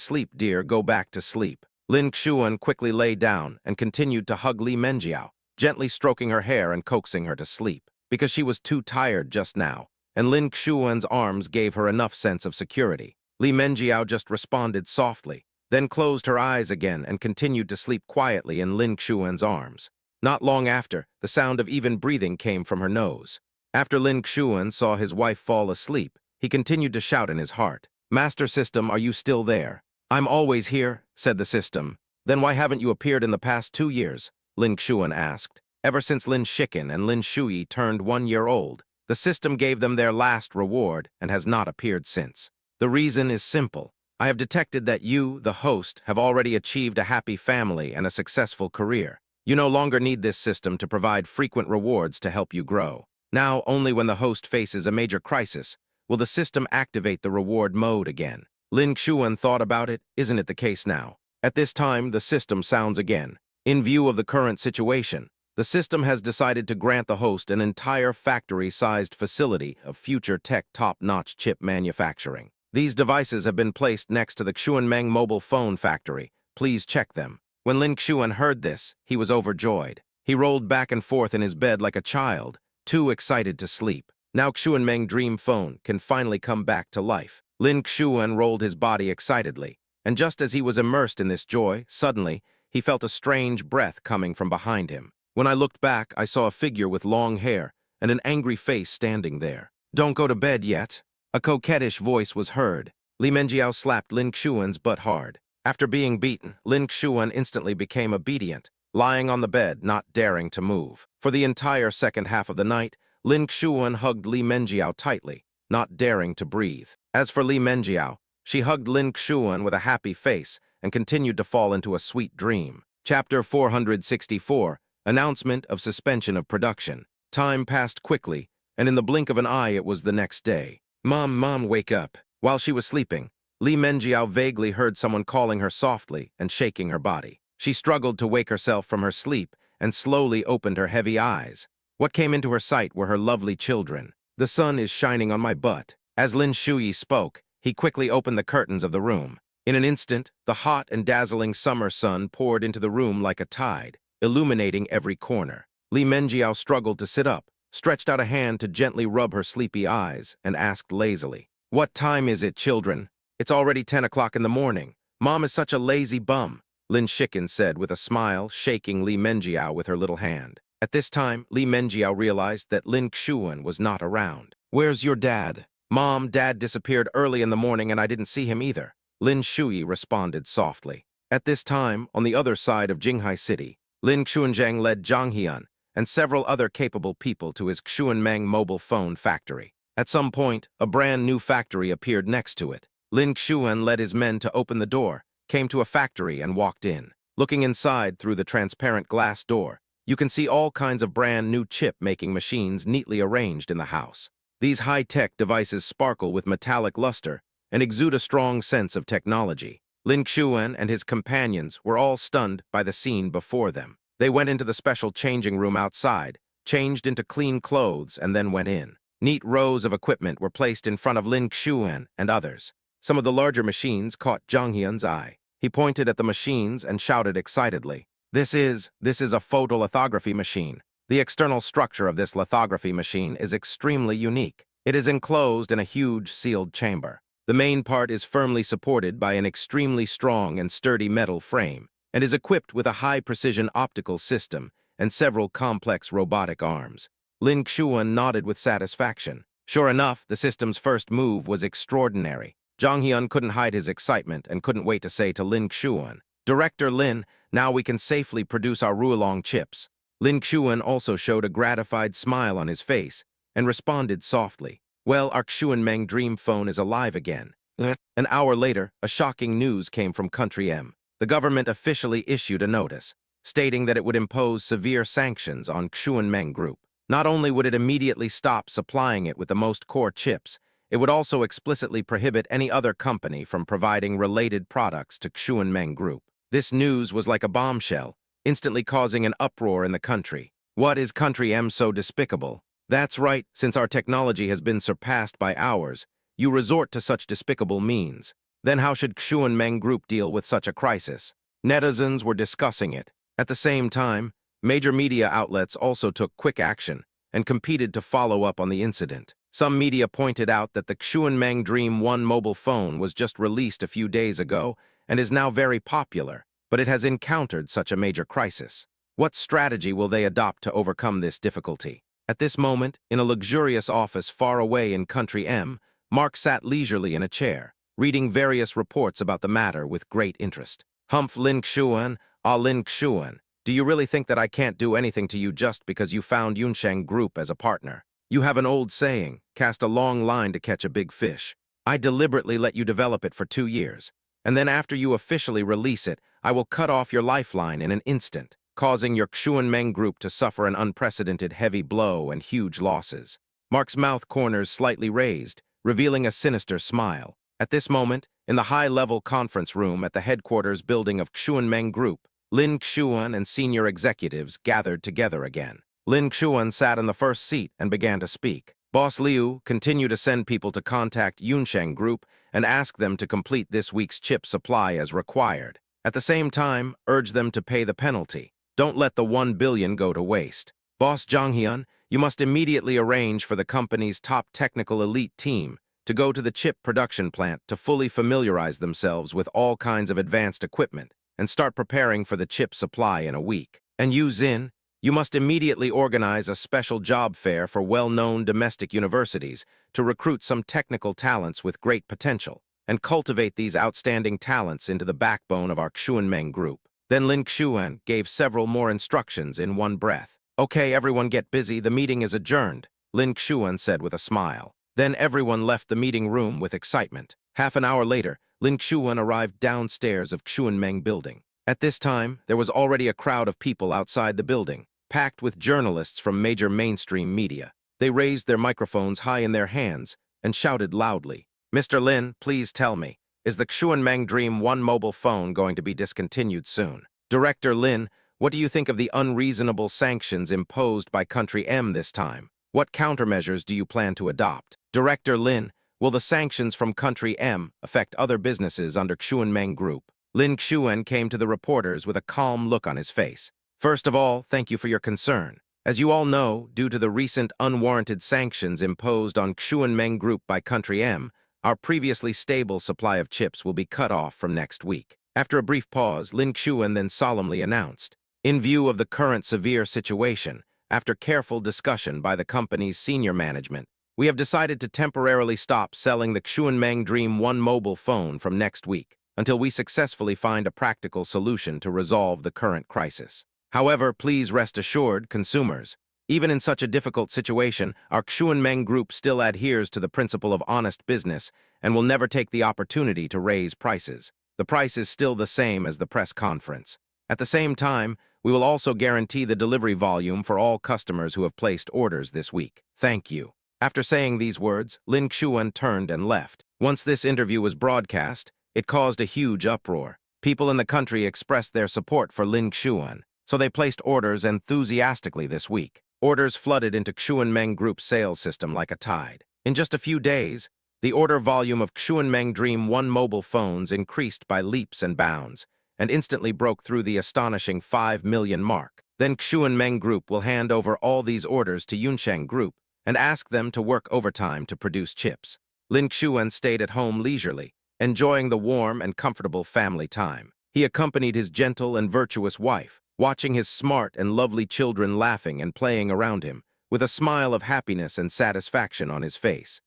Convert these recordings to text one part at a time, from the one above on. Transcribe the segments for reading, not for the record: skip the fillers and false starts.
sleep, dear, go back to sleep. Lin Xuan quickly lay down and continued to hug Li Menjiao, gently stroking her hair and coaxing her to sleep, because she was too tired just now, and Lin Xuan's arms gave her enough sense of security. Li Menjiao just responded softly, then closed her eyes again and continued to sleep quietly in Lin Xuan's arms. Not long after, the sound of even breathing came from her nose. After Lin Xuan saw his wife fall asleep, he continued to shout in his heart, "Master System, are you still there?" "I'm always here," said the system. "Then why haven't you appeared in the past 2 years?" Lin Xuan asked. Ever since Lin Shiken and Lin Shui turned 1 year old, the system gave them their last reward and has not appeared since. The reason is simple. I have detected that you, the host, have already achieved a happy family and a successful career. You no longer need this system to provide frequent rewards to help you grow. Now, only when the host faces a major crisis will the system activate the reward mode again. Lin Xuan thought about it. Isn't it the case now? At this time, the system sounds again. In view of the current situation, the system has decided to grant the host an entire factory-sized facility of future tech top-notch chip manufacturing. These devices have been placed next to the Xuanmeng mobile phone factory. Please check them. When Lin Xuan heard this, he was overjoyed. He rolled back and forth in his bed like a child, too excited to sleep. Now Xuanmeng Dream Phone can finally come back to life. Lin Xuan rolled his body excitedly, and just as he was immersed in this joy, suddenly, he felt a strange breath coming from behind him. When I looked back, I saw a figure with long hair and an angry face standing there. "Don't go to bed yet." A coquettish voice was heard. Li Menjiao slapped Lin Xuan's butt hard. After being beaten, Lin Xuan instantly became obedient, lying on the bed, not daring to move. For the entire second half of the night, Lin Xuan hugged Li Menjiao tightly, not daring to breathe. As for Li Menjiao, she hugged Lin Xuan with a happy face and continued to fall into a sweet dream. Chapter 464, Announcement of Suspension of Production. Time passed quickly, and in the blink of an eye it was the next day. Mom, wake up." While she was sleeping, Li Menjiao vaguely heard someone calling her softly and shaking her body. She struggled to wake herself from her sleep and slowly opened her heavy eyes. What came into her sight were her lovely children. "The sun is shining on my butt." As Lin Shui spoke, he quickly opened the curtains of the room. In an instant, the hot and dazzling summer sun poured into the room like a tide, illuminating every corner. Li Menjiao struggled to sit up, stretched out a hand to gently rub her sleepy eyes, and asked lazily, "What time is it, children?" "It's already 10 o'clock in the morning. Mom is such a lazy bum," Lin Shiken said with a smile, shaking Li Menjiao with her little hand. At this time, Li Menjiao realized that Lin Xuan was not around. "Where's your dad?" "Mom, Dad disappeared early in the morning and I didn't see him either," Lin Shui responded softly. At this time, on the other side of Jinghai City, Lin Xuanzhang led Zhang Hian and several other capable people to his Xuanmeng mobile phone factory. At some point, a brand new factory appeared next to it. Lin Xuan led his men to open the door, came to a factory and walked in. Looking inside through the transparent glass door, you can see all kinds of brand new chip-making machines neatly arranged in the house. These high-tech devices sparkle with metallic luster and exude a strong sense of technology. Lin Xuan and his companions were all stunned by the scene before them. They went into the special changing room outside, changed into clean clothes, and then went in. Neat rows of equipment were placed in front of Lin Xuan and others. Some of the larger machines caught Zhang Hian's eye. He pointed at the machines and shouted excitedly, This is a photolithography machine. The external structure of this lithography machine is extremely unique. It is enclosed in a huge sealed chamber. The main part is firmly supported by an extremely strong and sturdy metal frame and is equipped with a high-precision optical system and several complex robotic arms. Lin Xuan nodded with satisfaction. Sure enough, the system's first move was extraordinary. Zhang Hian couldn't hide his excitement and couldn't wait to say to Lin Xuan, "Director Lin, now we can safely produce our Ruolong chips." Lin Xuan also showed a gratified smile on his face and responded softly, "Well, our Xuanmeng Dream Phone is alive again." An hour later, a shocking news came from Country M. The government officially issued a notice, stating that it would impose severe sanctions on Xuanmeng Group. Not only would it immediately stop supplying it with the most core chips, it would also explicitly prohibit any other company from providing related products to Xuanmeng Group. This news was like a bombshell, instantly causing an uproar in the country. What is Country M so despicable? That's right, since our technology has been surpassed by ours, you resort to such despicable means. Then how should Xun Meng Group deal with such a crisis? Netizens were discussing it. At the same time, major media outlets also took quick action and competed to follow up on the incident. Some media pointed out that the Xun Meng Dream 1 mobile phone was just released a few days ago and is now very popular, but it has encountered such a major crisis. What strategy will they adopt to overcome this difficulty? At this moment, in a luxurious office far away in Country M, Mark sat leisurely in a chair, reading various reports about the matter with great interest. Humph, Lin Xuan, Lin Xuan, do you really think that I can't do anything to you just because you found Yunsheng Group as a partner? You have an old saying, cast a long line to catch a big fish. I deliberately let you develop it for 2 years, and then after you officially release it, I will cut off your lifeline in an instant, causing your Xun Meng Group to suffer an unprecedented heavy blow and huge losses. Mark's mouth corners slightly raised, revealing a sinister smile. At this moment, in the high-level conference room at the headquarters building of Xun Meng Group, Lin Xuan and senior executives gathered together again. Lin Xuan sat in the first seat and began to speak. Boss Liu continued to send people to contact Yunsheng Group and ask them to complete this week's chip supply as required. At the same time, urge them to pay the penalty. Don't let the 1 billion go to waste. Boss Zhang Hyun, you must immediately arrange for the company's top technical elite team to go to the chip production plant to fully familiarize themselves with all kinds of advanced equipment and start preparing for the chip supply in a week. And Yu Xin, you must immediately organize a special job fair for well-known domestic universities to recruit some technical talents with great potential and cultivate these outstanding talents into the backbone of our Xun Meng Group. Then Lin Xuan gave several more instructions in one breath. Okay, everyone get busy, the meeting is adjourned, Lin Xuan said with a smile. Then everyone left the meeting room with excitement. Half an hour later, Lin Xuan arrived downstairs of Xun Meng Building. At this time, there was already a crowd of people outside the building, packed with journalists from major mainstream media. They raised their microphones high in their hands and shouted loudly, "Mr. Lin, please tell me, is the Xun Meng Dream 1 mobile phone going to be discontinued soon? Director Lin, what do you think of the unreasonable sanctions imposed by Country M this time? What countermeasures do you plan to adopt? Director Lin, will the sanctions from Country M affect other businesses under Xun Meng Group?" Lin Xuan came to the reporters with a calm look on his face. First of all, thank you for your concern. As you all know, due to the recent unwarranted sanctions imposed on Xun Meng Group by Country M, our previously stable supply of chips will be cut off from next week. After a brief pause, Lin Xuan then solemnly announced, in view of the current severe situation, after careful discussion by the company's senior management, we have decided to temporarily stop selling the Xun Meng Dream 1 mobile phone from next week, until we successfully find a practical solution to resolve the current crisis. However, please rest assured, consumers, even in such a difficult situation, our Xun Meng Group still adheres to the principle of honest business and will never take the opportunity to raise prices. The price is still the same as the press conference. At the same time, we will also guarantee the delivery volume for all customers who have placed orders this week. Thank you. After saying these words, Lin Xuan turned and left. Once this interview was broadcast, it caused a huge uproar. People in the country expressed their support for Lin Xuan, so they placed orders enthusiastically this week. Orders flooded into Xun Meng Group's sales system like a tide. In just a few days, the order volume of Xun Meng Dream 1 mobile phones increased by leaps and bounds, and instantly broke through the astonishing 5 million mark. Then Xun Meng Group will hand over all these orders to Yunsheng Group and ask them to work overtime to produce chips. Lin Xuan stayed at home leisurely, enjoying the warm and comfortable family time. He accompanied his gentle and virtuous wife, watching his smart and lovely children laughing and playing around him, with a smile of happiness and satisfaction on his face.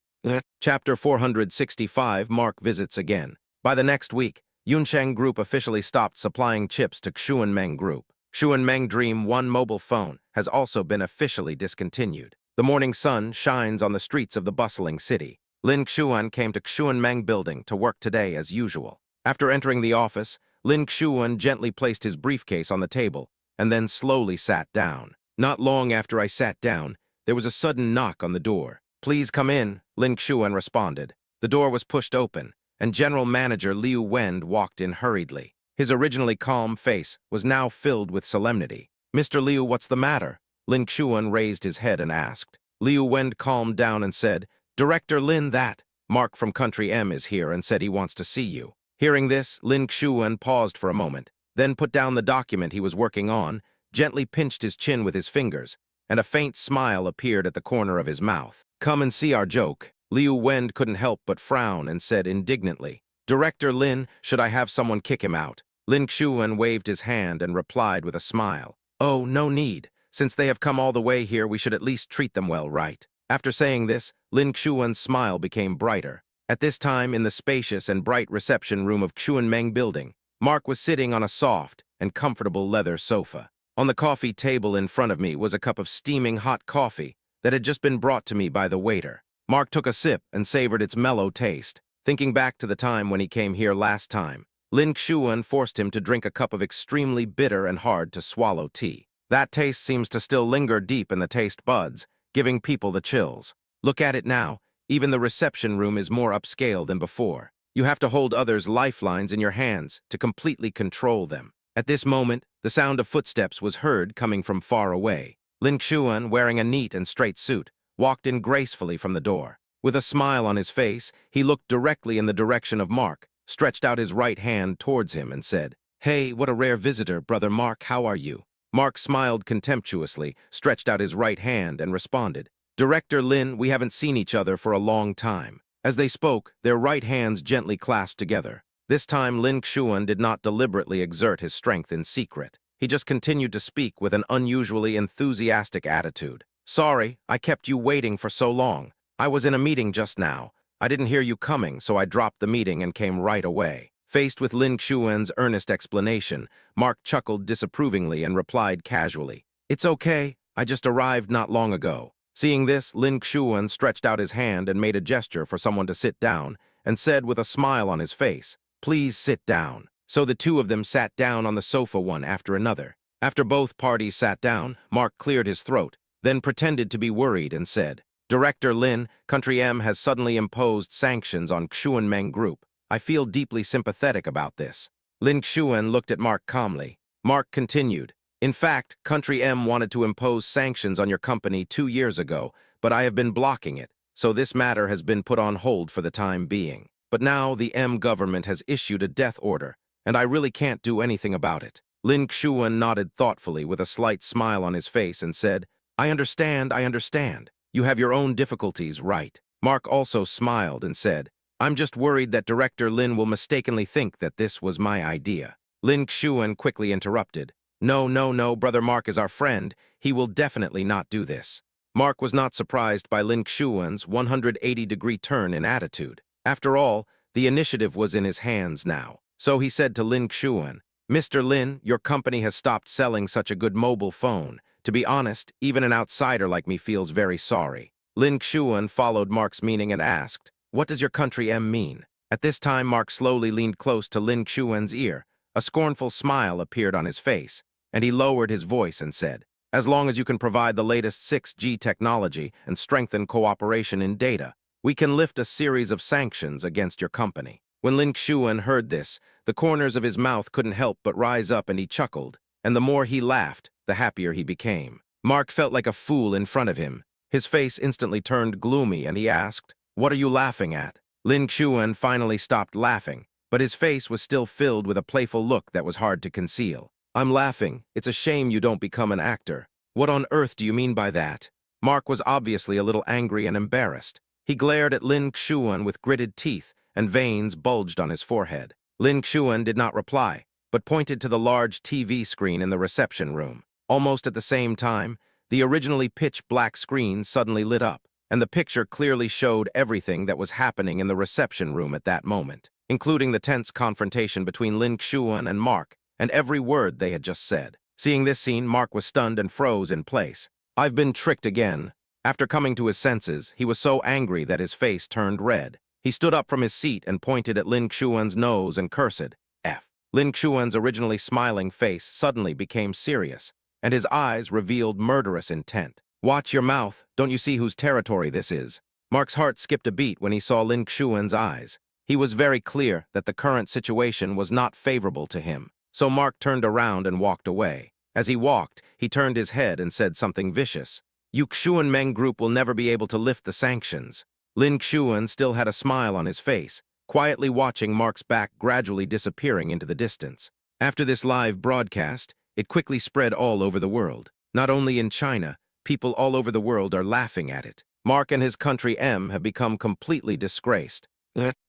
Chapter 465, Mark visits again. By the next week, Yunsheng Group officially stopped supplying chips to Xun Meng Group. Xun Meng Dream 1 mobile phone has also been officially discontinued. The morning sun shines on the streets of the bustling city. Lin Xuan came to Xun Meng Building to work today as usual. After entering the office, Lin Xuan gently placed his briefcase on the table and then slowly sat down. Not long after I sat down, there was a sudden knock on the door. "Please come in," Lin Xuan responded. The door was pushed open, and General Manager Liu Wend walked in hurriedly. His originally calm face was now filled with solemnity. "Mr. Liu, what's the matter?" Lin Xuan raised his head and asked. Liu Wend calmed down and said, "Director Lin, that, Mark from Country M is here and said he wants to see you." Hearing this, Lin Xuan paused for a moment, then put down the document he was working on, gently pinched his chin with his fingers, and a faint smile appeared at the corner of his mouth. "Come and see our joke." Liu Wen couldn't help but frown and said indignantly, "Director Lin, should I have someone kick him out?" Lin Xuan waved his hand and replied with a smile, "Oh, no need. Since they have come all the way here, we should at least treat them well, right?" After saying this, Lin Xuan's smile became brighter. At this time, in the spacious and bright reception room of Xuanmeng Building, Mark was sitting on a soft and comfortable leather sofa. On the coffee table in front of me was a cup of steaming hot coffee that had just been brought to me by the waiter. Mark took a sip and savored its mellow taste. Thinking back to the time when he came here last time, Lin Xuan forced him to drink a cup of extremely bitter and hard-to-swallow tea. That taste seems to still linger deep in the taste buds, giving people the chills. Look at it now. Even the reception room is more upscale than before. You have to hold others' lifelines in your hands to completely control them. At this moment, the sound of footsteps was heard coming from far away. Lin Xuan, wearing a neat and straight suit, walked in gracefully from the door. With a smile on his face, he looked directly in the direction of Mark, stretched out his right hand towards him and said, "Hey, what a rare visitor, Brother Mark, how are you?" Mark smiled contemptuously, stretched out his right hand and responded, "Director Lin, we haven't seen each other for a long time." As they spoke, their right hands gently clasped together. This time, Lin Xuan did not deliberately exert his strength in secret. He just continued to speak with an unusually enthusiastic attitude. "Sorry, I kept you waiting for so long. I was in a meeting just now. I didn't hear you coming, so I dropped the meeting and came right away." Faced with Lin Xuan's earnest explanation, Mark chuckled disapprovingly and replied casually, "It's okay, I just arrived not long ago." Seeing this, Lin Xuan stretched out his hand and made a gesture for someone to sit down, and said with a smile on his face, "Please sit down." So the two of them sat down on the sofa one after another. After both parties sat down, Mark cleared his throat, then pretended to be worried and said, "Director Lin, Country M has suddenly imposed sanctions on Xuanmeng Group. I feel deeply sympathetic about this." Lin Xuan looked at Mark calmly. Mark continued, "In fact, Country M wanted to impose sanctions on your company 2 years ago, but I have been blocking it, so this matter has been put on hold for the time being. But now the M government has issued a death order, and I really can't do anything about it." Lin Xuan nodded thoughtfully with a slight smile on his face and said, I understand. You have your own difficulties, right?" Mark also smiled and said, "I'm just worried that Director Lin will mistakenly think that this was my idea." Lin Xuan quickly interrupted, No, Brother Mark is our friend. He will definitely not do this." Mark was not surprised by Lin Xuan's 180-degree turn in attitude. After all, the initiative was in his hands now. So he said to Lin Xuan, "Mr. Lin, your company has stopped selling such a good mobile phone. To be honest, even an outsider like me feels very sorry." Lin Xuan followed Mark's meaning and asked, "What does your Country M mean?" At this time, Mark slowly leaned close to Lin Xuan's ear. A scornful smile appeared on his face, and he lowered his voice and said, "As long as you can provide the latest 6G technology and strengthen cooperation in data, we can lift a series of sanctions against your company." When Lin Xuan heard this, the corners of his mouth couldn't help but rise up and he chuckled, and the more he laughed, the happier he became. Mark felt like a fool in front of him. His face instantly turned gloomy and he asked, "What are you laughing at?" Lin Xuan finally stopped laughing, but his face was still filled with a playful look that was hard to conceal. "I'm laughing. It's a shame you don't become an actor." "What on earth do you mean by that?" Mark was obviously a little angry and embarrassed. He glared at Lin Xuan with gritted teeth, and veins bulged on his forehead. Lin Xuan did not reply, but pointed to the large TV screen in the reception room. Almost at the same time, the originally pitch-black screen suddenly lit up, and the picture clearly showed everything that was happening in the reception room at that moment, including the tense confrontation between Lin Xuan and Mark, and every word they had just said. Seeing this scene, Mark was stunned and froze in place. "I've been tricked again." After coming to his senses, he was so angry that his face turned red. He stood up from his seat and pointed at Lin Xuan's nose and cursed, "F." Lin Xuan's originally smiling face suddenly became serious, and his eyes revealed murderous intent. "Watch your mouth. Don't you see whose territory this is?" Mark's heart skipped a beat when he saw Lin Xuan's eyes. He was very clear that the current situation was not favorable to him. So Mark turned around and walked away. As he walked, he turned his head and said something vicious. "Xuanmeng Group will never be able to lift the sanctions." Lin Xuan still had a smile on his face, quietly watching Mark's back gradually disappearing into the distance. After this live broadcast, it quickly spread all over the world. Not only in China, people all over the world are laughing at it. Mark and his country M have become completely disgraced.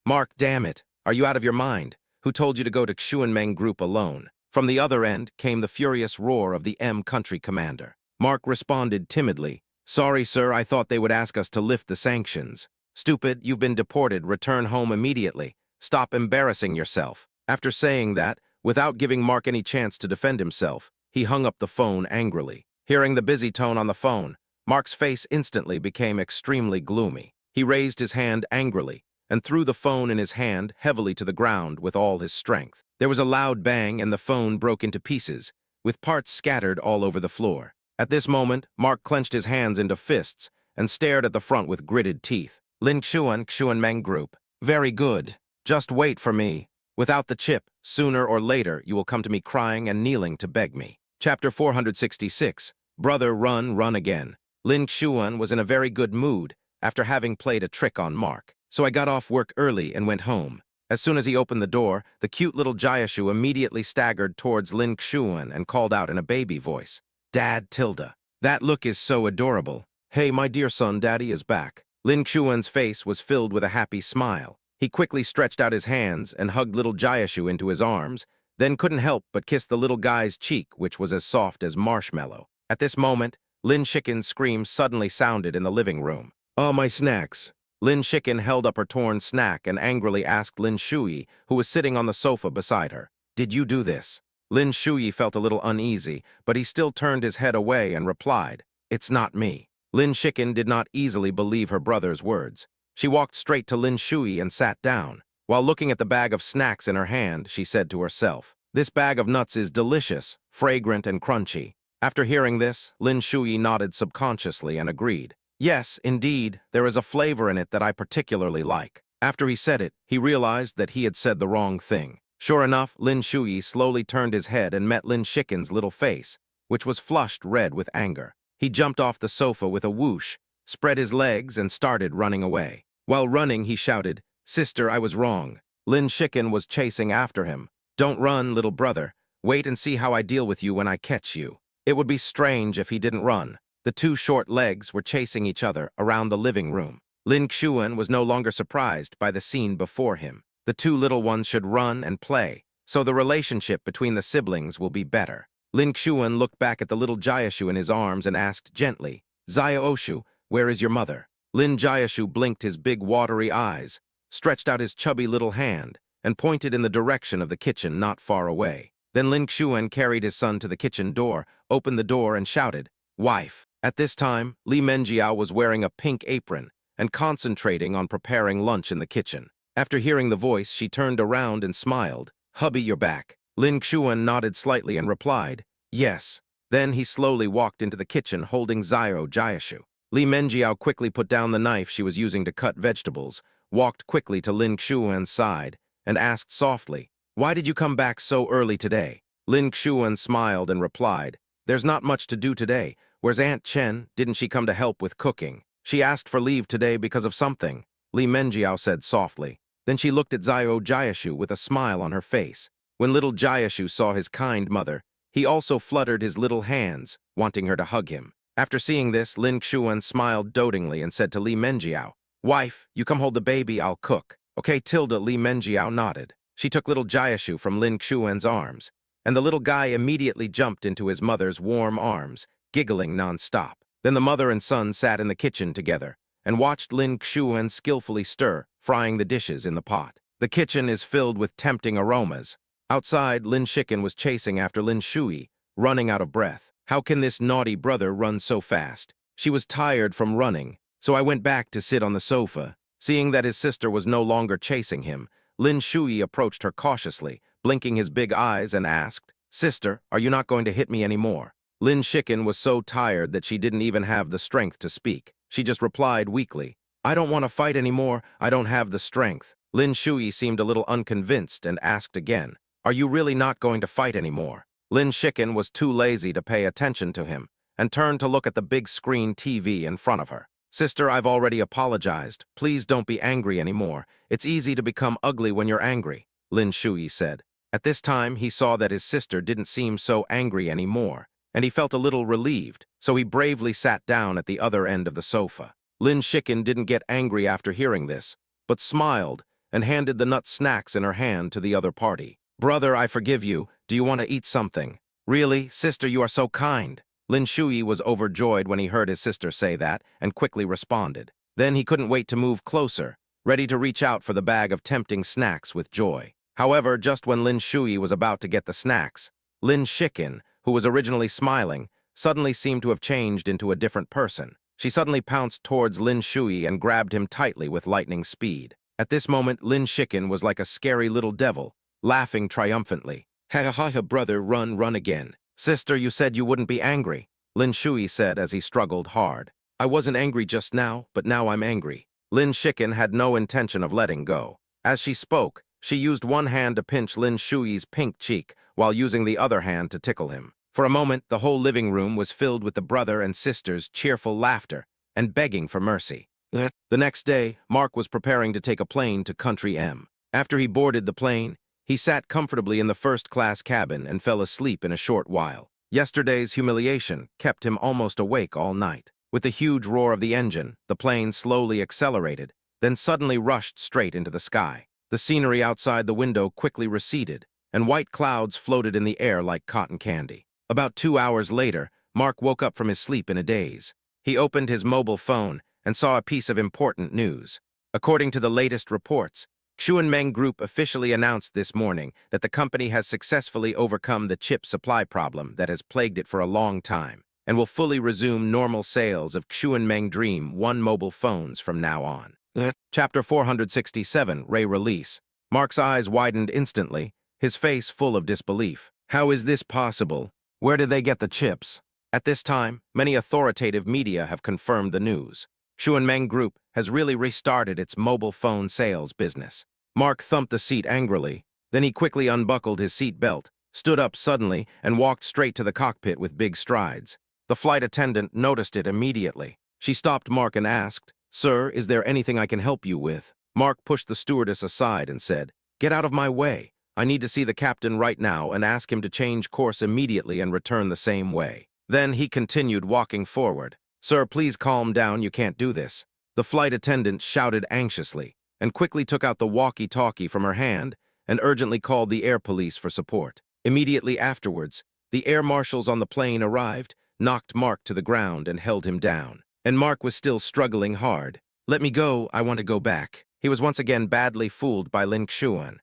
Mark, damn it, are you out of your mind? Who told you to go to Xuanmeng Group alone? From the other end came the furious roar of the M country commander. Mark responded timidly, "Sorry, sir, I thought they would ask us to lift the sanctions." "Stupid, you've been deported, return home immediately. Stop embarrassing yourself." After saying that, without giving Mark any chance to defend himself, he hung up the phone angrily. Hearing the busy tone on the phone, Mark's face instantly became extremely gloomy. He raised his hand angrily and threw the phone in his hand heavily to the ground with all his strength. There was a loud bang and the phone broke into pieces, with parts scattered all over the floor. At this moment, Mark clenched his hands into fists and stared at the front with gritted teeth. "Lin Xuan, Xuanmeng Group. Very good. Just wait for me. Without the chip, sooner or later you will come to me crying and kneeling to beg me." Chapter 466. Brother, run, run again. Lin Xuan was in a very good mood after having played a trick on Mark. So I got off work early and went home. As soon as he opened the door, the cute little Jiashu immediately staggered towards Lin Xuan and called out in a baby voice, "Dad, Tilda. That look is so adorable. Hey, my dear son, Daddy is back." Lin Xuan's face was filled with a happy smile. He quickly stretched out his hands and hugged little Jiashu into his arms, then couldn't help but kiss the little guy's cheek, which was as soft as marshmallow. At this moment, Lin Shikin's scream suddenly sounded in the living room. "Oh, my snacks." Lin Shikin held up her torn snack and angrily asked Lin Shui, who was sitting on the sofa beside her, "Did you do this?" Lin Shui felt a little uneasy, but he still turned his head away and replied, "It's not me." Lin Shikin did not easily believe her brother's words. She walked straight to Lin Shui and sat down. While looking at the bag of snacks in her hand, she said to herself, "This bag of nuts is delicious, fragrant and crunchy." After hearing this, Lin Shui nodded subconsciously and agreed. "Yes, indeed, there is a flavor in it that I particularly like." After he said it, he realized that he had said the wrong thing. Sure enough, Lin Shui slowly turned his head and met Lin Shikin's little face, which was flushed red with anger. He jumped off the sofa with a whoosh, spread his legs, and started running away. While running, he shouted, "Sister, I was wrong." Lin Shikin was chasing after him. "Don't run, little brother. Wait and see how I deal with you when I catch you." It would be strange if he didn't run. The two short legs were chasing each other around the living room. Lin Xuan was no longer surprised by the scene before him. The two little ones should run and play, so the relationship between the siblings will be better. Lin Xuan looked back at the little Jiashu in his arms and asked gently, "Xiaoshu, where is your mother?" Lin Jiashu blinked his big watery eyes, stretched out his chubby little hand, and pointed in the direction of the kitchen not far away. Then Lin Xuan carried his son to the kitchen door, opened the door, and shouted, "Wife." At this time, Li Menjiao was wearing a pink apron and concentrating on preparing lunch in the kitchen. After hearing the voice, she turned around and smiled. "Hubby, you're back." Lin Xuan nodded slightly and replied, "Yes." Then he slowly walked into the kitchen holding Zio Jiashu. Li Menjiao quickly put down the knife she was using to cut vegetables, walked quickly to Lin Xuan's side, and asked softly, "Why did you come back so early today?" Lin Xuan smiled and replied, "There's not much to do today. Where's Aunt Chen? Didn't she come to help with cooking?" "She asked for leave today because of something," Li Menjiao said softly. Then she looked at Zio Jiashu with a smile on her face. When little Jiashu saw his kind mother, he also fluttered his little hands, wanting her to hug him. After seeing this, Lin Xuan smiled dotingly and said to Li Menjiao, "Wife, you come hold the baby, I'll cook." "Okay, Tilda," Li Menjiao nodded. She took little Jiashu from Lin Xuan's arms, and the little guy immediately jumped into his mother's warm arms, giggling non-stop. Then the mother and son sat in the kitchen together and watched Lin Xuan skillfully stir, frying the dishes in the pot. The kitchen is filled with tempting aromas. Outside, Lin Shikin was chasing after Lin Shui, running out of breath. How can this naughty brother run so fast? She was tired from running, so I went back to sit on the sofa. Seeing that his sister was no longer chasing him, Lin Shui approached her cautiously, blinking his big eyes, and asked, "Sister, are you not going to hit me anymore?" Lin Shikin was so tired that she didn't even have the strength to speak. She just replied weakly, "I don't want to fight anymore. I don't have the strength." Lin Shui seemed a little unconvinced and asked again, "Are you really not going to fight anymore?" Lin Shikin was too lazy to pay attention to him and turned to look at the big screen TV in front of her. Sister, I've already apologized. Please don't be angry anymore. It's easy to become ugly when you're angry, Lin Shui said. At this time, he saw that his sister didn't seem so angry anymore, and he felt a little relieved, so he bravely sat down at the other end of the sofa. Lin Shiken didn't get angry after hearing this, but smiled and handed the nut snacks in her hand to the other party. Brother, I forgive you. Do you want to eat something? Really? Sister, you are so kind. Lin Shui was overjoyed when he heard his sister say that and quickly responded. Then he couldn't wait to move closer, ready to reach out for the bag of tempting snacks with joy. However, just when Lin Shui was about to get the snacks, Lin Shiken, who was originally smiling, suddenly seemed to have changed into a different person. She suddenly pounced towards Lin Shui and grabbed him tightly with lightning speed. At this moment, Lin Shiken was like a scary little devil, laughing triumphantly. Ha ha ha, brother, run again. Sister, you said you wouldn't be angry, Lin Shui said as he struggled hard. I wasn't angry just now, but now I'm angry. Lin Shiken had no intention of letting go. As she spoke, she used one hand to pinch Lin Shui's pink cheek while using the other hand to tickle him. For a moment, the whole living room was filled with the brother and sister's cheerful laughter and begging for mercy. The next day, Mark was preparing to take a plane to Country M. After he boarded the plane, he sat comfortably in the first-class cabin and fell asleep in a short while. Yesterday's humiliation kept him almost awake all night. With the huge roar of the engine, the plane slowly accelerated, then suddenly rushed straight into the sky. The scenery outside the window quickly receded, and white clouds floated in the air like cotton candy. About 2 hours later, Mark woke up from his sleep in a daze. He opened his mobile phone and saw a piece of important news. According to the latest reports, Xuanmeng Group officially announced this morning that the company has successfully overcome the chip supply problem that has plagued it for a long time and will fully resume normal sales of Xuanmeng Dream 1 mobile phones from now on. Chapter 467, Ray Release. Mark's eyes widened instantly, his face full of disbelief. How is this possible? Where did they get the chips? At this time, many authoritative media have confirmed the news. Xuanmeng Group has really restarted its mobile phone sales business. Mark thumped the seat angrily. Then he quickly unbuckled his seat belt, stood up suddenly, and walked straight to the cockpit with big strides. The flight attendant noticed it immediately. She stopped Mark and asked, "Sir, is there anything I can help you with?" Mark pushed the stewardess aside and said, "Get out of my way. I need to see the captain right now and ask him to change course immediately and return the same way." Then he continued walking forward. "Sir, please calm down, you can't do this." The flight attendant shouted anxiously and quickly took out the walkie-talkie from her hand and urgently called the air police for support. Immediately afterwards, the air marshals on the plane arrived, knocked Mark to the ground and held him down. And Mark was still struggling hard. "Let me go, I want to go back." He was once again badly fooled by Lin Xuan.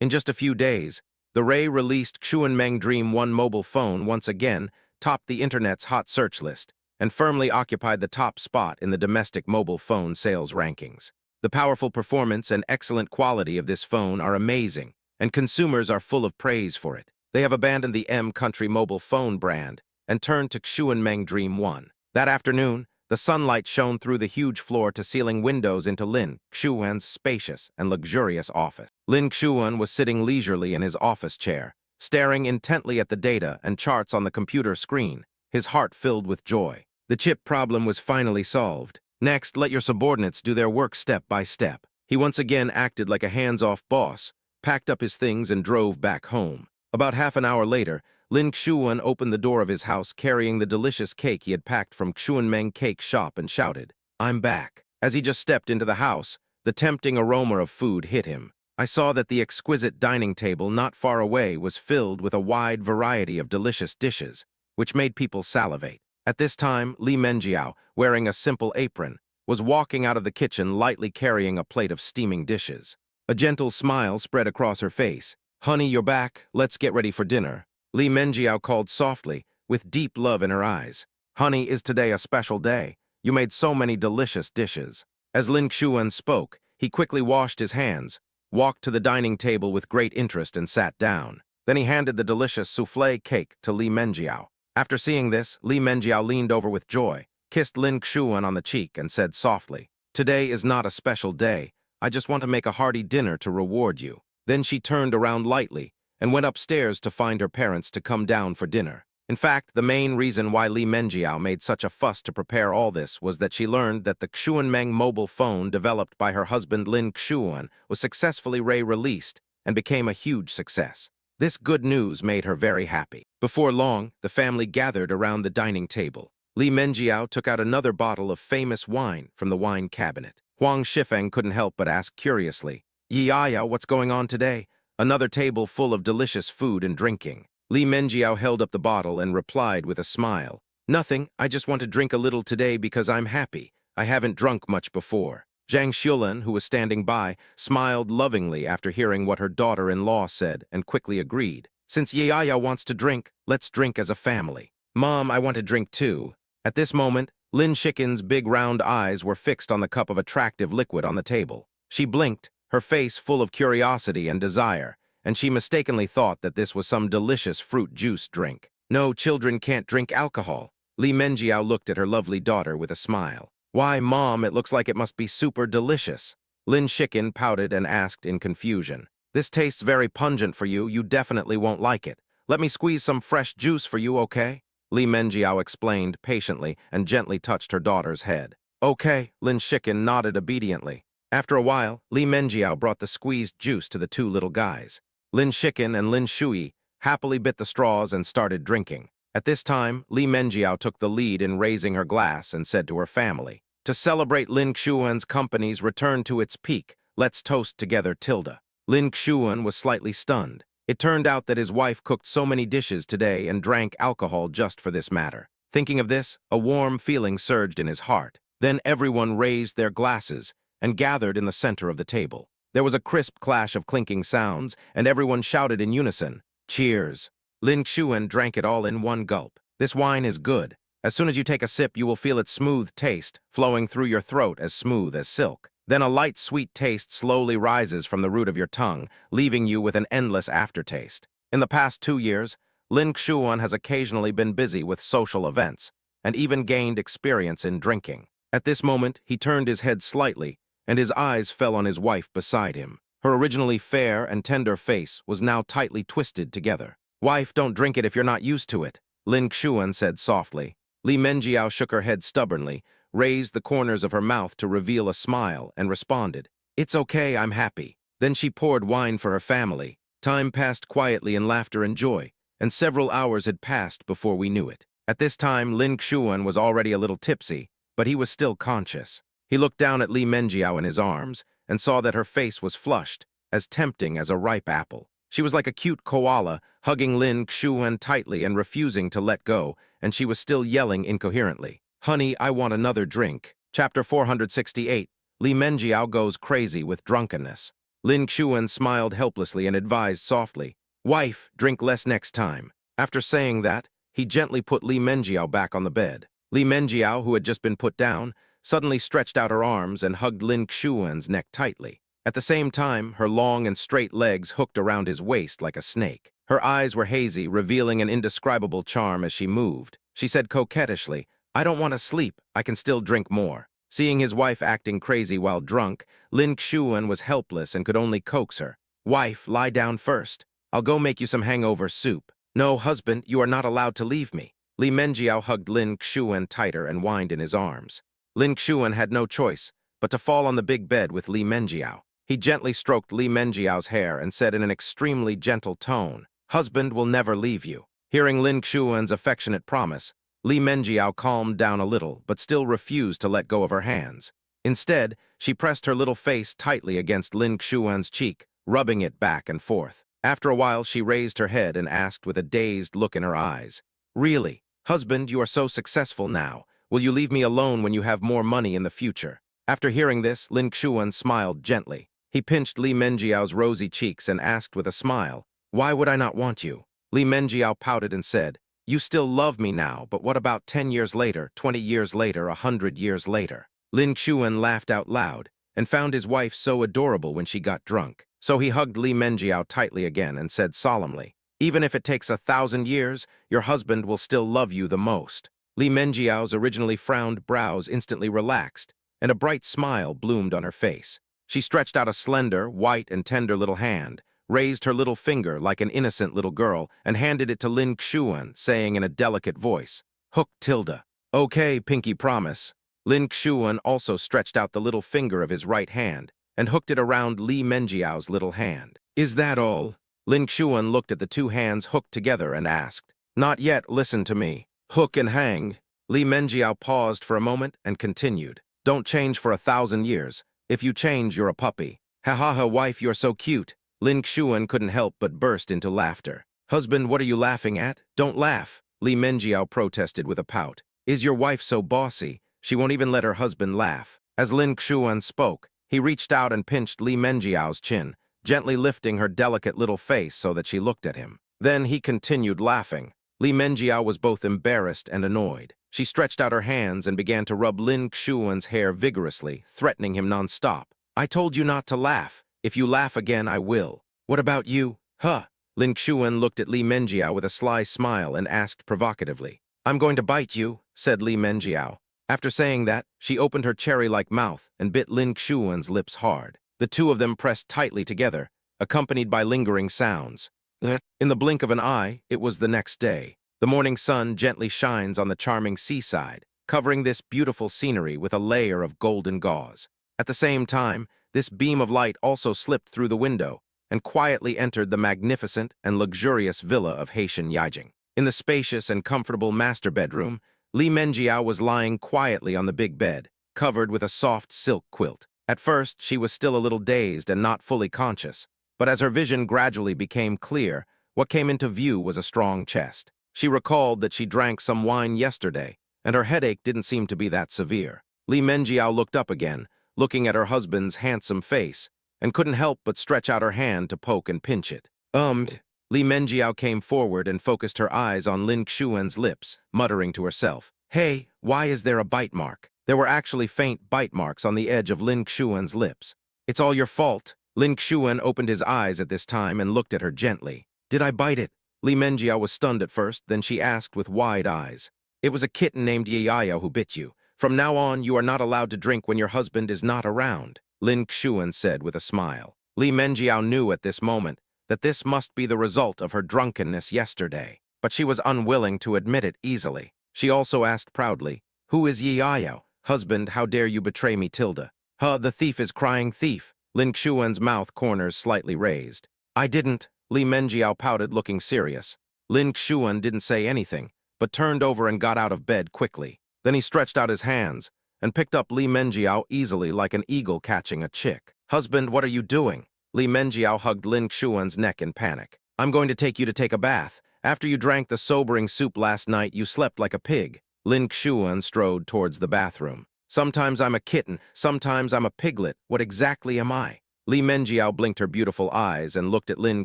In just a few days, the Ray-released Xuanmeng Dream 1 mobile phone once again topped the internet's hot search list and firmly occupied the top spot in the domestic mobile phone sales rankings. The powerful performance and excellent quality of this phone are amazing, and consumers are full of praise for it. They have abandoned the M Country mobile phone brand and turned to Xuanmeng Dream 1. That afternoon, the sunlight shone through the huge floor-to-ceiling windows into Lin Xuan's spacious and luxurious office. Lin Xuan was sitting leisurely in his office chair, staring intently at the data and charts on the computer screen, his heart filled with joy. The chip problem was finally solved. Next, let your subordinates do their work step by step. He once again acted like a hands-off boss, packed up his things and drove back home. About half an hour later, Lin Xuan opened the door of his house carrying the delicious cake he had packed from Xuanmeng Cake Shop and shouted, "I'm back." As he just stepped into the house, the tempting aroma of food hit him. I saw that the exquisite dining table not far away was filled with a wide variety of delicious dishes, which made people salivate. At this time, Li Menjiao, wearing a simple apron, was walking out of the kitchen lightly carrying a plate of steaming dishes. A gentle smile spread across her face. "Honey, you're back. Let's get ready for dinner." Li Menjiao called softly, with deep love in her eyes. "Honey, is today a special day? You made so many delicious dishes." As Lin Xuan spoke, he quickly washed his hands, walked to the dining table with great interest and sat down. Then he handed the delicious soufflé cake to Li Menjiao. After seeing this, Li Menjiao leaned over with joy, kissed Lin Xuan on the cheek and said softly, "Today is not a special day. I just want to make a hearty dinner to reward you." Then she turned around lightly and went upstairs to find her parents to come down for dinner. In fact, the main reason why Li Menjiao made such a fuss to prepare all this was that she learned that the Xuanmeng mobile phone developed by her husband Lin Xuan was successfully re-released and became a huge success. This good news made her very happy. Before long, the family gathered around the dining table. Li Menjiao took out another bottle of famous wine from the wine cabinet. Huang Shifeng couldn't help but ask curiously, "Yi Aya, what's going on today?" Another table full of delicious food and drinking. Li Menjiao held up the bottle and replied with a smile, "Nothing, I just want to drink a little today because I'm happy. I haven't drunk much before." Zhang Xulan, who was standing by, smiled lovingly after hearing what her daughter-in-law said and quickly agreed. "Since Yaya wants to drink, let's drink as a family." "Mom, I want to drink too." At this moment, Lin Shikin's big round eyes were fixed on the cup of attractive liquid on the table. She blinked, her face full of curiosity and desire, and she mistakenly thought that this was some delicious fruit juice drink. "No, children can't drink alcohol." Li Menjiao looked at her lovely daughter with a smile. "Why, Mom, it looks like it must be super delicious." Lin Shikin pouted and asked in confusion, "This tastes very pungent for you. You definitely won't like it. Let me squeeze some fresh juice for you, okay?" Li Menjiao explained patiently and gently touched her daughter's head. "Okay," Lin Shikin nodded obediently. After a while, Li Menjiao brought the squeezed juice to the two little guys. Lin Shikin and Lin Shui happily bit the straws and started drinking. At this time, Li Menjiao took the lead in raising her glass and said to her family, "To celebrate Lin Xuan's company's return to its peak, let's toast together, Tilda." Lin Xuan was slightly stunned. It turned out that his wife cooked so many dishes today and drank alcohol just for this matter. Thinking of this, a warm feeling surged in his heart. Then everyone raised their glasses and gathered in the center of the table. There was a crisp clash of clinking sounds, and everyone shouted in unison, "Cheers!" Lin Xuan drank it all in one gulp. "This wine is good. As soon as you take a sip, you will feel its smooth taste, flowing through your throat as smooth as silk. Then a light sweet taste slowly rises from the root of your tongue, leaving you with an endless aftertaste." In the past 2 years, Lin Xuan has occasionally been busy with social events, and even gained experience in drinking. At this moment, he turned his head slightly, and his eyes fell on his wife beside him. Her originally fair and tender face was now tightly twisted together. "Wife, don't drink it if you're not used to it," Lin Xuan said softly. Li Menjiao shook her head stubbornly, raised the corners of her mouth to reveal a smile, and responded, "It's okay, I'm happy." Then she poured wine for her family. Time passed quietly in laughter and joy, and several hours had passed before we knew it. At this time, Lin Xuan was already a little tipsy, but he was still conscious. He looked down at Li Menjiao in his arms and saw that her face was flushed, as tempting as a ripe apple. She was like a cute koala, hugging Lin Xuan tightly and refusing to let go, and she was still yelling incoherently, "Honey, I want another drink." Chapter 468, Li Menjiao goes crazy with drunkenness. Lin Xuan smiled helplessly and advised softly, "Wife, drink less next time." After saying that, he gently put Li Menjiao back on the bed. Li Menjiao, who had just been put down, suddenly stretched out her arms and hugged Lin Xuan's neck tightly. At the same time, her long and straight legs hooked around his waist like a snake. Her eyes were hazy, revealing an indescribable charm as she moved. She said coquettishly, "I don't want to sleep. I can still drink more." Seeing his wife acting crazy while drunk, Lin Xuan was helpless and could only coax her. "Wife, lie down first. I'll go make you some hangover soup." "No, husband, you are not allowed to leave me." Li Menjiao hugged Lin Xuan tighter and whined in his arms. Lin Xuan had no choice but to fall on the big bed with Li Menjiao. He gently stroked Li Menjiao's hair and said in an extremely gentle tone, "Husband will never leave you." Hearing Lin Xuan's affectionate promise, Li Menjiao calmed down a little but still refused to let go of her hands. Instead, she pressed her little face tightly against Lin Xuan's cheek, rubbing it back and forth. After a while, she raised her head and asked with a dazed look in her eyes, "Really? Husband, you are so successful now. Will you leave me alone when you have more money in the future?" After hearing this, Lin Xuan smiled gently. He pinched Li Menjiao's rosy cheeks and asked with a smile, "Why would I not want you?" Li Menjiao pouted and said, "You still love me now, but what about 10 years later, 20 years later, 100 years later?" Lin Xuan laughed out loud and found his wife so adorable when she got drunk. So he hugged Li Menjiao tightly again and said solemnly, "Even if it takes 1,000 years, your husband will still love you the most." Li Menjiao's originally frowned brows instantly relaxed, and a bright smile bloomed on her face. She stretched out a slender, white, and tender little hand, raised her little finger like an innocent little girl, and handed it to Lin Xuan, saying in a delicate voice, "Hook tilde." "Okay, Pinky promise." Lin Xuan also stretched out the little finger of his right hand and hooked it around Li Menjiao's little hand. "Is that all?" Lin Xuan looked at the two hands hooked together and asked. "Not yet, listen to me. Hook and hang." Li Menjiao paused for a moment and continued. "Don't change for 1,000 years. If you change, you're a puppy." "Ha ha ha, wife, you're so cute." Lin Xuan couldn't help but burst into laughter. "Husband, what are you laughing at? Don't laugh," Li Menjiao protested with a pout. "Is your wife so bossy? She won't even let her husband laugh." As Lin Xuan spoke, he reached out and pinched Li Menjiao's chin, gently lifting her delicate little face so that she looked at him. Then he continued laughing. Li Menjiao was both embarrassed and annoyed. She stretched out her hands and began to rub Lin Xuan's hair vigorously, threatening him non-stop. "I told you not to laugh. If you laugh again, I will." "What about you? Huh?" Lin Xuan looked at Li Menjiao with a sly smile and asked provocatively. "I'm going to bite you," said Li Menjiao. After saying that, she opened her cherry-like mouth and bit Lin Xuan's lips hard. The two of them pressed tightly together, accompanied by lingering sounds. In the blink of an eye, it was the next day. The morning sun gently shines on the charming seaside, covering this beautiful scenery with a layer of golden gauze. At the same time, this beam of light also slipped through the window and quietly entered the magnificent and luxurious villa of Haitian Yijing. In the spacious and comfortable master bedroom, Li Menjiao was lying quietly on the big bed, covered with a soft silk quilt. At first, she was still a little dazed and not fully conscious, but as her vision gradually became clear, what came into view was a strong chest. She recalled that she drank some wine yesterday, and her headache didn't seem to be that severe. Li Menjiao looked up again, looking at her husband's handsome face, and couldn't help but stretch out her hand to poke and pinch it. Li Menjiao came forward and focused her eyes on Lin Xuan's lips, muttering to herself, "Hey, why is there a bite mark?" There were actually faint bite marks on the edge of Lin Xuan's lips. "It's all your fault." Lin Xuan opened his eyes at this time and looked at her gently. "Did I bite it?" Li Menjiao was stunned at first, then she asked with wide eyes. "It was a kitten named Yiayo who bit you. From now on, you are not allowed to drink when your husband is not around," Lin Xuan said with a smile. Li Menjiao knew at this moment that this must be the result of her drunkenness yesterday, but she was unwilling to admit it easily. She also asked proudly, "Who is Yiayo? Husband, how dare you betray me, Tilda?" "Huh, the thief is crying thief." Lin Xuan's mouth corners slightly raised. "I didn't." Li Menjiao pouted, looking serious. Lin Xuan didn't say anything, but turned over and got out of bed quickly. Then he stretched out his hands and picked up Li Menjiao easily like an eagle catching a chick. "Husband, what are you doing?" Li Menjiao hugged Lin Xuan's neck in panic. "I'm going to take you to take a bath. After you drank the sobering soup last night, you slept like a pig." Lin Xuan strode towards the bathroom. "Sometimes I'm a kitten, sometimes I'm a piglet. What exactly am I?" Li Menjiao blinked her beautiful eyes and looked at Lin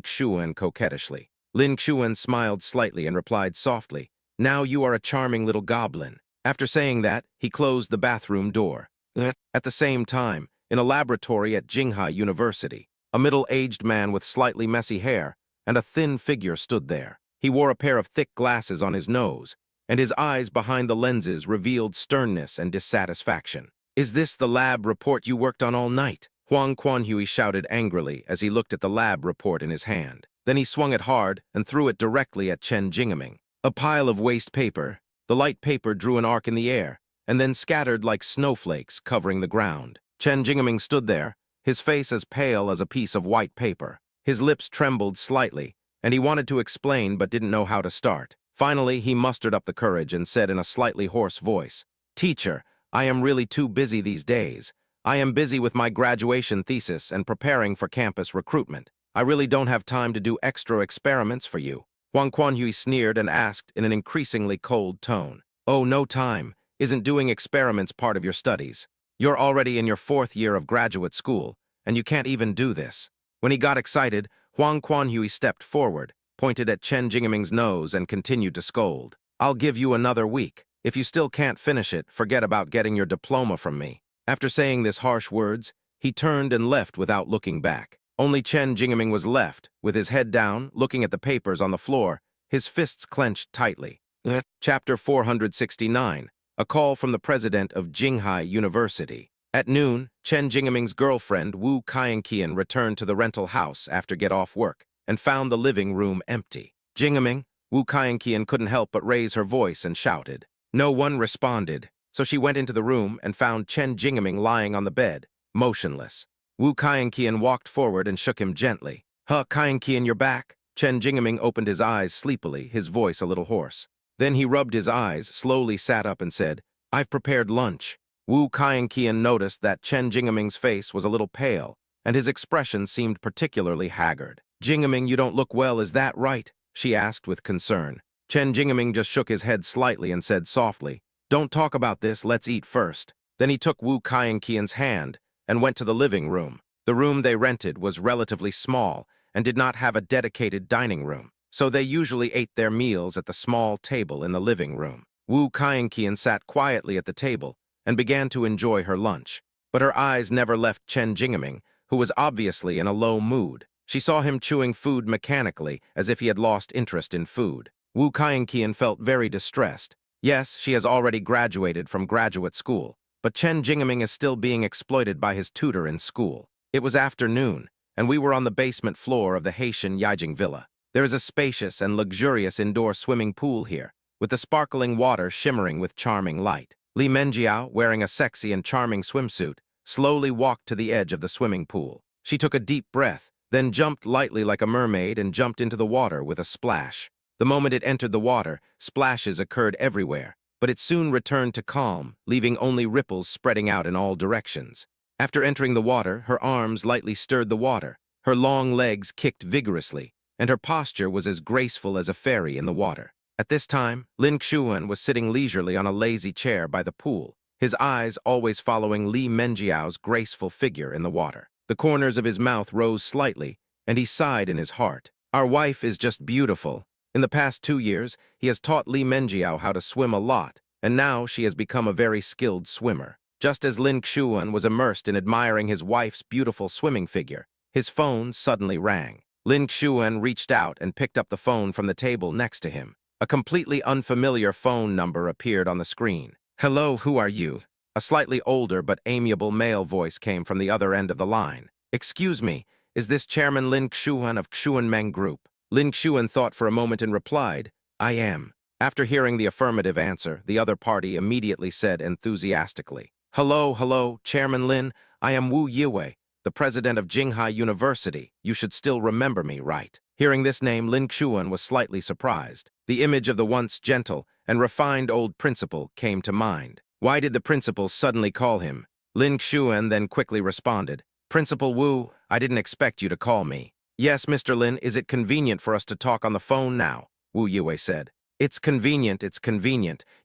Xuan coquettishly. Lin Xuan smiled slightly and replied softly, "Now you are a charming little goblin." After saying that, he closed the bathroom door. At the same time, in a laboratory at Jinghai University, a middle-aged man with slightly messy hair and a thin figure stood there. He wore a pair of thick glasses on his nose, and his eyes behind the lenses revealed sternness and dissatisfaction. "Is this the lab report you worked on all night?" Huang Quanhui shouted angrily as he looked at the lab report in his hand. Then he swung it hard and threw it directly at Chen Jingeming. A pile of waste paper. The light paper drew an arc in the air, and then scattered like snowflakes covering the ground. Chen Jingeming stood there, his face as pale as a piece of white paper. His lips trembled slightly, and he wanted to explain but didn't know how to start. Finally, he mustered up the courage and said in a slightly hoarse voice, "Teacher, I am really too busy these days. I am busy with my graduation thesis and preparing for campus recruitment. I really don't have time to do extra experiments for you." Huang Quanhui sneered and asked in an increasingly cold tone, "Oh, no time. Isn't doing experiments part of your studies? You're already in your 4th year of graduate school, and you can't even do this." When he got excited, Huang Quanhui stepped forward, pointed at Chen Jingeming's nose, and continued to scold. "I'll give you another week. If you still can't finish it, forget about getting your diploma from me." After saying these harsh words, he turned and left without looking back. Only Chen Jingeming was left, with his head down, looking at the papers on the floor, his fists clenched tightly. Chapter 469, A Call from the President of Jinghai University. At noon, Chen Jingaming's girlfriend Wu Kaianqian returned to the rental house after get off work and found the living room empty. Jingaming, Wu Kaianqian couldn't help but raise her voice and shouted. No one responded, so she went into the room and found Chen Jingaming lying on the bed, motionless. Wu Kaianqian walked forward and shook him gently. Huh, Kaianqian, you're back. Chen Jingaming opened his eyes sleepily, his voice a little hoarse. Then he rubbed his eyes, slowly sat up and said, I've prepared lunch. Wu Kaianqian noticed that Chen Jingaming's face was a little pale, and his expression seemed particularly haggard. Jingaming, you don't look well, is that right? She asked with concern. Chen Jingaming just shook his head slightly and said softly, Don't talk about this, let's eat first. Then he took Wu Kaianqian's hand and went to the living room. The room they rented was relatively small and did not have a dedicated dining room, so they usually ate their meals at the small table in the living room. Wu Kaianqian sat quietly at the table and began to enjoy her lunch. But her eyes never left Chen Jingaming, who was obviously in a low mood. She saw him chewing food mechanically, as if he had lost interest in food. Wu Kaianqian felt very distressed. Yes, she has already graduated from graduate school, but Chen Jingaming is still being exploited by his tutor in school. It was afternoon, and we were on the basement floor of the Haitian Yijing Villa. There is a spacious and luxurious indoor swimming pool here, with the sparkling water shimmering with charming light. Li Menjiao, wearing a sexy and charming swimsuit, slowly walked to the edge of the swimming pool. She took a deep breath, then jumped lightly like a mermaid and jumped into the water with a splash. The moment it entered the water, splashes occurred everywhere, but it soon returned to calm, leaving only ripples spreading out in all directions. After entering the water, her arms lightly stirred the water, her long legs kicked vigorously, and her posture was as graceful as a fairy in the water. At this time, Lin Xuan was sitting leisurely on a lazy chair by the pool, his eyes always following Li Menjiao's graceful figure in the water. The corners of his mouth rose slightly, and he sighed in his heart. Our wife is just beautiful. In the past 2 years, he has taught Li Menjiao how to swim a lot, and now she has become a very skilled swimmer. Just as Lin Xuan was immersed in admiring his wife's beautiful swimming figure, his phone suddenly rang. Lin Xuan reached out and picked up the phone from the table next to him. A completely unfamiliar phone number appeared on the screen. Hello, who are you? A slightly older but amiable male voice came from the other end of the line. Excuse me, is this Chairman Lin Xuan of Xuanmeng Group? Lin Xuan thought for a moment and replied, I am. After hearing the affirmative answer, the other party immediately said enthusiastically, Hello, Chairman Lin, I am Wu Yiwei, the president of Jinghai University. You should still remember me, right? Hearing this name, Lin Xuan was slightly surprised. The image of the once gentle and refined old principal came to mind. Why did the principal suddenly call him? Lin Xuan then quickly responded, Principal Wu, I didn't expect you to call me. Yes, Mr. Lin, is it convenient for us to talk on the phone now? Wu Yiwei said. It's convenient.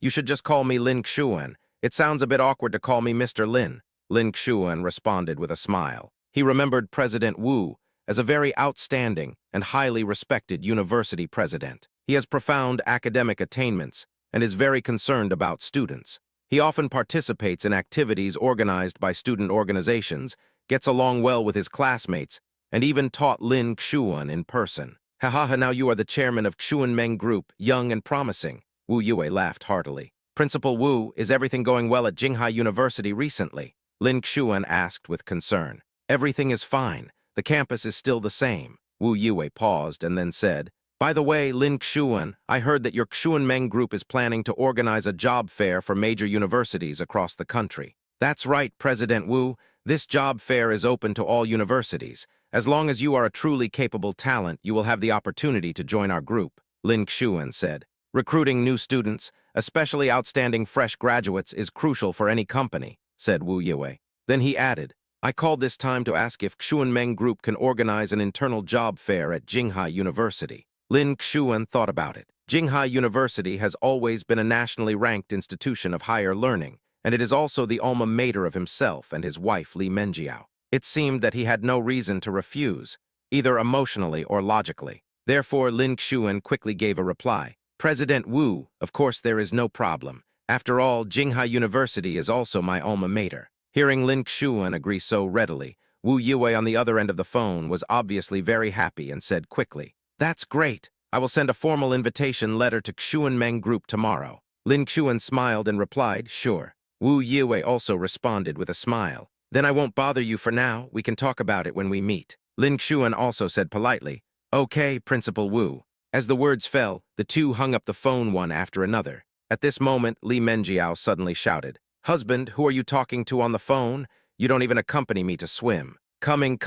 You should just call me Lin Xuan. It sounds a bit awkward to call me Mr. Lin. Lin Xuan responded with a smile. He remembered President Wu as a very outstanding and highly respected university president. He has profound academic attainments and is very concerned about students. He often participates in activities organized by student organizations, gets along well with his classmates, and even taught Lin Xuan in person. Ha, now you are the chairman of Xuanmeng Group, young and promising. Wu Yiwei laughed heartily. Principal Wu, is everything going well at Jinghai University recently? Lin Xuan asked with concern. Everything is fine. The campus is still the same. Wu Yiwei paused and then said, By the way, Lin Xuan, I heard that your Xuanmeng Group is planning to organize a job fair for major universities across the country. That's right, President Wu. This job fair is open to all universities. As long as you are a truly capable talent, you will have the opportunity to join our group, Lin Xuan said. Recruiting new students, especially outstanding fresh graduates, is crucial for any company, said Wu Yiwei. Then he added, I called this time to ask if Xuanmeng Group can organize an internal job fair at Jinghai University. Lin Xuan thought about it. Jinghai University has always been a nationally ranked institution of higher learning, and it is also the alma mater of himself and his wife Li Menjiao. It seemed that he had no reason to refuse, either emotionally or logically. Therefore, Lin Xuan quickly gave a reply. President Wu, of course there is no problem. After all, Jinghai University is also my alma mater. Hearing Lin Xuan agree so readily, Wu Yiwei on the other end of the phone was obviously very happy and said quickly, That's great. I will send a formal invitation letter to Xuanmeng Group tomorrow. Lin Xuan smiled and replied, Sure. Wu Yue also responded with a smile. Then I won't bother you for now, we can talk about it when we meet. Lin Xuan also said politely, Okay, Principal Wu. As the words fell, the two hung up the phone one after another. At this moment, Li Menjiao suddenly shouted, Husband, who are you talking to on the phone? You don't even accompany me to swim. Coming,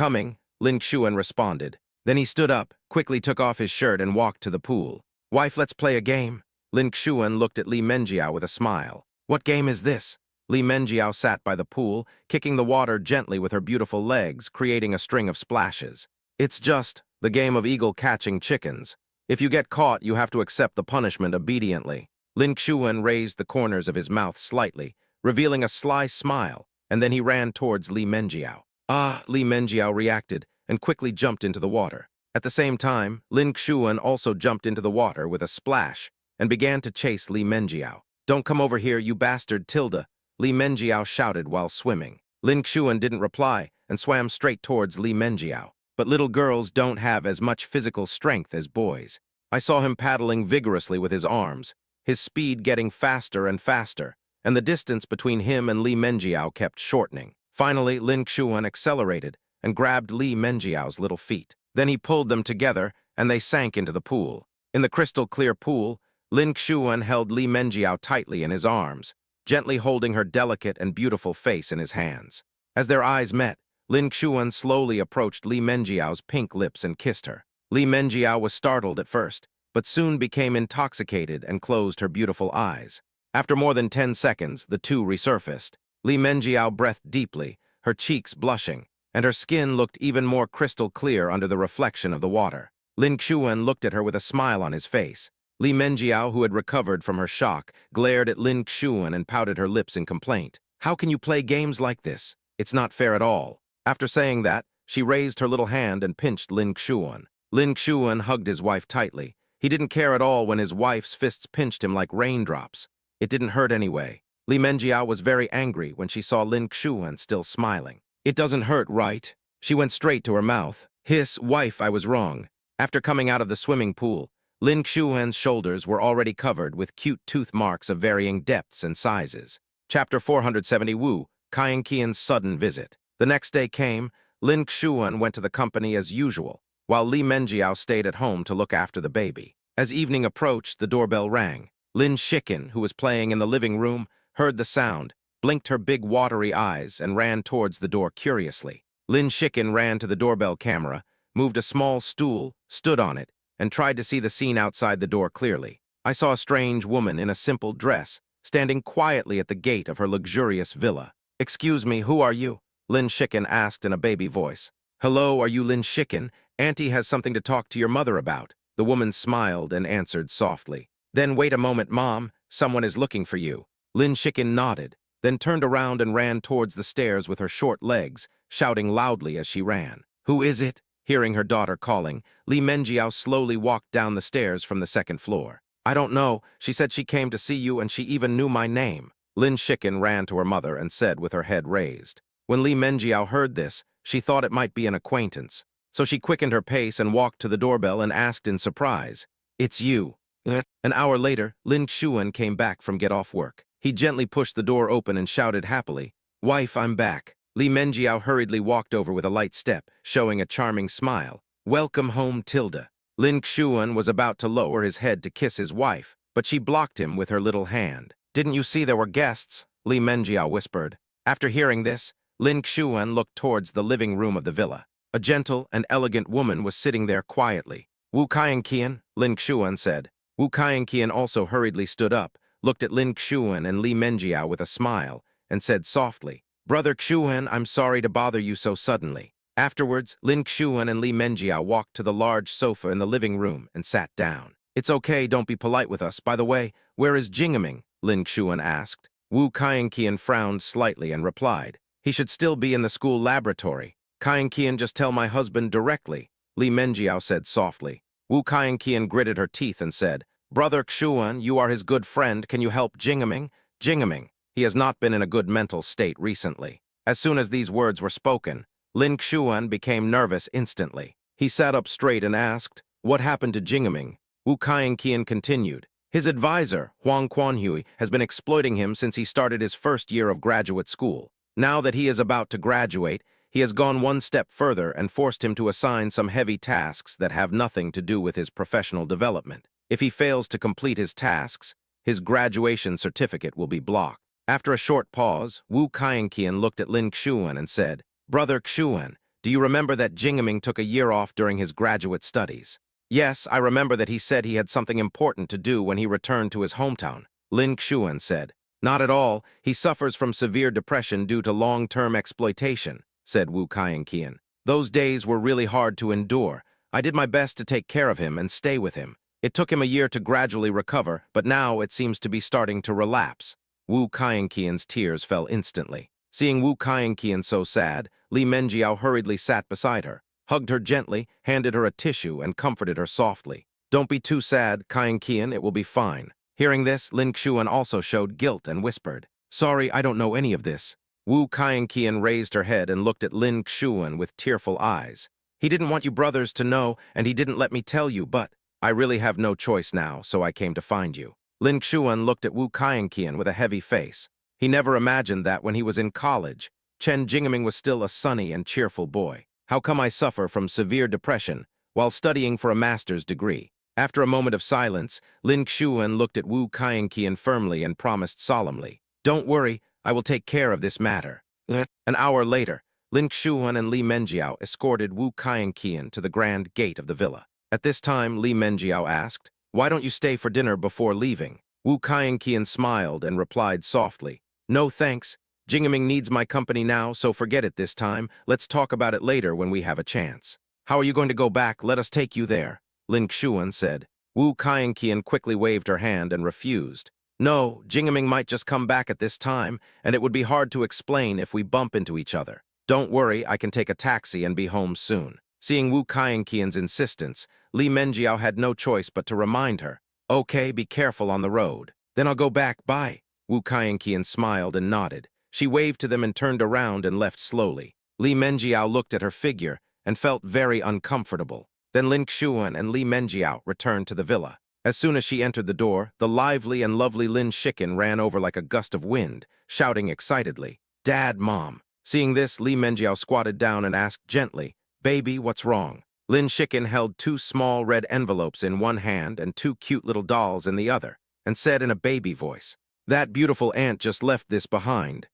Lin Xuan responded. Then he stood up, quickly took off his shirt and walked to the pool. Wife, let's play a game. Lin Xuan looked at Li Menjiao with a smile. What game is this? Li Menjiao sat by the pool, kicking the water gently with her beautiful legs, creating a string of splashes. It's just the game of eagle catching chickens. If you get caught, you have to accept the punishment obediently. Lin Xuan raised the corners of his mouth slightly, revealing a sly smile, and then he ran towards Li Menjiao. Ah, Li Menjiao reacted and quickly jumped into the water. At the same time, Lin Xuan also jumped into the water with a splash and began to chase Li Menjiao. Don't come over here, you bastard Tilda, Li Menjiao shouted while swimming. Lin Xuan didn't reply and swam straight towards Li Menjiao. But little girls don't have as much physical strength as boys. I saw him paddling vigorously with his arms, his speed getting faster and faster, and the distance between him and Li Menjiao kept shortening. Finally, Lin Xuan accelerated and grabbed Li Menjiao's little feet. Then he pulled them together, and they sank into the pool. In the crystal-clear pool, Lin Xuan held Li Menjiao tightly in his arms, gently holding her delicate and beautiful face in his hands. As their eyes met, Lin Xuan slowly approached Li Menjiao's pink lips and kissed her. Li Menjiao was startled at first, but soon became intoxicated and closed her beautiful eyes. After more than 10 seconds, the two resurfaced. Li Menjiao breathed deeply, her cheeks blushing, and her skin looked even more crystal clear under the reflection of the water. Lin Xuan looked at her with a smile on his face. Li Menjiao, who had recovered from her shock, glared at Lin Xuan and pouted her lips in complaint. How can you play games like this? It's not fair at all. After saying that, she raised her little hand and pinched Lin Xuan. Lin Xuan hugged his wife tightly. He didn't care at all when his wife's fists pinched him like raindrops. It didn't hurt anyway. Li Menjiao was very angry when she saw Lin Xuan still smiling. It doesn't hurt, right? She went straight to her mouth. Hiss, wife, I was wrong. After coming out of the swimming pool, Lin Xuan's shoulders were already covered with cute tooth marks of varying depths and sizes. Chapter 470 Wu, Kaienqian's sudden visit. The next day came, Lin Xuan went to the company as usual, while Li Menjiao stayed at home to look after the baby. As evening approached, the doorbell rang. Lin Shiken, who was playing in the living room, heard the sound, blinked her big watery eyes, and ran towards the door curiously. Lin Shiken ran to the doorbell camera, moved a small stool, stood on it, and tried to see the scene outside the door clearly. I saw a strange woman in a simple dress, standing quietly at the gate of her luxurious villa. Excuse me, who are you? Lin Shiken asked in a baby voice. Hello, are you Lin Shiken? Auntie has something to talk to your mother about. The woman smiled and answered softly. Then wait a moment, Mom. Someone is looking for you. Lin Shiken nodded, then turned around and ran towards the stairs with her short legs, shouting loudly as she ran. Who is it? Hearing her daughter calling, Li Menjiao slowly walked down the stairs from the second floor. I don't know. She said she came to see you and she even knew my name. Lin Shiken ran to her mother and said with her head raised. When Li Menjiao heard this, she thought it might be an acquaintance. So she quickened her pace and walked to the doorbell and asked in surprise, It's you. An hour later, Lin Xuan came back from get off work. He gently pushed the door open and shouted happily, Wife, I'm back. Li Menjiao hurriedly walked over with a light step, showing a charming smile. Welcome home, Tilda. Lin Xuan was about to lower his head to kiss his wife, but she blocked him with her little hand. Didn't you see there were guests? Li Menjiao whispered. After hearing this, Lin Xuan looked towards the living room of the villa. A gentle and elegant woman was sitting there quietly. Wu Kaienqian, Lin Xuan said. Wu Kaienqian also hurriedly stood up, looked at Lin Xuan and Li Menjiao with a smile, and said softly, Brother Xuan, I'm sorry to bother you so suddenly. Afterwards, Lin Xuan and Li Menjiao walked to the large sofa in the living room and sat down. It's okay, don't be polite with us. By the way, where is Jingeming? Lin Xuan asked. Wu Kaienqian frowned slightly and replied, He should still be in the school laboratory. Kaienqian, just tell my husband directly, Li Menjiao said softly. Wu Kaienqian gritted her teeth and said, Brother Xuan, you are his good friend. Can you help Jingeming? Jingeming. He has not been in a good mental state recently. As soon as these words were spoken, Lin Xuan became nervous instantly. He sat up straight and asked, What happened to Jingeming? Wu Kaienqian continued, His advisor, Huang Quanhui, has been exploiting him since he started his first year of graduate school. Now that he is about to graduate, he has gone one step further and forced him to assign some heavy tasks that have nothing to do with his professional development. If he fails to complete his tasks, his graduation certificate will be blocked. After a short pause, Wu Kaienqian looked at Lin Xuan and said, "Brother Xuan, do you remember that Jingeming took a year off during his graduate studies?" "Yes, I remember that he said he had something important to do when he returned to his hometown," Lin Xuan said. "Not at all. He suffers from severe depression due to long-term exploitation," said Wu Kaienqian. "Those days were really hard to endure. I did my best to take care of him and stay with him. It took him a year to gradually recover, but now it seems to be starting to relapse." Wu Kaienqian's tears fell instantly. Seeing Wu Kaienqian so sad, Li Menjiao hurriedly sat beside her, hugged her gently, handed her a tissue, and comforted her softly. "Don't be too sad, Kaienqian, it will be fine." Hearing this, Lin Xuan also showed guilt and whispered, "Sorry, I don't know any of this." Wu Kaienqian raised her head and looked at Lin Xuan with tearful eyes. "He didn't want you brothers to know, and he didn't let me tell you, but I really have no choice now, so I came to find you." Lin Xuan looked at Wu Kaienqian with a heavy face. He never imagined that when he was in college, Chen Jingeming was still a sunny and cheerful boy. "How come I suffer from severe depression while studying for a master's degree?" After a moment of silence, Lin Xuan looked at Wu Kaienqian firmly and promised solemnly, "Don't worry, I will take care of this matter." An hour later, Lin Xuan and Li Menjiao escorted Wu Kaienqian to the grand gate of the villa. At this time, Li Menjiao asked, "Why don't you stay for dinner before leaving?" Wu Kaienqian smiled and replied softly, "No thanks. Jingeming needs my company now, so forget it this time. Let's talk about it later when we have a chance." "How are you going to go back? Let us take you there," Lin Xuan said. Wu Kaienqian quickly waved her hand and refused. "No, Jingeming might just come back at this time, and it would be hard to explain if we bump into each other. Don't worry, I can take a taxi and be home soon." Seeing Wu Kaienqian's insistence, Li Menjiao had no choice but to remind her, "Okay, be careful on the road." "Then I'll go back, bye." Wu Kaienqian smiled and nodded. She waved to them and turned around and left slowly. Li Menjiao looked at her figure and felt very uncomfortable. Then Lin Xuan and Li Menjiao returned to the villa. As soon as she entered the door, the lively and lovely Lin Shiken ran over like a gust of wind, shouting excitedly, "Dad, Mom." Seeing this, Li Menjiao squatted down and asked gently, "Baby, what's wrong?" Lin Shiken held 2 small red envelopes in one hand and 2 cute little dolls in the other, and said in a baby voice, "That beautiful aunt just left this behind."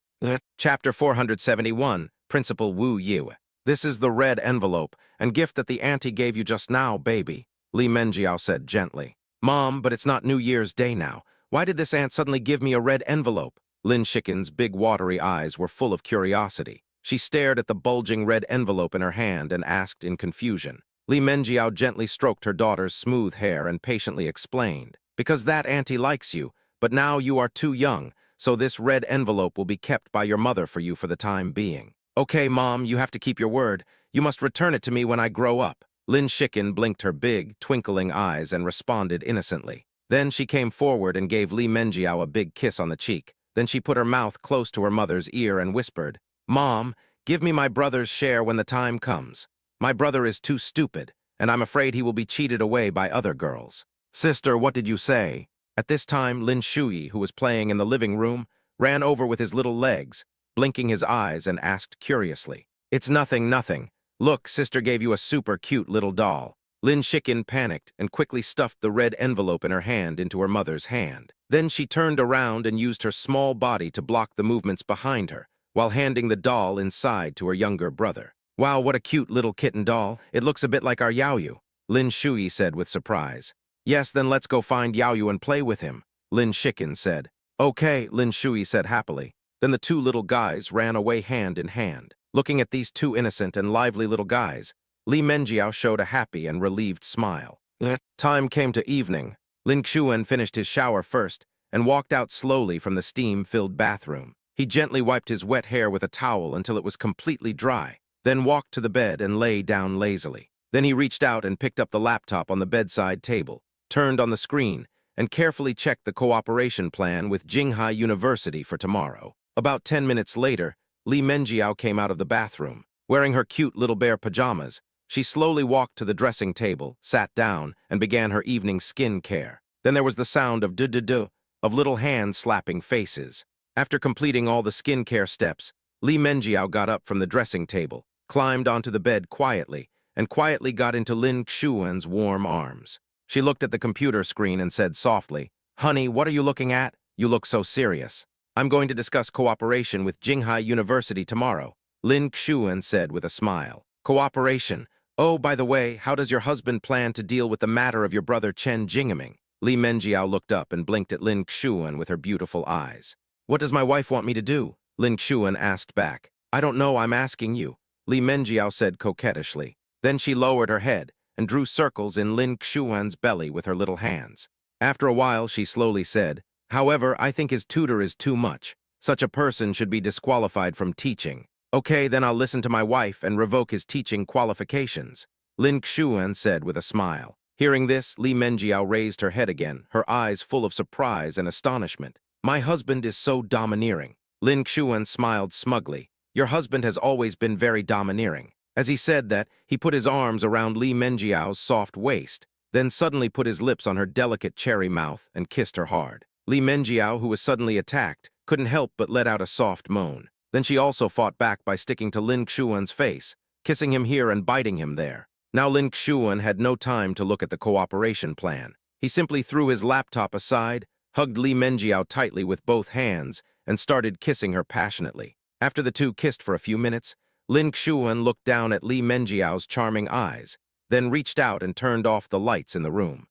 Chapter 471, Principal Wu Yu. "This is the red envelope and gift that the auntie gave you just now, baby," Li Menjiao said gently. "Mom, but it's not New Year's Day now. Why did this aunt suddenly give me a red envelope?" Lin Shiken's big watery eyes were full of curiosity. She stared at the bulging red envelope in her hand and asked in confusion. Li Menjiao gently stroked her daughter's smooth hair and patiently explained, "Because that auntie likes you, but now you are too young, so this red envelope will be kept by your mother for you for the time being." "Okay, Mom, you have to keep your word. You must return it to me when I grow up." Lin Shiken blinked her big, twinkling eyes and responded innocently. Then she came forward and gave Li Menjiao a big kiss on the cheek. Then she put her mouth close to her mother's ear and whispered, "Mom, give me my brother's share when the time comes. My brother is too stupid, and I'm afraid he will be cheated away by other girls." "Sister, what did you say?" At this time, Lin Shui, who was playing in the living room, ran over with his little legs, blinking his eyes and asked curiously, "It's nothing, nothing. Look, sister gave you a super cute little doll." Lin Shiken panicked and quickly stuffed the red envelope in her hand into her mother's hand. Then she turned around and used her small body to block the movements behind her, while handing the doll inside to her younger brother. "Wow, what a cute little kitten doll. It looks a bit like our Yaoyu," Lin Shui said with surprise. "Yes, then let's go find Yaoyu and play with him," Lin Shiken said. "Okay," Lin Shui said happily. Then the 2 little guys ran away hand in hand. Looking at these 2 innocent and lively little guys, Li Menjiao showed a happy and relieved smile. Time came to evening. Lin Xuan finished his shower first and walked out slowly from the steam-filled bathroom. He gently wiped his wet hair with a towel until it was completely dry, then walked to the bed and lay down lazily. Then he reached out and picked up the laptop on the bedside table, turned on the screen, and carefully checked the cooperation plan with Jinghai University for tomorrow. About 10 minutes later, Li Menjiao came out of the bathroom. Wearing her cute little bear pajamas, she slowly walked to the dressing table, sat down, and began her evening skin care. Then there was the sound of du-du-du, of little hands slapping faces. After completing all the skincare steps, Li Menjiao got up from the dressing table, climbed onto the bed quietly, and quietly got into Lin Xuan's warm arms. She looked at the computer screen and said softly, "Honey, what are you looking at? You look so serious." "I'm going to discuss cooperation with Jinghai University tomorrow," Lin Xuan said with a smile. "Cooperation? Oh, by the way, how does your husband plan to deal with the matter of your brother Chen Jingaming?" Li Menjiao looked up and blinked at Lin Xuan with her beautiful eyes. "What does my wife want me to do?" Lin Xuan asked back. "I don't know, I'm asking you," Li Menjiao said coquettishly. Then she lowered her head and drew circles in Lin Xuan's belly with her little hands. After a while, she slowly said, "However, I think his tutor is too much. Such a person should be disqualified from teaching." "Okay, then I'll listen to my wife and revoke his teaching qualifications," Lin Xuan said with a smile. Hearing this, Li Menjiao raised her head again, her eyes full of surprise and astonishment. "My husband is so domineering." Lin Xuan smiled smugly. "Your husband has always been very domineering." As he said that, he put his arms around Li Menjiao's soft waist, then suddenly put his lips on her delicate cherry mouth and kissed her hard. Li Menjiao, who was suddenly attacked, couldn't help but let out a soft moan. Then she also fought back by sticking to Lin Xuan's face, kissing him here and biting him there. Now Lin Xuan had no time to look at the cooperation plan. He simply threw his laptop aside, hugged Li Menjiao tightly with both hands, and started kissing her passionately. After the two kissed for a few minutes, Lin Xuan looked down at Li Menjiao's charming eyes, then reached out and turned off the lights in the room.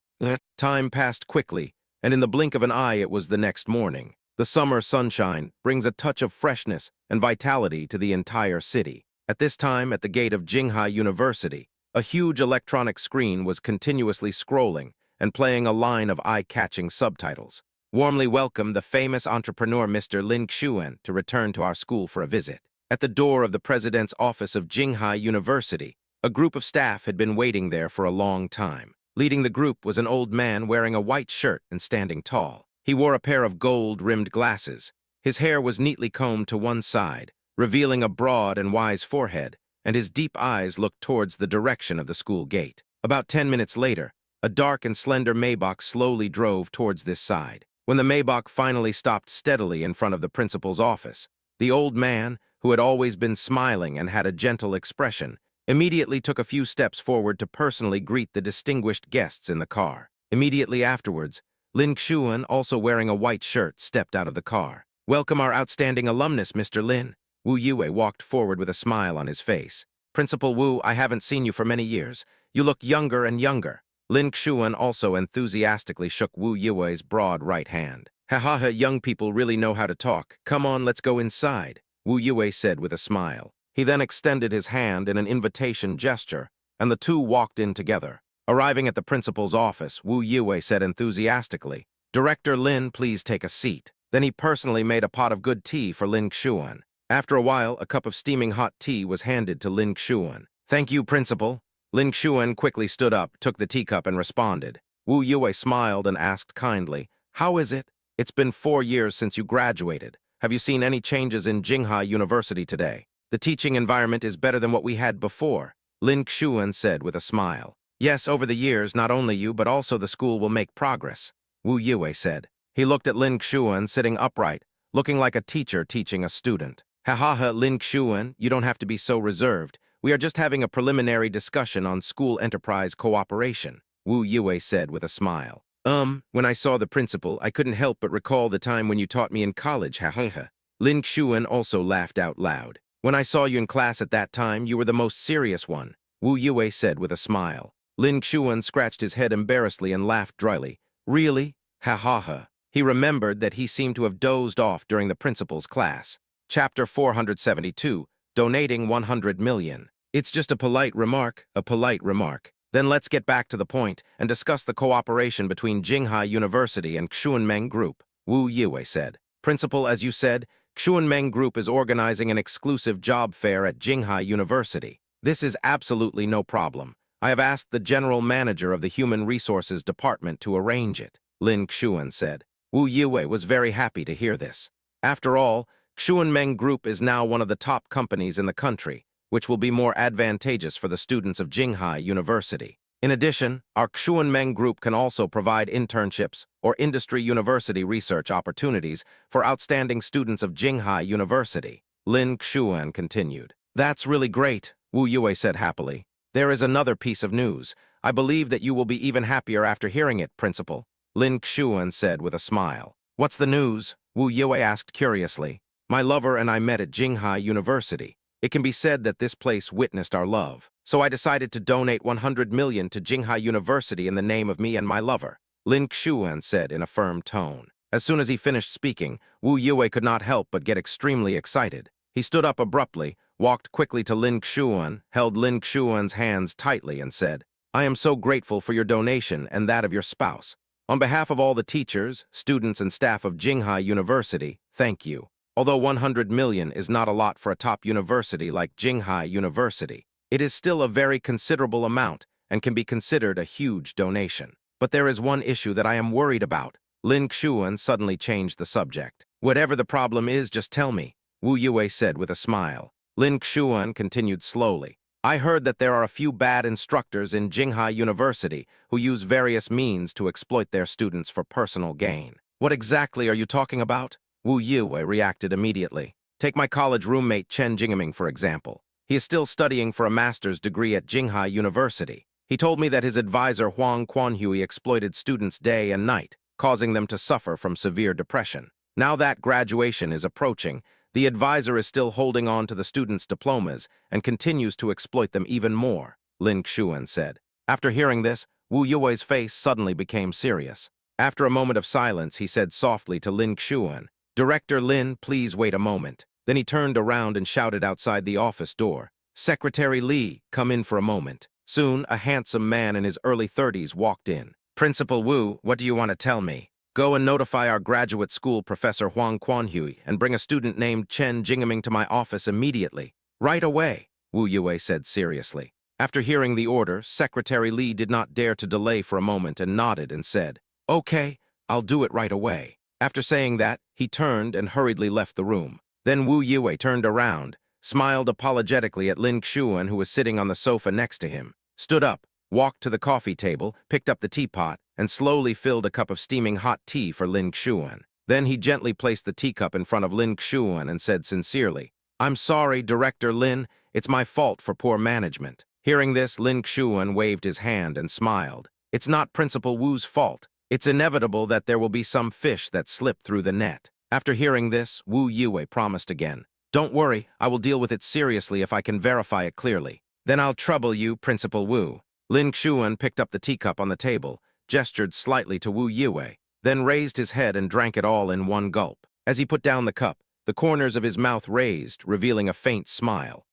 Time passed quickly, and in the blink of an eye it was the next morning. The summer sunshine brings a touch of freshness and vitality to the entire city. At this time, at the gate of Jinghai University, a huge electronic screen was continuously scrolling and playing a line of eye-catching subtitles. "Warmly welcome the famous entrepreneur Mr. Lin Xuan to return to our school for a visit." At the door of the president's office of Jinghai University, a group of staff had been waiting there for a long time. Leading the group was an old man wearing a white shirt and standing tall. He wore a pair of gold-rimmed glasses. His hair was neatly combed to one side, revealing a broad and wise forehead, and his deep eyes looked towards the direction of the school gate. About 10 minutes later, a dark and slender Maybach slowly drove towards this side. When the Maybach finally stopped steadily in front of the principal's office, the old man, who had always been smiling and had a gentle expression, immediately took a few steps forward to personally greet the distinguished guests in the car. Immediately afterwards, Lin Xuan, also wearing a white shirt, stepped out of the car. "Welcome our outstanding alumnus, Mr. Lin." Wu Yue walked forward with a smile on his face. "Principal Wu, I haven't seen you for many years. You look younger and younger." Lin Xuan also enthusiastically shook Wu Yue's broad right hand. "Ha ha ha, young people really know how to talk. Come on, let's go inside," Wu Yue said with a smile. He then extended his hand in an invitation gesture, and the two walked in together. Arriving at the principal's office, Wu Yue said enthusiastically, "Director Lin, please take a seat." Then he personally made a pot of good tea for Lin Xuan. After a while, a cup of steaming hot tea was handed to Lin Xuan. "Thank you, Principal." Lin Xuan quickly stood up, took the teacup, and responded. Wu Yue smiled and asked kindly, "How is it? It's been 4 years since you graduated. Have you seen any changes in Jinghai University today?" "The teaching environment is better than what we had before," Lin Xuan said with a smile. "Yes, over the years, not only you, but also the school will make progress," Wu Yue said. He looked at Lin Xuan sitting upright, looking like a teacher teaching a student. "Ha ha ha, Lin Xuan, you don't have to be so reserved. We are just having a preliminary discussion on school enterprise cooperation," Wu Yue said with a smile. When I saw the principal, I couldn't help but recall the time when you taught me in college, ha ha ha." Lin Xuan also laughed out loud. "When I saw you in class at that time, you were the most serious one," Wu Yue said with a smile. Lin Xuan scratched his head embarrassedly and laughed dryly. "Really? Ha ha ha." He remembered that he seemed to have dozed off during the principal's class. Chapter 472, Donating 100 million. "It's just a polite remark, a polite remark. Then let's get back to the point and discuss the cooperation between Jinghai University and Xuanmeng Group," Wu Yue said. "Principal, as you said, Xuanmeng Group is organizing an exclusive job fair at Jinghai University. This is absolutely no problem. I have asked the general manager of the Human Resources Department to arrange it," Lin Xuan said. Wu Yue was very happy to hear this. After all, Xuanmeng Group is now one of the top companies in the country, which will be more advantageous for the students of Jinghai University. In addition, our Xuanmeng group can also provide internships or industry university research opportunities for outstanding students of Jinghai University. Lin Xuan continued. That's really great, Wu Yue said happily. There is another piece of news. I believe that you will be even happier after hearing it, Principal. Lin Xuan said with a smile. What's the news? Wu Yue asked curiously. My lover and I met at Jinghai University. It can be said that this place witnessed our love. So I decided to donate 100 million to Jinghai University in the name of me and my lover, Lin Xuan said in a firm tone. As soon as he finished speaking, Wu Yue could not help but get extremely excited. He stood up abruptly, walked quickly to Lin Xuan, held Lin Xuan's hands tightly and said, I am so grateful for your donation and that of your spouse. On behalf of all the teachers, students, and staff of Jinghai University, thank you. Although 100 million is not a lot for a top university like Jinghai University, it is still a very considerable amount and can be considered a huge donation. But there is one issue that I am worried about. Lin Xuan suddenly changed the subject. Whatever the problem is, just tell me, Wu Yue said with a smile. Lin Xuan continued slowly. I heard that there are a few bad instructors in Jinghai University who use various means to exploit their students for personal gain. What exactly are you talking about? Wu Yue reacted immediately. Take my college roommate Chen Jingaming, for example. He is still studying for a master's degree at Jinghai University. He told me that his advisor Huang Quanhui exploited students day and night, causing them to suffer from severe depression. Now that graduation is approaching, the advisor is still holding on to the students' diplomas and continues to exploit them even more, Lin Xuan said. After hearing this, Wu Yue's face suddenly became serious. After a moment of silence, he said softly to Lin Xuan, Director Lin, please wait a moment. Then he turned around and shouted outside the office door, Secretary Li, come in for a moment. Soon, a handsome man in his early 30s walked in. Principal Wu, what do you want to tell me? Go and notify our graduate school professor Huang Quanhui and bring a student named Chen Jingaming to my office immediately. Right away, Wu Yue said seriously. After hearing the order, Secretary Li did not dare to delay for a moment and nodded and said, Okay, I'll do it right away. After saying that, he turned and hurriedly left the room. Then Wu Yue turned around, smiled apologetically at Lin Xuan, who was sitting on the sofa next to him, stood up, walked to the coffee table, picked up the teapot, and slowly filled a cup of steaming hot tea for Lin Xuan. Then he gently placed the teacup in front of Lin Xuan and said sincerely, I'm sorry, Director Lin, it's my fault for poor management. Hearing this, Lin Xuan waved his hand and smiled. It's not Principal Wu's fault. It's inevitable that there will be some fish that slip through the net. After hearing this, Wu Yue promised again. Don't worry, I will deal with it seriously if I can verify it clearly. Then I'll trouble you, Principal Wu. Lin Xuan picked up the teacup on the table, gestured slightly to Wu Yue, then raised his head and drank it all in one gulp. As he put down the cup, the corners of his mouth raised, revealing a faint smile.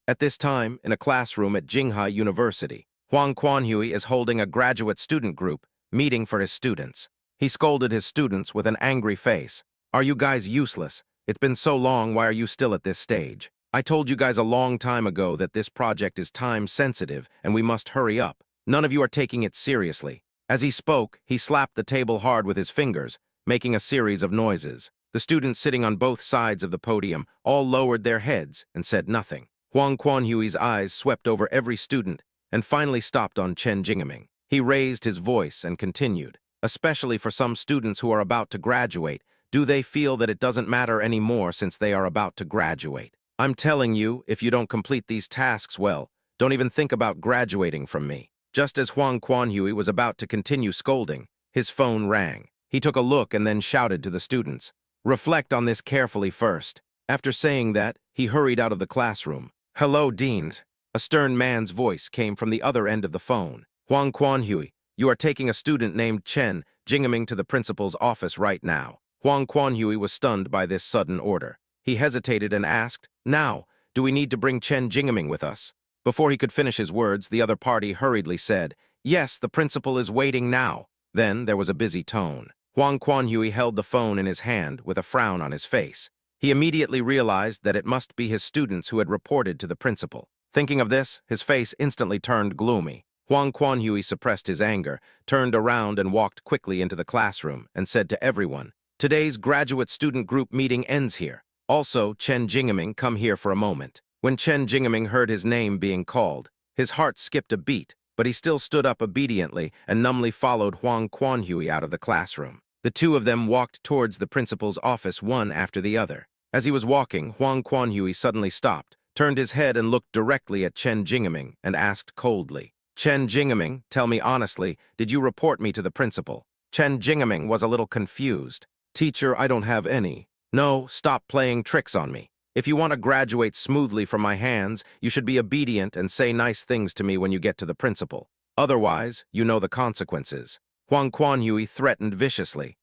At this time, in a classroom at Jinghai University, Huang Quanhui is holding a graduate student group meeting for his students. He scolded his students with an angry face. Are you guys useless? It's been so long, why are you still at this stage? I told you guys a long time ago that this project is time-sensitive and we must hurry up. None of you are taking it seriously. As he spoke, he slapped the table hard with his fingers, making a series of noises. The students sitting on both sides of the podium all lowered their heads and said nothing. Huang Quanhui's eyes swept over every student and finally stopped on Chen Jingaming. He raised his voice and continued, especially for some students who are about to graduate, do they feel that it doesn't matter anymore since they are about to graduate? I'm telling you, if you don't complete these tasks well, don't even think about graduating from me. Just as Huang Quanhui was about to continue scolding, his phone rang. He took a look and then shouted to the students, Reflect on this carefully first. After saying that, he hurried out of the classroom. Hello, Deans. A stern man's voice came from the other end of the phone. Huang Quanhui, you are taking a student named Chen Jingaming to the principal's office right now. Huang Quanhui was stunned by this sudden order. He hesitated and asked, Now, do we need to bring Chen Jingaming with us? Before he could finish his words, the other party hurriedly said, Yes, the principal is waiting now. Then there was a busy tone. Huang Quanhui held the phone in his hand with a frown on his face. He immediately realized that it must be his students who had reported to the principal. Thinking of this, his face instantly turned gloomy. Huang Quanhui suppressed his anger, turned around and walked quickly into the classroom and said to everyone, Today's graduate student group meeting ends here. Also, Chen Jingaming, come here for a moment. When Chen Jingaming heard his name being called, his heart skipped a beat, but he still stood up obediently and numbly followed Huang Quanhui out of the classroom. The two of them walked towards the principal's office one after the other. As he was walking, Huang Quanhui suddenly stopped, turned his head and looked directly at Chen Jingeming and asked coldly, "Chen Jingeming, tell me honestly, did you report me to the principal?" Chen Jingeming was a little confused. "Teacher, I don't have any." "No, stop playing tricks on me. If you want to graduate smoothly from my hands, you should be obedient and say nice things to me when you get to the principal. Otherwise, you know the consequences." Huang Quanhui threatened viciously.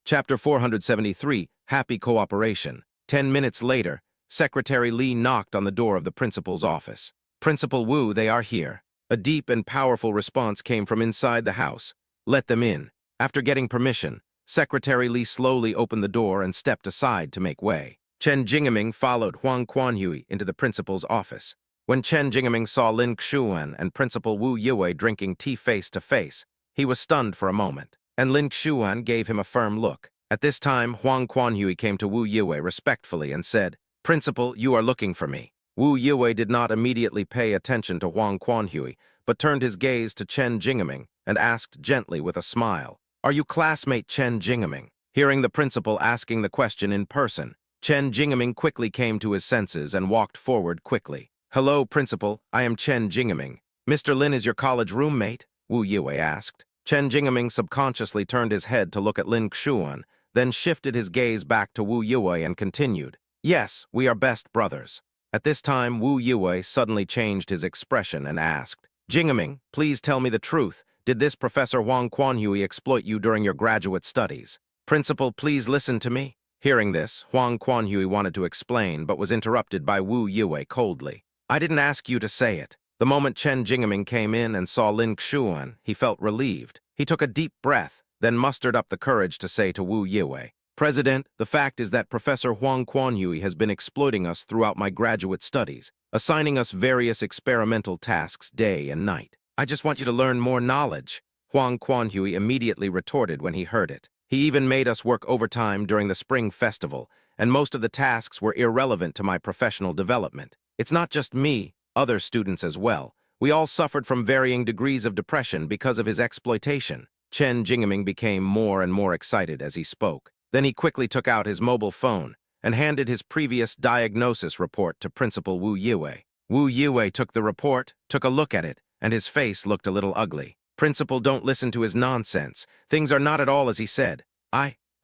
Chapter 473, Happy Cooperation. 10 minutes later, Secretary Li knocked on the door of the principal's office. "Principal Wu, they are here." A deep and powerful response came from inside the house. "Let them in." After getting permission, Secretary Li slowly opened the door and stepped aside to make way. Chen Jingeming followed Huang Quanhui into the principal's office. When Chen Jingeming saw Lin Xuan and Principal Wu Yue drinking tea face to face, he was stunned for a moment, and Lin Xuan gave him a firm look. At this time, Huang Quanhui came to Wu Yue respectfully and said, "Principal, you are looking for me." Wu Yue did not immediately pay attention to Huang Quanhui, but turned his gaze to Chen Jingeming and asked gently with a smile, "Are you classmate Chen Jingeming?" Hearing the principal asking the question in person, Chen Jingeming quickly came to his senses and walked forward quickly. "Hello, Principal, I am Chen Jingeming. Mr. Lin is your college roommate?" Wu Yue asked. Chen Jingeming subconsciously turned his head to look at Lin Xuan, then shifted his gaze back to Wu Yue and continued, "Yes, we are best brothers." At this time, Wu Yue suddenly changed his expression and asked, "Jingeming, please tell me the truth. Did this Professor Huang Quanhui exploit you during your graduate studies?" "Principal, please listen to me." Hearing this, Huang Quanhui wanted to explain, but was interrupted by Wu Yue coldly. "I didn't ask you to say it." The moment Chen Jingeming came in and saw Lin Xuan, he felt relieved. He took a deep breath, then mustered up the courage to say to Wu Yue, "President, the fact is that Professor Huang Quanhui has been exploiting us throughout my graduate studies, assigning us various experimental tasks day and night. I just want you to learn more knowledge." Huang Quanhui immediately retorted when he heard it. "He even made us work overtime during the Spring Festival, and most of the tasks were irrelevant to my professional development. It's not just me, other students as well. We all suffered from varying degrees of depression because of his exploitation." Chen Jingeming became more and more excited as he spoke. Then he quickly took out his mobile phone and handed his previous diagnosis report to Principal Wu Yue. Wu Yue took the report, took a look at it, and his face looked a little ugly. "Principal, don't listen to his nonsense. Things are not at all as he said."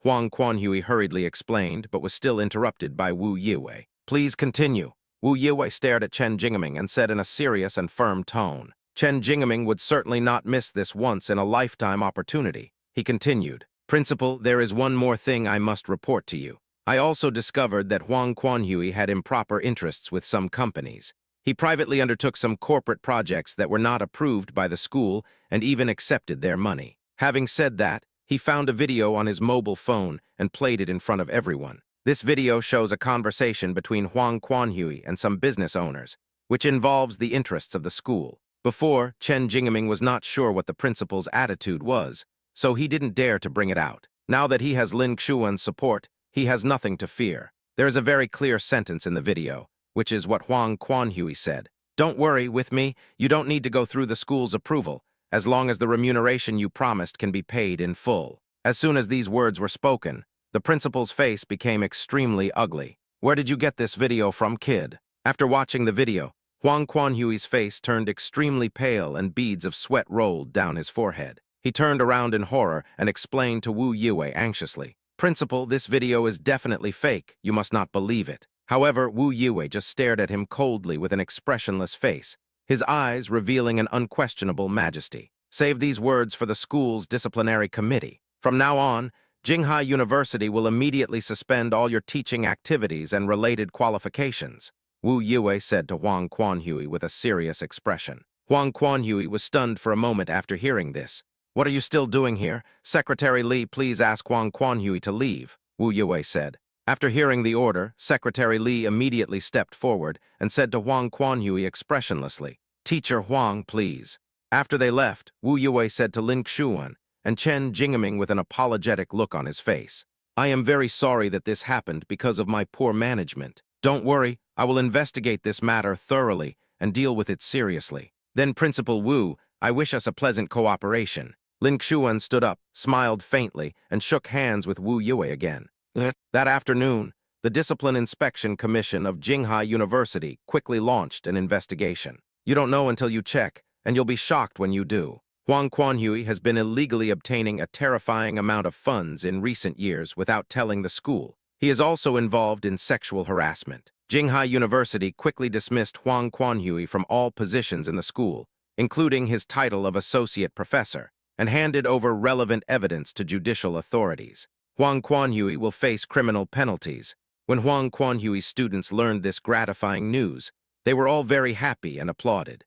Huang Quanhui hurriedly explained, but was still interrupted by Wu Yue. "Please continue." Wu Yue stared at Chen Jingeming and said in a serious and firm tone. Chen Jingeming would certainly not miss this once-in-a-lifetime opportunity. He continued, "Principal, there is one more thing I must report to you. I also discovered that Huang Quanhui had improper interests with some companies. He privately undertook some corporate projects that were not approved by the school and even accepted their money. Having said that, he found a video on his mobile phone and played it in front of everyone. This video shows a conversation between Huang Quanhui and some business owners, which involves the interests of the school. Before, Chen Jingeming was not sure what the principal's attitude was, so he didn't dare to bring it out. Now that he has Lin Xuan's support, he has nothing to fear. There is a very clear sentence in the video, which is what Huang Quanhui said. "Don't worry, with me, you don't need to go through the school's approval, as long as the remuneration you promised can be paid in full." As soon as these words were spoken, the principal's face became extremely ugly. "Where did you get this video from, kid?" After watching the video, Huang Quanhui's face turned extremely pale and beads of sweat rolled down his forehead. He turned around in horror and explained to Wu Yue anxiously, "Principal, this video is definitely fake. You must not believe it." However, Wu Yue just stared at him coldly with an expressionless face, his eyes revealing an unquestionable majesty. "Save these words for the school's disciplinary committee. From now on, Jinghai University will immediately suspend all your teaching activities and related qualifications," Wu Yue said to Huang Quanhui with a serious expression. Huang Quanhui was stunned for a moment after hearing this. "What are you still doing here? Secretary Li, please ask Huang Quanhui to leave," Wu Yue said. After hearing the order, Secretary Li immediately stepped forward and said to Huang Quanhui expressionlessly, "Teacher Huang, please." After they left, Wu Yue said to Lin Xuan and Chen Jingeming with an apologetic look on his face, "I am very sorry that this happened because of my poor management. Don't worry, I will investigate this matter thoroughly and deal with it seriously." Then Principal Wu, I wish us a pleasant cooperation. Lin Xuan stood up, smiled faintly, and shook hands with Wu Yue again. That afternoon, the Discipline Inspection Commission of Jinghai University quickly launched an investigation. You don't know until you check, and you'll be shocked when you do. Huang Quanhui has been illegally obtaining a terrifying amount of funds in recent years without telling the school. He is also involved in sexual harassment. Jinghai University quickly dismissed Huang Quanhui from all positions in the school, including his title of associate professor, and handed over relevant evidence to judicial authorities. Huang Quanhui will face criminal penalties. When Huang Quanhui's students learned this gratifying news, they were all very happy and applauded.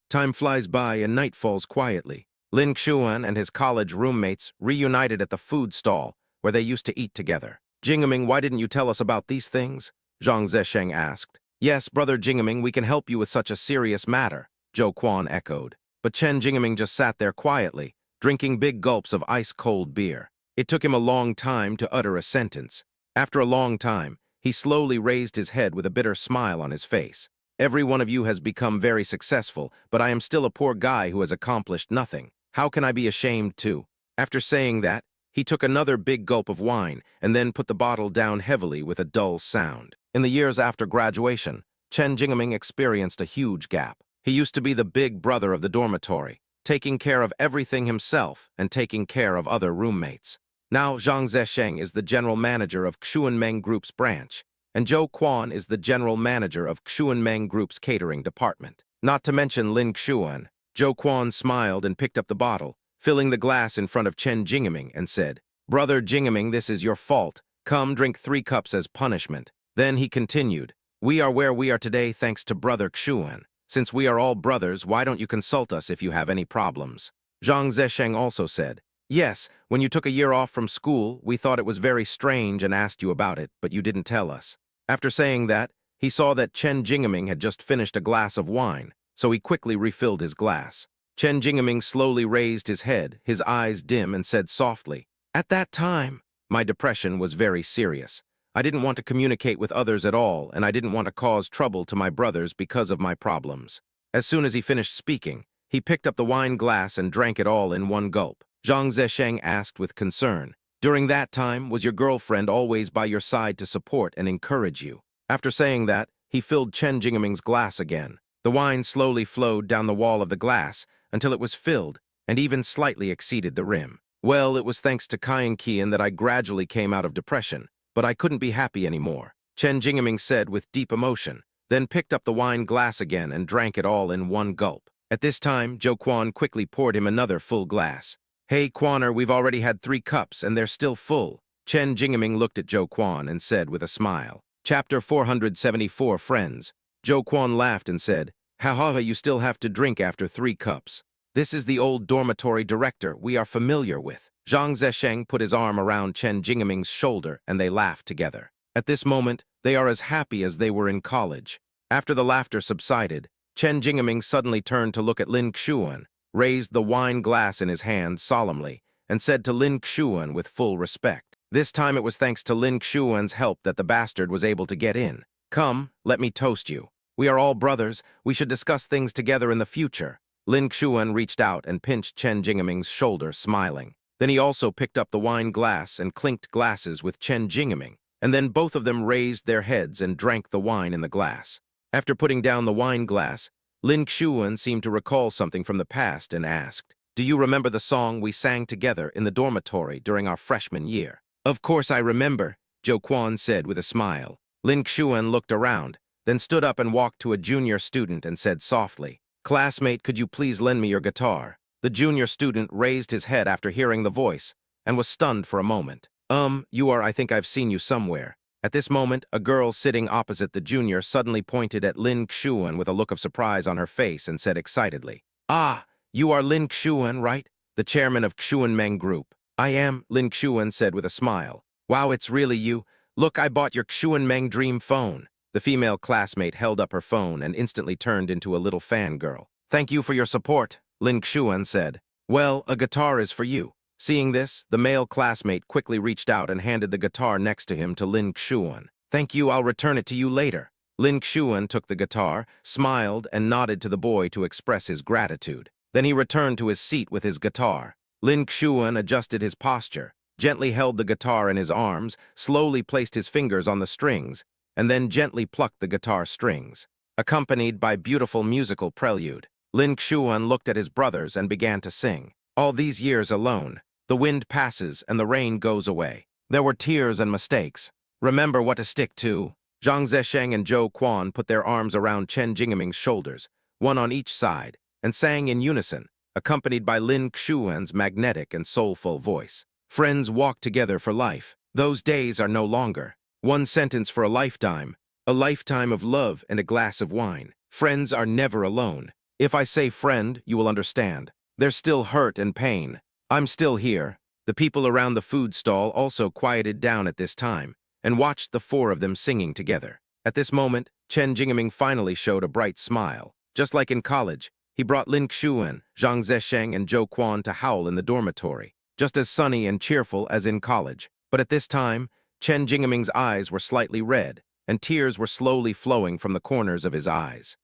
Time flies by and night falls quietly. Lin Xuan and his college roommates reunited at the food stall where they used to eat together. Jingeming, why didn't you tell us about these things? Zhang Zesheng asked. Yes, brother Jingeming, we can help you with such a serious matter, Zhou Quan echoed. But Chen Jingeming just sat there quietly, drinking big gulps of ice-cold beer. It took him a long time to utter a sentence. After a long time, he slowly raised his head with a bitter smile on his face. Every one of you has become very successful, but I am still a poor guy who has accomplished nothing. How can I be ashamed too? After saying that, he took another big gulp of wine and then put the bottle down heavily with a dull sound. In the years after graduation, Chen Jingeming experienced a huge gap. He used to be the big brother of the dormitory, taking care of everything himself and taking care of other roommates. Now Zhang Zesheng is the general manager of Xuanmeng Group's branch, and Zhou Quan is the general manager of Xuanmeng Group's catering department. Not to mention Lin Xuan. Zhou Quan smiled and picked up the bottle, filling the glass in front of Chen Jingeming and said, Brother Jingeming, this is your fault. Come, drink 3 cups as punishment. Then he continued, We are where we are today thanks to Brother Xuan. Since we are all brothers, why don't you consult us if you have any problems? Zhang Zesheng also said, Yes, when you took a year off from school, we thought it was very strange and asked you about it, but you didn't tell us. After saying that, he saw that Chen Jingeming had just finished a glass of wine, so he quickly refilled his glass. Chen Jingeming slowly raised his head, his eyes dim, and said softly, At that time, my depression was very serious. I didn't want to communicate with others at all, and I didn't want to cause trouble to my brothers because of my problems. As soon as he finished speaking, he picked up the wine glass and drank it all in one gulp. Zhang Zesheng asked with concern, During that time, was your girlfriend always by your side to support and encourage you? After saying that, he filled Chen Jingeming's glass again. The wine slowly flowed down the wall of the glass until it was filled and even slightly exceeded the rim. Well, it was thanks to Kaian Qian that I gradually came out of depression, but I couldn't be happy anymore, Chen Jingeming said with deep emotion, then picked up the wine glass again and drank it all in one gulp. At this time, Zhou Quan quickly poured him another full glass. Hey, Quaner, we've already had 3 cups and they're still full. Chen Jingeming looked at Zhou Quan and said with a smile. Chapter 474, Friends. Zhou Quan laughed and said, Ha, you still have to drink after 3 cups. This is the old dormitory director we are familiar with. Zhang Zesheng put his arm around Chen Jingeming's shoulder and they laughed together. At this moment, they are as happy as they were in college. After the laughter subsided, Chen Jingeming suddenly turned to look at Lin Xuan, raised the wine glass in his hand solemnly, and said to Lin Xuan with full respect. This time it was thanks to Lin Xuan's help that the bastard was able to get in. Come, let me toast you. We are all brothers. We should discuss things together in the future. Lin Xuan reached out and pinched Chen Jingeming's shoulder, smiling. Then he also picked up the wine glass and clinked glasses with Chen Jingeming, and then both of them raised their heads and drank the wine in the glass. After putting down the wine glass, Lin Xuan seemed to recall something from the past and asked, Do you remember the song we sang together in the dormitory during our freshman year? Of course I remember, Zhou Quan said with a smile. Lin Xuan looked around, then stood up and walked to a junior student and said softly, Classmate, could you please lend me your guitar? The junior student raised his head after hearing the voice and was stunned for a moment. I think I've seen you somewhere. At this moment, a girl sitting opposite the junior suddenly pointed at Lin Xuan with a look of surprise on her face and said excitedly, Ah, you are Lin Xuan, right? The chairman of Xuanmeng Group. I am, Lin Xuan said with a smile. Wow, it's really you. Look, I bought your Xuanmeng Dream phone. The female classmate held up her phone and instantly turned into a little fangirl. Thank you for your support, Lin Xuan said. Well, a guitar is for you. Seeing this, the male classmate quickly reached out and handed the guitar next to him to Lin Xuan. Thank you, I'll return it to you later. Lin Xuan took the guitar, smiled, and nodded to the boy to express his gratitude. Then he returned to his seat with his guitar. Lin Xuan adjusted his posture, gently held the guitar in his arms, slowly placed his fingers on the strings, and then gently plucked the guitar strings. Accompanied by beautiful musical prelude, Lin Xuan looked at his brothers and began to sing. All these years alone, the wind passes and the rain goes away. There were tears and mistakes. Remember what to stick to. Zhang Zesheng and Zhou Quan put their arms around Chen Jingming's shoulders, one on each side, and sang in unison, accompanied by Lin Xuan's magnetic and soulful voice. Friends walk together for life. Those days are no longer. One sentence for a lifetime of love and a glass of wine. Friends are never alone. If I say friend, you will understand. There's still hurt and pain. I'm still here. The people around the food stall also quieted down at this time and watched the four of them singing together. At this moment, Chen Jingming finally showed a bright smile. Just like in college, he brought Lin Xuan, Zhang Zesheng, and Zhou Quan to howl in the dormitory, just as sunny and cheerful as in college. But at this time, Chen Jingming's eyes were slightly red, and tears were slowly flowing from the corners of his eyes.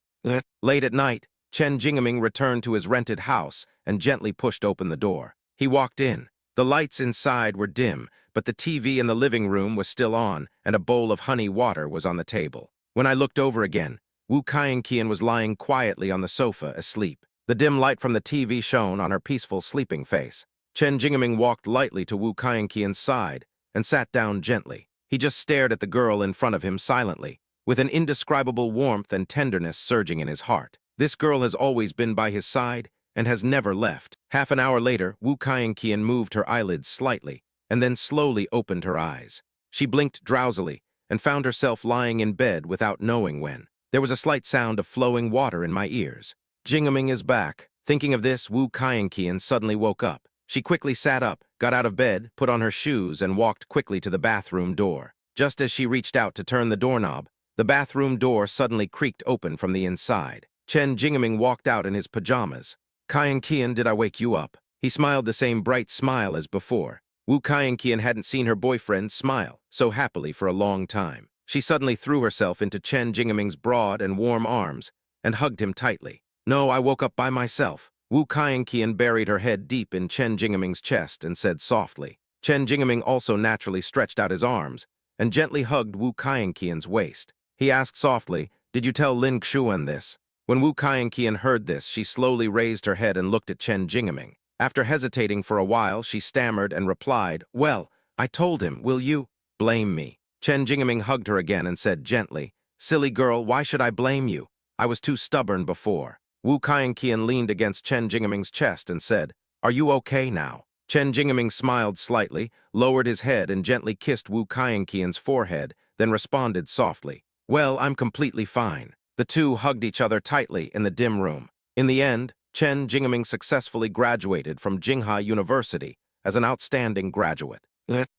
Late at night, Chen Jingming returned to his rented house and gently pushed open the door. He walked in. The lights inside were dim, but the TV in the living room was still on, and a bowl of honey water was on the table. When I looked over again, Wu Kaienqian was lying quietly on the sofa, asleep. The dim light from the TV shone on her peaceful sleeping face. Chen Jingming walked lightly to Wu Kaienqian's side and sat down gently. He just stared at the girl in front of him silently, with an indescribable warmth and tenderness surging in his heart. This girl has always been by his side and has never left. Half an hour later, Wu Kaienqian moved her eyelids slightly and then slowly opened her eyes. She blinked drowsily and found herself lying in bed without knowing when. There was a slight sound of flowing water in my ears. Jingming is back. Thinking of this, Wu Kaienqian suddenly woke up. She quickly sat up, got out of bed, put on her shoes, and walked quickly to the bathroom door. Just as she reached out to turn the doorknob, the bathroom door suddenly creaked open from the inside. Chen Jingming walked out in his pajamas. Kaienqian, did I wake you up? He smiled the same bright smile as before. Wu Kaienqian hadn't seen her boyfriend smile so happily for a long time. She suddenly threw herself into Chen Jingming's broad and warm arms and hugged him tightly. No, I woke up by myself. Wu Kaienqian buried her head deep in Chen Jingming's chest and said softly. Chen Jingming also naturally stretched out his arms and gently hugged Wu Kaienqian's waist. He asked softly, did you tell Lin Xuan this? When Wu Kaienqian heard this, she slowly raised her head and looked at Chen Jingming. After hesitating for a while, she stammered and replied, well, I told him, will you blame me? Chen Jingming hugged her again and said gently, silly girl, why should I blame you? I was too stubborn before. Wu Kaienqian leaned against Chen Jingming's chest and said, are you okay now? Chen Jingming smiled slightly, lowered his head and gently kissed Wu Kaienqian's forehead, then responded softly, well, I'm completely fine. The two hugged each other tightly in the dim room. In the end, Chen Jingming successfully graduated from Jinghai University as an outstanding graduate.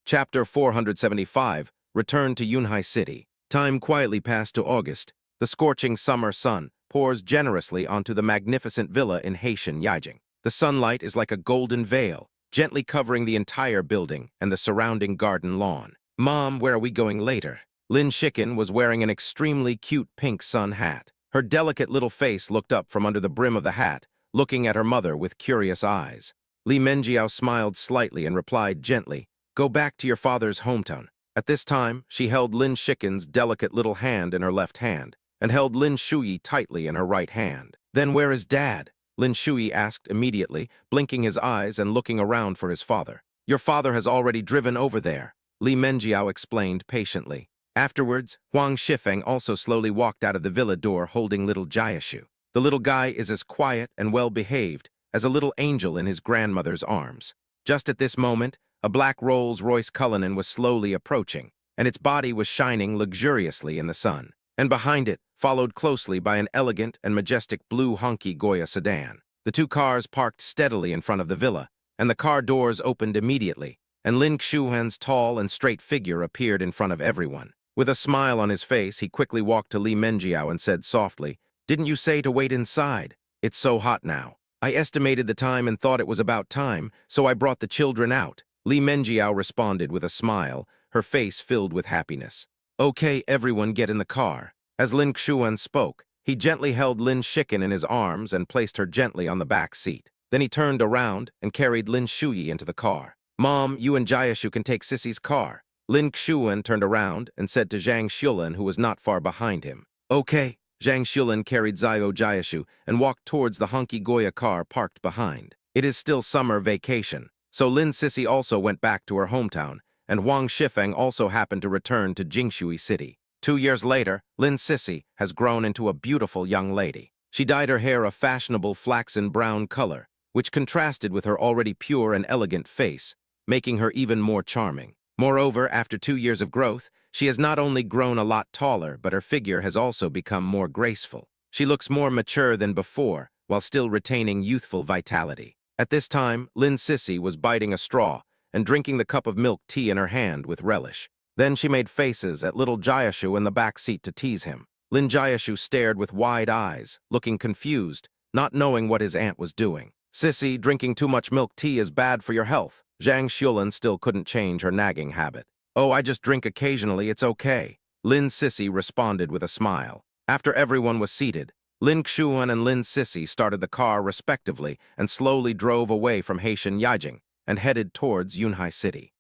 Chapter 475, Return to Yunhai City. Time quietly passed to August. The scorching summer sun pours generously onto the magnificent villa in Haitian Yijing. The sunlight is like a golden veil, gently covering the entire building and the surrounding garden lawn. Mom, where are we going later? Lin Shiken was wearing an extremely cute pink sun hat. Her delicate little face looked up from under the brim of the hat, looking at her mother with curious eyes. Li Menjiao smiled slightly and replied gently, go back to your father's hometown. At this time, she held Lin Shiken's delicate little hand in her left hand and held Lin Shuyi tightly in her right hand. Then where is Dad? Lin Shuyi asked immediately, blinking his eyes and looking around for his father. Your father has already driven over there, Li Menjiao explained patiently. Afterwards, Huang Shifeng also slowly walked out of the villa door holding little Jiashu. The little guy is as quiet and well-behaved as a little angel in his grandmother's arms. Just at this moment, a black Rolls-Royce Cullinan was slowly approaching, and its body was shining luxuriously in the sun. And behind it, followed closely by an elegant and majestic blue Honky Goya sedan. The two cars parked steadily in front of the villa, and the car doors opened immediately, and Lin Xuan's tall and straight figure appeared in front of everyone. With a smile on his face, he quickly walked to Li Menjiao and said softly, didn't you say to wait inside? It's so hot now. I estimated the time and thought it was about time, so I brought the children out. Li Menjiao responded with a smile, her face filled with happiness. Okay, everyone get in the car. As Lin Xuan spoke, He gently held Lin Shiken in his arms and placed her gently on the back seat. Then he turned around and carried Lin Shuyi into the car. "Mom, you and Jiashu can take Sissy's car." Lin Xuan turned around and said to Zhang Shulin, who was not far behind him. "Okay." Zhang Shulin carried Zio Jiashu and walked towards the hunky Goya car parked behind. It is still summer vacation, so Lin Sissy also went back to her hometown, and Wang Shifeng also happened to return to Jingshui City. 2 years later, Lin Sissy has grown into a beautiful young lady. She dyed her hair a fashionable flaxen brown color, which contrasted with her already pure and elegant face, making her even more charming. Moreover, after 2 years of growth, she has not only grown a lot taller, but her figure has also become more graceful. She looks more mature than before, while still retaining youthful vitality. At this time, Lin Sissy was biting a straw and drinking the cup of milk tea in her hand with relish. Then she made faces at little Jiashu in the back seat to tease him. Lin Jiashu stared with wide eyes, looking confused, not knowing what his aunt was doing. "Sissy, drinking too much milk tea is bad for your health." Zhang Shulin still couldn't change her nagging habit. "Oh, I just drink occasionally, it's okay." Lin Sissy responded with a smile. After everyone was seated, Lin Xuan and Lin Sissy started the car respectively and slowly drove away from Haitian Yijing and headed towards Yunhai City.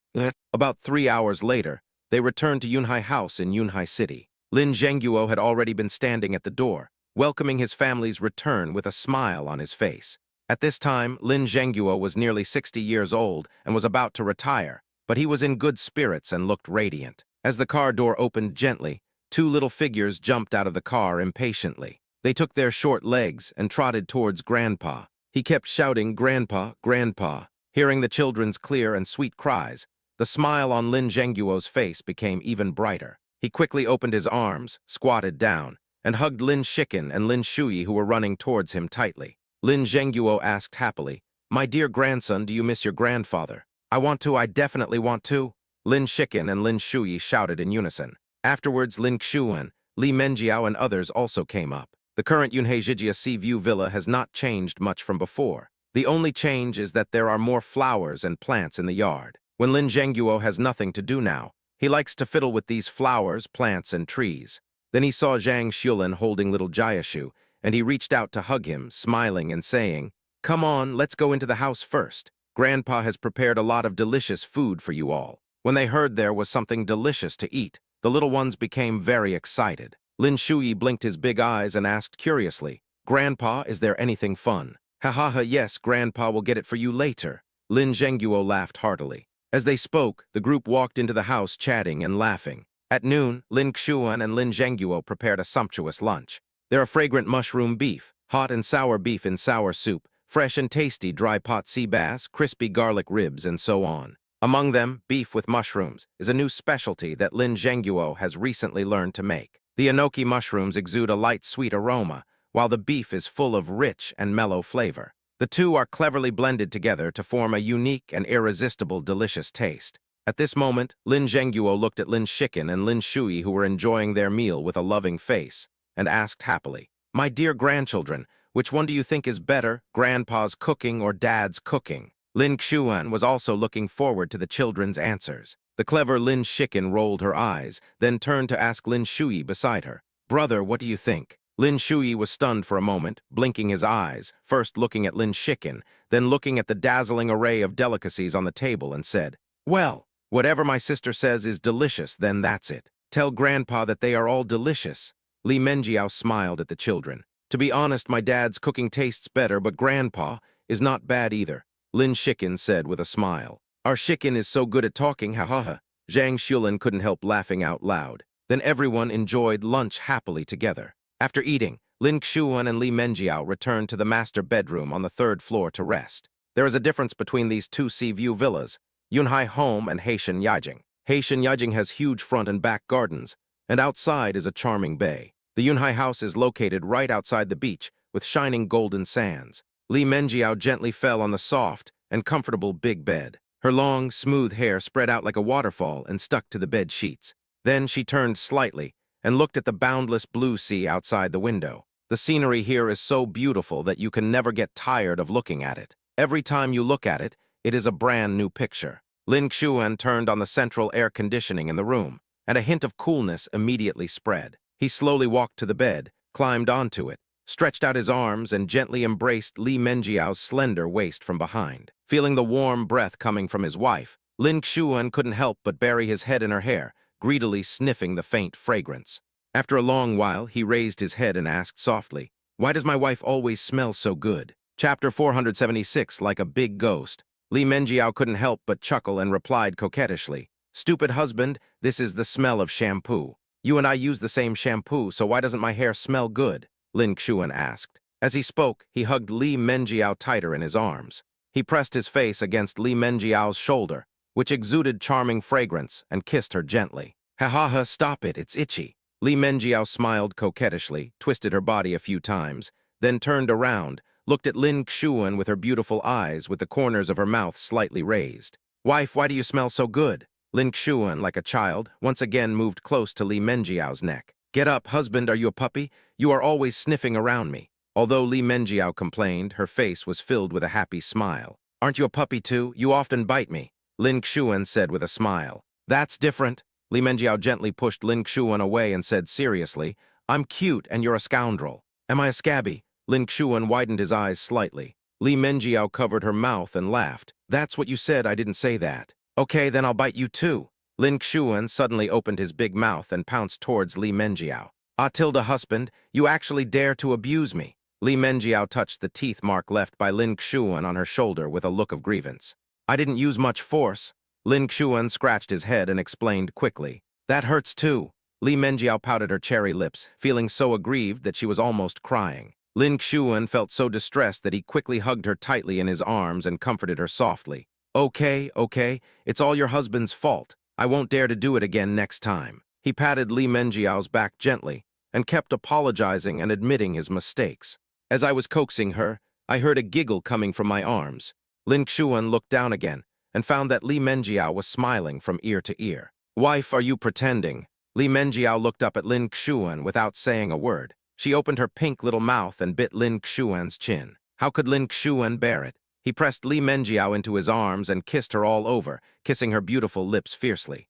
About 3 hours later, they returned to Yunhai House in Yunhai City. Lin Zhenguo had already been standing at the door, welcoming his family's return with a smile on his face. At this time, Lin Zhenguo was nearly 60 years old and was about to retire, but he was in good spirits and looked radiant. As the car door opened gently, 2 little figures jumped out of the car impatiently. They took their short legs and trotted towards Grandpa. He kept shouting, "Grandpa, Grandpa." Hearing the children's clear and sweet cries, the smile on Lin Zhenguo's face became even brighter. He quickly opened his arms, squatted down, and hugged Lin Shiken and Lin Shuyi, who were running towards him tightly. Lin Zhenguo asked happily, "My dear grandson, do you miss your grandfather?" I definitely want to." Lin Shiken and Lin Shuyi shouted in unison. Afterwards, Lin Xuan, Li Menjiao, and others also came up. The current Yunhai Sea View Villa has not changed much from before. The only change is that there are more flowers and plants in the yard. When Lin Zhenguo has nothing to do now, he likes to fiddle with these flowers, plants, and trees. Then he saw Zhang Shulin holding little Jiashu, and he reached out to hug him, smiling and saying, "Come on, let's go into the house first. Grandpa has prepared a lot of delicious food for you all." When they heard there was something delicious to eat, the little ones became very excited. Lin Shuyi blinked his big eyes and asked curiously, "Grandpa, is there anything fun?" "Ha ha ha, yes, Grandpa will get it for you later." Lin Zhenguo laughed heartily. As they spoke, the group walked into the house chatting and laughing. At noon, Lin Xuan and Lin Zhenguo prepared a sumptuous lunch. There are fragrant mushroom beef, hot and sour beef in sour soup, fresh and tasty dry pot sea bass, crispy garlic ribs, and so on. Among them, beef with mushrooms is a new specialty that Lin Zhenguo has recently learned to make. The enoki mushrooms exude a light sweet aroma, while the beef is full of rich and mellow flavor. The two are cleverly blended together to form a unique and irresistible delicious taste. At this moment, Lin Zhenguo looked at Lin Shiken and Lin Shuyi, who were enjoying their meal with a loving face, and asked happily, "My dear grandchildren, which one do you think is better, Grandpa's cooking or Dad's cooking?" Lin Xuan was also looking forward to the children's answers. The clever Lin Shiken rolled her eyes, then turned to ask Lin Shuyi beside her, "Brother, what do you think?" Lin Shuyi was stunned for a moment, blinking his eyes, first looking at Lin Shiken, then looking at the dazzling array of delicacies on the table and said, "Well, whatever my sister says is delicious, then that's it. Tell Grandpa that they are all delicious." Li Menjiao smiled at the children. "To be honest, my dad's cooking tastes better, but Grandpa is not bad either," Lin Shiken said with a smile. "Our Shiken is so good at talking, ha ha ha." Zhang Shulin couldn't help laughing out loud. Then everyone enjoyed lunch happily together. After eating, Lin Xuan and Li Menjiao returned to the master bedroom on the 3rd floor to rest. There is a difference between these two sea view villas, Yunhai Home and Haitian Yijing. Haitian Yijing has huge front and back gardens, and outside is a charming bay. The Yunhai house is located right outside the beach with shining golden sands. Li Menjiao gently fell on the soft and comfortable big bed. Her long, smooth hair spread out like a waterfall and stuck to the bed sheets. Then she turned slightly and looked at the boundless blue sea outside the window. The scenery here is so beautiful that you can never get tired of looking at it. Every time you look at it, it is a brand new picture. Lin Xuan turned on the central air conditioning in the room, and a hint of coolness immediately spread. He slowly walked to the bed, climbed onto it, stretched out his arms, and gently embraced Li Menjiao's slender waist from behind. Feeling the warm breath coming from his wife, Lin Xuan couldn't help but bury his head in her hair, greedily sniffing the faint fragrance. After a long while, he raised his head and asked softly, "Why does my wife always smell so good?" Chapter 476, Like a Big Ghost. Li Menjiao couldn't help but chuckle and replied coquettishly, "Stupid husband, this is the smell of shampoo. You and I use the same shampoo, so why doesn't my hair smell good?" Lin Xuan asked. As he spoke, he hugged Li Menjiao tighter in his arms. He pressed his face against Li Menjiao's shoulder, which exuded charming fragrance, and kissed her gently. "Ha ha ha, stop it, it's itchy." Li Menjiao smiled coquettishly, twisted her body a few times, then turned around, looked at Lin Xuan with her beautiful eyes with the corners of her mouth slightly raised. "Wife, why do you smell so good?" Lin Xuan, like a child, once again moved close to Li Menjiao's neck. "Get up, husband, are you a puppy? You are always sniffing around me." Although Li Menjiao complained, her face was filled with a happy smile. "Aren't you a puppy too? You often bite me," Lin Xuan said with a smile. "That's different." Li Menjiao gently pushed Lin Xuan away and said seriously, "I'm cute and you're a scoundrel." "Am I a scabby?" Lin Xuan widened his eyes slightly. Li Menjiao covered her mouth and laughed. "That's what you said, I didn't say that." "Okay, then I'll bite you too." Lin Xuan suddenly opened his big mouth and pounced towards Li Menjiao. "Ah, Tilda husband, you actually dare to abuse me." Li Menjiao touched the teeth mark left by Lin Xuan on her shoulder with a look of grievance. "I didn't use much force." Lin Xuan scratched his head and explained quickly. "That hurts too." Li Menjiao pouted her cherry lips, feeling so aggrieved that she was almost crying. Lin Xuan felt so distressed that he quickly hugged her tightly in his arms and comforted her softly. Okay, it's all your husband's fault. I won't dare to do it again next time." He patted Li Menjiao's back gently and kept apologizing and admitting his mistakes. As I was coaxing her, I heard a giggle coming from my arms. Lin Xuan looked down again and found that Li Menjiao was smiling from ear to ear. "Wife, are you pretending?" Li Menjiao looked up at Lin Xuan without saying a word. She opened her pink little mouth and bit Lin Xuan's chin. How could Lin Xuan bear it? He pressed Li Menjiao into his arms and kissed her all over, kissing her beautiful lips fiercely.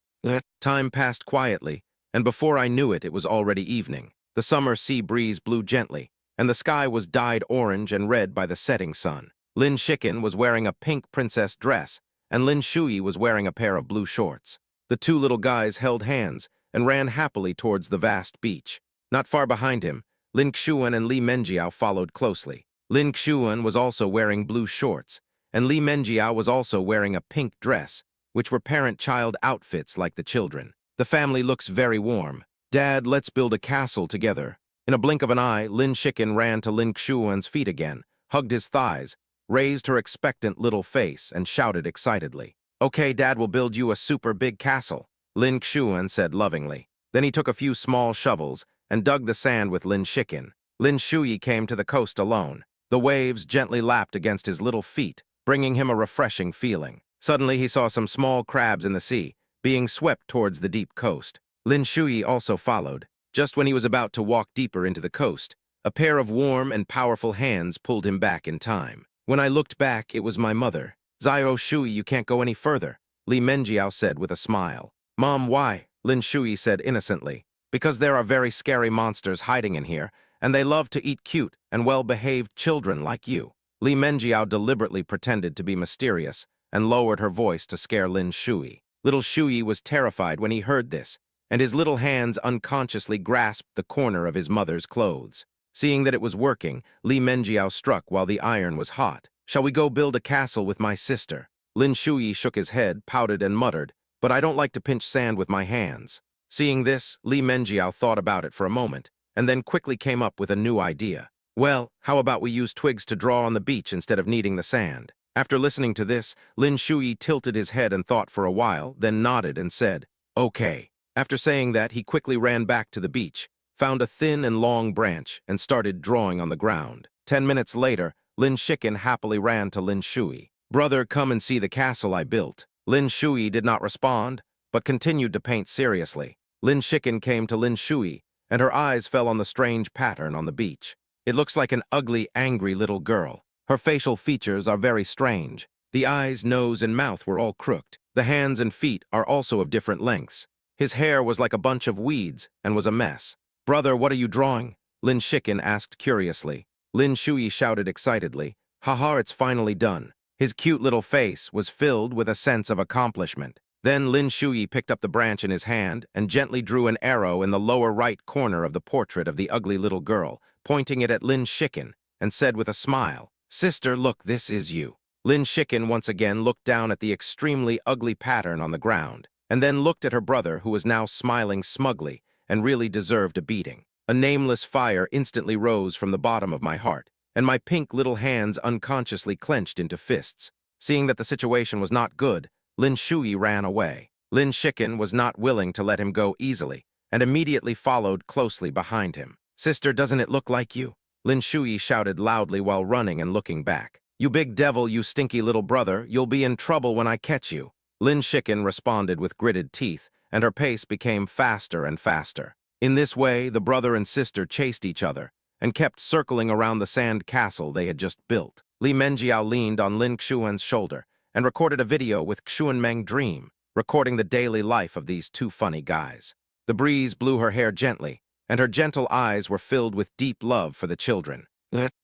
Time passed quietly, and before I knew it, it was already evening. The summer sea breeze blew gently, and the sky was dyed orange and red by the setting sun. Lin Shikin was wearing a pink princess dress, and Lin Shui was wearing a pair of blue shorts. The two little guys held hands and ran happily towards the vast beach. Not far behind him, Lin Xuan and Li Menjiao followed closely. Lin Xuan was also wearing blue shorts, and Li Menjiao was also wearing a pink dress, which were parent-child outfits like the children. "The family looks very warm. Dad, let's build a castle together." In a blink of an eye, Lin Shikin ran to Lin Xuan's feet again, hugged his thighs, raised her expectant little face, and shouted excitedly. "Okay, Dad will build you a super big castle," Lin Xuan said lovingly. Then he took a few small shovels and dug the sand with Lin Shikin. Lin Shui came to the coast alone. The waves gently lapped against his little feet, bringing him a refreshing feeling. Suddenly he saw some small crabs in the sea, being swept towards the deep coast. Lin Shui also followed. Just when he was about to walk deeper into the coast, a pair of warm and powerful hands pulled him back in time. When I looked back, it was my mother. "Xiao Shui, you can't go any further," Li Menjiao said with a smile. "Mom, why?" Lin Shui said innocently. "Because there are very scary monsters hiding in here, and they love to eat cute and well-behaved children like you." Li Menjiao deliberately pretended to be mysterious and lowered her voice to scare Lin Shui. Little Shui was terrified when he heard this, and his little hands unconsciously grasped the corner of his mother's clothes. Seeing that it was working, Li Menjiao struck while the iron was hot. "Shall we go build a castle with my sister?" Lin Shui shook his head, pouted, and muttered, "But I don't like to pinch sand with my hands." Seeing this, Li Menjiao thought about it for a moment, and then quickly came up with a new idea. "Well, how about we use twigs to draw on the beach instead of kneading the sand?" After listening to this, Lin Shui tilted his head and thought for a while, then nodded and said, "Okay." After saying that, he quickly ran back to the beach, found a thin and long branch, and started drawing on the ground. 10 minutes later, Lin Shikin happily ran to Lin Shui. "Brother, come and see the castle I built." Lin Shui did not respond, but continued to paint seriously. Lin Shikin came to Lin Shui, and her eyes fell on the strange pattern on the beach. "It looks like an ugly, angry little girl. Her facial features are very strange. The eyes, nose, and mouth were all crooked. The hands and feet are also of different lengths. His hair was like a bunch of weeds and was a mess." "Brother, what are you drawing?" Lin Shiken asked curiously. Lin Shui shouted excitedly, "Haha, it's finally done." His cute little face was filled with a sense of accomplishment. Then Lin Shui picked up the branch in his hand and gently drew an arrow in the lower right corner of the portrait of the ugly little girl, pointing it at Lin Shiken, and said with a smile, "Sister, look, this is you." Lin Shiken once again looked down at the extremely ugly pattern on the ground, and then looked at her brother, who was now smiling smugly and really deserved a beating. A nameless fire instantly rose from the bottom of my heart, and my pink little hands unconsciously clenched into fists. Seeing that the situation was not good, Lin Shui ran away. Lin Shiken was not willing to let him go easily, and immediately followed closely behind him. "Sister, doesn't it look like you?" Lin Shui shouted loudly while running and looking back. "You big devil, you stinky little brother, you'll be in trouble when I catch you." Lin Shiken responded with gritted teeth, and her pace became faster and faster. In this way, the brother and sister chased each other and kept circling around the sand castle they had just built. Li Menjiao leaned on Lin Xuan's shoulder and recorded a video with Xuanmeng Dream, recording the daily life of these two funny guys. The breeze blew her hair gently, and her gentle eyes were filled with deep love for the children.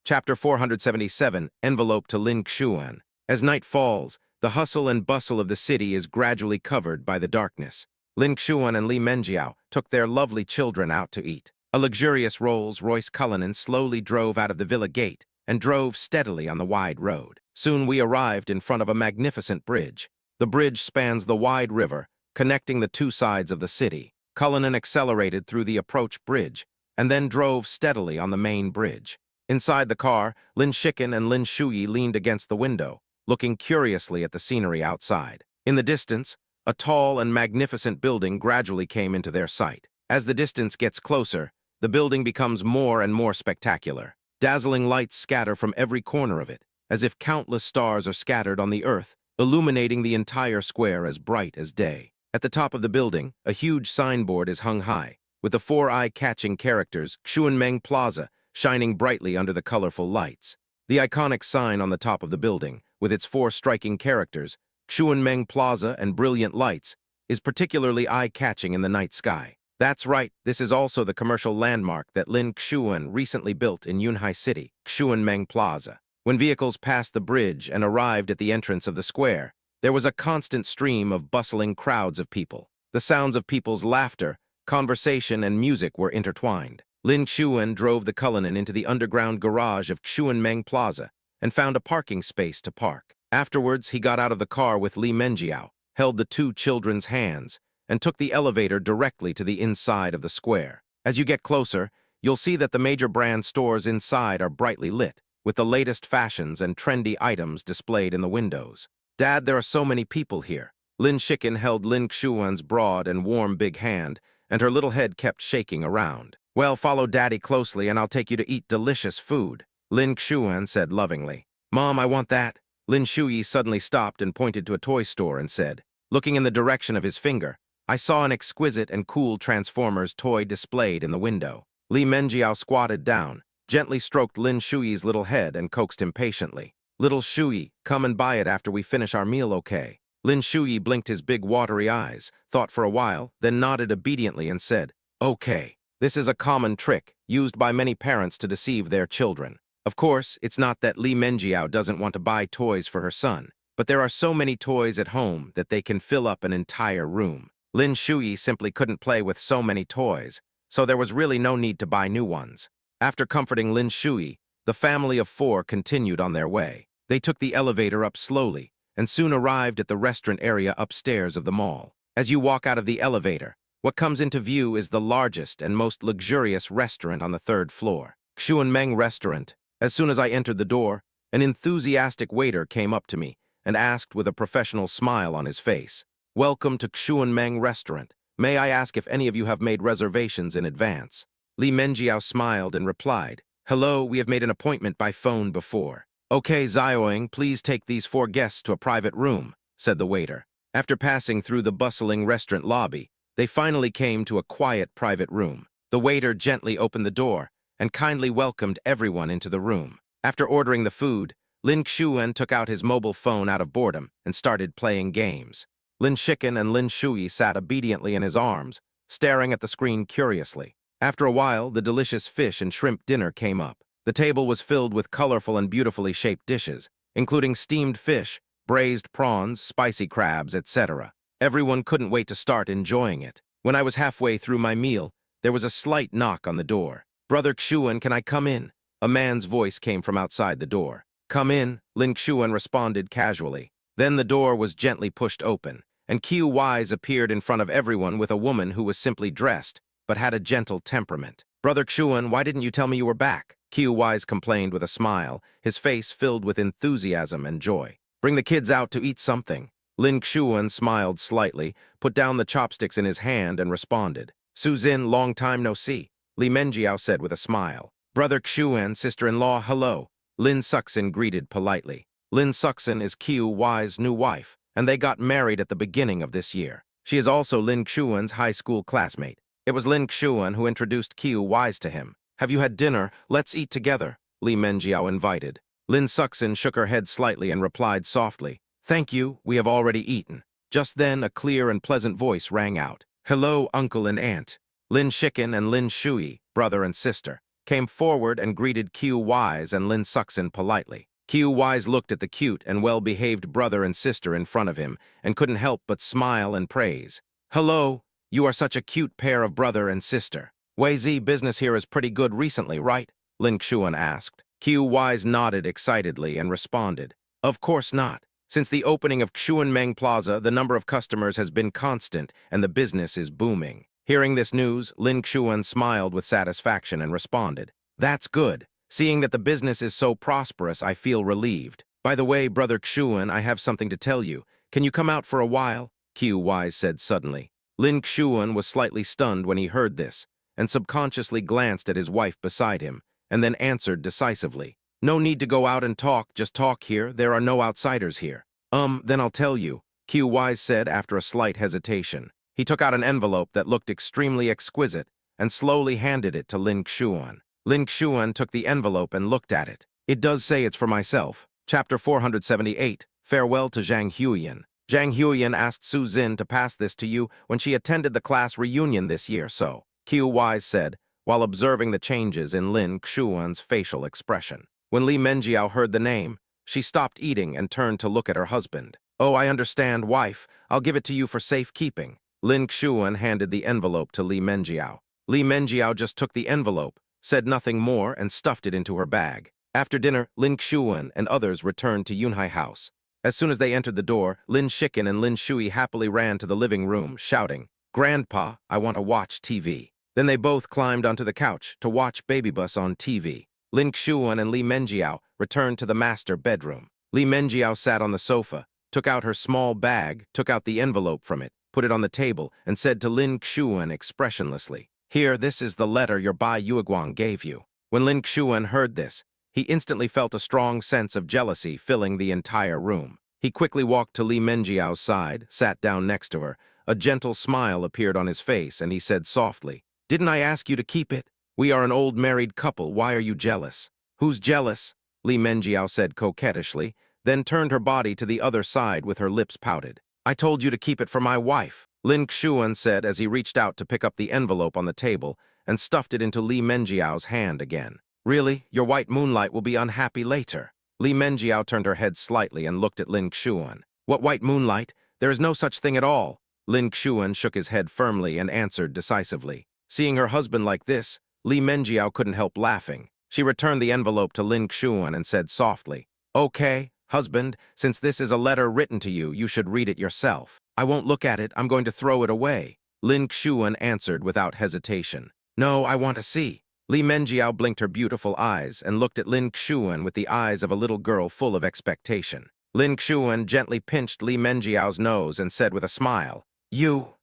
Chapter 477, Envelope to Lin Xuan. As night falls, the hustle and bustle of the city is gradually covered by the darkness. Lin Xuan and Li Menjiao took their lovely children out to eat. A luxurious Rolls-Royce Cullinan slowly drove out of the villa gate and drove steadily on the wide road. Soon we arrived in front of a magnificent bridge. The bridge spans the wide river, connecting the two sides of the city. Cullinan accelerated through the approach bridge and then drove steadily on the main bridge. Inside the car, Lin Shiken and Lin Shui leaned against the window, looking curiously at the scenery outside. In the distance, a tall and magnificent building gradually came into their sight. As the distance gets closer, the building becomes more and more spectacular. Dazzling lights scatter from every corner of it, as if countless stars are scattered on the earth, illuminating the entire square as bright as day. At the top of the building, a huge signboard is hung high, with the four eye-catching characters Xuanmeng Plaza shining brightly under the colorful lights. The iconic sign on the top of the building, with its four striking characters, Xuanmeng Plaza and brilliant lights, is particularly eye-catching in the night sky. That's right, this is also the commercial landmark that Lin Xuan recently built in Yunhai City, Xuanmeng Plaza. When vehicles passed the bridge and arrived at the entrance of the square, there was a constant stream of bustling crowds of people. The sounds of people's laughter, conversation, and music were intertwined. Lin Xuan drove the Cullinan into the underground garage of Xuanmeng Plaza and found a parking space to park. Afterwards, he got out of the car with Li Menjiao, held the two children's hands, and took the elevator directly to the inside of the square. As you get closer, you'll see that the major brand stores inside are brightly lit, with the latest fashions and trendy items displayed in the windows. "Dad, there are so many people here." Lin Shiken held Lin Xuan's broad and warm big hand, and her little head kept shaking around. "Well, follow Daddy closely and I'll take you to eat delicious food," Lin Xuan said lovingly. "Mom, I want that." Lin Shui suddenly stopped and pointed to a toy store and said, looking in the direction of his finger, "I saw an exquisite and cool Transformers toy displayed in the window." Li Menjiao squatted down, gently stroked Lin Shui's little head and coaxed him patiently. "Little Shui, come and buy it after we finish our meal, okay?" Lin Shui blinked his big watery eyes, thought for a while, then nodded obediently and said, "Okay." This is a common trick used by many parents to deceive their children. Of course, it's not that Li Menjiao doesn't want to buy toys for her son, but there are so many toys at home that they can fill up an entire room. Lin Shui simply couldn't play with so many toys, so there was really no need to buy new ones. After comforting Lin Shui, the family of four continued on their way. They took the elevator up slowly and soon arrived at the restaurant area upstairs of the mall. As you walk out of the elevator, what comes into view is the largest and most luxurious restaurant on the third floor, Xuanmeng Restaurant. As soon as I entered the door, an enthusiastic waiter came up to me and asked with a professional smile on his face, "Welcome to Xuanmeng Restaurant. May I ask if any of you have made reservations in advance?" Li Menjiao smiled and replied, "Hello, we have made an appointment by phone before." "Okay, Xiaoying, please take these four guests to a private room," said the waiter. After passing through the bustling restaurant lobby, they finally came to a quiet private room. The waiter gently opened the door and kindly welcomed everyone into the room. After ordering the food, Lin Xuan took out his mobile phone out of boredom and started playing games. Lin Shiken and Lin Shui sat obediently in his arms, staring at the screen curiously. After a while, the delicious fish and shrimp dinner came up. The table was filled with colorful and beautifully shaped dishes, including steamed fish, braised prawns, spicy crabs, etc. Everyone couldn't wait to start enjoying it. When I was halfway through my meal, there was a slight knock on the door. "Brother Xuan, can I come in?" A man's voice came from outside the door. "Come in," Lin Xuan responded casually. Then the door was gently pushed open, and Qiu Wise appeared in front of everyone with a woman who was simply dressed, but had a gentle temperament. "Brother Xuan, why didn't you tell me you were back?" Qiu Wise complained with a smile, his face filled with enthusiasm and joy. "Bring the kids out to eat something." Lin Xuan smiled slightly, put down the chopsticks in his hand, and responded. "Su Zin, long time no see," Li Menjiao said with a smile. "Brother Xuan, sister-in-law, hello." Lin Suxin greeted politely. Lin Suxin is Qiu Wise's new wife, and they got married at the beginning of this year. She is also Lin Xuan's high school classmate. It was Lin Xuan who introduced Qiu Wise to him. "Have you had dinner? Let's eat together," Li Menjiao invited. Lin Suxin shook her head slightly and replied softly, "Thank you, we have already eaten." Just then, a clear and pleasant voice rang out. "Hello, uncle and aunt." Lin Shiken and Lin Shui, brother and sister, came forward and greeted Qiu Wise and Lin Suxin politely. Qiu Wise looked at the cute and well-behaved brother and sister in front of him and couldn't help but smile and praise. "Hello, you are such a cute pair of brother and sister. Wei Zi, business here is pretty good recently, right?" Lin Xuan asked. Qiu Wise nodded excitedly and responded, "Of course not. Since the opening of Xuanmeng Plaza, the number of customers has been constant and the business is booming." Hearing this news, Lin Xuan smiled with satisfaction and responded, "That's good. Seeing that the business is so prosperous, I feel relieved. By the way, Brother Xuan, I have something to tell you. Can you come out for a while?" Qiu Wise said suddenly. Lin Xuan was slightly stunned when he heard this, and subconsciously glanced at his wife beside him, and then answered decisively, "No need to go out and talk, just talk here. There are no outsiders here." Then I'll tell you," Qiu Wise said after a slight hesitation. He took out an envelope that looked extremely exquisite and slowly handed it to Lin Xuan. Lin Xuan took the envelope and looked at it. "It does say it's for myself." Chapter 478, Farewell to Zhang Huiyan. Zhang Huiyan asked Su Zin to pass this to you when she attended the class reunion this year, so, Qiu Wise said, while observing the changes in Lin Xuan's facial expression. When Li Menjiao heard the name, she stopped eating and turned to look at her husband. "Oh, I understand, wife. I'll give it to you for safekeeping." Lin Xuan handed the envelope to Li Menjiao. Li Menjiao just took the envelope, said nothing more, and stuffed it into her bag. After dinner, Lin Xuan and others returned to Yunhai House. As soon as they entered the door, Lin Shiken and Lin Shui happily ran to the living room, shouting, "Grandpa, I want to watch TV." Then they both climbed onto the couch to watch Baby Bus on TV. Lin Xuan and Li Menjiao returned to the master bedroom. Li Menjiao sat on the sofa, took out her small bag, took out the envelope from it, put it on the table, and said to Lin Xuan expressionlessly, "Here, this is the letter your Bai Yueguang gave you." When Lin Xuan heard this, he instantly felt a strong sense of jealousy filling the entire room. He quickly walked to Li Menjiao's side, sat down next to her. A gentle smile appeared on his face, and he said softly, "Didn't I ask you to keep it? We are an old married couple. Why are you jealous?" "Who's jealous?" Li Menjiao said coquettishly, then turned her body to the other side with her lips pouted. "I told you to keep it for my wife," Lin Xuan said as he reached out to pick up the envelope on the table and stuffed it into Li Menjiao's hand again. "Really? Your white moonlight will be unhappy later." Li Menjiao turned her head slightly and looked at Lin Xuan. "What white moonlight? There is no such thing at all." Lin Xuan shook his head firmly and answered decisively. Seeing her husband like this, Li Menjiao couldn't help laughing. She returned the envelope to Lin Xuan and said softly, "Okay, husband, since this is a letter written to you, you should read it yourself." "I won't look at it, I'm going to throw it away," Lin Xuan answered without hesitation. "No, I want to see." Li Menjiao blinked her beautiful eyes and looked at Lin Xuan with the eyes of a little girl full of expectation. Lin Xuan gently pinched Li Menjiao's nose and said with a smile, You,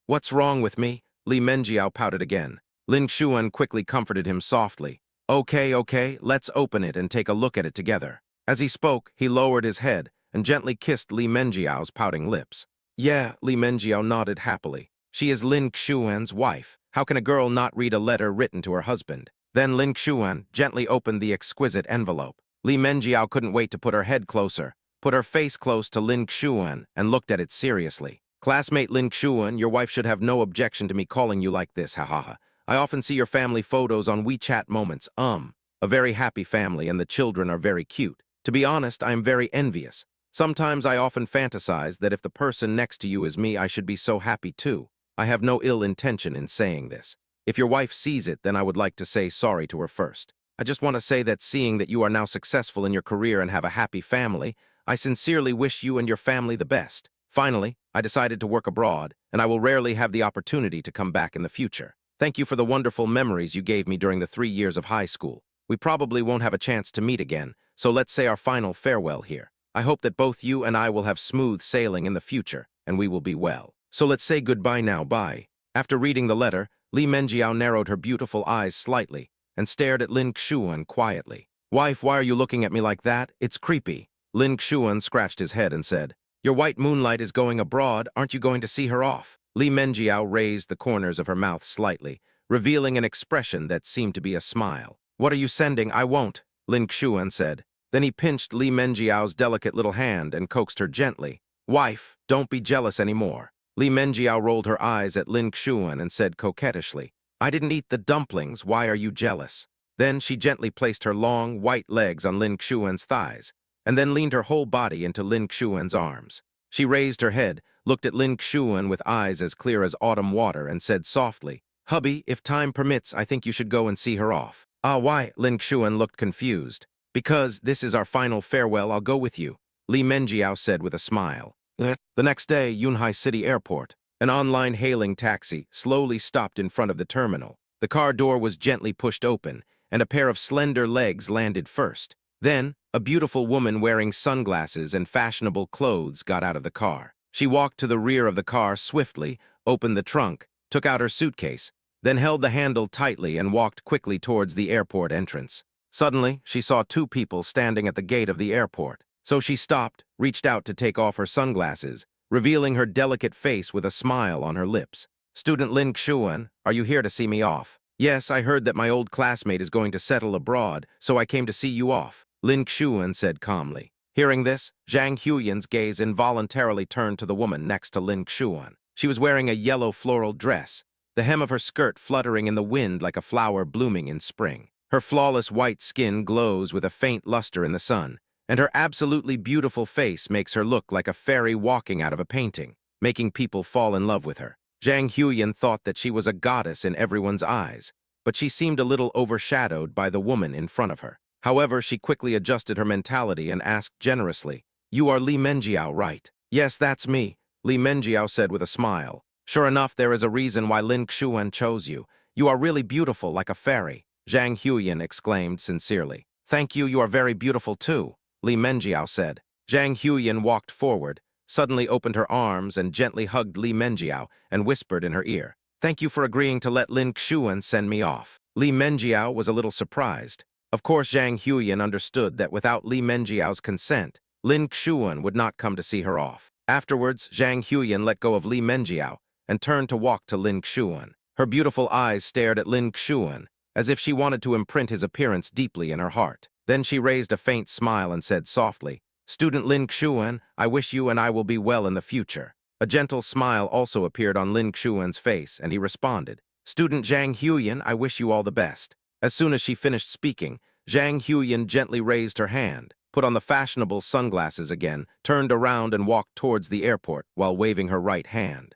what's wrong with me?" Li Menjiao pouted again. Lin Xuan quickly comforted him softly. Okay, let's open it and take a look at it together." As he spoke, he lowered his head and gently kissed Li Menjiao's pouting lips. "Yeah," Li Menjiao nodded happily. "She is Lin Xuan's wife. How can a girl not read a letter written to her husband?" Then Lin Xuan gently opened the exquisite envelope. Li Menjiao couldn't wait to put her head closer, put her face close to Lin Xuan, and looked at it seriously. "Classmate Lin Xuan, your wife should have no objection to me calling you like this, ha ha ha. I often see your family photos on WeChat Moments. A very happy family and the children are very cute. To be honest, I am very envious. Sometimes I often fantasize that if the person next to you is me, I should be so happy too. I have no ill intention in saying this. If your wife sees it, then I would like to say sorry to her first. I just want to say that seeing that you are now successful in your career and have a happy family, I sincerely wish you and your family the best. Finally, I decided to work abroad, and I will rarely have the opportunity to come back in the future. Thank you for the wonderful memories you gave me during the 3 years of high school. We probably won't have a chance to meet again, so let's say our final farewell here. I hope that both you and I will have smooth sailing in the future, and we will be well. So let's say goodbye now, bye. After reading the letter, Li Menjiao narrowed her beautiful eyes slightly and stared at Lin Xuan quietly. Wife, why are you looking at me like that? It's creepy. Lin Xuan scratched his head and said, Your white moonlight is going abroad, aren't you going to see her off? Li Menjiao raised the corners of her mouth slightly, revealing an expression that seemed to be a smile. What are you sending? I won't, Lin Xuan said. Then he pinched Li Menjiao's delicate little hand and coaxed her gently. Wife, don't be jealous anymore. Li Menjiao rolled her eyes at Lin Xuan and said coquettishly, I didn't eat the dumplings, why are you jealous? Then she gently placed her long, white legs on Lin Xuan's thighs, and then leaned her whole body into Lin Xuan's arms. She raised her head, looked at Lin Xuan with eyes as clear as autumn water, and said softly, Hubby, if time permits, I think you should go and see her off. Ah, why? Lin Xuan looked confused. Because this is our final farewell, I'll go with you, Li Menjiao said with a smile. The next day, Yunhai City Airport. An online hailing taxi slowly stopped in front of the terminal. The car door was gently pushed open, and a pair of slender legs landed first. Then, a beautiful woman wearing sunglasses and fashionable clothes got out of the car. She walked to the rear of the car swiftly, opened the trunk, took out her suitcase, then held the handle tightly and walked quickly towards the airport entrance. Suddenly, she saw two people standing at the gate of the airport. So she stopped, reached out to take off her sunglasses, revealing her delicate face with a smile on her lips. Student Lin Xuan, are you here to see me off? Yes, I heard that my old classmate is going to settle abroad, so I came to see you off, Lin Xuan said calmly. Hearing this, Zhang Huyan's gaze involuntarily turned to the woman next to Lin Xuan. She was wearing a yellow floral dress, the hem of her skirt fluttering in the wind like a flower blooming in spring. Her flawless white skin glows with a faint luster in the sun, and her absolutely beautiful face makes her look like a fairy walking out of a painting, making people fall in love with her. Zhang Huyan thought that she was a goddess in everyone's eyes, but she seemed a little overshadowed by the woman in front of her. However, she quickly adjusted her mentality and asked generously, You are Li Menjiao, right? Yes, that's me, Li Menjiao said with a smile. Sure enough, there is a reason why Lin Xuan chose you. You are really beautiful like a fairy, Zhang Huyan exclaimed sincerely. Thank you, you are very beautiful too, Li Menjiao said. Zhang Huyan walked forward, suddenly opened her arms and gently hugged Li Menjiao and whispered in her ear, Thank you for agreeing to let Lin Xuan send me off. Li Menjiao was a little surprised. Of course, Zhang Huyan understood that without Li Menjiao's consent, Lin Xuan would not come to see her off. Afterwards, Zhang Huyan let go of Li Menjiao and turned to walk to Lin Xuan. Her beautiful eyes stared at Lin Xuan, as if she wanted to imprint his appearance deeply in her heart. Then she raised a faint smile and said softly, Student Lin Xuan, I wish you and I will be well in the future. A gentle smile also appeared on Lin Xuan's face, and he responded, Student Zhang Huyan, I wish you all the best. As soon as she finished speaking, Zhang Huyan gently raised her hand, put on the fashionable sunglasses again, turned around and walked towards the airport while waving her right hand.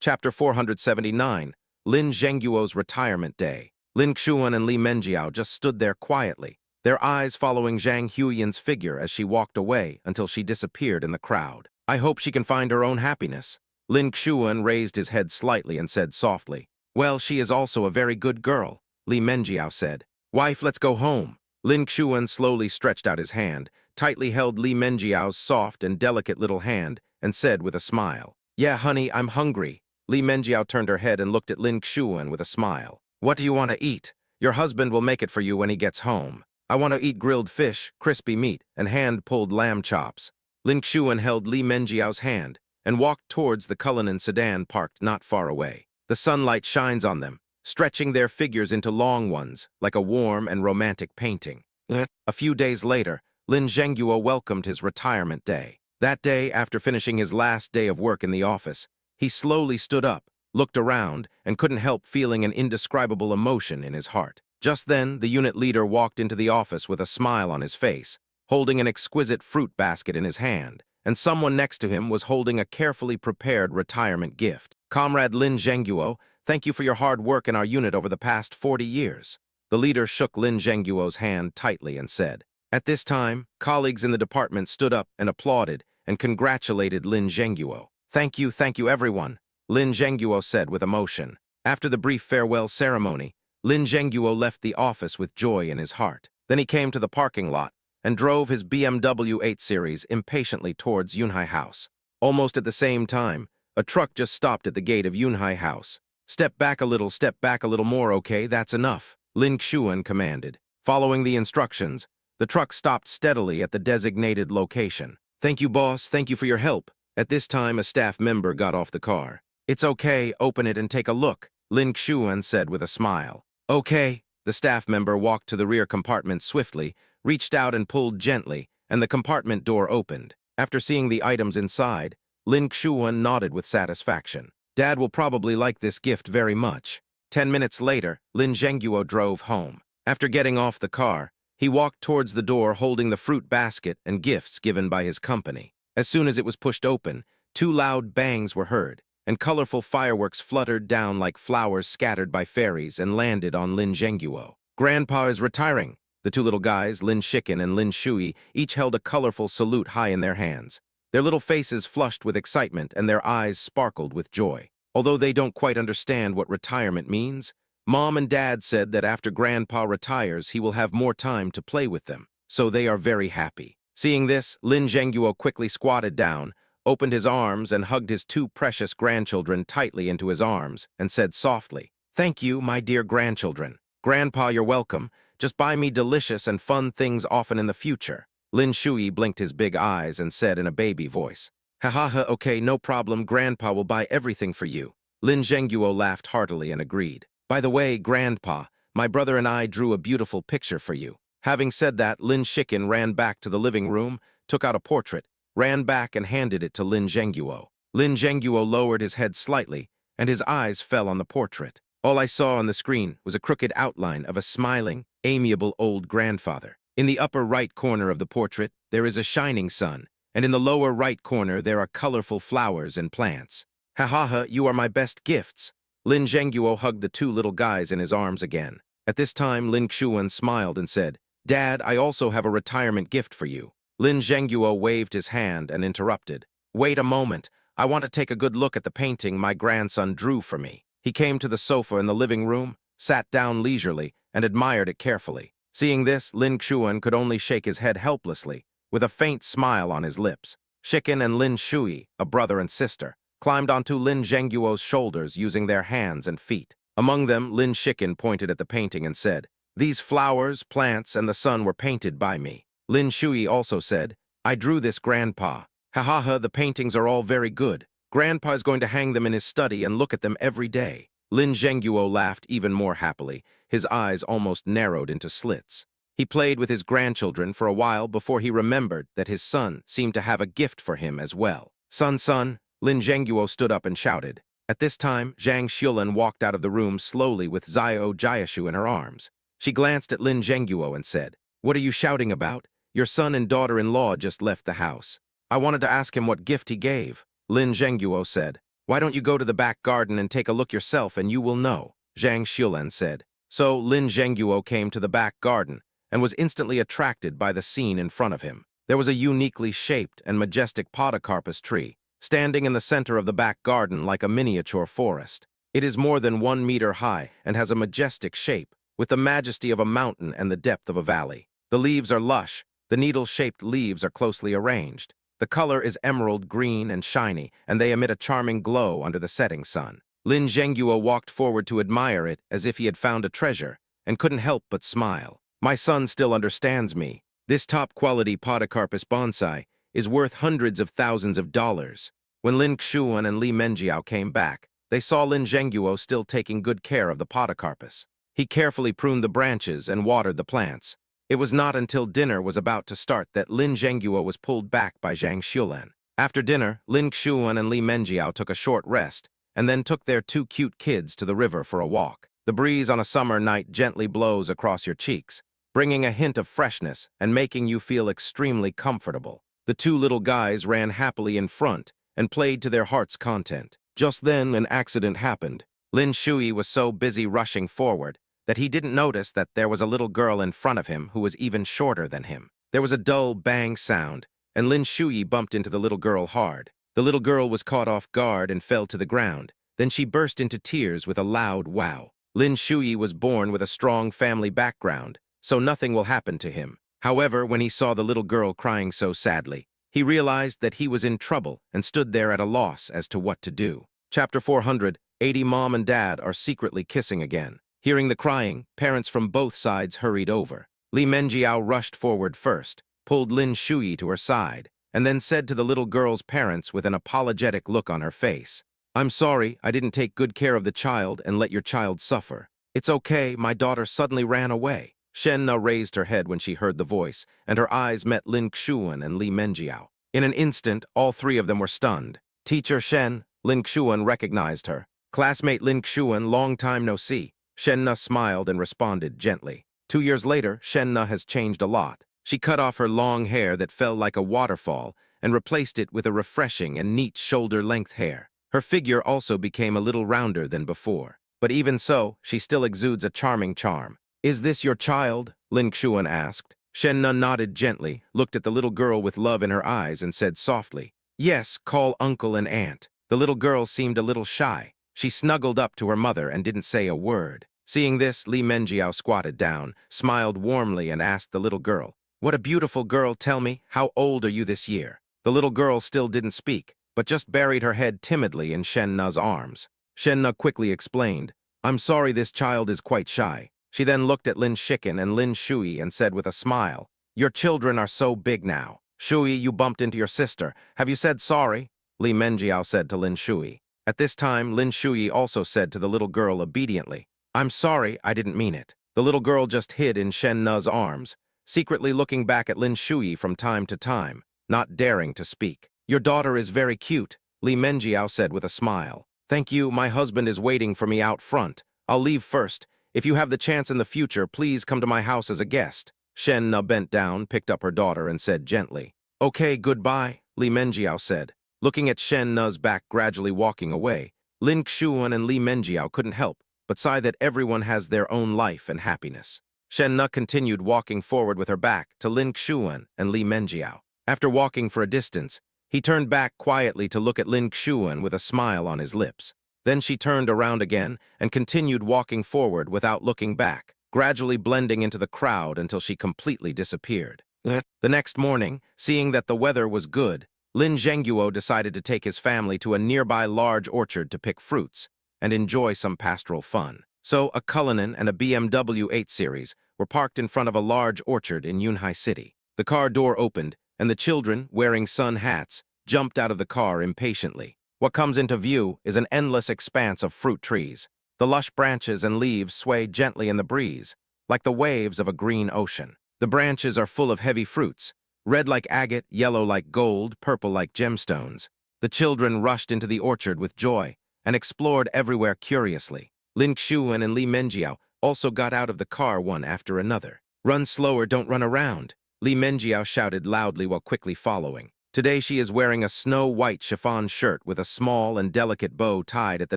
Chapter 479, Lin Zhengguo's Retirement Day. Lin Xuan and Li Menjiao just stood there quietly, their eyes following Zhang Huyan's figure as she walked away until she disappeared in the crowd. I hope she can find her own happiness. Lin Xuan raised his head slightly and said softly, Well, she is also a very good girl, Li Menjiao said. Wife, let's go home. Lin Xuan slowly stretched out his hand, tightly held Li Menjiao's soft and delicate little hand, and said with a smile, Yeah, honey, I'm hungry. Li Menjiao turned her head and looked at Lin Xuan with a smile. What do you want to eat? Your husband will make it for you when he gets home. I want to eat grilled fish, crispy meat, and hand-pulled lamb chops. Lin Xuan held Li Menjiao's hand and walked towards the Cullinan sedan parked not far away. The sunlight shines on them, stretching their figures into long ones, like a warm and romantic painting. A few days later, Lin Zhengguo welcomed his retirement day. That day, after finishing his last day of work in the office, he slowly stood up, looked around, and couldn't help feeling an indescribable emotion in his heart. Just then, the unit leader walked into the office with a smile on his face, holding an exquisite fruit basket in his hand, and someone next to him was holding a carefully prepared retirement gift. Comrade Lin Zhengguo, thank you for your hard work in our unit over the past 40 years. The leader shook Lin Zhengguo's hand tightly and said. At this time, colleagues in the department stood up and applauded and congratulated Lin Zhengguo. Thank you everyone, Lin Zhengguo said with emotion. After the brief farewell ceremony, Lin Zhengguo left the office with joy in his heart. Then he came to the parking lot and drove his BMW 8 Series impatiently towards Yunhai House. Almost at the same time, a truck just stopped at the gate of Yunhai House. Step back a little more, okay, that's enough, Lin Xuan commanded. Following the instructions, the truck stopped steadily at the designated location. Thank you, boss, thank you for your help. At this time, a staff member got off the car. It's okay, open it and take a look, Lin Xuan said with a smile. Okay, the staff member walked to the rear compartment swiftly, reached out and pulled gently, and the compartment door opened. After seeing the items inside, Lin Xuan nodded with satisfaction. Dad will probably like this gift very much. 10 minutes later, Lin Zhengguo drove home. After getting off the car, he walked towards the door holding the fruit basket and gifts given by his company. As soon as it was pushed open, 2 loud bangs were heard, and colorful fireworks fluttered down like flowers scattered by fairies and landed on Lin Zhengguo. Grandpa is retiring. The 2 little guys, Lin Shikin and Lin Shui, each held a colorful salute high in their hands. Their little faces flushed with excitement and their eyes sparkled with joy. Although they don't quite understand what retirement means, Mom and Dad said that after Grandpa retires, he will have more time to play with them, so they are very happy. Seeing this, Lin Zhengguo quickly squatted down, opened his arms and hugged his 2 precious grandchildren tightly into his arms and said softly, "Thank you, my dear grandchildren. Grandpa, you're welcome. Just buy me delicious and fun things often in the future." Lin Shui blinked his big eyes and said in a baby voice, "Ha, okay, no problem, Grandpa will buy everything for you." Lin Zhengguo laughed heartily and agreed. "By the way, Grandpa, my brother and I drew a beautiful picture for you." Having said that, Lin Shikin ran back to the living room, took out a portrait, ran back and handed it to Lin Zhengguo. Lin Zhengguo lowered his head slightly, and his eyes fell on the portrait. All I saw on the screen was a crooked outline of a smiling, amiable old grandfather. In the upper right corner of the portrait, there is a shining sun, and in the lower right corner there are colorful flowers and plants. Ha, you are my best gifts. Lin Zhengguo hugged the 2 little guys in his arms again. At this time, Lin Xuan smiled and said, "Dad, I also have a retirement gift for you." Lin Zhengguo waved his hand and interrupted. "Wait a moment. I want to take a good look at the painting my grandson drew for me." He came to the sofa in the living room, sat down leisurely, and admired it carefully. Seeing this, Lin Xuan could only shake his head helplessly, with a faint smile on his lips. Shikin and Lin Shui, a brother and sister, climbed onto Lin Zhengguo's shoulders using their hands and feet. Among them, Lin Shikin pointed at the painting and said, "These flowers, plants, and the sun were painted by me." Lin Shui also said, "I drew this, Grandpa." Ha, the paintings are all very good. Grandpa is going to hang them in his study and look at them every day." Lin Zhengguo laughed even more happily. His eyes almost narrowed into slits. He played with his grandchildren for a while before he remembered that his son seemed to have a gift for him as well. Son, Lin Zhengguo stood up and shouted. At this time, Zhang Xiulan walked out of the room slowly with Xiao Jiashu in her arms. She glanced at Lin Zhengguo and said, "What are you shouting about? Your son and daughter-in-law just left the house." "I wanted to ask him what gift he gave," Lin Zhengguo said. "Why don't you go to the back garden and take a look yourself and you will know," Zhang Xiulan said. So Lin Zhengguo came to the back garden and was instantly attracted by the scene in front of him. There was a uniquely shaped and majestic podocarpus tree, standing in the center of the back garden like a miniature forest. It is more than 1 meter high and has a majestic shape, with the majesty of a mountain and the depth of a valley. The leaves are lush, the needle-shaped leaves are closely arranged. The color is emerald green and shiny, and they emit a charming glow under the setting sun. Lin Zhengguo walked forward to admire it as if he had found a treasure, and couldn't help but smile. "My son still understands me. This top-quality podocarpus bonsai is worth hundreds of thousands of dollars." When Lin Xuan and Li Menjiao came back, they saw Lin Zhengguo still taking good care of the podocarpus. He carefully pruned the branches and watered the plants. It was not until dinner was about to start that Lin Zhengguo was pulled back by Zhang Xiulan. After dinner, Lin Xuan and Li Menjiao took a short rest and then took their two cute kids to the river for a walk. The breeze on a summer night gently blows across your cheeks, bringing a hint of freshness and making you feel extremely comfortable. The two little guys ran happily in front and played to their heart's content. Just then, an accident happened. Lin Shui was so busy rushing forward that he didn't notice that there was a little girl in front of him who was even shorter than him. There was a dull bang sound, and Lin Shui bumped into the little girl hard. The little girl was caught off guard and fell to the ground. Then she burst into tears with a loud wow. Lin Shui was born with a strong family background, so nothing will happen to him. However, when he saw the little girl crying so sadly, he realized that he was in trouble and stood there at a loss as to what to do. Chapter 480. Mom and Dad are secretly kissing again. Hearing the crying, parents from both sides hurried over. Li Menjiao rushed forward first, pulled Lin Shui to her side, and then said to the little girl's parents with an apologetic look on her face, "I'm sorry I didn't take good care of the child and let your child suffer. It's okay, my daughter suddenly ran away." Shen Na raised her head when she heard the voice, and her eyes met Lin Xuan and Li Menjiao. In an instant, all three of them were stunned. "Teacher Shen," Lin Xuan recognized her. "Classmate Lin Xuan, long time no see." Shen Na smiled and responded gently. 2 years later, Shen Na has changed a lot. She cut off her long hair that fell like a waterfall and replaced it with a refreshing and neat shoulder-length hair. Her figure also became a little rounder than before. But even so, she still exudes a charming charm. "Is this your child?" Lin Xuan asked. Shen Na nodded gently, looked at the little girl with love in her eyes, and said softly, "Yes, call uncle and aunt." The little girl seemed a little shy. She snuggled up to her mother and didn't say a word. Seeing this, Li Menjiao squatted down, smiled warmly, and asked the little girl, "What a beautiful girl, tell me, how old are you this year?" The little girl still didn't speak, but just buried her head timidly in Shen Na's arms. Shen Na quickly explained, "I'm sorry this child is quite shy." She then looked at Lin Shiken and Lin Shui and said with a smile, "Your children are so big now. Shui, you bumped into your sister. Have you said sorry?" Li Menjiao said to Lin Shui. At this time, Lin Shui also said to the little girl obediently, "I'm sorry, I didn't mean it." The little girl just hid in Shen Na's arms, secretly looking back at Lin Shui from time to time, not daring to speak. "Your daughter is very cute," Li Menjiao said with a smile. "Thank you, my husband is waiting for me out front. I'll leave first. If you have the chance in the future, please come to my house as a guest." Shen Na bent down, picked up her daughter, and said gently, "Okay, goodbye," Li Menjiao said. Looking at Shen Na's back gradually walking away, Lin Xuan and Li Menjiao couldn't help but sigh that everyone has their own life and happiness. Shen Na continued walking forward with her back to Lin Xuan and Li Menjiao. After walking for a distance, he turned back quietly to look at Lin Xuan with a smile on his lips. Then she turned around again and continued walking forward without looking back, gradually blending into the crowd until she completely disappeared. The next morning, seeing that the weather was good, Lin Zhengguo decided to take his family to a nearby large orchard to pick fruits and enjoy some pastoral fun. So a Cullinan and a BMW 8 Series were parked in front of a large orchard in Yunhai City. The car door opened, and the children, wearing sun hats, jumped out of the car impatiently. What comes into view is an endless expanse of fruit trees. The lush branches and leaves sway gently in the breeze, like the waves of a green ocean. The branches are full of heavy fruits, red like agate, yellow like gold, purple like gemstones. The children rushed into the orchard with joy and explored everywhere curiously. Lin Xuan and Li Menjiao also got out of the car one after another. "Run slower, don't run around," Li Menjiao shouted loudly while quickly following. Today she is wearing a snow-white chiffon shirt with a small and delicate bow tied at the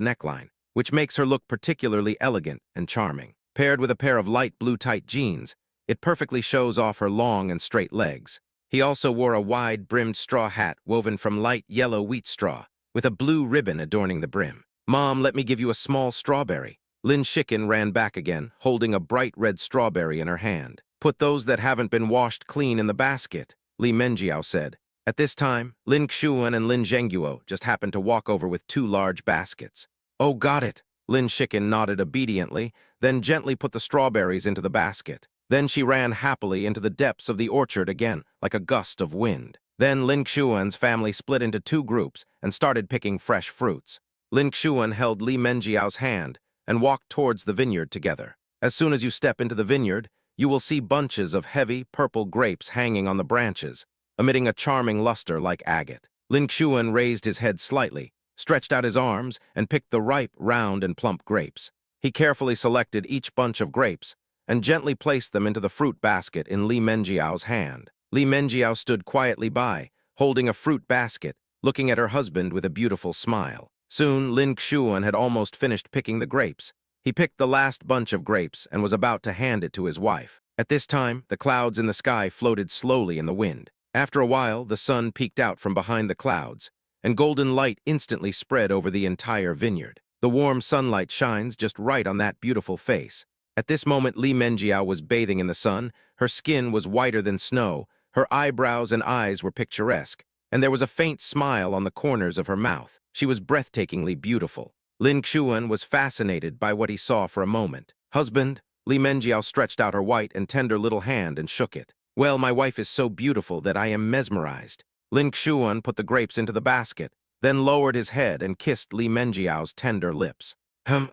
neckline, which makes her look particularly elegant and charming. Paired with a pair of light blue tight jeans, it perfectly shows off her long and straight legs. He also wore a wide-brimmed straw hat woven from light yellow wheat straw, with a blue ribbon adorning the brim. "Mom, let me give you a small strawberry." Lin Shiken ran back again, holding a bright red strawberry in her hand. "Put those that haven't been washed clean in the basket," Li Menjiao said. At this time, Lin Xuan and Lin Zhengguo just happened to walk over with 2 large baskets. "Oh, got it." Lin Shiken nodded obediently, then gently put the strawberries into the basket. Then she ran happily into the depths of the orchard again, like a gust of wind. Then Lin Xuan's family split into 2 groups and started picking fresh fruits. Lin Xuan held Li Menjiao's hand and walked towards the vineyard together. As soon as you step into the vineyard, you will see bunches of heavy, purple grapes hanging on the branches, emitting a charming luster like agate. Lin Xuan raised his head slightly, stretched out his arms, and picked the ripe, round, and plump grapes. He carefully selected each bunch of grapes and gently placed them into the fruit basket in Li Menjiao's hand. Li Menjiao stood quietly by, holding a fruit basket, looking at her husband with a beautiful smile. Soon, Lin Xuan had almost finished picking the grapes. He picked the last bunch of grapes and was about to hand it to his wife. At this time, the clouds in the sky floated slowly in the wind. After a while, the sun peeked out from behind the clouds, and golden light instantly spread over the entire vineyard. The warm sunlight shines just right on that beautiful face. At this moment, Li Menjiao was bathing in the sun. Her skin was whiter than snow, her eyebrows and eyes were picturesque, and there was a faint smile on the corners of her mouth. She was breathtakingly beautiful. Lin Xuan was fascinated by what he saw for a moment. "Husband," Li Menjiao stretched out her white and tender little hand and shook it. "Well, my wife is so beautiful that I am mesmerized." Lin Xuan put the grapes into the basket, then lowered his head and kissed Li Menjiao's tender lips.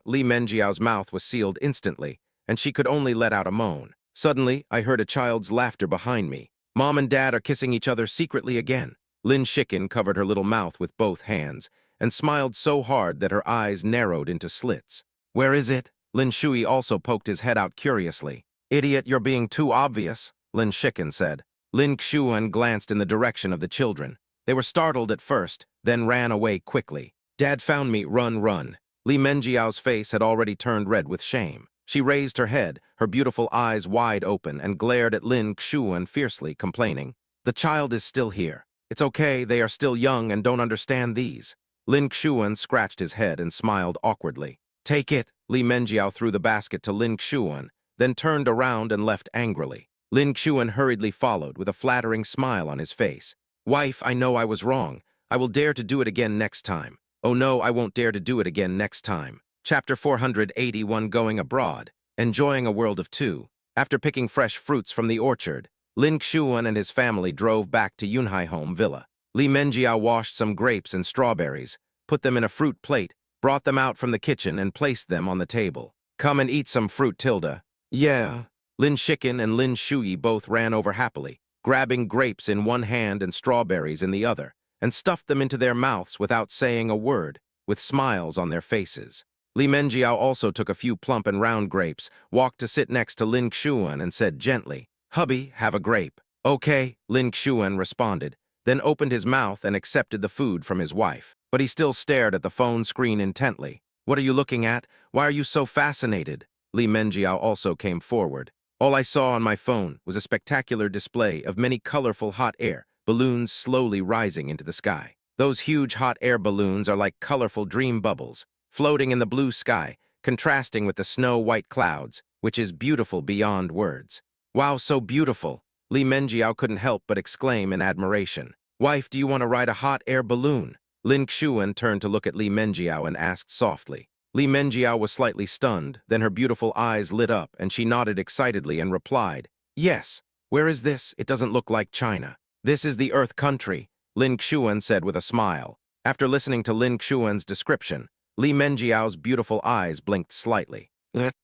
Li Menjiao's mouth was sealed instantly, and she could only let out a moan. Suddenly, I heard a child's laughter behind me. Mom and Dad are kissing each other secretly again. Lin Shikin covered her little mouth with both hands and smiled so hard that her eyes narrowed into slits. "Where is it?" Lin Shui also poked his head out curiously. "Idiot, you're being too obvious," Lin Shikin said. Lin Xuan glanced in the direction of the children. They were startled at first, then ran away quickly. "Dad found me, run, run." Li Menjiao's face had already turned red with shame. She raised her head, her beautiful eyes wide open, and glared at Lin Xuan fiercely, complaining, "The child is still here. It's okay, they are still young and don't understand these." Lin Xuan scratched his head and smiled awkwardly. "Take it." Li Menjiao threw the basket to Lin Xuan, then turned around and left angrily. Lin Xuan hurriedly followed with a flattering smile on his face. "Wife, I know I was wrong. I will dare to do it again next time. Oh no, I won't dare to do it again next time." Chapter 481, Going Abroad, Enjoying a World of Two. After picking fresh fruits from the orchard, Lin Xuan and his family drove back to Yunhai Home Villa. Li Menjiao washed some grapes and strawberries, put them in a fruit plate, brought them out from the kitchen and placed them on the table. "Come and eat some fruit, Tilda." "Yeah." Lin Shikin and Lin Shui both ran over happily, grabbing grapes in one hand and strawberries in the other, and stuffed them into their mouths without saying a word, with smiles on their faces. Li Menjiao also took a few plump and round grapes, walked to sit next to Lin Xuan and said gently, "Hubby, have a grape." "Okay," Lin Xuan responded, then opened his mouth and accepted the food from his wife. But he still stared at the phone screen intently. "What are you looking at? Why are you so fascinated?" Li Menjiao also came forward. "All I saw on my phone was a spectacular display of many colorful hot air balloons slowly rising into the sky. Those huge hot air balloons are like colorful dream bubbles, floating in the blue sky, contrasting with the snow-white clouds, which is beautiful beyond words." "Wow, so beautiful!" Li Menjiao couldn't help but exclaim in admiration. "Wife, do you want to ride a hot air balloon?" Lin Xuan turned to look at Li Menjiao and asked softly. Li Menjiao was slightly stunned, then her beautiful eyes lit up and she nodded excitedly and replied, "Yes. Where is this? It doesn't look like China." "This is the Earth country," Lin Xuan said with a smile. After listening to Lin Xuan's description, Li Menjiao's beautiful eyes blinked slightly.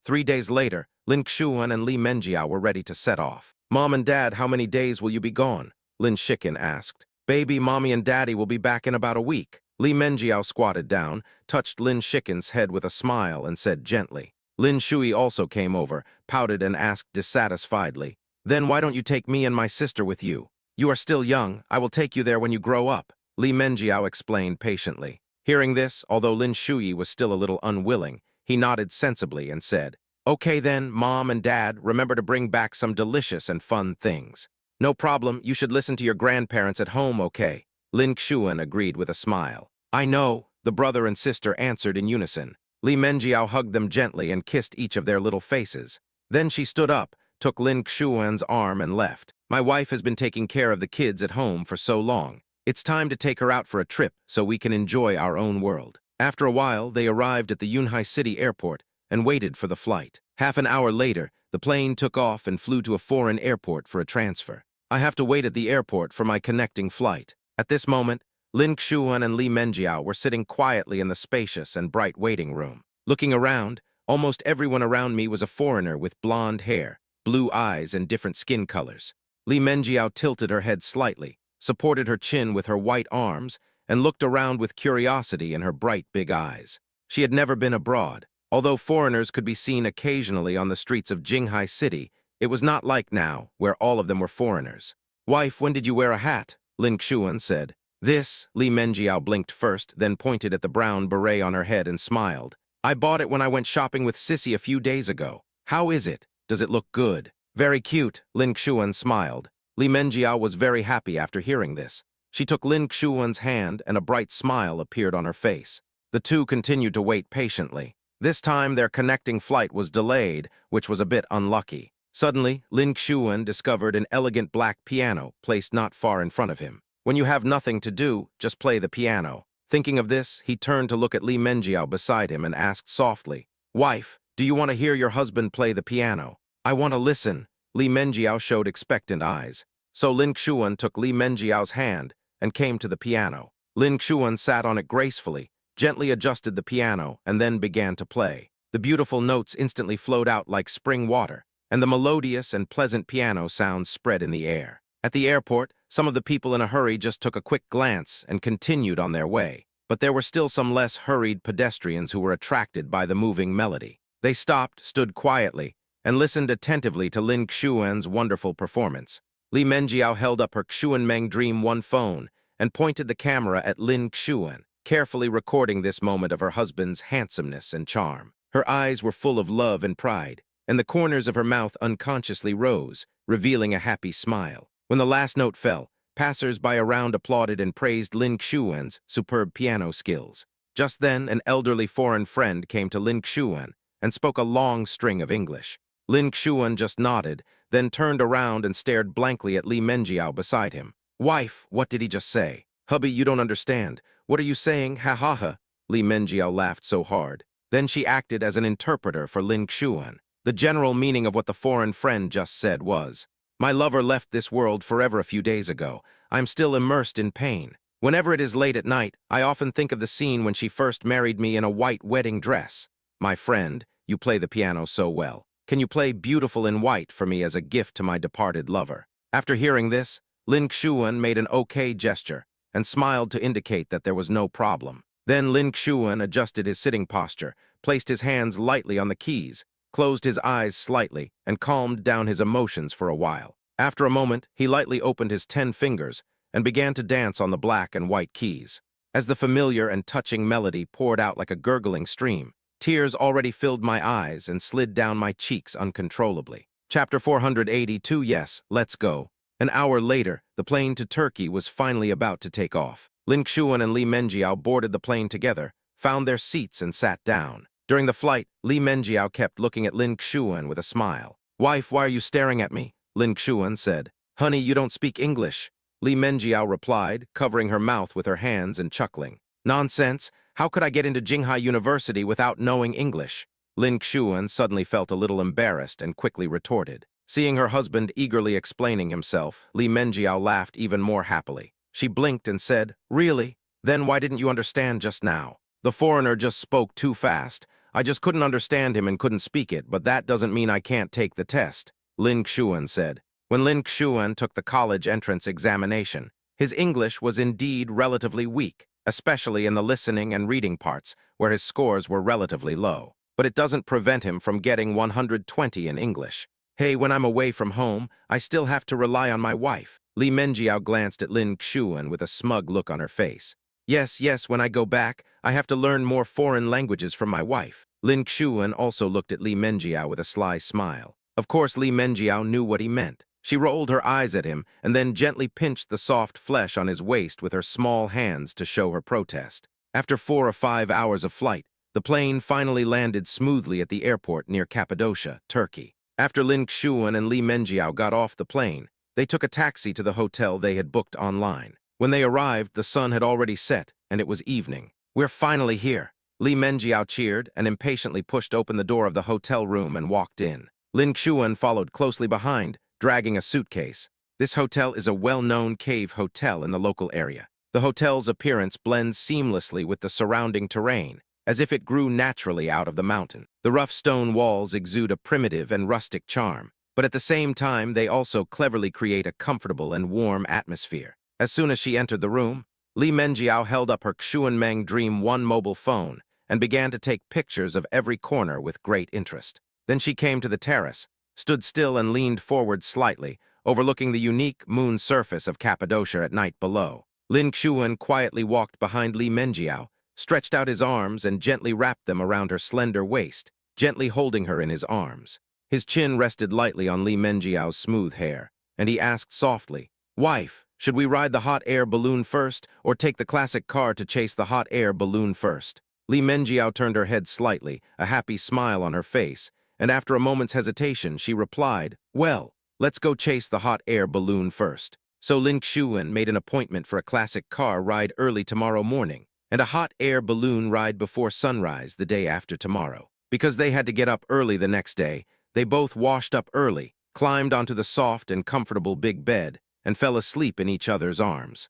3 days later, Lin Xuan and Li Menjiao were ready to set off. "Mom and Dad, how many days will you be gone?" Lin Shikin asked. "Baby, Mommy and Daddy will be back in about a week." Li Menjiao squatted down, touched Lin Shikin's head with a smile, and said gently. Lin Shui also came over, pouted and asked dissatisfiedly, "Then why don't you take me and my sister with you? You are still young. I will take you there when you grow up," Li Menjiao explained patiently. Hearing this, although Lin Shui was still a little unwilling, he nodded sensibly and said, "Okay then, Mom and Dad, remember to bring back some delicious and fun things." "No problem, you should listen to your grandparents at home, okay?" Lin Xuan agreed with a smile. "I know," the brother and sister answered in unison. Li Menjiao hugged them gently and kissed each of their little faces. Then she stood up, took Lin Xuan's arm and left. "My wife has been taking care of the kids at home for so long. It's time to take her out for a trip so we can enjoy our own world." After a while, they arrived at the Yunhai City airport and waited for the flight. Half an hour later, the plane took off and flew to a foreign airport for a transfer. "I have to wait at the airport for my connecting flight." At this moment, Lin Xuan and Li Menjiao were sitting quietly in the spacious and bright waiting room. Looking around, almost everyone around me was a foreigner with blonde hair, blue eyes, and different skin colors. Li Menjiao tilted her head slightly, supported her chin with her white arms, and looked around with curiosity in her bright big eyes. She had never been abroad. Although foreigners could be seen occasionally on the streets of Jinghai City, it was not like now, where all of them were foreigners. "Wife, when did you wear a hat?" Lin Xuan said. "This," Li Menjiao blinked first, then pointed at the brown beret on her head and smiled. "I bought it when I went shopping with Sissy a few days ago. How is it? Does it look good?" "Very cute," Lin Xuan smiled. Li Menjiao was very happy after hearing this. She took Lin Xuan's hand and a bright smile appeared on her face. The two continued to wait patiently. This time their connecting flight was delayed, which was a bit unlucky. Suddenly, Lin Xuan discovered an elegant black piano placed not far in front of him. When you have nothing to do, just play the piano. Thinking of this, he turned to look at Li Menjiao beside him and asked softly, "Wife, do you want to hear your husband play the piano?" "I want to listen." Li Menjiao showed expectant eyes. So Lin Xuan took Li Menjiao's hand and came to the piano. Lin Xuan sat on it gracefully, gently adjusted the piano, and then began to play. The beautiful notes instantly flowed out like spring water, and the melodious and pleasant piano sounds spread in the air. At the airport, some of the people in a hurry just took a quick glance and continued on their way. But there were still some less hurried pedestrians who were attracted by the moving melody. They stopped, stood quietly, and listened attentively to Lin Xuan's wonderful performance. Li Menjiao held up her Xuanmeng Dream 1 phone and pointed the camera at Lin Xuan, carefully recording this moment of her husband's handsomeness and charm. Her eyes were full of love and pride, and the corners of her mouth unconsciously rose, revealing a happy smile. When the last note fell, passers-by around applauded and praised Lin Xuan's superb piano skills. Just then, an elderly foreign friend came to Lin Xuan and spoke a long string of English. Lin Xuan just nodded, then turned around and stared blankly at Li Menjiao beside him. "Wife, what did he just say?" "Hubby, you don't understand. What are you saying? Ha ha ha." Li Menjiao laughed so hard. Then she acted as an interpreter for Lin Xuan. The general meaning of what the foreign friend just said was, "My lover left this world forever a few days ago. I'm still immersed in pain. Whenever it is late at night, I often think of the scene when she first married me in a white wedding dress. My friend, you play the piano so well. Can you play Beautiful in White for me as a gift to my departed lover?" After hearing this, Lin Xuan made an okay gesture and smiled to indicate that there was no problem. Then Lin Xuan adjusted his sitting posture, placed his hands lightly on the keys, closed his eyes slightly, and calmed down his emotions for a while. After a moment, he lightly opened his 10 fingers and began to dance on the black and white keys. As the familiar and touching melody poured out like a gurgling stream, tears already filled my eyes and slid down my cheeks uncontrollably. Chapter 482. Yes, let's go. An hour later, the plane to Turkey was finally about to take off. Lin Xuan and Li Menjiao boarded the plane together, found their seats and sat down. During the flight, Li Menjiao kept looking at Lin Xuan with a smile. "Wife, why are you staring at me?" Lin Xuan said. "Honey, you don't speak English." Li Menjiao replied, covering her mouth with her hands and chuckling. "Nonsense! How could I get into Jinghai University without knowing English?" Lin Xuan suddenly felt a little embarrassed and quickly retorted. Seeing her husband eagerly explaining himself, Li Menjiao laughed even more happily. She blinked and said, "Really? Then why didn't you understand just now?" "The foreigner just spoke too fast. I just couldn't understand him and couldn't speak it, but that doesn't mean I can't take the test," Lin Xuan said. When Lin Xuan took the college entrance examination, his English was indeed relatively weak, especially in the listening and reading parts, where his scores were relatively low. But it doesn't prevent him from getting 120 in English. "Hey, when I'm away from home, I still have to rely on my wife." Li Menjiao glanced at Lin Xuan with a smug look on her face. Yes, when I go back, I have to learn more foreign languages from my wife." Lin Xuan also looked at Li Menjiao with a sly smile. Of course, Li Menjiao knew what he meant. She rolled her eyes at him and then gently pinched the soft flesh on his waist with her small hands to show her protest. After 4 or 5 hours of flight, the plane finally landed smoothly at the airport near Cappadocia, Turkey. After Lin Xuan and Li Menjiao got off the plane, they took a taxi to the hotel they had booked online. When they arrived, the sun had already set, and it was evening. "We're finally here," Li Menjiao cheered and impatiently pushed open the door of the hotel room and walked in. Lin Xuan followed closely behind, dragging a suitcase. This hotel is a well-known cave hotel in the local area. The hotel's appearance blends seamlessly with the surrounding terrain, as if it grew naturally out of the mountain. The rough stone walls exude a primitive and rustic charm, but at the same time they also cleverly create a comfortable and warm atmosphere. As soon as she entered the room, Li Menjiao held up her Xuanmeng Dream 1 mobile phone and began to take pictures of every corner with great interest. Then she came to the terrace, stood still and leaned forward slightly, overlooking the unique moon surface of Cappadocia at night below. Lin Xuan quietly walked behind Li Menjiao, stretched out his arms and gently wrapped them around her slender waist, gently holding her in his arms. His chin rested lightly on Li Menjiao's smooth hair, and he asked softly, "Wife, should we ride the hot air balloon first, or take the classic car to chase the hot air balloon first?" Li Menjiao turned her head slightly, a happy smile on her face, and after a moment's hesitation, she replied, "Well, let's go chase the hot air balloon first." So Lin Xuan made an appointment for a classic car ride early tomorrow morning, and a hot air balloon ride before sunrise the day after tomorrow. Because they had to get up early the next day, they both washed up early, climbed onto the soft and comfortable big bed, and fell asleep in each other's arms.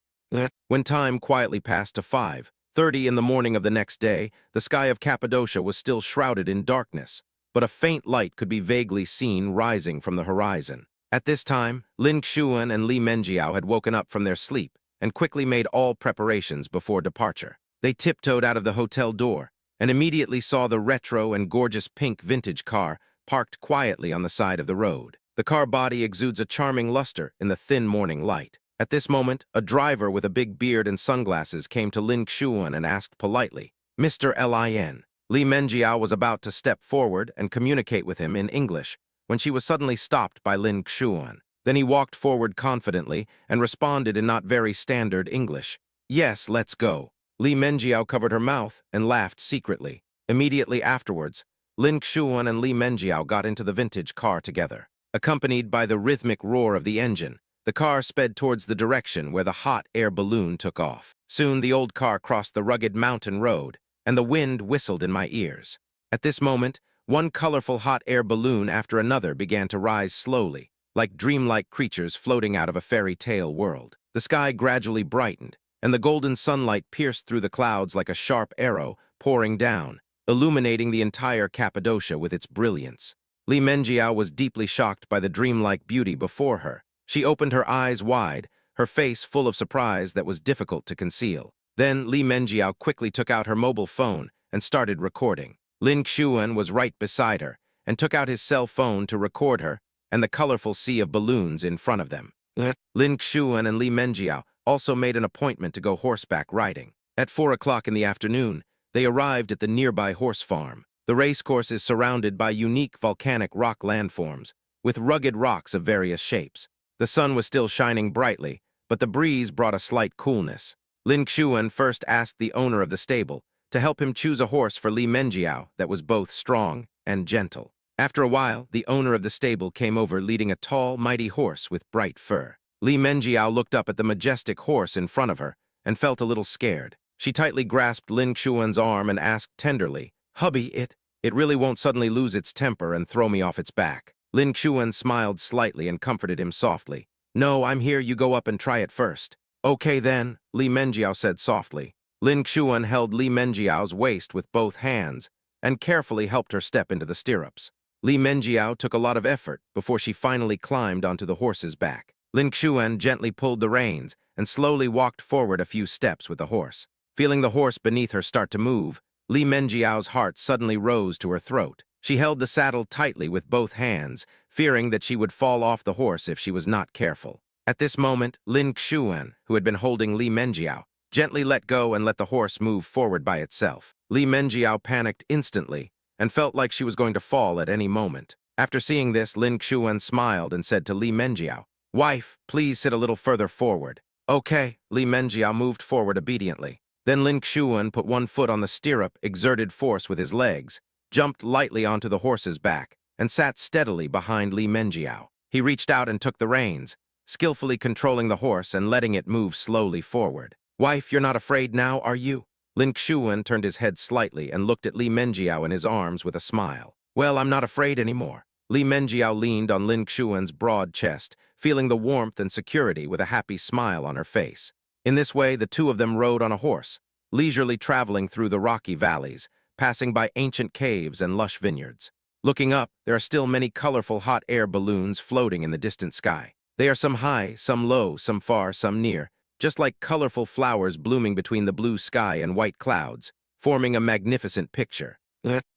When time quietly passed to 5:30 in the morning of the next day, the sky of Cappadocia was still shrouded in darkness, but a faint light could be vaguely seen rising from the horizon. At this time, Lin Xuan and Li Menjiao had woken up from their sleep and quickly made all preparations before departure. They tiptoed out of the hotel door and immediately saw the retro and gorgeous pink vintage car parked quietly on the side of the road. The car body exudes a charming luster in the thin morning light. At this moment, a driver with a big beard and sunglasses came to Lin Xuan and asked politely, "Mr. Lin." Li Menjiao was about to step forward and communicate with him in English when she was suddenly stopped by Lin Xuan. Then he walked forward confidently and responded in not very standard English, "Yes, let's go." Li Menjiao covered her mouth and laughed secretly. Immediately afterwards, Lin Xuan and Li Menjiao got into the vintage car together. Accompanied by the rhythmic roar of the engine, the car sped towards the direction where the hot air balloon took off. Soon the old car crossed the rugged mountain road, and the wind whistled in my ears. At this moment, one colorful hot air balloon after another began to rise slowly, like dreamlike creatures floating out of a fairy tale world. The sky gradually brightened, and the golden sunlight pierced through the clouds like a sharp arrow, pouring down, illuminating the entire Cappadocia with its brilliance. Li Menjiao was deeply shocked by the dreamlike beauty before her. She opened her eyes wide, her face full of surprise that was difficult to conceal. Then Li Menjiao quickly took out her mobile phone and started recording. Lin Xuan was right beside her and took out his cell phone to record her and the colorful sea of balloons in front of them. Lin Xuan and Li Menjiao also made an appointment to go horseback riding. At 4 o'clock in the afternoon, they arrived at the nearby horse farm. The racecourse is surrounded by unique volcanic rock landforms, with rugged rocks of various shapes. The sun was still shining brightly, but the breeze brought a slight coolness. Lin Xuan first asked the owner of the stable to help him choose a horse for Li Menjiao that was both strong and gentle. After a while, the owner of the stable came over leading a tall, mighty horse with bright fur. Li Menjiao looked up at the majestic horse in front of her and felt a little scared. She tightly grasped Lin Xuan's arm and asked tenderly, "Hubby, it really won't suddenly lose its temper and throw me off its back?" Lin Xuan smiled slightly and comforted him softly. "No, I'm here, you go up and try it first." "Okay then," Li Menjiao said softly. Lin Xuan held Li Menjiao's waist with both hands and carefully helped her step into the stirrups. Li Menjiao took a lot of effort before she finally climbed onto the horse's back. Lin Xuan gently pulled the reins and slowly walked forward a few steps with the horse. Feeling the horse beneath her start to move, Li Menjiao's heart suddenly rose to her throat. She held the saddle tightly with both hands, fearing that she would fall off the horse if she was not careful. At this moment, Lin Xuan, who had been holding Li Menjiao, gently let go and let the horse move forward by itself. Li Menjiao panicked instantly and felt like she was going to fall at any moment. After seeing this, Lin Xuan smiled and said to Li Menjiao, "Wife, please sit a little further forward." "Okay," Li Menjiao moved forward obediently. Then Lin Xuan put one foot on the stirrup, exerted force with his legs, jumped lightly onto the horse's back, and sat steadily behind Li Menjiao. He reached out and took the reins, skillfully controlling the horse and letting it move slowly forward. "Wife, you're not afraid now, are you?" Lin Xuan turned his head slightly and looked at Li Menjiao in his arms with a smile. "Well, I'm not afraid anymore." Li Menjiao leaned on Lin Xuan's broad chest, feeling the warmth and security with a happy smile on her face. In this way, the two of them rode on a horse, leisurely traveling through the rocky valleys, passing by ancient caves and lush vineyards. Looking up, there are still many colorful hot air balloons floating in the distant sky. They are some high, some low, some far, some near, just like colorful flowers blooming between the blue sky and white clouds, forming a magnificent picture.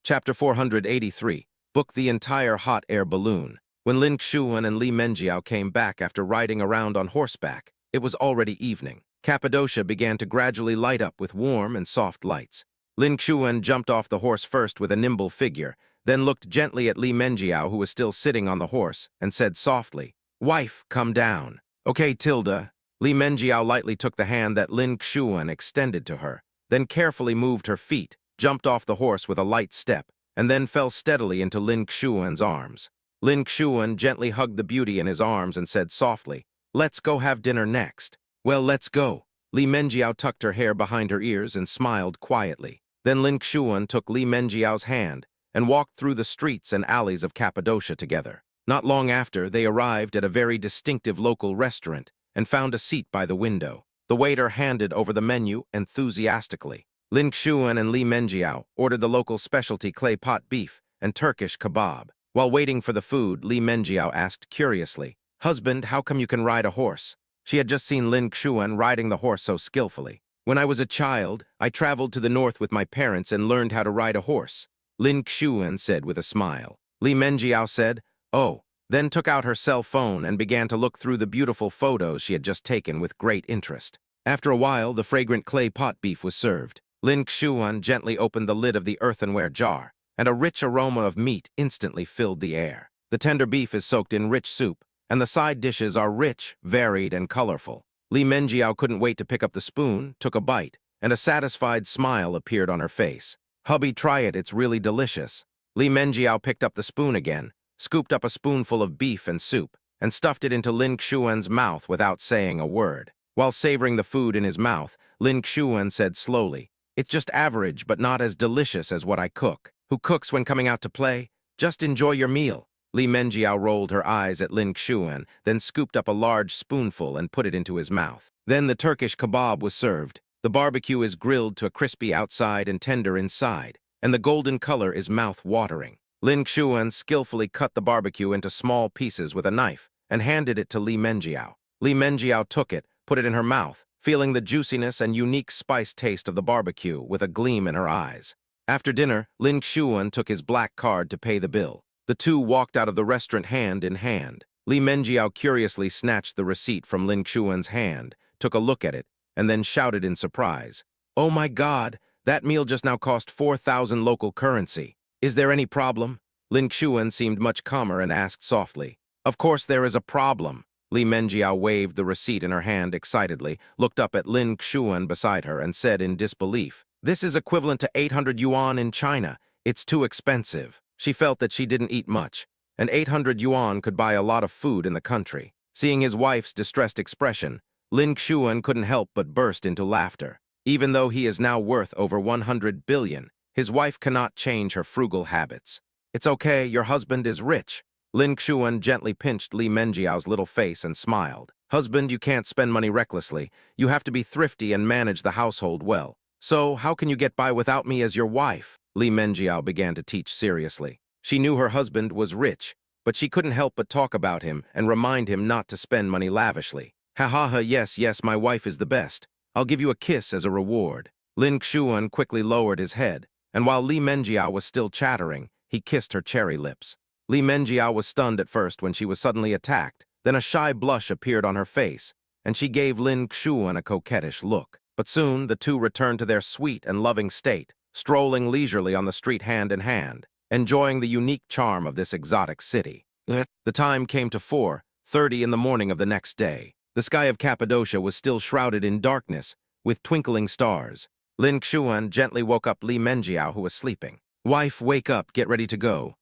Chapter 483, Book the entire hot air balloon. When Lin Xuan and Li Menjiao came back after riding around on horseback, it was already evening. Cappadocia began to gradually light up with warm and soft lights. Lin Xuan jumped off the horse first with a nimble figure, then looked gently at Li Menjiao, who was still sitting on the horse, and said softly, "Wife, come down." "Okay, Tilda." Li Menjiao lightly took the hand that Lin Xuan extended to her, then carefully moved her feet, jumped off the horse with a light step, and then fell steadily into Lin Xuan's arms. Lin Xuan gently hugged the beauty in his arms and said softly, "Let's go have dinner next." "Well, let's go." Li Menjiao tucked her hair behind her ears and smiled quietly. Then Lin Xuan took Li Menjiao's hand and walked through the streets and alleys of Cappadocia together. Not long after, they arrived at a very distinctive local restaurant and found a seat by the window. The waiter handed over the menu enthusiastically. Lin Xuan and Li Menjiao ordered the local specialty clay pot beef and Turkish kebab. While waiting for the food, Li Menjiao asked curiously, "Husband, how come you can ride a horse?" She had just seen Lin Xuan riding the horse so skillfully. "When I was a child, I traveled to the north with my parents and learned how to ride a horse," Lin Xuan said with a smile. Li Menjiao said, "Oh," then took out her cell phone and began to look through the beautiful photos she had just taken with great interest. After a while, the fragrant clay pot beef was served. Lin Xuan gently opened the lid of the earthenware jar, and a rich aroma of meat instantly filled the air. The tender beef is soaked in rich soup, and the side dishes are rich, varied, and colorful. Li Menjiao couldn't wait to pick up the spoon, took a bite, and a satisfied smile appeared on her face. "Hubby, try it, it's really delicious." Li Menjiao picked up the spoon again, scooped up a spoonful of beef and soup, and stuffed it into Lin Xuan's mouth without saying a word. While savoring the food in his mouth, Lin Xuan said slowly, "It's just average, but not as delicious as what I cook." "Who cooks when coming out to play? Just enjoy your meal." Li Menjiao rolled her eyes at Lin Xuan, then scooped up a large spoonful and put it into his mouth. Then the Turkish kebab was served. The barbecue is grilled to a crispy outside and tender inside, and the golden color is mouth-watering. Lin Xuan skillfully cut the barbecue into small pieces with a knife and handed it to Li Menjiao. Li Menjiao took it, put it in her mouth, feeling the juiciness and unique spice taste of the barbecue with a gleam in her eyes. After dinner, Lin Xuan took his black card to pay the bill. The two walked out of the restaurant hand in hand. Li Menjiao curiously snatched the receipt from Lin Xuan's hand, took a look at it, and then shouted in surprise, "Oh my God, that meal just now cost 4,000 local currency. Is there any problem?" Lin Xuan seemed much calmer and asked softly, "Of course there is a problem." Li Menjiao waved the receipt in her hand excitedly, looked up at Lin Xuan beside her, and said in disbelief, "This is equivalent to 800 yuan in China. It's too expensive." She felt that she didn't eat much, and 800 yuan could buy a lot of food in the country. Seeing his wife's distressed expression, Lin Xuan couldn't help but burst into laughter. Even though he is now worth over 100 billion, his wife cannot change her frugal habits. "It's okay, your husband is rich." Lin Xuan gently pinched Li Menjiao's little face and smiled. "Husband, you can't spend money recklessly. You have to be thrifty and manage the household well. So, how can you get by without me as your wife?" Li Menjiao began to teach seriously. She knew her husband was rich, but she couldn't help but talk about him and remind him not to spend money lavishly. "Ha ha ha, yes, yes, my wife is the best. I'll give you a kiss as a reward." Lin Xuan quickly lowered his head, and while Li Menjiao was still chattering, he kissed her cherry lips. Li Menjiao was stunned at first when she was suddenly attacked, then a shy blush appeared on her face, and she gave Lin Xuan a coquettish look. But soon the two returned to their sweet and loving state, strolling leisurely on the street hand in hand, enjoying the unique charm of this exotic city. The time came to 4:30 in the morning of the next day. The sky of Cappadocia was still shrouded in darkness, with twinkling stars. Lin Xuan gently woke up Li Menjiao, who was sleeping. "Wife, wake up, get ready to go."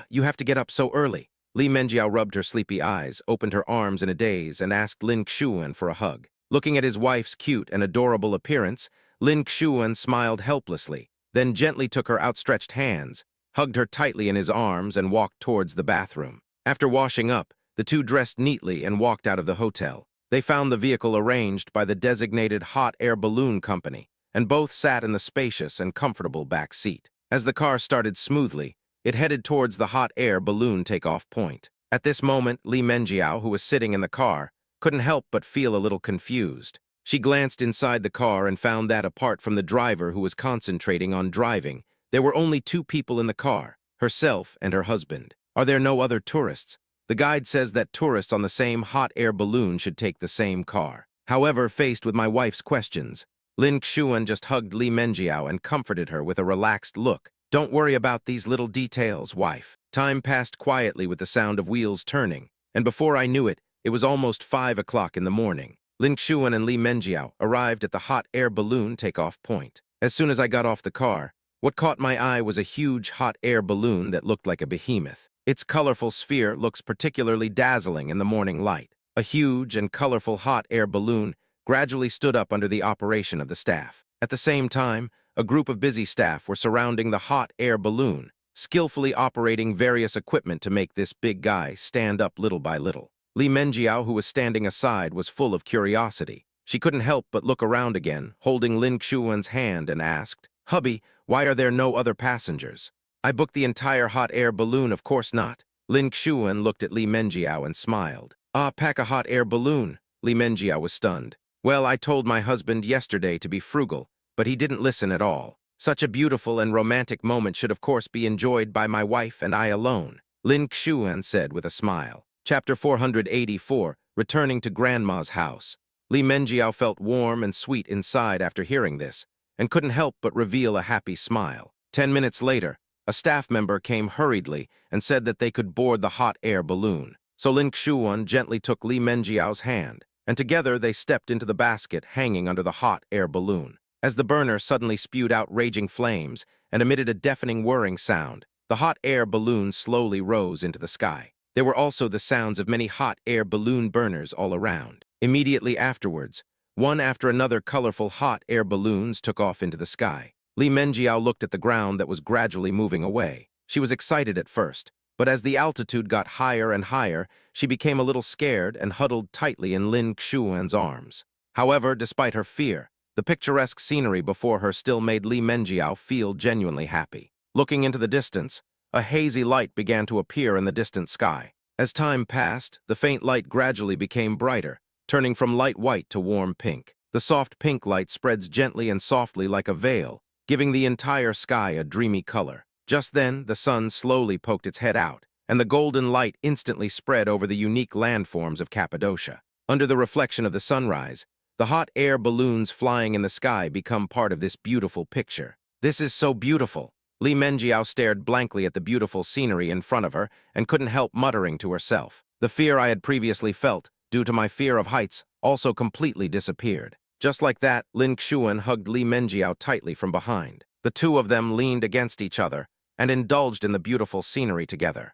You have to get up so early." Li Menjiao rubbed her sleepy eyes, opened her arms in a daze, and asked Lin Xuan for a hug. Looking at his wife's cute and adorable appearance, Lin Xuan smiled helplessly, then gently took her outstretched hands, hugged her tightly in his arms, and walked towards the bathroom. After washing up, the two dressed neatly and walked out of the hotel. They found the vehicle arranged by the designated hot air balloon company, and both sat in the spacious and comfortable back seat. As the car started smoothly, it headed towards the hot air balloon takeoff point. At this moment, Li Menjiao, who was sitting in the car, couldn't help but feel a little confused. She glanced inside the car and found that apart from the driver who was concentrating on driving, there were only two people in the car, herself and her husband. Are there no other tourists? The guide says that tourists on the same hot air balloon should take the same car. However, faced with my wife's questions, Lin Xuan just hugged Li Menjiao and comforted her with a relaxed look. Don't worry about these little details, wife. Time passed quietly with the sound of wheels turning, and before I knew it, it was almost 5 o'clock in the morning. Lin Xuan and Li Menjiao arrived at the hot air balloon takeoff point. As soon as I got off the car, what caught my eye was a huge hot air balloon that looked like a behemoth. Its colorful sphere looks particularly dazzling in the morning light. A huge and colorful hot air balloon gradually stood up under the operation of the staff. At the same time, a group of busy staff were surrounding the hot air balloon, skillfully operating various equipment to make this big guy stand up little by little. Li Menjiao, who was standing aside, was full of curiosity. She couldn't help but look around again, holding Lin Xuan's hand, and asked, "Hubby, why are there no other passengers?" "I booked the entire hot air balloon, of course not." Lin Xuan looked at Li Menjiao and smiled. "Ah, pack a hot air balloon." Li Menjiao was stunned. "Well, I told my husband yesterday to be frugal, but he didn't listen at all. Such a beautiful and romantic moment should of course be enjoyed by my wife and I alone," Lin Xuan said with a smile. Chapter 484, Returning to Grandma's House. Li Menjiao felt warm and sweet inside after hearing this, and couldn't help but reveal a happy smile. 10 minutes later, a staff member came hurriedly and said that they could board the hot air balloon. So Lin Xuan gently took Li Menjiao's hand, and together they stepped into the basket hanging under the hot air balloon. As the burner suddenly spewed out raging flames and emitted a deafening whirring sound, the hot air balloon slowly rose into the sky. There were also the sounds of many hot air balloon burners all around. Immediately afterwards, one after another colorful hot air balloons took off into the sky. Li Menjiao looked at the ground that was gradually moving away. She was excited at first, but as the altitude got higher and higher, she became a little scared and huddled tightly in Lin Xuan's arms. However, despite her fear, the picturesque scenery before her still made Li Menjiao feel genuinely happy. Looking into the distance, a hazy light began to appear in the distant sky. As time passed, the faint light gradually became brighter, turning from light white to warm pink. The soft pink light spreads gently and softly like a veil, giving the entire sky a dreamy color. Just then, the sun slowly poked its head out, and the golden light instantly spread over the unique landforms of Cappadocia. Under the reflection of the sunrise, the hot air balloons flying in the sky become part of this beautiful picture. "This is so beautiful." Li Menjiao stared blankly at the beautiful scenery in front of her and couldn't help muttering to herself. The fear I had previously felt, due to my fear of heights, also completely disappeared. Just like that, Lin Xuan hugged Li Menjiao tightly from behind. The two of them leaned against each other and indulged in the beautiful scenery together.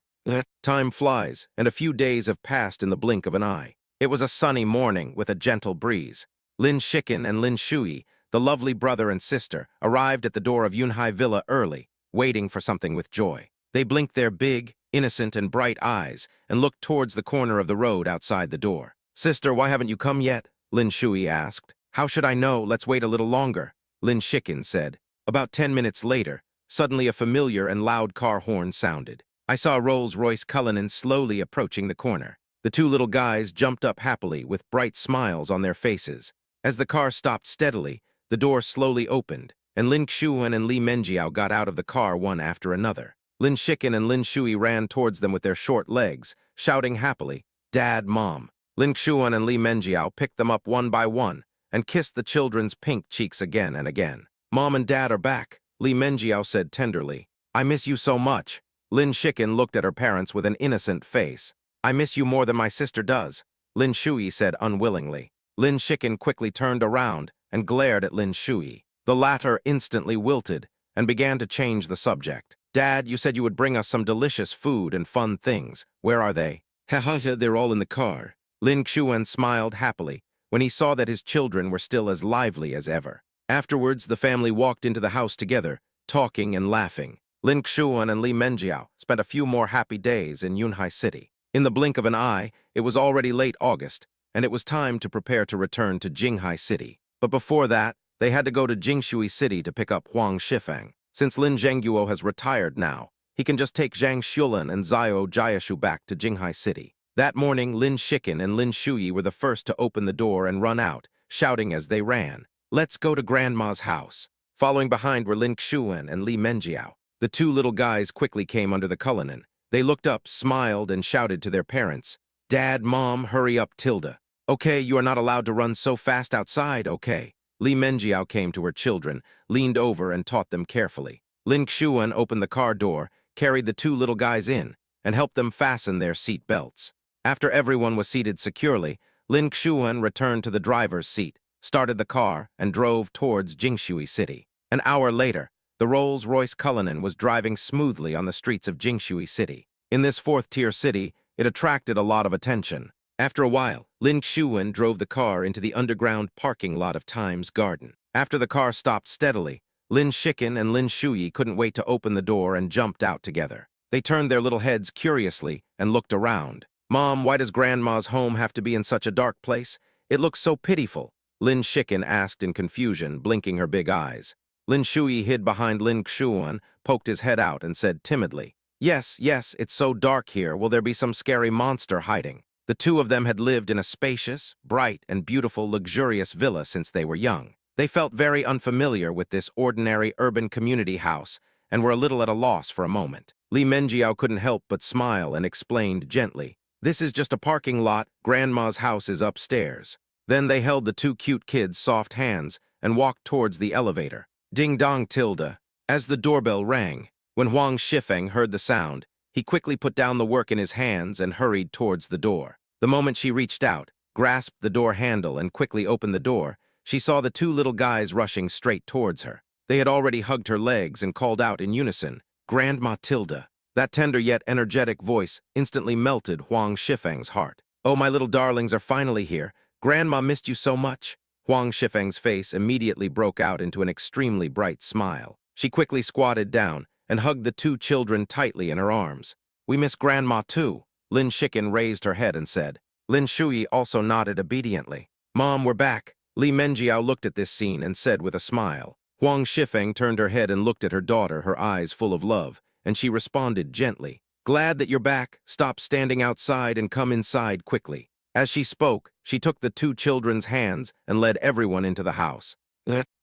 Time flies, and a few days have passed in the blink of an eye. It was a sunny morning with a gentle breeze. Lin Shikin and Lin Shui, the lovely brother and sister, arrived at the door of Yunhai Villa early, waiting for something with joy. They blinked their big, innocent, and bright eyes and looked towards the corner of the road outside the door. "Sister, why haven't you come yet?" Lin Shui asked. "How should I know? Let's wait a little longer," Lin Shikin said. About 10 minutes later, suddenly a familiar and loud car horn sounded. I saw Rolls-Royce Cullinan slowly approaching the corner. The two little guys jumped up happily with bright smiles on their faces. As the car stopped steadily, the door slowly opened, and Lin Xuan and Li Menjiao got out of the car one after another. Lin Shikin and Lin Shui ran towards them with their short legs, shouting happily, "Dad, Mom." Lin Xuan and Li Menjiao picked them up one by one and kissed the children's pink cheeks again and again. "Mom and Dad are back," Li Menjiao said tenderly. "I miss you so much." Lin Shikin looked at her parents with an innocent face. "I miss you more than my sister does," Lin Shui said unwillingly. Lin Shikin quickly turned around and glared at Lin Shui. The latter instantly wilted and began to change the subject. "Dad, you said you would bring us some delicious food and fun things. Where are they?" "Haha, they're all in the car." Lin Xuan smiled happily when he saw that his children were still as lively as ever. Afterwards, the family walked into the house together, talking and laughing. Lin Xuan and Li Menjiao spent a few more happy days in Yunhai City. In the blink of an eye, it was already late August, and it was time to prepare to return to Jinghai City. But before that, they had to go to Jingshui City to pick up Huang Shifang. Since Lin Zhengguo has retired now, he can just take Zhang Xuelin and Zhao Jiashu back to Jinghai City. That morning, Lin Shiken and Lin Shuyi were the first to open the door and run out, shouting as they ran, "Let's go to Grandma's house." Following behind were Lin Xuan and Li Menjiao. The two little guys quickly came under the cullinan. They looked up, smiled, and shouted to their parents, "Dad, Mom, hurry up, Tilda. Okay, you are not allowed to run so fast outside, okay?" Li Menjiao came to her children, leaned over, and taught them carefully. Lin Xuan opened the car door, carried the two little guys in, and helped them fasten their seat belts. After everyone was seated securely, Lin Xuan returned to the driver's seat, started the car, and drove towards Jingshui City. An hour later, the Rolls-Royce Cullinan was driving smoothly on the streets of Jingshui City. In this fourth-tier city, it attracted a lot of attention. After a while, Lin Xuan drove the car into the underground parking lot of Times Garden. After the car stopped steadily, Lin Shiken and Lin Shuyi couldn't wait to open the door and jumped out together. They turned their little heads curiously and looked around. "Mom, why does Grandma's home have to be in such a dark place? It looks so pitiful," Lin Shiken asked in confusion, blinking her big eyes. Lin Shuyi hid behind Lin Xuan, poked his head out, and said timidly, Yes, it's so dark here. Will there be some scary monster hiding?" The two of them had lived in a spacious, bright, and beautiful luxurious villa since they were young. They felt very unfamiliar with this ordinary urban community house and were a little at a loss for a moment. Li Menjiao couldn't help but smile and explained gently, "This is just a parking lot. Grandma's house is upstairs." Then they held the two cute kids' soft hands and walked towards the elevator. Ding dong, Tilda. As the doorbell rang, when Huang Shifeng heard the sound, he quickly put down the work in his hands and hurried towards the door. The moment she reached out, grasped the door handle, and quickly opened the door, she saw the two little guys rushing straight towards her. They had already hugged her legs and called out in unison, "Grandma Tilda." That tender yet energetic voice instantly melted Huang Shifeng's heart. "Oh, my little darlings are finally here. Grandma missed you so much." Huang Shifeng's face immediately broke out into an extremely bright smile. She quickly squatted down and hugged the two children tightly in her arms. "We miss Grandma too." Lin Shiken raised her head and said. Lin Shuyi also nodded obediently. "Mom, we're back." Li Menjiao looked at this scene and said with a smile. Huang Shifeng turned her head and looked at her daughter, her eyes full of love, and she responded gently, "Glad that you're back. Stop standing outside and come inside quickly." As she spoke, she took the two children's hands and led everyone into the house.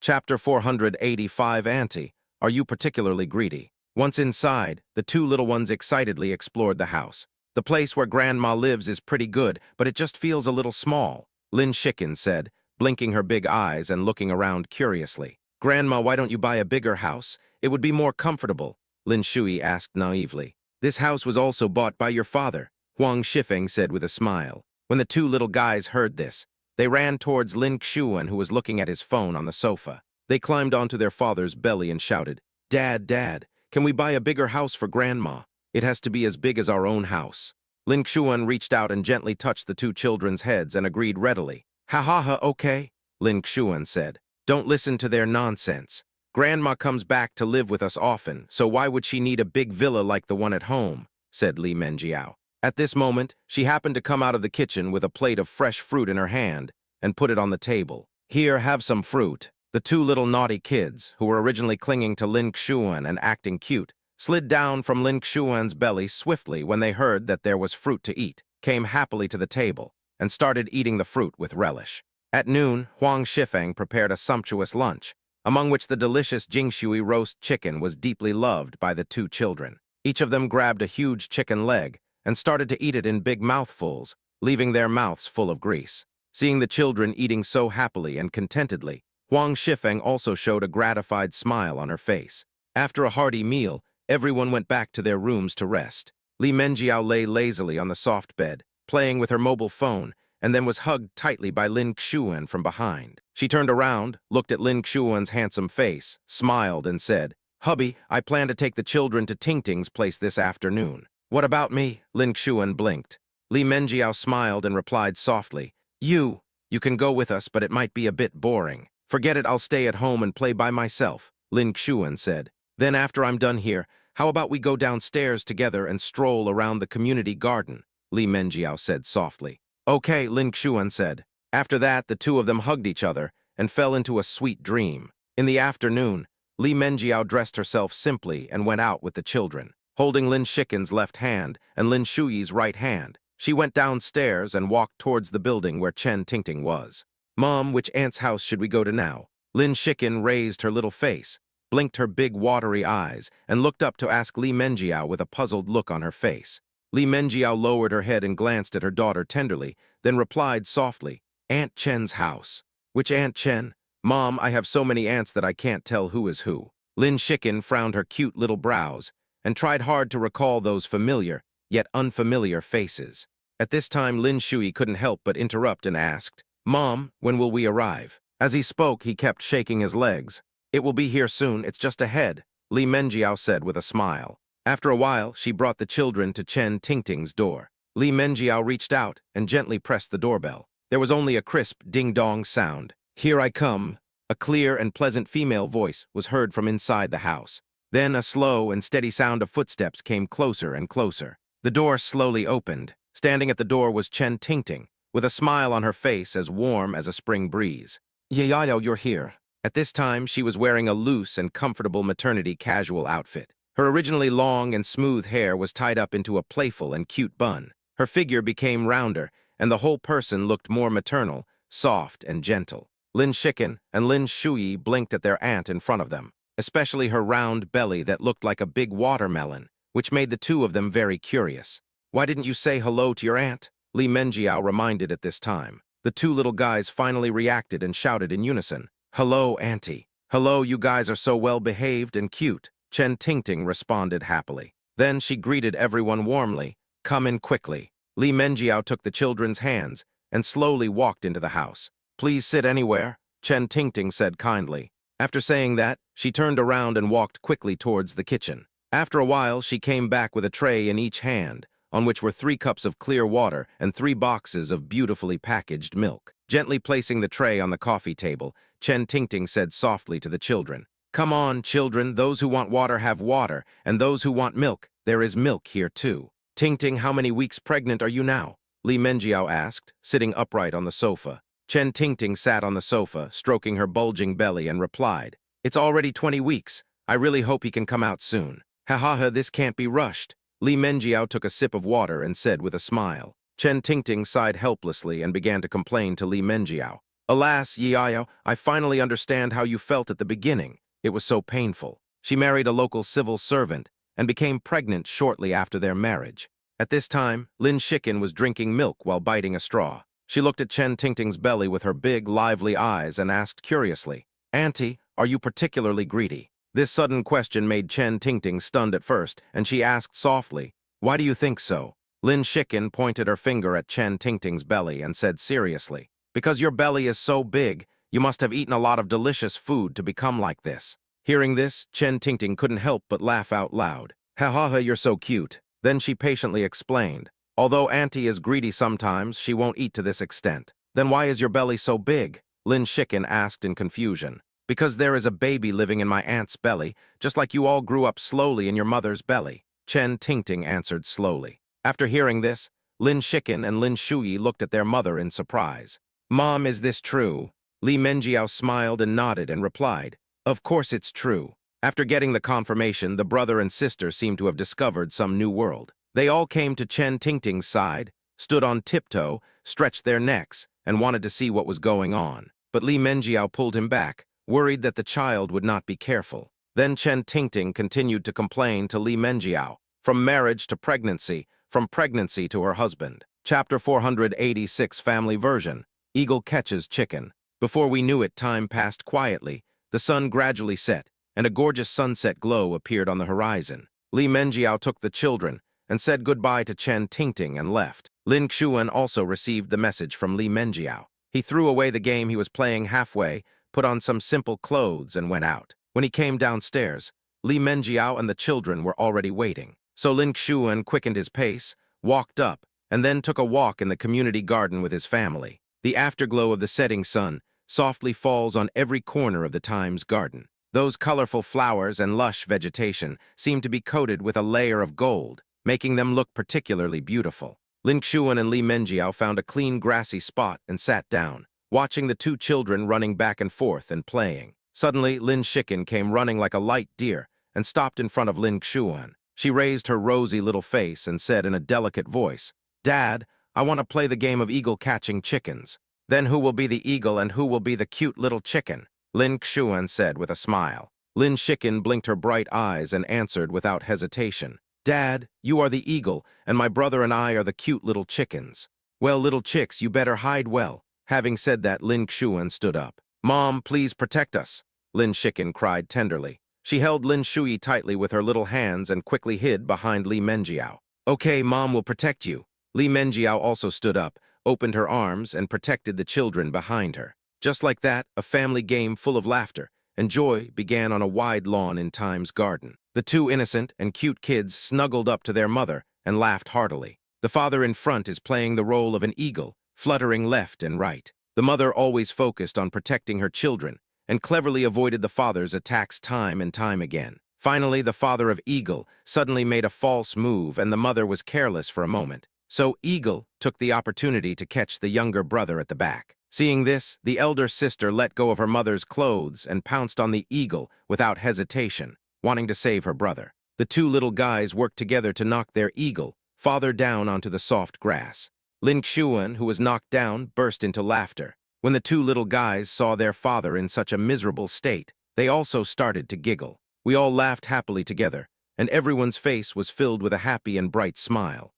Chapter 485. Auntie, are you particularly greedy? Once inside, the two little ones excitedly explored the house. "The place where Grandma lives is pretty good, but it just feels a little small," Lin Shiken said, blinking her big eyes and looking around curiously. "Grandma, why don't you buy a bigger house? It would be more comfortable," Lin Shuyi asked naively. "This house was also bought by your father," Huang Shifeng said with a smile. When the two little guys heard this, they ran towards Lin Xuan, who was looking at his phone on the sofa. They climbed onto their father's belly and shouted, Dad, can we buy a bigger house for Grandma? It has to be as big as our own house." Lin Xuan reached out and gently touched the two children's heads and agreed readily. Ha, okay," Lin Xuan said. "Don't listen to their nonsense. Grandma comes back to live with us often, so why would she need a big villa like the one at home?" said Li Menjiao. At this moment, she happened to come out of the kitchen with a plate of fresh fruit in her hand and put it on the table. "Here, have some fruit." The two little naughty kids, who were originally clinging to Lin Xuan and acting cute, slid down from Lin Xuan's belly swiftly when they heard that there was fruit to eat, came happily to the table, and started eating the fruit with relish. At noon, Huang Shifeng prepared a sumptuous lunch, among which the delicious Jingshui roast chicken was deeply loved by the two children. Each of them grabbed a huge chicken leg and started to eat it in big mouthfuls, leaving their mouths full of grease. Seeing the children eating so happily and contentedly, Huang Shifeng also showed a gratified smile on her face. After a hearty meal, everyone went back to their rooms to rest. Li Menjiao lay lazily on the soft bed, playing with her mobile phone, and then was hugged tightly by Lin Xuan from behind. She turned around, looked at Lin Xuan's handsome face, smiled, and said, "Hubby, I plan to take the children to Tingting's place this afternoon." "What about me?" Lin Xuan blinked. Li Menjiao smiled and replied softly, You can go with us, but it might be a bit boring." "Forget it, I'll stay at home and play by myself," Lin Xuan said. "Then after I'm done here, how about we go downstairs together and stroll around the community garden?" Li Menjiao said softly. "Okay," Lin Xuan said. After that, the two of them hugged each other and fell into a sweet dream. In the afternoon, Li Menjiao dressed herself simply and went out with the children. Holding Lin Shiken's left hand and Lin Shuyi's right hand, She went downstairs and walked towards the building where Chen Tingting was. "Mom, which aunt's house should we go to now?" Lin Shiken raised her little face, blinked her big watery eyes, and looked up to ask Li Menjiao with a puzzled look on her face. Li Menjiao lowered her head and glanced at her daughter tenderly, then replied softly, "Aunt Chen's house." "Which Aunt Chen?" "Mom, I have so many aunts that I can't tell who is who." Lin Shiken frowned her cute little brows and tried hard to recall those familiar, yet unfamiliar faces. At this time, Lin Shui couldn't help but interrupt and asked, "Mom, when will we arrive?" As he spoke, he kept shaking his legs. "It will be here soon, it's just ahead," Li Menjiao said with a smile. After a while, she brought the children to Chen Tingting's door. Li Menjiao reached out and gently pressed the doorbell. There was only a crisp ding-dong sound. "Here I come." A clear and pleasant female voice was heard from inside the house. Then a slow and steady sound of footsteps came closer and closer. The door slowly opened. Standing at the door was Chen Tingting, with a smile on her face as warm as a spring breeze. "Yayayo, you're here." At this time, she was wearing a loose and comfortable maternity casual outfit. Her originally long and smooth hair was tied up into a playful and cute bun. Her figure became rounder, and the whole person looked more maternal, soft, and gentle. Lin Shiken and Lin Shui blinked at their aunt in front of them, especially her round belly that looked like a big watermelon, which made the two of them very curious. "Why didn't you say hello to your aunt?" Li Menjiao reminded at this time. The two little guys finally reacted and shouted in unison, "Hello, Auntie." "Hello, you guys are so well-behaved and cute," Chen Tingting responded happily. Then she greeted everyone warmly, "Come in quickly." Li Menjiao took the children's hands and slowly walked into the house. "Please sit anywhere," Chen Tingting said kindly. After saying that, she turned around and walked quickly towards the kitchen. After a while, she came back with a tray in each hand, on which were 3 cups of clear water and 3 boxes of beautifully packaged milk. Gently placing the tray on the coffee table, Chen Tingting said softly to the children, "Come on, children, those who want water have water, and those who want milk, there is milk here too." "Tingting, how many weeks pregnant are you now?" Li Menjiao asked, sitting upright on the sofa. Chen Tingting sat on the sofa, stroking her bulging belly, and replied, "It's already 20 weeks. I really hope he can come out soon." "Ha ha ha, this can't be rushed." Li Menjiao took a sip of water and said with a smile. Chen Tingting sighed helplessly and began to complain to Li Menjiao. "Alas, Yayayo, I finally understand how you felt at the beginning. It was so painful." She married a local civil servant and became pregnant shortly after their marriage. At this time, Lin Shiken was drinking milk while biting a straw. She looked at Chen Tingting's belly with her big, lively eyes and asked curiously, "Auntie, are you particularly greedy?" This sudden question made Chen Tingting stunned at first, and she asked softly, "Why do you think so?" Lin Shiken pointed her finger at Chen Tingting's belly and said seriously, "Because your belly is so big, you must have eaten a lot of delicious food to become like this." Hearing this, Chen Tingting couldn't help but laugh out loud. "Ha ha ha, you're so cute." Then she patiently explained, "Although Auntie is greedy sometimes, she won't eat to this extent." "Then why is your belly so big?" Lin Shiken asked in confusion. "Because there is a baby living in my aunt's belly, just like you all grew up slowly in your mother's belly," Chen Tingting answered slowly. After hearing this, Lin Shiken and Lin Shui looked at their mother in surprise. "Mom, is this true?" Li Menjiao smiled and nodded and replied, "Of course it's true." After getting the confirmation, the brother and sister seemed to have discovered some new world. They all came to Chen Tingting's side, stood on tiptoe, stretched their necks, and wanted to see what was going on. But Li Menjiao pulled him back, worried that the child would not be careful. Then Chen Tingting continued to complain to Li Menjiao, from marriage to pregnancy, from pregnancy to her husband. Chapter 486 Family Version. Eagle catches chicken. Before we knew it, time passed quietly. The sun gradually set, and a gorgeous sunset glow appeared on the horizon. Li Menjiao took the children and said goodbye to Chen Tingting and left. Lin Xuan also received the message from Li Menjiao. He threw away the game he was playing halfway, put on some simple clothes, and went out. When he came downstairs, Li Menjiao and the children were already waiting. So Lin Xuan quickened his pace, walked up, and then took a walk in the community garden with his family. The afterglow of the setting sun softly falls on every corner of the Times garden. Those colorful flowers and lush vegetation seem to be coated with a layer of gold, making them look particularly beautiful. Lin Xuan and Li Menjiao found a clean grassy spot and sat down, watching the two children running back and forth and playing. Suddenly, Lin Shiken came running like a light deer and stopped in front of Lin Xuan. She raised her rosy little face and said in a delicate voice, Dad, I want to play the game of eagle catching chickens. Then who will be the eagle and who will be the cute little chicken? Lin Xuan said with a smile. Lin Chicken blinked her bright eyes and answered without hesitation. Dad, you are the eagle, and my brother and I are the cute little chickens. Well, little chicks, you better hide well. Having said that, Lin Xuan stood up. Mom, please protect us, Lin Chicken cried tenderly. She held Lin Shui tightly with her little hands and quickly hid behind Li Menjiao. Okay, Mom will protect you. Li Menjiao also stood up, opened her arms, and protected the children behind her. Just like that, a family game full of laughter and joy began on a wide lawn in Time's garden. The two innocent and cute kids snuggled up to their mother and laughed heartily. The father in front is playing the role of an eagle, fluttering left and right. The mother always focused on protecting her children and cleverly avoided the father's attacks time and time again. Finally, the father of Eagle suddenly made a false move and the mother was careless for a moment. So Eagle took the opportunity to catch the younger brother at the back. Seeing this, the elder sister let go of her mother's clothes and pounced on the eagle without hesitation, wanting to save her brother. The two little guys worked together to knock their eagle father down onto the soft grass. Lin Xuan, who was knocked down, burst into laughter. When the two little guys saw their father in such a miserable state, they also started to giggle. We all laughed happily together, and everyone's face was filled with a happy and bright smile.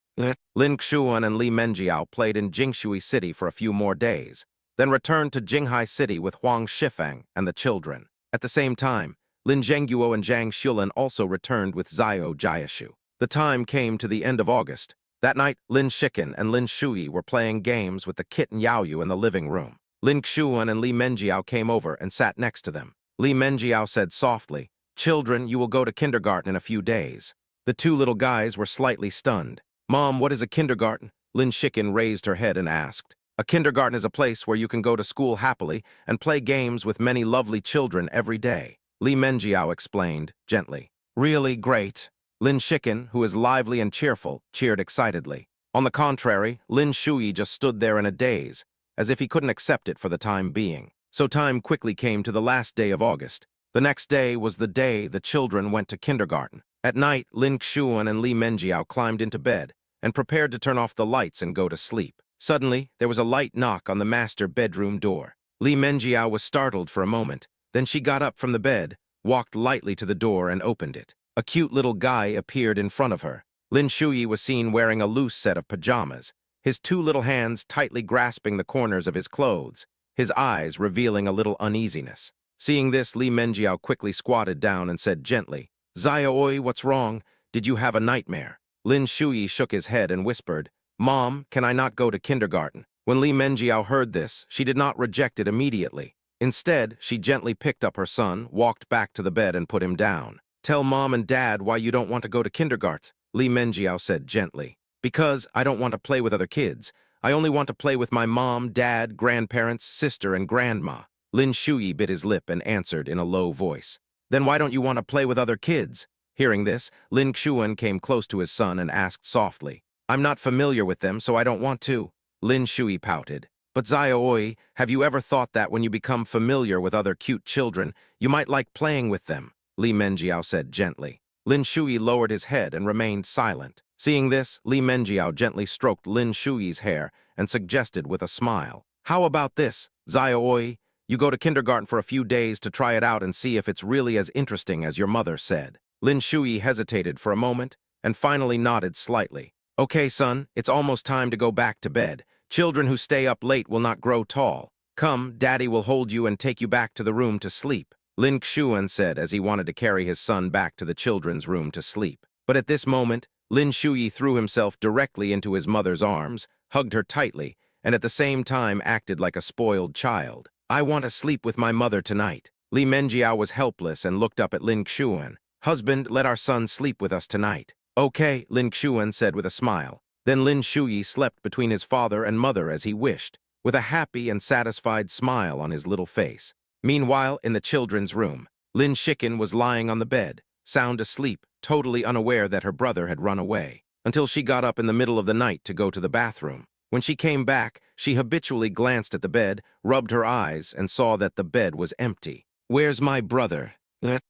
Lin Xuan and Li Menjiao played in Jingshui City for a few more days, then returned to Jinghai City with Huang Shifang and the children. At the same time, Lin Zhengguo and Zhang Xulan also returned with Zhao Jiashu. The time came to the end of August. That night, Lin Shiken and Lin Shui were playing games with the kitten Yaoyu in the living room. Lin Xuan and Li Menjiao came over and sat next to them. Li Menjiao said softly, "Children, you will go to kindergarten in a few days." The two little guys were slightly stunned. "Mom, what is a kindergarten?" Lin Shiken raised her head and asked. A kindergarten is a place where you can go to school happily and play games with many lovely children every day. Li Menjiao explained, gently. Really great. Lin Shiken, who is lively and cheerful, cheered excitedly. On the contrary, Lin Shui just stood there in a daze, as if he couldn't accept it for the time being. So time quickly came to the last day of August. The next day was the day the children went to kindergarten. At night, Lin Xuan and Li Menjiao climbed into bed and prepared to turn off the lights and go to sleep. Suddenly, there was a light knock on the master bedroom door. Li Menjiao was startled for a moment. Then she got up from the bed, walked lightly to the door, and opened it. A cute little guy appeared in front of her. Lin Shui was seen wearing a loose set of pajamas, his two little hands tightly grasping the corners of his clothes, his eyes revealing a little uneasiness. Seeing this, Li Menjiao quickly squatted down and said gently, "Zaya-oi, what's wrong? Did you have a nightmare?" Lin Shui shook his head and whispered, "Mom, can I not go to kindergarten?" When Li Menjiao heard this, she did not reject it immediately. Instead, she gently picked up her son, walked back to the bed, and put him down. "Tell Mom and Dad why you don't want to go to kindergarten," Li Menjiao said gently. "Because I don't want to play with other kids. I only want to play with my mom, dad, grandparents, sister, and grandma." Lin Shui bit his lip and answered in a low voice. "Then why don't you want to play with other kids?" Hearing this, Lin Xuan came close to his son and asked softly, "I'm not familiar with them, so I don't want to." Lin Shui pouted. "But Zaya-oi, have you ever thought that when you become familiar with other cute children, you might like playing with them?" Li Menjiao said gently. Lin Shui lowered his head and remained silent. Seeing this, Li Menjiao gently stroked Lin Shui's hair and suggested with a smile, "How about this, Zaya-oi? You go to kindergarten for a few days to try it out and see if it's really as interesting as your mother said." Lin Shui hesitated for a moment and finally nodded slightly. "Okay, son, it's almost time to go back to bed. Children who stay up late will not grow tall. Come, Daddy will hold you and take you back to the room to sleep," Lin Xuan said as he wanted to carry his son back to the children's room to sleep. But at this moment, Lin Shui threw himself directly into his mother's arms, hugged her tightly, and at the same time acted like a spoiled child. "I want to sleep with my mother tonight." Li Menjiao was helpless and looked up at Lin Xuan. "Husband, let our son sleep with us tonight." "Okay," Lin Xuan said with a smile. Then Lin Shui slept between his father and mother as he wished, with a happy and satisfied smile on his little face. Meanwhile, in the children's room, Lin Shiken was lying on the bed, sound asleep, totally unaware that her brother had run away, until she got up in the middle of the night to go to the bathroom. When she came back, she habitually glanced at the bed, rubbed her eyes, and saw that the bed was empty. "Where's my brother?"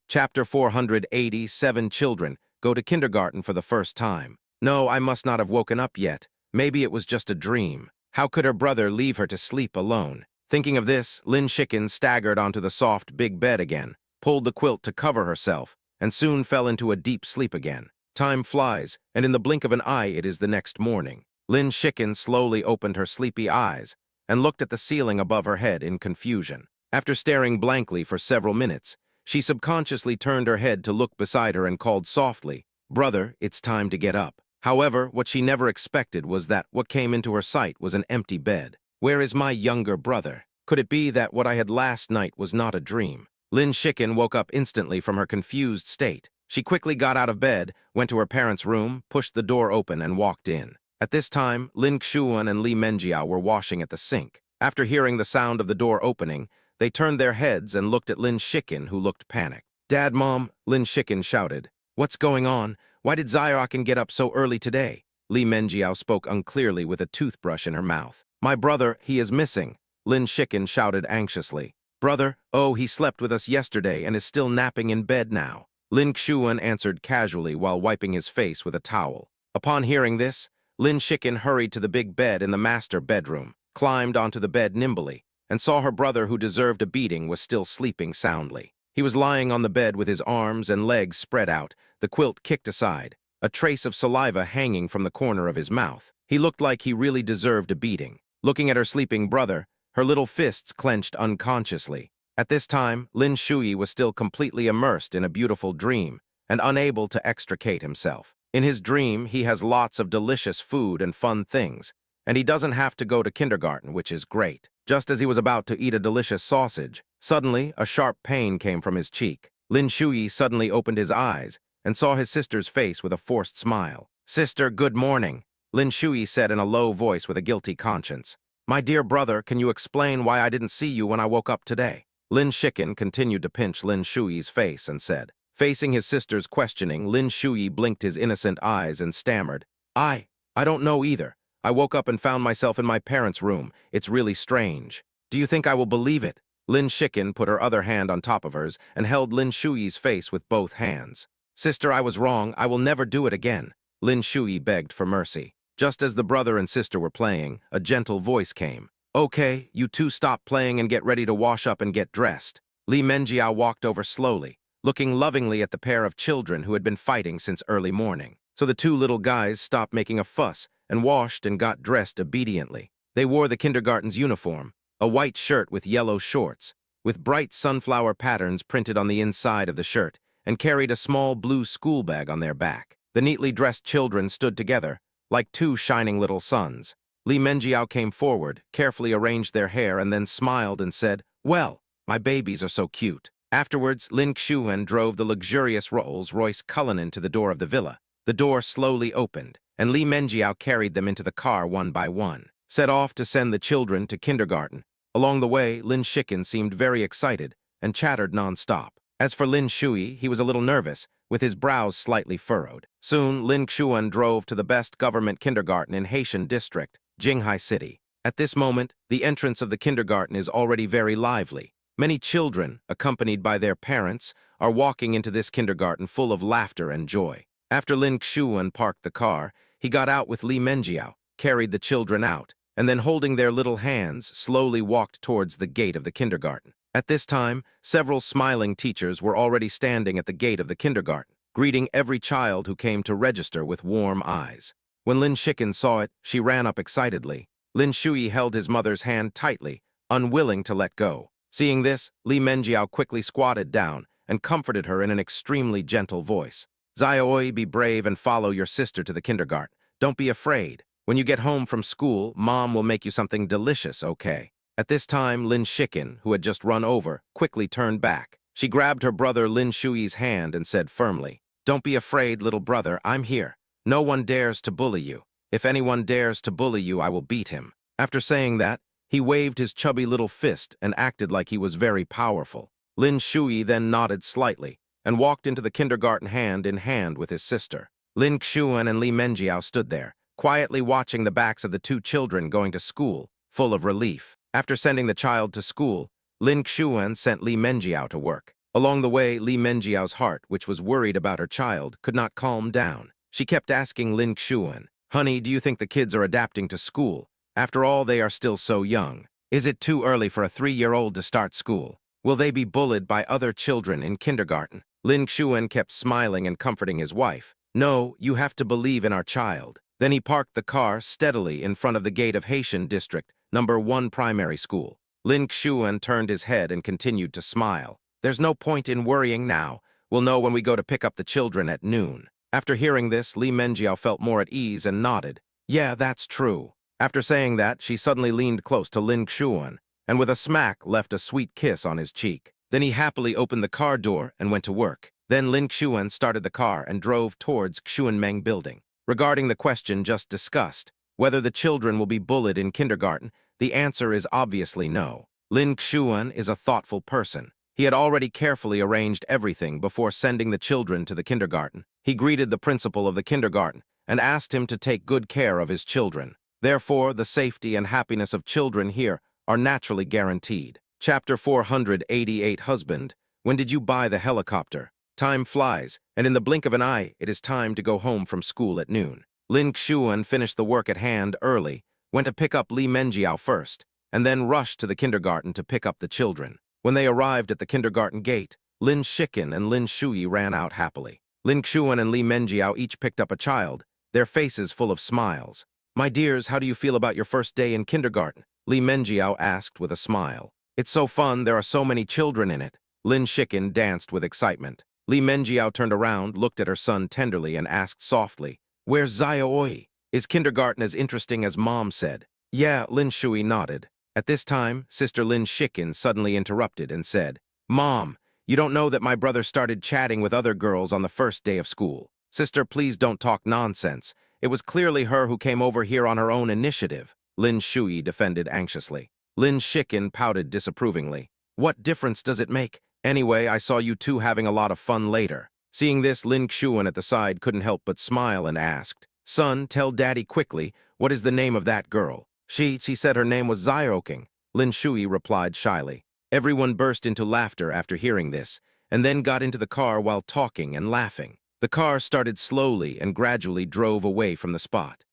Chapter 487 Children go to kindergarten for the first time. "No, I must not have woken up yet," Maybe it was just a dream. How could her brother leave her to sleep alone? Thinking of this, Lin Shiken staggered onto the soft, big bed again, pulled the quilt to cover herself, and soon fell into a deep sleep again. Time flies, and in the blink of an eye it is the next morning. Lin Shiken slowly opened her sleepy eyes and looked at the ceiling above her head in confusion. After staring blankly for several minutes, she subconsciously turned her head to look beside her and called softly, "Brother, it's time to get up." However, what she never expected was that what came into her sight was an empty bed. Where is my younger brother? Could it be that what I had last night was not a dream? Lin Shiken woke up instantly from her confused state. She quickly got out of bed, went to her parents' room, pushed the door open, and walked in. At this time, Lin Xuan and Li Menjiao were washing at the sink. After hearing the sound of the door opening, they turned their heads and looked at Lin Shiken, who looked panicked. "Dad, Mom," Lin Shiken shouted. "What's going on? Why did Xiaoken get up so early today?" Li Menjiao spoke unclearly with a toothbrush in her mouth. "My brother, he is missing," Lin Shiken shouted anxiously. "Brother? Oh, he slept with us yesterday and is still napping in bed now," Lin Xuan answered casually while wiping his face with a towel. Upon hearing this, Lin Shiken hurried to the big bed in the master bedroom, climbed onto the bed nimbly, and saw her brother who deserved a beating was still sleeping soundly. He was lying on the bed with his arms and legs spread out, the quilt kicked aside, a trace of saliva hanging from the corner of his mouth. He looked like he really deserved a beating. Looking at her sleeping brother, her little fists clenched unconsciously. At this time, Lin Shui was still completely immersed in a beautiful dream and unable to extricate himself. In his dream, he has lots of delicious food and fun things, and he doesn't have to go to kindergarten, which is great. Just as he was about to eat a delicious sausage, suddenly a sharp pain came from his cheek. Lin Shui suddenly opened his eyes and saw his sister's face with a forced smile. "Sister, good morning," Lin Shui said in a low voice with a guilty conscience. "My dear brother, can you explain why I didn't see you when I woke up today?" Lin Shiken continued to pinch Lin Shui's face and said. Facing his sister's questioning, Lin Shui blinked his innocent eyes and stammered, I don't know either. I woke up and found myself in my parents' room. It's really strange. Do you think I will believe it?" Lin Shiken put her other hand on top of hers and held Lin Shui's face with both hands. "Sister, I was wrong. I will never do it again." Lin Shui begged for mercy. Just as the brother and sister were playing, a gentle voice came. "Okay, you two stop playing and get ready to wash up and get dressed." Li Menjiao walked over slowly, looking lovingly at the pair of children who had been fighting since early morning. So the two little guys stopped making a fuss and washed and got dressed obediently. They wore the kindergarten's uniform, a white shirt with yellow shorts, with bright sunflower patterns printed on the inside of the shirt, and carried a small blue school bag on their back. The neatly dressed children stood together, like two shining little suns. Li Menjiao came forward, carefully arranged their hair, and then smiled and said, "Well, my babies are so cute." Afterwards, Lin Xuan drove the luxurious Rolls-Royce Cullinan to the door of the villa. The door slowly opened, and Li Menjiao carried them into the car one by one, set off to send the children to kindergarten. Along the way, Lin Shiken seemed very excited and chattered non-stop. As for Lin Shui, he was a little nervous, with his brows slightly furrowed. Soon, Lin Xuan drove to the best government kindergarten in Haitian district, Jinghai City. At this moment, the entrance of the kindergarten is already very lively. Many children, accompanied by their parents, are walking into this kindergarten full of laughter and joy. After Lin Xuan parked the car, he got out with Li Menjiao, carried the children out, and then holding their little hands, slowly walked towards the gate of the kindergarten. At this time, several smiling teachers were already standing at the gate of the kindergarten, greeting every child who came to register with warm eyes. When Lin Shiken saw it, she ran up excitedly. Lin Shui held his mother's hand tightly, unwilling to let go. Seeing this, Li Menjiao quickly squatted down and comforted her in an extremely gentle voice. "Xiaoi, be brave and follow your sister to the kindergarten. Don't be afraid. When you get home from school, Mom will make you something delicious, okay?" At this time, Lin Shiken, who had just run over, quickly turned back. She grabbed her brother Lin Shui's hand and said firmly, "Don't be afraid, little brother, I'm here. No one dares to bully you. If anyone dares to bully you, I will beat him." After saying that, he waved his chubby little fist and acted like he was very powerful. Lin Shui then nodded slightly and walked into the kindergarten hand in hand with his sister. Lin Xuan and Li Menjiao stood there, quietly watching the backs of the two children going to school, full of relief. After sending the child to school, Lin Xuan sent Li Menjiao to work. Along the way, Li Menjiao's heart, which was worried about her child, could not calm down. She kept asking Lin Xuan, Honey, do you think the kids are adapting to school? After all, they are still so young. Is it too early for a 3-year-old to start school? Will they be bullied by other children in kindergarten? Lin Xuan kept smiling and comforting his wife. No, you have to believe in our child. Then he parked the car steadily in front of the gate of Haitian District, number 1 primary school. Lin Xuan turned his head and continued to smile. There's no point in worrying now. We'll know when we go to pick up the children at noon. After hearing this, Li Menjiao felt more at ease and nodded. Yeah, that's true. After saying that, she suddenly leaned close to Lin Xuan, and with a smack left a sweet kiss on his cheek. Then he happily opened the car door and went to work. Then Lin Xuan started the car and drove towards Xuanmeng Building. Regarding the question just discussed, whether the children will be bullied in kindergarten, the answer is obviously no. Lin Xuan is a thoughtful person. He had already carefully arranged everything before sending the children to the kindergarten. He greeted the principal of the kindergarten and asked him to take good care of his children. Therefore, the safety and happiness of children here are naturally guaranteed. Chapter 488 Husband, when did you buy the helicopter? Time flies, and in the blink of an eye, it is time to go home from school at noon. Lin Xuan finished the work at hand early, went to pick up Li Menjiao first, and then rushed to the kindergarten to pick up the children. When they arrived at the kindergarten gate, Lin Shikin and Lin Shui ran out happily. Lin Xuan and Li Menjiao each picked up a child, their faces full of smiles. My dears, how do you feel about your first day in kindergarten? Li Menjiao asked with a smile. It's so fun, there are so many children in it. Lin Shikin danced with excitement. Li Menjiao turned around, looked at her son tenderly, and asked softly, Where's Xiaoi? Is kindergarten as interesting as Mom said? Yeah, Lin Shui nodded. At this time, Sister Lin Shikin suddenly interrupted and said, Mom, you don't know that my brother started chatting with other girls on the first day of school. Sister, please don't talk nonsense. It was clearly her who came over here on her own initiative, Lin Shui defended anxiously. Lin Shikin pouted disapprovingly. What difference does it make? Anyway, I saw you two having a lot of fun later. Seeing this, Lin Xuan at the side couldn't help but smile and asked, Son, tell Daddy quickly, what is the name of that girl? She said her name was Xiaoking, Lin Shui replied shyly. Everyone burst into laughter after hearing this, and then got into the car while talking and laughing. The car started slowly and gradually drove away from the spot.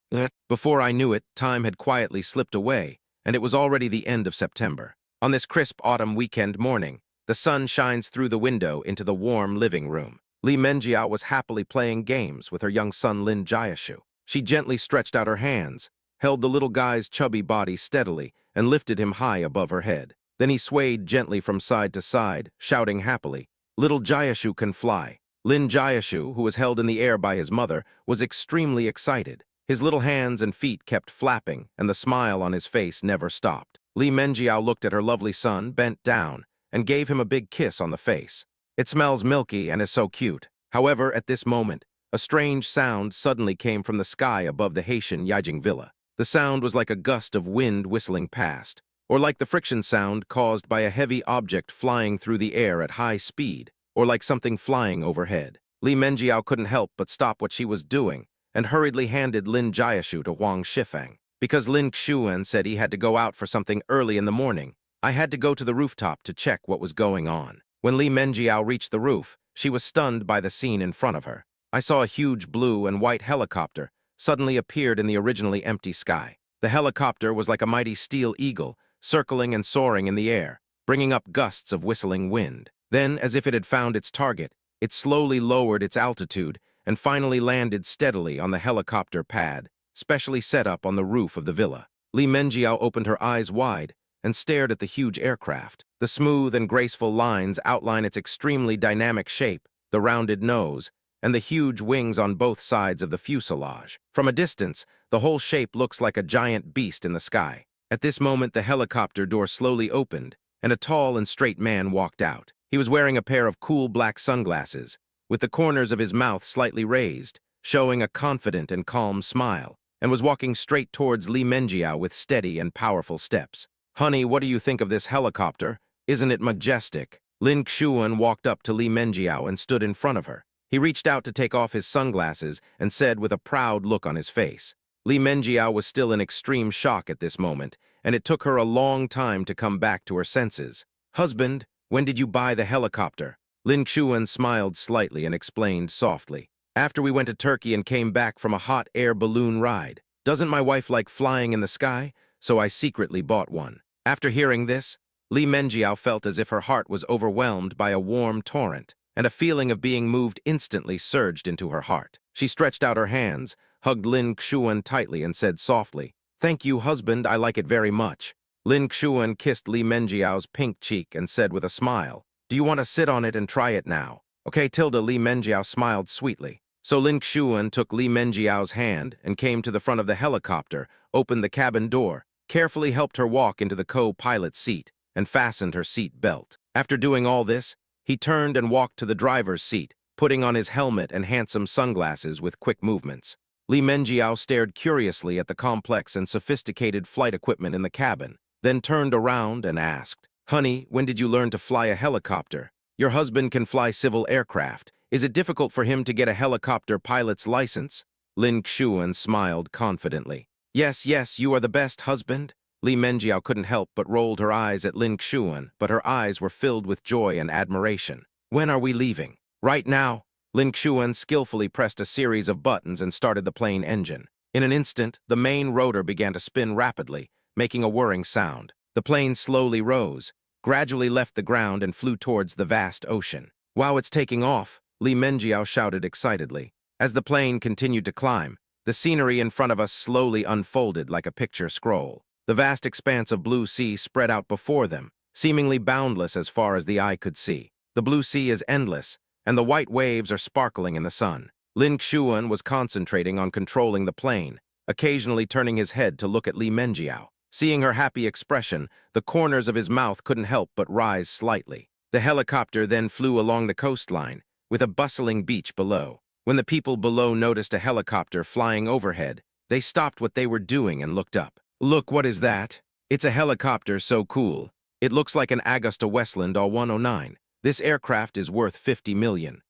Before I knew it, time had quietly slipped away, and it was already the end of September. On this crisp autumn weekend morning, the sun shines through the window into the warm living room. Li Menjiao was happily playing games with her young son Lin Jiashu. She gently stretched out her hands, held the little guy's chubby body steadily, and lifted him high above her head. Then he swayed gently from side to side, shouting happily, Little Jiashu can fly. Lin Jiashu, who was held in the air by his mother, was extremely excited. His little hands and feet kept flapping, and the smile on his face never stopped. Li Menjiao looked at her lovely son, bent down, and gave him a big kiss on the face. It smells milky and is so cute. However, at this moment, a strange sound suddenly came from the sky above the Haitian Yijing Villa. The sound was like a gust of wind whistling past, or like the friction sound caused by a heavy object flying through the air at high speed, or like something flying overhead. Li Menjiao couldn't help but stop what she was doing, and hurriedly handed Lin Jiashu to Wang Shifang. Because Lin Xuan said he had to go out for something early in the morning, I had to go to the rooftop to check what was going on. When Li Menjiao reached the roof, she was stunned by the scene in front of her. I saw a huge blue and white helicopter suddenly appeared in the originally empty sky. The helicopter was like a mighty steel eagle, circling and soaring in the air, bringing up gusts of whistling wind. Then, as if it had found its target, it slowly lowered its altitude and finally landed steadily on the helicopter pad, specially set up on the roof of the villa. Li Menjiao opened her eyes wide and stared at the huge aircraft. The smooth and graceful lines outline its extremely dynamic shape, the rounded nose, and the huge wings on both sides of the fuselage. From a distance, the whole shape looks like a giant beast in the sky. At this moment, the helicopter door slowly opened, and a tall and straight man walked out. He was wearing a pair of cool black sunglasses, with the corners of his mouth slightly raised, showing a confident and calm smile, and was walking straight towards Li Menjiao with steady and powerful steps. Honey, what do you think of this helicopter? Isn't it majestic? Lin Xuan walked up to Li Menjiao and stood in front of her. He reached out to take off his sunglasses and said with a proud look on his face. Li Menjiao was still in extreme shock at this moment, and it took her a long time to come back to her senses. Husband, when did you buy the helicopter? Lin Xuan smiled slightly and explained softly. After we went to Turkey and came back from a hot air balloon ride. Doesn't my wife like flying in the sky? So I secretly bought one. After hearing this, Li Menjiao felt as if her heart was overwhelmed by a warm torrent, and a feeling of being moved instantly surged into her heart. She stretched out her hands, hugged Lin Xuan tightly, and said softly, "Thank you, husband, I like it very much." Lin Xuan kissed Li Menjiao's pink cheek and said with a smile, "Do you want to sit on it and try it now?" "Okay, Tilda." Li Menjiao smiled sweetly. So Lin Xuan took Li Menjiao's hand and came to the front of the helicopter, opened the cabin door, carefully helped her walk into the co-pilot seat, and fastened her seat belt. After doing all this, he turned and walked to the driver's seat, putting on his helmet and handsome sunglasses with quick movements. Li Menjiao stared curiously at the complex and sophisticated flight equipment in the cabin, then turned around and asked, "Honey, when did you learn to fly a helicopter? Your husband can fly civil aircraft. Is it difficult for him to get a helicopter pilot's license?" Lin Xuan smiled confidently. "Yes, yes, you are the best, husband." Li Menjiao couldn't help but rolled her eyes at Lin Xuan, but her eyes were filled with joy and admiration. "When are we leaving?" "Right now." Lin Xuan skillfully pressed a series of buttons and started the plane engine. In an instant, the main rotor began to spin rapidly, making a whirring sound. The plane slowly rose, gradually left the ground and flew towards the vast ocean. "Wow, it's taking off," Li Menjiao shouted excitedly. As the plane continued to climb, the scenery in front of us slowly unfolded like a picture scroll. The vast expanse of blue sea spread out before them, seemingly boundless as far as the eye could see. The blue sea is endless, and the white waves are sparkling in the sun. Lin Xuan was concentrating on controlling the plane, occasionally turning his head to look at Li Menjiao. Seeing her happy expression, the corners of his mouth couldn't help but rise slightly. The helicopter then flew along the coastline, with a bustling beach below. When the people below noticed a helicopter flying overhead, they stopped what they were doing and looked up. "Look, what is that?" "It's a helicopter, so cool. It looks like an Augusta Westland All-109. This aircraft is worth 50 million.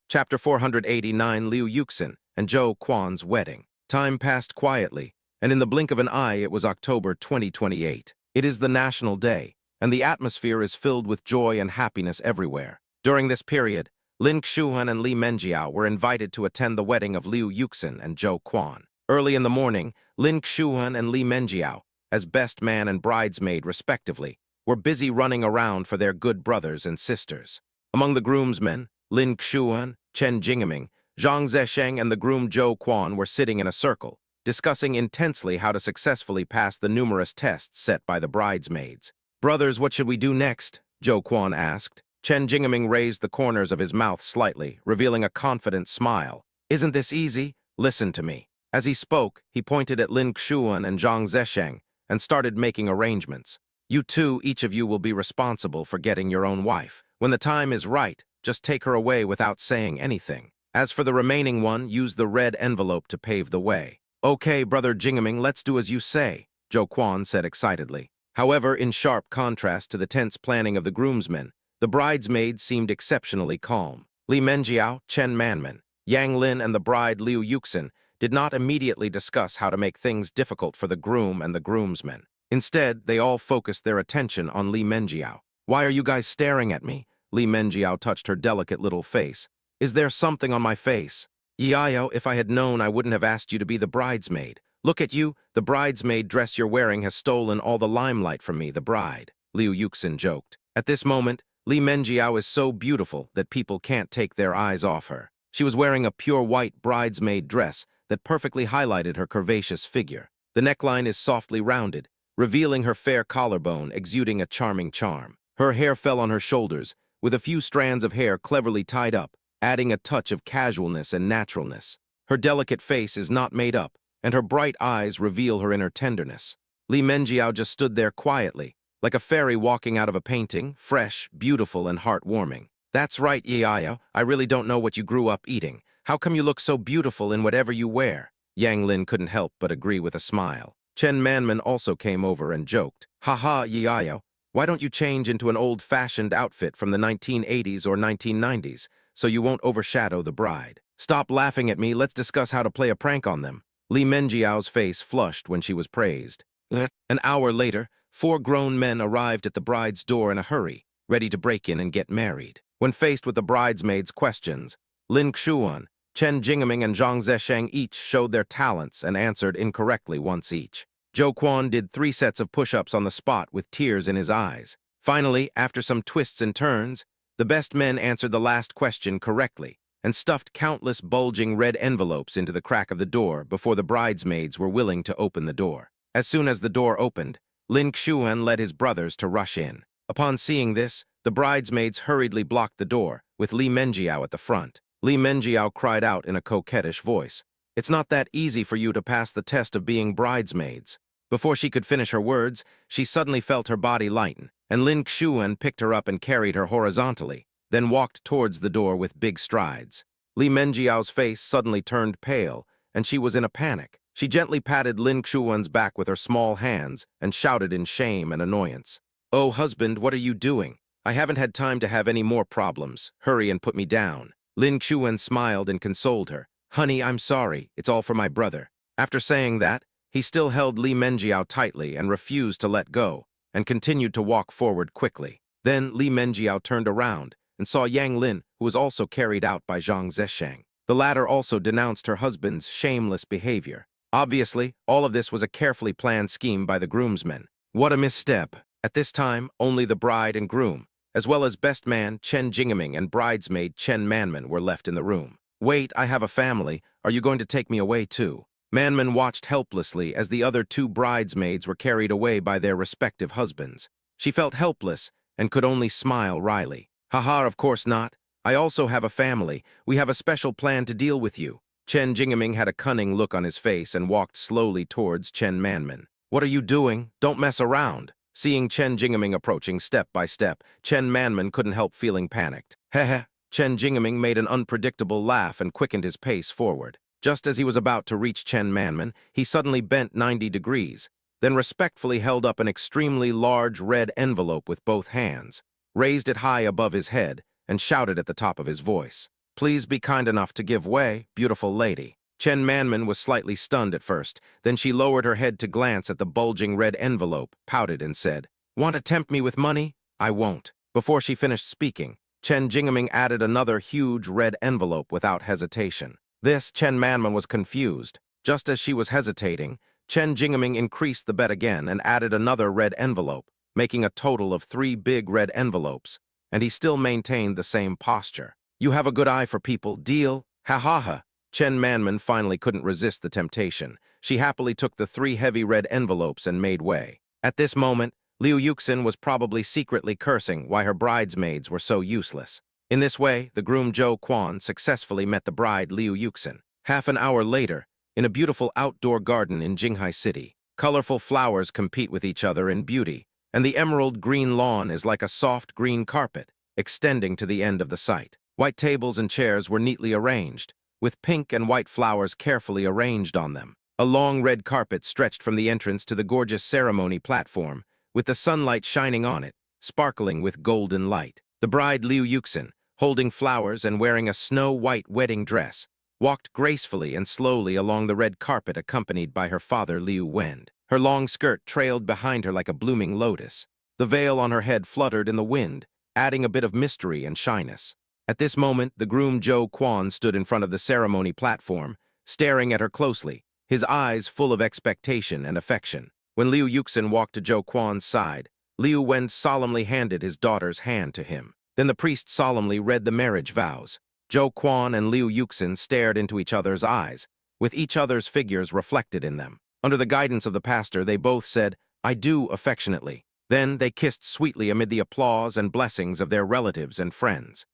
Chapter 489, Liu Yuxin and Zhou Quan's wedding. Time passed quietly, and in the blink of an eye it was October 2028. It is the national day, and the atmosphere is filled with joy and happiness everywhere. During this period, Lin Xuan and Li Menjiao were invited to attend the wedding of Liu Yuxin and Zhou Quan. Early in the morning, Lin Xuan and Li Menjiao, as best man and bridesmaid respectively, were busy running around for their good brothers and sisters. Among the groomsmen, Lin Xuan, Chen Jingming, Zhang Zesheng, and the groom Zhou Quan were sitting in a circle, discussing intensely how to successfully pass the numerous tests set by the bridesmaids. "Brothers, what should we do next?" Zhou Quan asked. Chen Jingming raised the corners of his mouth slightly, revealing a confident smile. "Isn't this easy? Listen to me." As he spoke, he pointed at Lin Xuan and Zhang Zesheng and started making arrangements. "You two, each of you will be responsible for getting your own wife. When the time is right, just take her away without saying anything. As for the remaining one, use the red envelope to pave the way." "Okay, Brother Jingming, let's do as you say," Zhou Quan said excitedly. However, in sharp contrast to the tense planning of the groomsmen, the bridesmaids seemed exceptionally calm. Li Menjiao, Chen Manman, Yang Lin, and the bride Liu Yuxin did not immediately discuss how to make things difficult for the groom and the groomsmen. Instead, they all focused their attention on Li Menjiao. "Why are you guys staring at me?" Li Menjiao touched her delicate little face. "Is there something on my face?" "Yayo, if I had known, I wouldn't have asked you to be the bridesmaid. Look at you, the bridesmaid dress you're wearing has stolen all the limelight from me, the bride," Liu Yuxin joked. At this moment, Li Menjiao is so beautiful that people can't take their eyes off her. She was wearing a pure white bridesmaid dress that perfectly highlighted her curvaceous figure. The neckline is softly rounded, revealing her fair collarbone, exuding a charming charm. Her hair fell on her shoulders, with a few strands of hair cleverly tied up, adding a touch of casualness and naturalness. Her delicate face is not made up, and her bright eyes reveal her inner tenderness. Li Menjiao just stood there quietly, like a fairy walking out of a painting, fresh, beautiful, and heartwarming. "That's right, Yayo, I really don't know what you grew up eating. How come you look so beautiful in whatever you wear?" Yang Lin couldn't help but agree with a smile. Chen Manman also came over and joked. "Haha, Yayo, why don't you change into an old-fashioned outfit from the 1980s or 1990s, so you won't overshadow the bride?" "Stop laughing at me, let's discuss how to play a prank on them." Li Menjiao's face flushed when she was praised. An hour later, 4 grown men arrived at the bride's door in a hurry, ready to break in and get married. When faced with the bridesmaids' questions, Lin Xuan, Chen Jingming and Zhang Zesheng each showed their talents and answered incorrectly once each. Zhou Quan did 3 sets of push-ups on the spot with tears in his eyes. Finally, after some twists and turns, the best men answered the last question correctly and stuffed countless bulging red envelopes into the crack of the door before the bridesmaids were willing to open the door. As soon as the door opened, Lin Xuan led his brothers to rush in. Upon seeing this, the bridesmaids hurriedly blocked the door, with Li Menjiao at the front. Li Menjiao cried out in a coquettish voice, "It's not that easy for you to pass the test of being bridesmaids." Before she could finish her words, she suddenly felt her body lighten, and Lin Xuan picked her up and carried her horizontally, then walked towards the door with big strides. Li Menjiao's face suddenly turned pale, and she was in a panic. She gently patted Lin Xuan's back with her small hands and shouted in shame and annoyance, "Oh, husband, what are you doing? I haven't had time to have any more problems. Hurry and put me down." Lin Xuan smiled and consoled her. "Honey, I'm sorry. It's all for my brother." After saying that, he still held Li Menjiao tightly and refused to let go, and continued to walk forward quickly. Then Li Menjiao turned around and saw Yang Lin, who was also carried out by Zhang Zesheng. The latter also denounced her husband's shameless behavior. Obviously, all of this was a carefully planned scheme by the groomsmen. What a misstep! At this time, only the bride and groom, as well as best man Chen Jingming and bridesmaid Chen Manman were left in the room. "Wait, I have a family. Are you going to take me away too?" Manman watched helplessly as the other 2 bridesmaids were carried away by their respective husbands. She felt helpless and could only smile wryly. "Haha, of course not. I also have a family. We have a special plan to deal with you." Chen Jingming had a cunning look on his face and walked slowly towards Chen Manman. "What are you doing? Don't mess around." Seeing Chen Jingming approaching step by step, Chen Manman couldn't help feeling panicked. Heh. Chen Jingming made an unpredictable laugh and quickened his pace forward. Just as he was about to reach Chen Manman, he suddenly bent 90 degrees, then respectfully held up an extremely large red envelope with both hands, raised it high above his head, and shouted at the top of his voice, "Please be kind enough to give way, beautiful lady." Chen Manman was slightly stunned at first, then she lowered her head to glance at the bulging red envelope, pouted and said, "Want to tempt me with money? I won't." Before she finished speaking, Chen Jingming added another huge red envelope without hesitation. This, Chen Manman was confused. Just as she was hesitating, Chen Jingming increased the bet again and added another red envelope, making a total of 3 big red envelopes, and he still maintained the same posture. "You have a good eye for people. Deal? Ha ha ha." Chen Manman finally couldn't resist the temptation. She happily took the 3 heavy red envelopes and made way. At this moment, Liu Yuxin was probably secretly cursing why her bridesmaids were so useless. In this way, the groom Zhou Quan successfully met the bride Liu Yuxin. Half an hour later, in a beautiful outdoor garden in Jinghai City, colorful flowers compete with each other in beauty, and the emerald green lawn is like a soft green carpet, extending to the end of the site. White tables and chairs were neatly arranged, with pink and white flowers carefully arranged on them. A long red carpet stretched from the entrance to the gorgeous ceremony platform, with the sunlight shining on it, sparkling with golden light. The bride Liu Yuxin, holding flowers and wearing a snow-white wedding dress, walked gracefully and slowly along the red carpet accompanied by her father Liu Wend. Her long skirt trailed behind her like a blooming lotus. The veil on her head fluttered in the wind, adding a bit of mystery and shyness. At this moment, the groom Zhou Quan stood in front of the ceremony platform, staring at her closely, his eyes full of expectation and affection. When Liu Yuxin walked to Zhou Quan's side, Liu Wen solemnly handed his daughter's hand to him. Then the priest solemnly read the marriage vows. Zhou Quan and Liu Yuxin stared into each other's eyes, with each other's figures reflected in them. Under the guidance of the pastor, they both said, "I do," affectionately. Then they kissed sweetly amid the applause and blessings of their relatives and friends.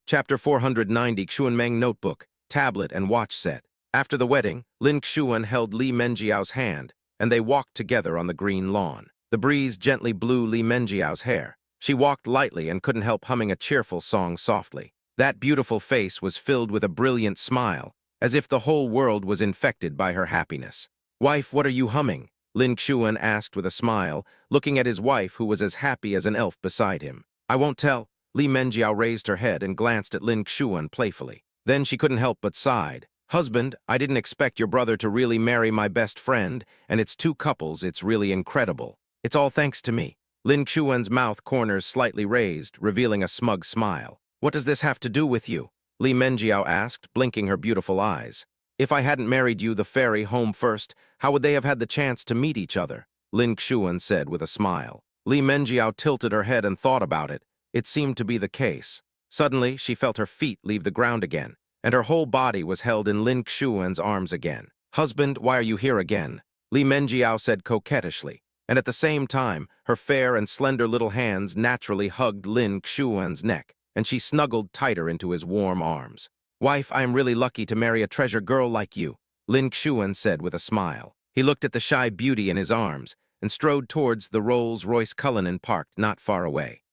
Chapter 490, Xuanmeng Notebook, Tablet and Watch Set. After the wedding, Lin Xuan held Li Menjiao's hand, and they walked together on the green lawn. The breeze gently blew Li Menjiao's hair. She walked lightly and couldn't help humming a cheerful song softly. That beautiful face was filled with a brilliant smile, as if the whole world was infected by her happiness. "Wife, what are you humming?" Lin Xuan asked with a smile, looking at his wife who was as happy as an elf beside him. "I won't tell." Li Menjiao raised her head and glanced at Lin Xuan playfully. Then she couldn't help but sighed. "Husband, I didn't expect your brother to really marry my best friend, and it's 2 couples, it's really incredible. It's all thanks to me." Lin Xuan's mouth corners slightly raised, revealing a smug smile. "What does this have to do with you?" Li Menjiao asked, blinking her beautiful eyes. If I hadn't married you the fairy home first, how would they have had the chance to meet each other? Lin Xuan said with a smile. Li Menjiao tilted her head and thought about it. It seemed to be the case. Suddenly, she felt her feet leave the ground again, and her whole body was held in Lin Xuan's arms again. Husband, why are you here again? Li Menjiao said coquettishly, and at the same time, her fair and slender little hands naturally hugged Lin Xuan's neck, and she snuggled tighter into his warm arms. Wife, I am really lucky to marry a treasure girl like you, Lin Xuan said with a smile. He looked at the shy beauty in his arms and strode towards the Rolls-Royce Cullinan parked not far away.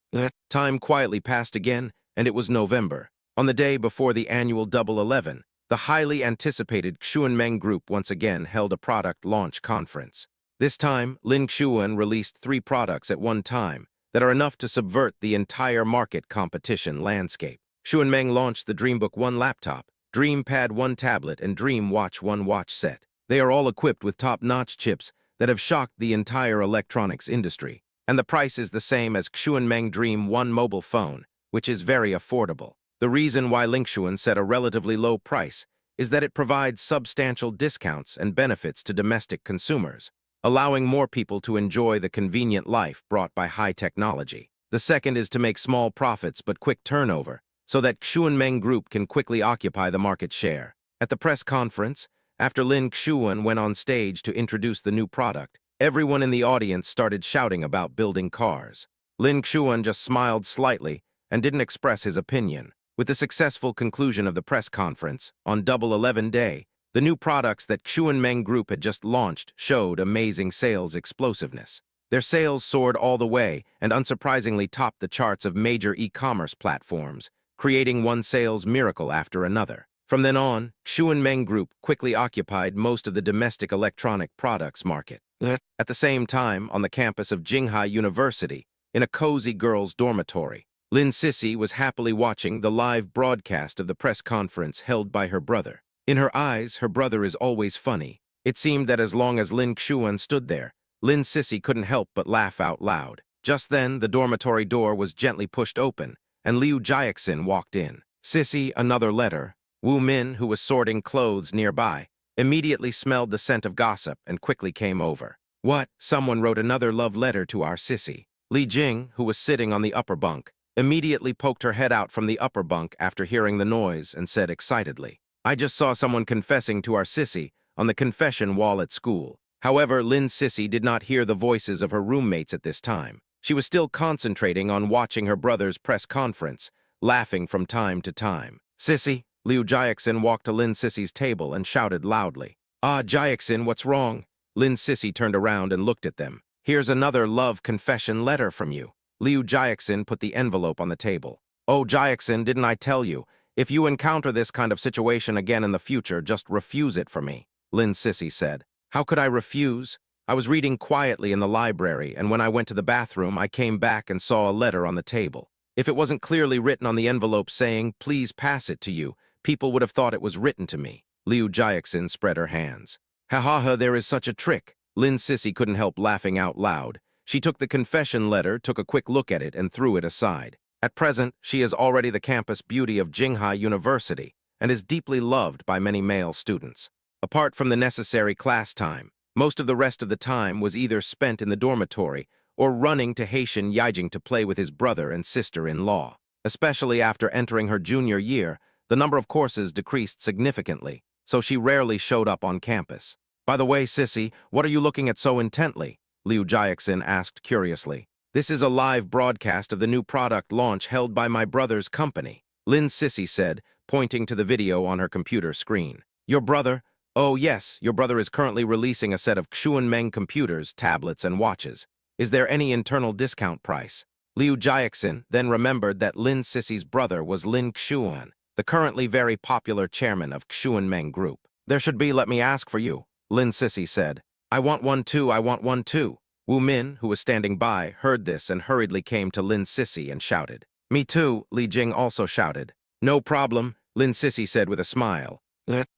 Time quietly passed again, and it was November. On the day before the annual Double 11, the highly anticipated Xuanmeng Group once again held a product launch conference. This time, Lin Xuan released 3 products at one time that are enough to subvert the entire market competition landscape. Xuanmeng launched the DreamBook 1 laptop, DreamPad 1 tablet, and DreamWatch 1 watch set. They are all equipped with top-notch chips that have shocked the entire electronics industry. And the price is the same as Xuanmeng Dream 1 mobile phone, which is very affordable. The reason why Lin Xuan set a relatively low price is that it provides substantial discounts and benefits to domestic consumers, allowing more people to enjoy the convenient life brought by high technology. The second is to make small profits but quick turnover, so that Xuanmeng Group can quickly occupy the market share. At the press conference, after Lin Xuan went on stage to introduce the new product, everyone in the audience started shouting about building cars. Lin Xuan just smiled slightly and didn't express his opinion. With the successful conclusion of the press conference, on Double 11 Day, the new products that Xuanmeng Group had just launched showed amazing sales explosiveness. Their sales soared all the way and unsurprisingly topped the charts of major e-commerce platforms, creating one sales miracle after another. From then on, Xuanmeng Group quickly occupied most of the domestic electronic products market. At the same time, on the campus of Jinghai University, in a cozy girls' dormitory, Lin Sissy was happily watching the live broadcast of the press conference held by her brother. In her eyes, her brother is always funny. It seemed that as long as Lin Xuan stood there, Lin Sissy couldn't help but laugh out loud. Just then, the dormitory door was gently pushed open, and Liu Jiaxin walked in. Sissy, another letter. Wu Min, who was sorting clothes nearby, immediately smelled the scent of gossip and quickly came over. What? Someone wrote another love letter to our Sissy. Li Jing, who was sitting on the upper bunk, immediately poked her head out from the upper bunk after hearing the noise and said excitedly, I just saw someone confessing to our Sissy on the confession wall at school. However, Lin Sissy did not hear the voices of her roommates at this time. She was still concentrating on watching her brother's press conference, laughing from time to time. Sissy, Liu Jiaxin walked to Lin Sissy's table and shouted loudly. Ah, Jiaxin, what's wrong? Lin Sissy turned around and looked at them. Here's another love confession letter from you. Liu Jiaxin put the envelope on the table. Oh, Jiaxin, didn't I tell you? If you encounter this kind of situation again in the future, just refuse it for me, Lin Sissy said. How could I refuse? I was reading quietly in the library, and when I went to the bathroom, I came back and saw a letter on the table. If it wasn't clearly written on the envelope saying, please pass it to you, people would have thought it was written to me. Liu Jiaxin spread her hands. Ha ha ha, there is such a trick. Lin Sissy couldn't help laughing out loud. She took the confession letter, took a quick look at it, and threw it aside. At present, she is already the campus beauty of Jinghai University and is deeply loved by many male students. Apart from the necessary class time, most of the rest of the time was either spent in the dormitory or running to Haitian Yijing to play with his brother and sister-in-law. Especially after entering her junior year, the number of courses decreased significantly, so she rarely showed up on campus. By the way, Sissy, what are you looking at so intently? Liu Jiaxin asked curiously. This is a live broadcast of the new product launch held by my brother's company, Lin Sissy said, pointing to the video on her computer screen. Your brother? Oh yes, your brother is currently releasing a set of Xuanmeng computers, tablets, and watches. Is there any internal discount price? Liu Jiaxin then remembered that Lin Sissy's brother was Lin Xuan, the currently very popular chairman of Xuanmeng Group. There should be, let me ask for you, Lin Sissy said. I want one too, I want one too. Wu Min, who was standing by, heard this and hurriedly came to Lin Sissy and shouted. Me too, Li Jing also shouted. No problem, Lin Sissy said with a smile.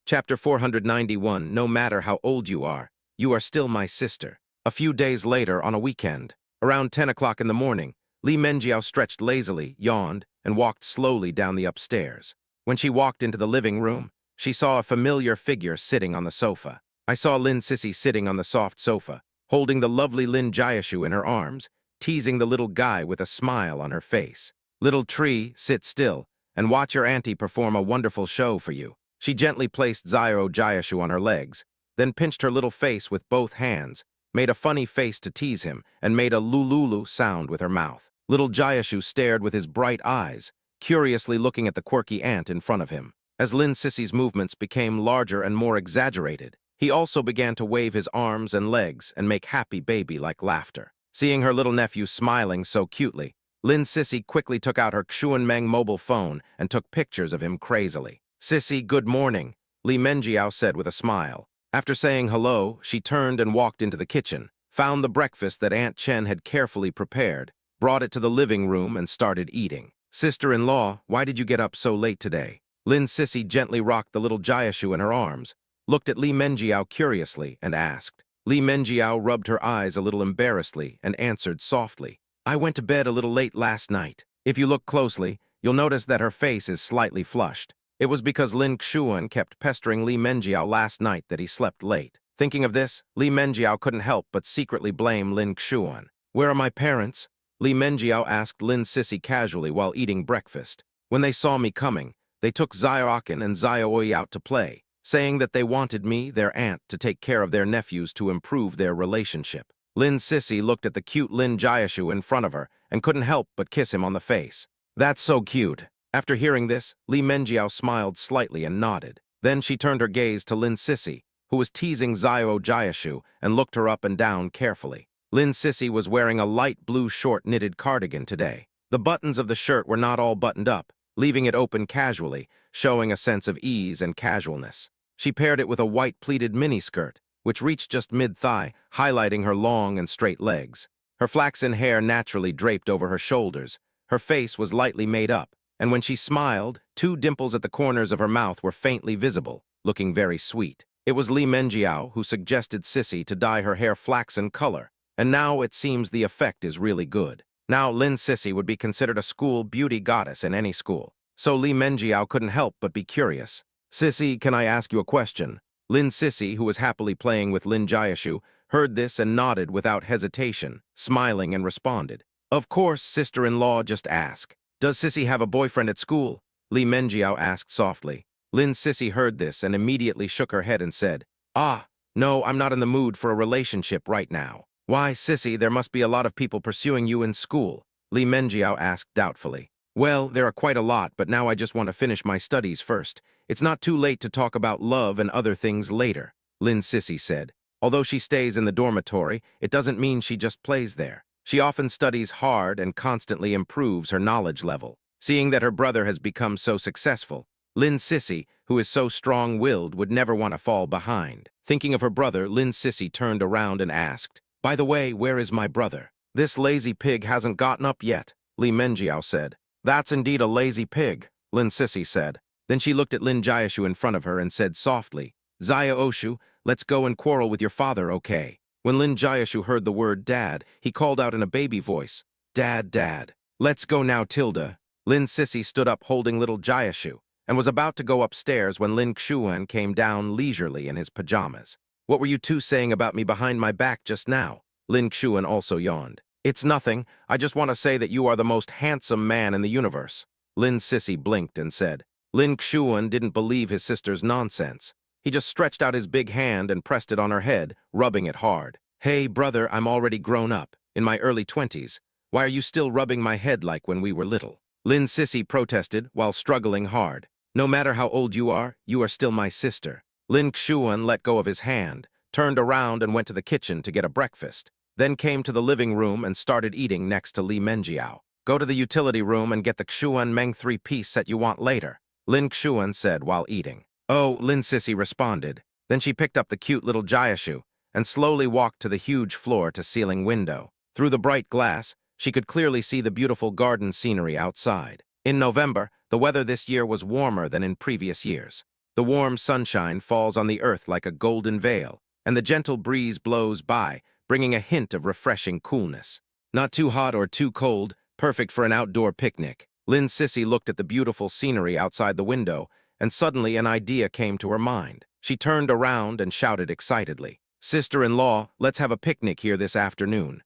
Chapter 491, no matter how old you are still my sister. A few days later, on a weekend, around 10 o'clock in the morning, Li Menjiao stretched lazily, yawned, and walked slowly down the upstairs. When she walked into the living room, she saw a familiar figure sitting on the sofa. I saw Lin Sissy sitting on the soft sofa, holding the lovely Lin Jiashu in her arms, teasing the little guy with a smile on her face. Little tree, sit still, and watch your auntie perform a wonderful show for you. She gently placed Zio Jiashu on her legs, then pinched her little face with both hands, made a funny face to tease him, and made a lululu sound with her mouth. Little Jiashu stared with his bright eyes, curiously looking at the quirky ant in front of him. As Lin Sissy's movements became larger and more exaggerated, he also began to wave his arms and legs and make happy baby-like laughter. Seeing her little nephew smiling so cutely, Lin Sissy quickly took out her Xuanmeng mobile phone and took pictures of him crazily. "Sissy, good morning," Li Menjiao said with a smile. After saying hello, she turned and walked into the kitchen, found the breakfast that Aunt Chen had carefully prepared, brought it to the living room and started eating. "Sister-in-law, why did you get up so late today?" Lin Sissy gently rocked the little Jiashu in her arms, looked at Li Menjiao curiously, and asked. Li Menjiao rubbed her eyes a little embarrassedly and answered softly. "I went to bed a little late last night. If you look closely, you'll notice that her face is slightly flushed. It was because Lin Xuan kept pestering Li Menjiao last night that he slept late." Thinking of this, Li Menjiao couldn't help but secretly blame Lin Xuan. "Where are my parents?" Li Menjiao asked Lin Sissy casually while eating breakfast. "When they saw me coming, they took Zioakin and Ziooi out to play, saying that they wanted me, their aunt, to take care of their nephews to improve their relationship." Lin Sissy looked at the cute Lin Jiashu in front of her and couldn't help but kiss him on the face. "That's so cute." After hearing this, Li Menjiao smiled slightly and nodded. Then she turned her gaze to Lin Sissy, who was teasing Zio Jiashu, and looked her up and down carefully. Lin Sissy was wearing a light blue short knitted cardigan today. The buttons of the shirt were not all buttoned up, leaving it open casually, showing a sense of ease and casualness. She paired it with a white pleated miniskirt, which reached just mid-thigh, highlighting her long and straight legs. Her flaxen hair naturally draped over her shoulders. Her face was lightly made up, and when she smiled, 2 dimples at the corners of her mouth were faintly visible, looking very sweet. It was Li Menjiao who suggested Sissy to dye her hair flaxen color, and now it seems the effect is really good. Now Lin Sissy would be considered a school beauty goddess in any school, so Li Menjiao couldn't help but be curious. "Sissy, can I ask you a question?" Lin Sissy, who was happily playing with Lin Jiashu, heard this and nodded without hesitation, smiling and responded. "Of course, sister-in-law, just ask." "Does Sissy have a boyfriend at school?" Li Menjiao asked softly. Lin Sissy heard this and immediately shook her head and said, "Ah, no, I'm not in the mood for a relationship right now." "Why, Sissy, there must be a lot of people pursuing you in school," Li Menjiao asked doubtfully. "Well, there are quite a lot, but now I just want to finish my studies first. It's not too late to talk about love and other things later," Lin Sissy said. Although she stays in the dormitory, it doesn't mean she just plays there. She often studies hard and constantly improves her knowledge level. Seeing that her brother has become so successful, Lin Sissy, who is so strong-willed, would never want to fall behind. Thinking of her brother, Lin Sissy turned around and asked, "By the way, where is my brother?" "This lazy pig hasn't gotten up yet," Li Menjiao said. "That's indeed a lazy pig," Lin Sissy said. Then she looked at Lin Jiashu in front of her and said softly, "Zaya Oshu, let's go and quarrel with your father, okay?" When Lin Jiashu heard the word dad, he called out in a baby voice, "Dad, dad. Let's go now, Tilda." Lin Sissy stood up holding little Jiashu and was about to go upstairs when Lin Xuan came down leisurely in his pajamas. "What were you two saying about me behind my back just now?" Lin Xuan also yawned. "It's nothing. I just want to say that you are the most handsome man in the universe." Lin Sissy blinked and said. Lin Xuan didn't believe his sister's nonsense. He just stretched out his big hand and pressed it on her head, rubbing it hard. "Hey, brother, I'm already grown up, in my early 20s. Why are you still rubbing my head like when we were little?" Lin Sissy protested while struggling hard. "No matter how old you are still my sister." Lin Xuan let go of his hand, turned around and went to the kitchen to get a breakfast, then came to the living room and started eating next to Li Menjiao. "Go to the utility room and get the Xuanmeng 3-piece set you want later," Lin Xuan said while eating. "Oh," Lin Sissy responded. Then she picked up the cute little Jiashu and slowly walked to the huge floor-to-ceiling window. Through the bright glass, she could clearly see the beautiful garden scenery outside. In November, the weather this year was warmer than in previous years. The warm sunshine falls on the earth like a golden veil, and the gentle breeze blows by, bringing a hint of refreshing coolness. Not too hot or too cold, perfect for an outdoor picnic. Lin Sissy looked at the beautiful scenery outside the window, and suddenly an idea came to her mind. She turned around and shouted excitedly, "Sister-in-law, let's have a picnic here this afternoon."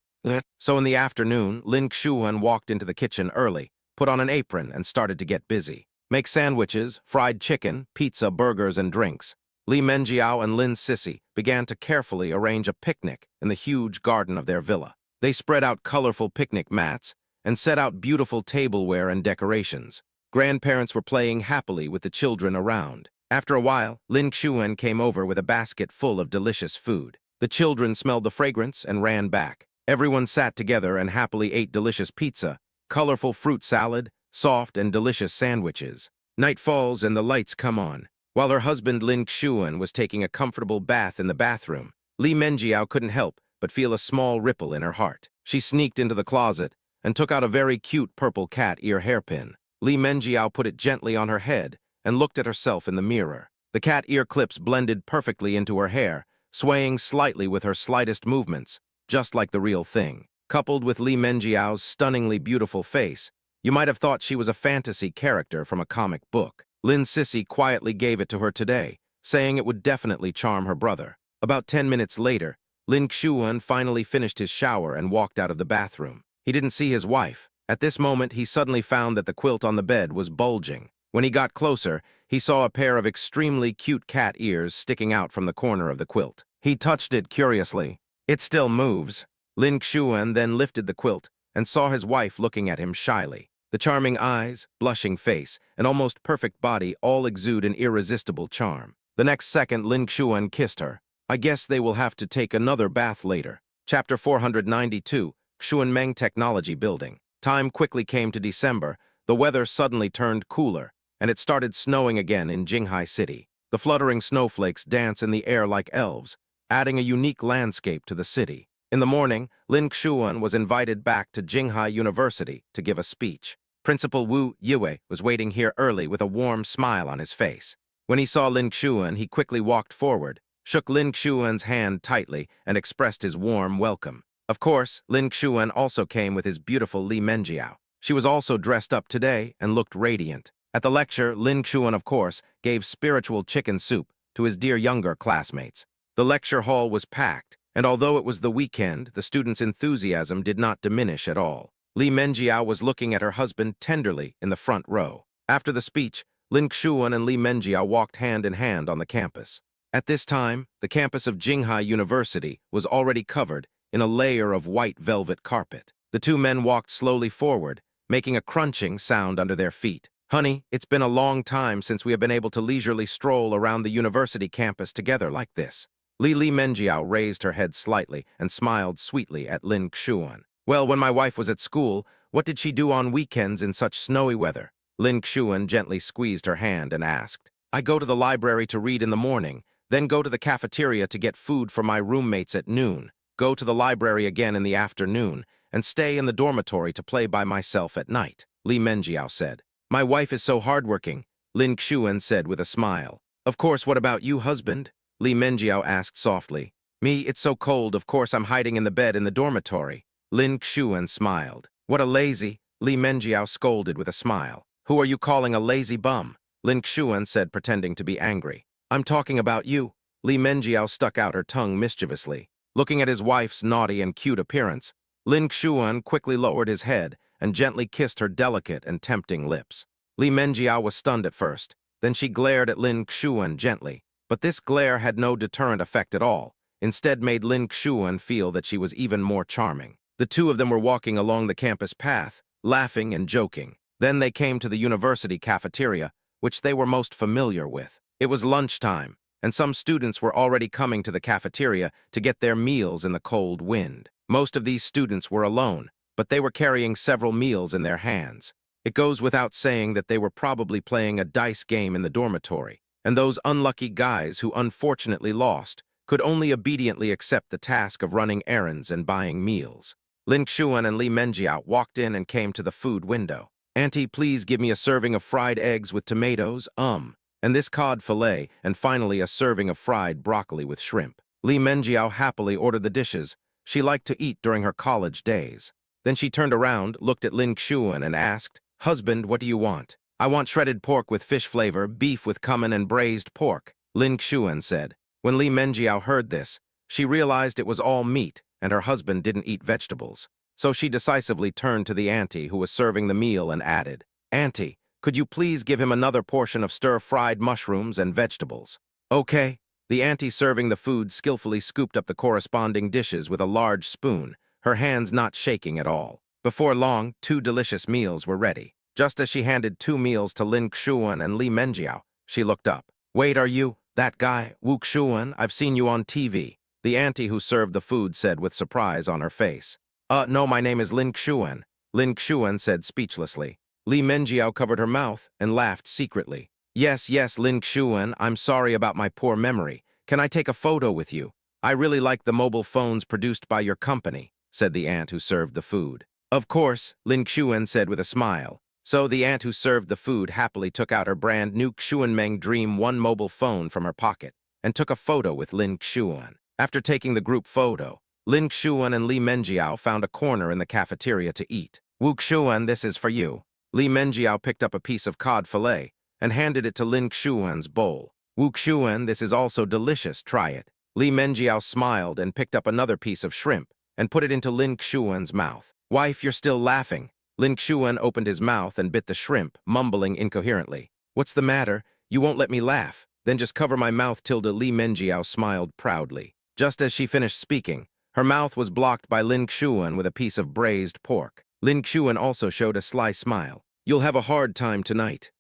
So in the afternoon, Lin Xuan walked into the kitchen early, put on an apron, and started to get busy. Make sandwiches, fried chicken, pizza, burgers, and drinks. Li Menjiao and Lin Sissy began to carefully arrange a picnic in the huge garden of their villa. They spread out colorful picnic mats and set out beautiful tableware and decorations. Grandparents were playing happily with the children around. After a while, Lin Xuan came over with a basket full of delicious food. The children smelled the fragrance and ran back. Everyone sat together and happily ate delicious pizza, colorful fruit salad, soft and delicious sandwiches. Night falls and the lights come on. While her husband Lin Xuan was taking a comfortable bath in the bathroom, Li Menjiao couldn't help but feel a small ripple in her heart. She sneaked into the closet and took out a very cute purple cat ear hairpin. Li Menjiao put it gently on her head and looked at herself in the mirror. The cat ear clips blended perfectly into her hair, swaying slightly with her slightest movements, just like the real thing. Coupled with Li Menjiao's stunningly beautiful face, you might have thought she was a fantasy character from a comic book. Lin Sissy quietly gave it to her today, saying it would definitely charm her brother. About 10 minutes later, Lin Xuan finally finished his shower and walked out of the bathroom. He didn't see his wife. At this moment, he suddenly found that the quilt on the bed was bulging. When he got closer, he saw a pair of extremely cute cat ears sticking out from the corner of the quilt. He touched it curiously. "It still moves." Lin Xuan then lifted the quilt and saw his wife looking at him shyly. The charming eyes, blushing face, and almost perfect body all exude an irresistible charm. The next second, Lin Xuan kissed her. "I guess they will have to take another bath later." Chapter 492, Xuanmeng Technology Building. Time quickly came to December. The weather suddenly turned cooler, and it started snowing again in Jinghai City. The fluttering snowflakes dance in the air like elves, adding a unique landscape to the city. In the morning, Lin Xuan was invited back to Jinghai University to give a speech. Principal Wu Yue was waiting here early with a warm smile on his face. When he saw Lin Xuan, he quickly walked forward, shook Lin Xuan's hand tightly, and expressed his warm welcome. Of course, Lin Xuan also came with his beautiful Li Menjiao. She was also dressed up today and looked radiant. At the lecture, Lin Xuan, of course, gave spiritual chicken soup to his dear younger classmates. The lecture hall was packed, and although it was the weekend, the students' enthusiasm did not diminish at all. Li Menjiao was looking at her husband tenderly in the front row. After the speech, Lin Xuan and Li Menjiao walked hand in hand on the campus. At this time, the campus of Jinghai University was already covered in a layer of white velvet carpet. The two men walked slowly forward, making a crunching sound under their feet. "Honey, it's been a long time since we have been able to leisurely stroll around the university campus together like this." Li Menjiao raised her head slightly and smiled sweetly at Lin Xuan. "Well, when my wife was at school, what did she do on weekends in such snowy weather?" Lin Xuan gently squeezed her hand and asked. "I go to the library to read in the morning, then go to the cafeteria to get food for my roommates at noon, go to the library again in the afternoon, and stay in the dormitory to play by myself at night," Li Menjiao said. "My wife is so hardworking," Lin Xuan said with a smile. "Of course, what about you, husband?" Li Menjiao asked softly. "Me, it's so cold, of course I'm hiding in the bed in the dormitory." Lin Xuan smiled. "What a lazy," Li Menjiao scolded with a smile. "Who are you calling a lazy bum?" Lin Xuan said, pretending to be angry. "I'm talking about you." Li Menjiao stuck out her tongue mischievously. Looking at his wife's naughty and cute appearance, Lin Xuan quickly lowered his head and gently kissed her delicate and tempting lips. Li Menjiao was stunned at first. Then she glared at Lin Xuan gently. But this glare had no deterrent effect at all, instead made Lin Xuan feel that she was even more charming. The two of them were walking along the campus path, laughing and joking. Then they came to the university cafeteria, which they were most familiar with. It was lunchtime, and some students were already coming to the cafeteria to get their meals in the cold wind. Most of these students were alone, but they were carrying several meals in their hands. It goes without saying that they were probably playing a dice game in the dormitory, and those unlucky guys who unfortunately lost could only obediently accept the task of running errands and buying meals. Lin Xuan and Li Menjiao walked in and came to the food window. "Auntie, please give me a serving of fried eggs with tomatoes, and this cod fillet, and finally a serving of fried broccoli with shrimp." Li Menjiao happily ordered the dishes she liked to eat during her college days. Then she turned around, looked at Lin Xuan, and asked, Husband, what do you want? I want shredded pork with fish flavor, beef with cumin and braised pork, Lin Xuan said. When Li Menjiao heard this, she realized it was all meat and her husband didn't eat vegetables. So she decisively turned to the auntie who was serving the meal and added, "Auntie, could you please give him another portion of stir-fried mushrooms and vegetables?" Okay. The auntie serving the food skillfully scooped up the corresponding dishes with a large spoon, her hands not shaking at all. Before long, 2 delicious meals were ready. Just as she handed 2 meals to Lin Xuan and Li Menjiao, she looked up. "Wait, are you that guy, Wu Xuan? I've seen you on TV." The auntie who served the food said with surprise on her face. No, my name is Lin Xuan," Lin Xuan said speechlessly. Li Menjiao covered her mouth and laughed secretly. Yes, Lin Xuan, I'm sorry about my poor memory. Can I take a photo with you? I really like the mobile phones produced by your company," said the aunt who served the food. Of course, Lin Xuan said with a smile. So the aunt who served the food happily took out her brand new Xuanmeng Dream 1 mobile phone from her pocket and took a photo with Lin Xuan. After taking the group photo, Lin Xuan and Li Menjiao found a corner in the cafeteria to eat. "Wu Xuan, this is for you." Li Menjiao picked up a piece of cod fillet and handed it to Lin Xuan's bowl. "Wu Xuan, this is also delicious, try it." Li Menjiao smiled and picked up another piece of shrimp and put it into Lin Xuan's mouth. "Wife, you're still laughing." Lin Xuan opened his mouth and bit the shrimp, mumbling incoherently. "What's the matter? You won't let me laugh. Then just cover my mouth." Li Menjiao smiled proudly. Just as she finished speaking, her mouth was blocked by Lin Xuan with a piece of braised pork. Lin Xuan also showed a sly smile. "You'll have a hard time tonight."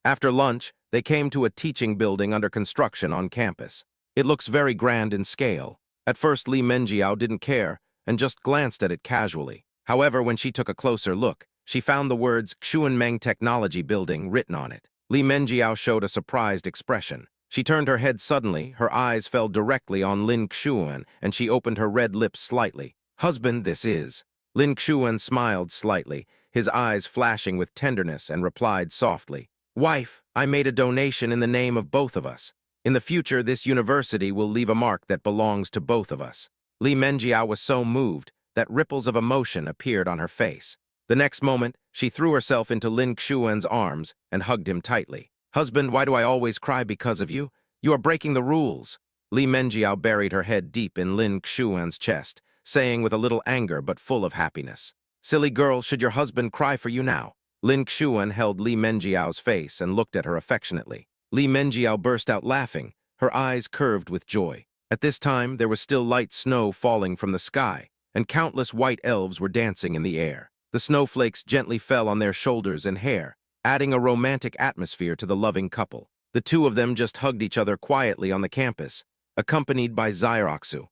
After lunch, they came to a teaching building under construction on campus. It looks very grand in scale. At first, Li Menjiao didn't care and just glanced at it casually. However, when she took a closer look, she found the words Xuanmeng Technology Building written on it. Li Menjiao showed a surprised expression. She turned her head suddenly, her eyes fell directly on Lin Xuan, and she opened her red lips slightly. "Husband, this is." Lin Xuan smiled slightly, his eyes flashing with tenderness, and replied softly, "Wife, I made a donation in the name of both of us. In the future, this university will leave a mark that belongs to both of us." Li Menjiao was so moved that ripples of emotion appeared on her face. The next moment, she threw herself into Lin Xuan's arms and hugged him tightly. "Husband, why do I always cry because of you? You are breaking the rules." Li Menjiao buried her head deep in Lin Xuan's chest, saying with a little anger but full of happiness, "Silly girl, should your husband cry for you now?" Lin Xuan held Li Menjiao's face and looked at her affectionately. Li Menjiao burst out laughing, her eyes curved with joy. At this time, there was still light snow falling from the sky, and countless white elves were dancing in the air. The snowflakes gently fell on their shoulders and hair, adding a romantic atmosphere to the loving couple. The two of them just hugged each other quietly on the campus, accompanied by Xeroxu.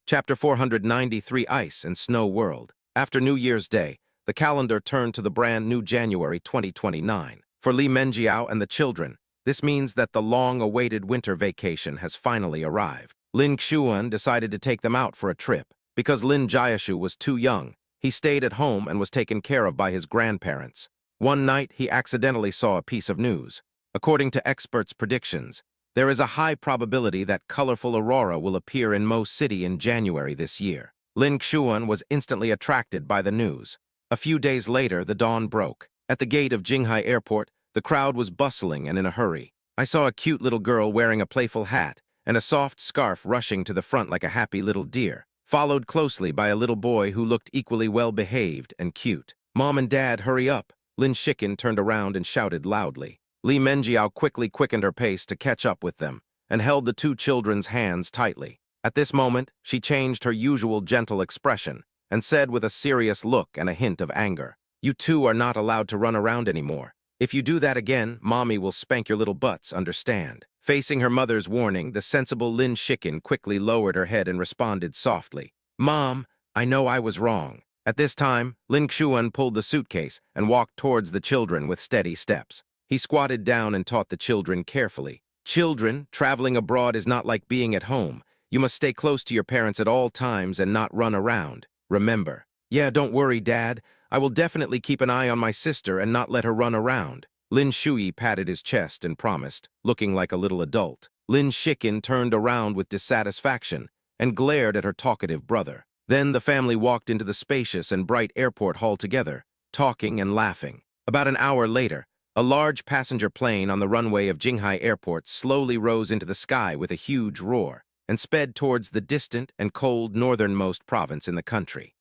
Chapter 493, Ice and Snow World. After New Year's Day, the calendar turned to the brand new January 2029. For Li Menjiao and the children, this means that the long-awaited winter vacation has finally arrived. Lin Xuan decided to take them out for a trip. Because Lin Jiashu was too young, he stayed at home and was taken care of by his grandparents. One night, he accidentally saw a piece of news. According to experts' predictions, there is a high probability that colorful aurora will appear in Mo City in January this year. Lin Xuan was instantly attracted by the news. A few days later, the dawn broke. At the gate of Jinghai Airport, the crowd was bustling and in a hurry. I saw a cute little girl wearing a playful hat and a soft scarf rushing to the front like a happy little deer, followed closely by a little boy who looked equally well-behaved and cute. "Mom and Dad, hurry up!" Lin Shikin turned around and shouted loudly. Li Menjiao quickly quickened her pace to catch up with them and held the two children's hands tightly. At this moment, she changed her usual gentle expression and said with a serious look and a hint of anger, "You two are not allowed to run around anymore. If you do that again, Mommy will spank your little butts, understand?" Facing her mother's warning, the sensible Lin Shikin quickly lowered her head and responded softly, "Mom, I know I was wrong." At this time, Lin Xuan pulled the suitcase and walked towards the children with steady steps. He squatted down and taught the children carefully. "Children, traveling abroad is not like being at home. You must stay close to your parents at all times and not run around. Remember." "Yeah, don't worry, Dad. I will definitely keep an eye on my sister and not let her run around." Lin Shui patted his chest and promised, looking like a little adult. Lin Shikin turned around with dissatisfaction and glared at her talkative brother. Then the family walked into the spacious and bright airport hall together, talking and laughing. About an hour later, a large passenger plane on the runway of Jinghai Airport slowly rose into the sky with a huge roar and sped towards the distant and cold northernmost province in the country.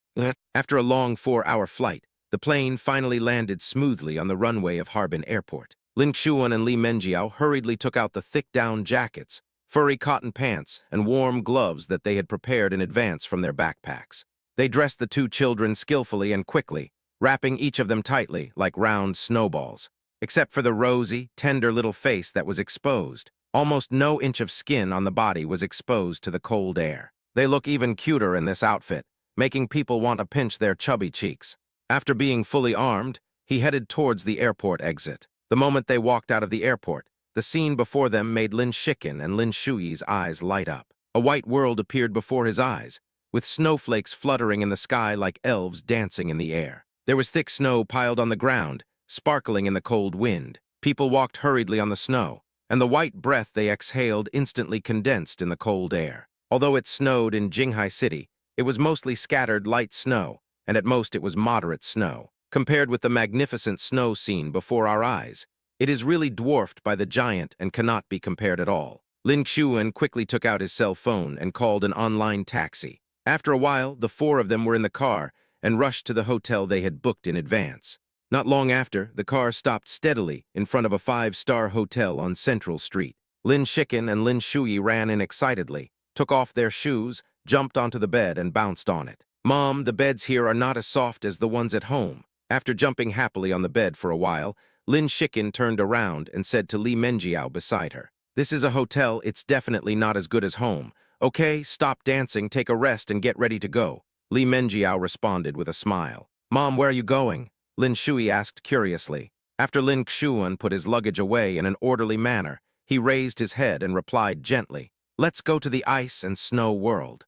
After a long 4-hour flight, the plane finally landed smoothly on the runway of Harbin Airport. Lin Xuan and Li Menjiao hurriedly took out the thick down jackets, furry cotton pants, and warm gloves that they had prepared in advance from their backpacks. They dressed the two children skillfully and quickly, wrapping each of them tightly like round snowballs. Except for the rosy, tender little face that was exposed, almost no inch of skin on the body was exposed to the cold air. They look even cuter in this outfit, making people want to pinch their chubby cheeks. After being fully armed, he headed towards the airport exit. The moment they walked out of the airport, the scene before them made Lin Shikin and Lin Shuyi's eyes light up. A white world appeared before his eyes, with snowflakes fluttering in the sky like elves dancing in the air. There was thick snow piled on the ground, sparkling in the cold wind. People walked hurriedly on the snow, and the white breath they exhaled instantly condensed in the cold air. Although it snowed in Jinghai City, it was mostly scattered light snow, and at most it was moderate snow. Compared with the magnificent snow scene before our eyes, it is really dwarfed by the giant and cannot be compared at all. Lin Xuan quickly took out his cell phone and called an online taxi. After a while, the four of them were in the car and rushed to the hotel they had booked in advance. Not long after, the car stopped steadily in front of a 5-star hotel on Central Street. Lin Shikin and Lin Shuyi ran in excitedly, took off their shoes, jumped onto the bed and bounced on it. "Mom, the beds here are not as soft as the ones at home." After jumping happily on the bed for a while, Lin Shikin turned around and said to Li Menjiao beside her, "This is a hotel, it's definitely not as good as home. Okay, stop dancing, take a rest and get ready to go." Li Menjiao responded with a smile. "Mom, where are you going?" Lin Shuyi asked curiously. After Lin Xuan put his luggage away in an orderly manner, he raised his head and replied gently, "Let's go to the ice and snow world."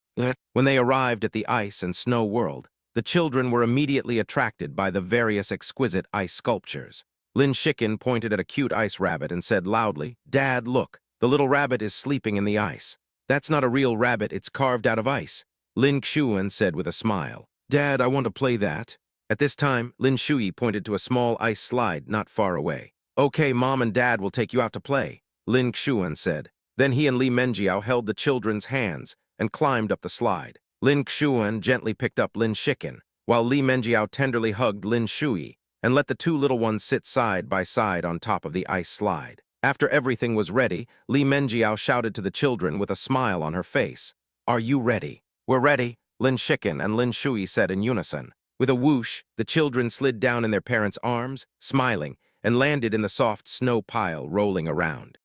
When they arrived at the ice and snow world, the children were immediately attracted by the various exquisite ice sculptures. Lin Shikin pointed at a cute ice rabbit and said loudly, "Dad, look, the little rabbit is sleeping in the ice." "That's not a real rabbit, it's carved out of ice," Lin Xuan said with a smile. "Dad, I want to play that." At this time, Lin Shuyi pointed to a small ice slide not far away. "Okay, Mom and Dad will take you out to play," Lin Xuan said. Then he and Li Menjiao held the children's hands and climbed up the slide. Lin Xuan gently picked up Lin Shikin, while Li Menjiao tenderly hugged Lin Shuyi and let the two little ones sit side by side on top of the ice slide. After everything was ready, Li Menjiao shouted to the children with a smile on her face, "Are you ready?" "We're ready," Lin Shikin and Lin Shuyi said in unison. With a whoosh, the children slid down in their parents' arms, smiling, and landed in the soft snow pile rolling around.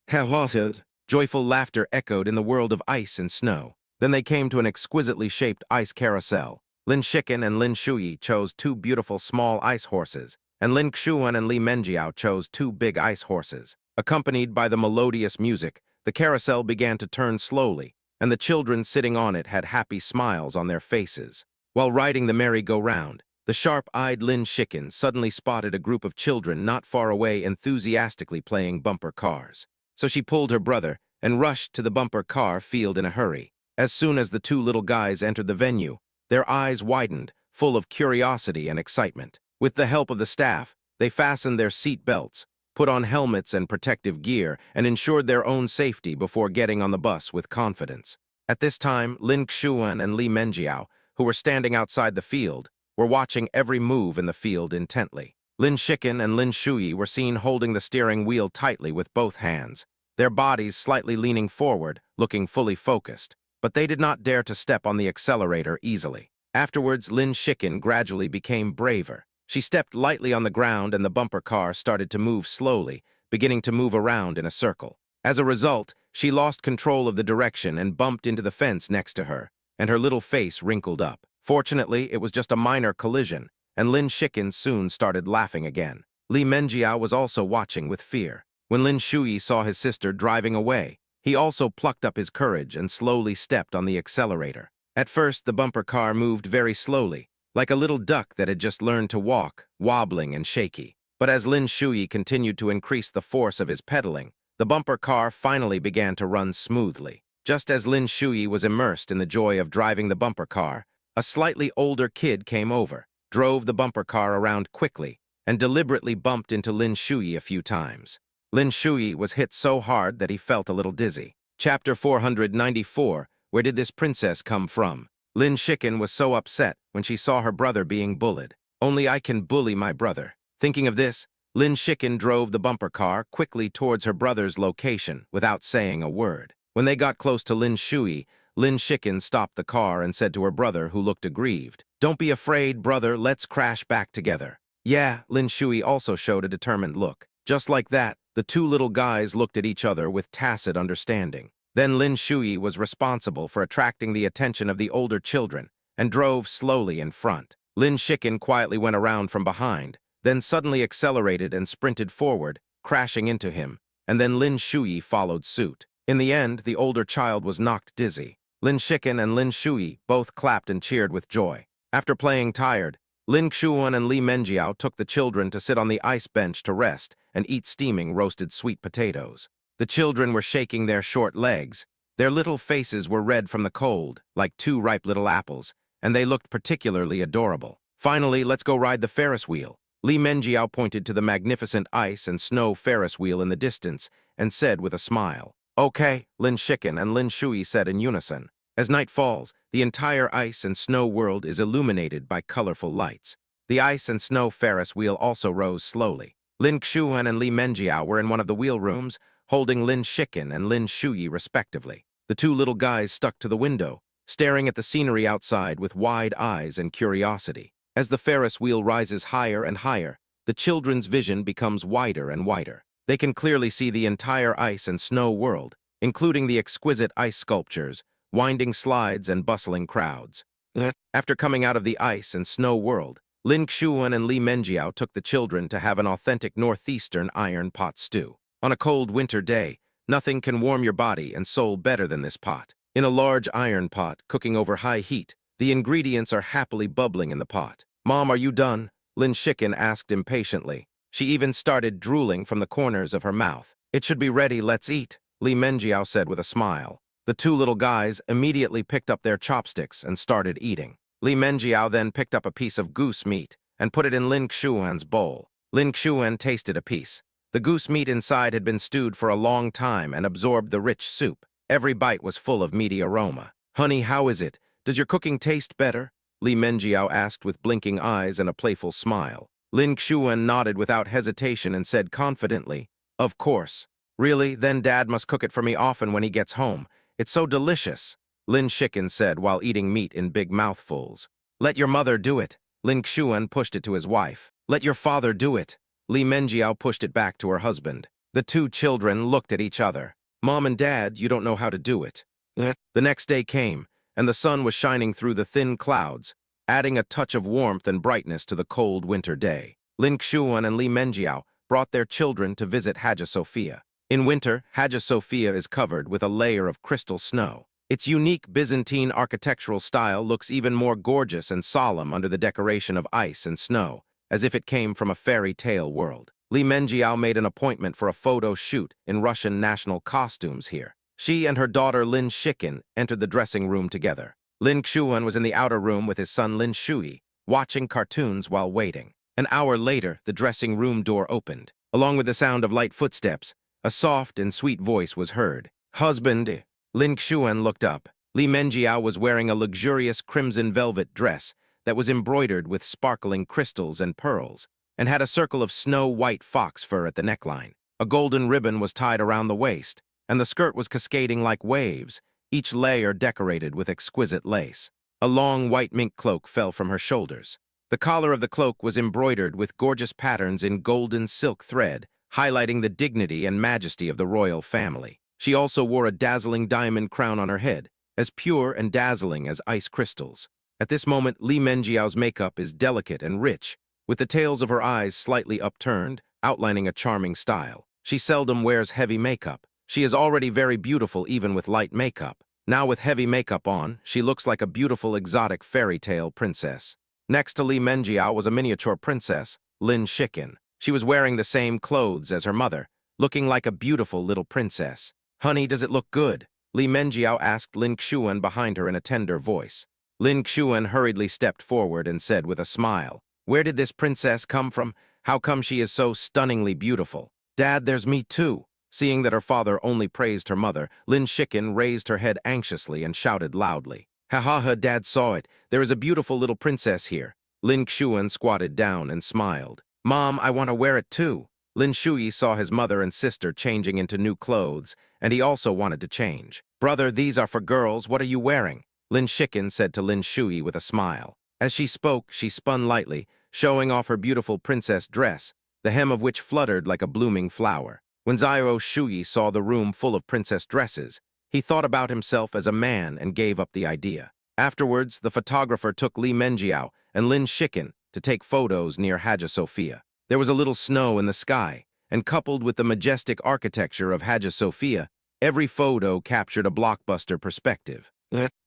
Joyful laughter echoed in the world of ice and snow. Then they came to an exquisitely shaped ice carousel. Lin Shikin and Lin Shuyi chose 2 beautiful small ice horses, and Lin Xuan and Li Menjiao chose 2 big ice horses. Accompanied by the melodious music, the carousel began to turn slowly, and the children sitting on it had happy smiles on their faces. While riding the merry-go-round, the sharp-eyed Lin Shikin suddenly spotted a group of children not far away enthusiastically playing bumper cars. So she pulled her brother and rushed to the bumper car field in a hurry. As soon as the 2 little guys entered the venue, their eyes widened, full of curiosity and excitement. With the help of the staff, they fastened their seat belts, put on helmets and protective gear, and ensured their own safety before getting on the bus with confidence. At this time, Lin Xuan and Li Menjiao, who were standing outside the field, were watching every move in the field intently. Lin Shikin and Lin Shuyi were seen holding the steering wheel tightly with both hands, their bodies slightly leaning forward, looking fully focused. But they did not dare to step on the accelerator easily. Afterwards, Lin Shikin gradually became braver. She stepped lightly on the ground and the bumper car started to move slowly, beginning to move around in a circle. As a result, she lost control of the direction and bumped into the fence next to her, and her little face wrinkled up. Fortunately, it was just a minor collision, and Lin Shikin soon started laughing again. Li Menjiao was also watching with fear. When Lin Shuyi saw his sister driving away, he also plucked up his courage and slowly stepped on the accelerator. At first, the bumper car moved very slowly, like a little duck that had just learned to walk, wobbling and shaky. But as Lin Shuyi continued to increase the force of his pedaling, the bumper car finally began to run smoothly. Just as Lin Shuyi was immersed in the joy of driving the bumper car, a slightly older kid came over, drove the bumper car around quickly, and deliberately bumped into Lin Shui a few times. Lin Shui was hit so hard that he felt a little dizzy. Chapter 494, Where Did This Princess Come From? Lin Shiken was so upset when she saw her brother being bullied. Only I can bully my brother. Thinking of this, Lin Shiken drove the bumper car quickly towards her brother's location without saying a word. When they got close to Lin Shui, Lin Shiken stopped the car and said to her brother, who looked aggrieved, "Don't be afraid, brother, let's crash back together." Yeah, Lin Shui also showed a determined look. Just like that, the two little guys looked at each other with tacit understanding. Then Lin Shui was responsible for attracting the attention of the older children and drove slowly in front. Lin Shiken quietly went around from behind, then suddenly accelerated and sprinted forward, crashing into him, and then Lin Shui followed suit. In the end, the older child was knocked dizzy. Lin Shiken and Lin Shui both clapped and cheered with joy. After playing tired, Lin Xuan and Li Menjiao took the children to sit on the ice bench to rest and eat steaming roasted sweet potatoes. The children were shaking their short legs. Their little faces were red from the cold, like two ripe little apples, and they looked particularly adorable. Finally, let's go ride the Ferris wheel. Li Menjiao pointed to the magnificent ice and snow Ferris wheel in the distance and said with a smile. Okay, Lin Shiken and Lin Shui said in unison. As night falls, the entire ice and snow world is illuminated by colorful lights. The ice and snow Ferris wheel also rose slowly. Lin Xuan and Li Menjiao were in one of the wheel rooms, holding Lin Shiken and Lin Shui respectively. The two little guys stuck to the window, staring at the scenery outside with wide eyes and curiosity. As the Ferris wheel rises higher and higher, the children's vision becomes wider and wider. They can clearly see the entire ice and snow world, including the exquisite ice sculptures, winding slides, and bustling crowds. After coming out of the ice and snow world, Lin Xuan and Li Menjiao took the children to have an authentic northeastern iron pot stew. On a cold winter day, nothing can warm your body and soul better than this pot. In a large iron pot, cooking over high heat, the ingredients are happily bubbling in the pot. "Mom, are you done?" Lin Shiken asked impatiently. She even started drooling from the corners of her mouth. "It should be ready, let's eat," Li Menjiao said with a smile. The two little guys immediately picked up their chopsticks and started eating. Li Menjiao then picked up a piece of goose meat and put it in Lin Xuan's bowl. Lin Xuan tasted a piece. The goose meat inside had been stewed for a long time and absorbed the rich soup. Every bite was full of meaty aroma. "Honey, how is it? Does your cooking taste better?" Li Menjiao asked with blinking eyes and a playful smile. Lin Xuan nodded without hesitation and said confidently, "Of course." "Really? Then Dad must cook it for me often when he gets home. It's so delicious," Lin Shiken said while eating meat in big mouthfuls. "Let your mother do it." Lin Xuan pushed it to his wife. "Let your father do it." Li Menjiao pushed it back to her husband. The two children looked at each other. "Mom and Dad, you don't know how to do it." The next day came, and the sun was shining through the thin clouds, adding a touch of warmth and brightness to the cold winter day. Lin Xuan and Li Menjiao brought their children to visit Hagia Sophia. In winter, Hagia Sophia is covered with a layer of crystal snow. Its unique Byzantine architectural style looks even more gorgeous and solemn under the decoration of ice and snow, as if it came from a fairy tale world. Li Menjiao made an appointment for a photo shoot in Russian national costumes here. She and her daughter Lin Shiken entered the dressing room together. Lin Xuan was in the outer room with his son Lin Shui, watching cartoons while waiting. An hour later, the dressing room door opened. Along with the sound of light footsteps, a soft and sweet voice was heard. "Husband." Lin Xuan looked up. Li Menjiao was wearing a luxurious crimson velvet dress that was embroidered with sparkling crystals and pearls, and had a circle of snow-white fox fur at the neckline. A golden ribbon was tied around the waist, and the skirt was cascading like waves, each layer decorated with exquisite lace. A long white mink cloak fell from her shoulders. The collar of the cloak was embroidered with gorgeous patterns in golden silk thread, highlighting the dignity and majesty of the royal family. She also wore a dazzling diamond crown on her head, as pure and dazzling as ice crystals. At this moment, Li Menjiao's makeup is delicate and rich, with the tails of her eyes slightly upturned, outlining a charming style. She seldom wears heavy makeup. She is already very beautiful even with light makeup. Now with heavy makeup on, she looks like a beautiful exotic fairy tale princess. Next to Li Menjiao was a miniature princess, Lin Shiken. She was wearing the same clothes as her mother, looking like a beautiful little princess. "Honey, does it look good?" Li Menjiao asked Lin Xuan behind her in a tender voice. Lin Xuan hurriedly stepped forward and said with a smile, "Where did this princess come from? How come she is so stunningly beautiful? Dad, there's me too. Seeing that her father only praised her mother, Lin Shiken raised her head anxiously and shouted loudly. Ha ha ha, Dad saw it. There is a beautiful little princess here. Lin Xuan squatted down and smiled. Mom, I want to wear it too. Lin Shui saw his mother and sister changing into new clothes, and he also wanted to change. Brother, these are for girls. What are you wearing? Lin Shiken said to Lin Shui with a smile. As she spoke, she spun lightly, showing off her beautiful princess dress, the hem of which fluttered like a blooming flower. When Xiao Shui saw the room full of princess dresses, he thought about himself as a man and gave up the idea. Afterwards, the photographer took Li Menjiao and Lin Shiken to take photos near Hagia Sophia. There was a little snow in the sky, and coupled with the majestic architecture of Hagia Sophia, every photo captured a blockbuster perspective.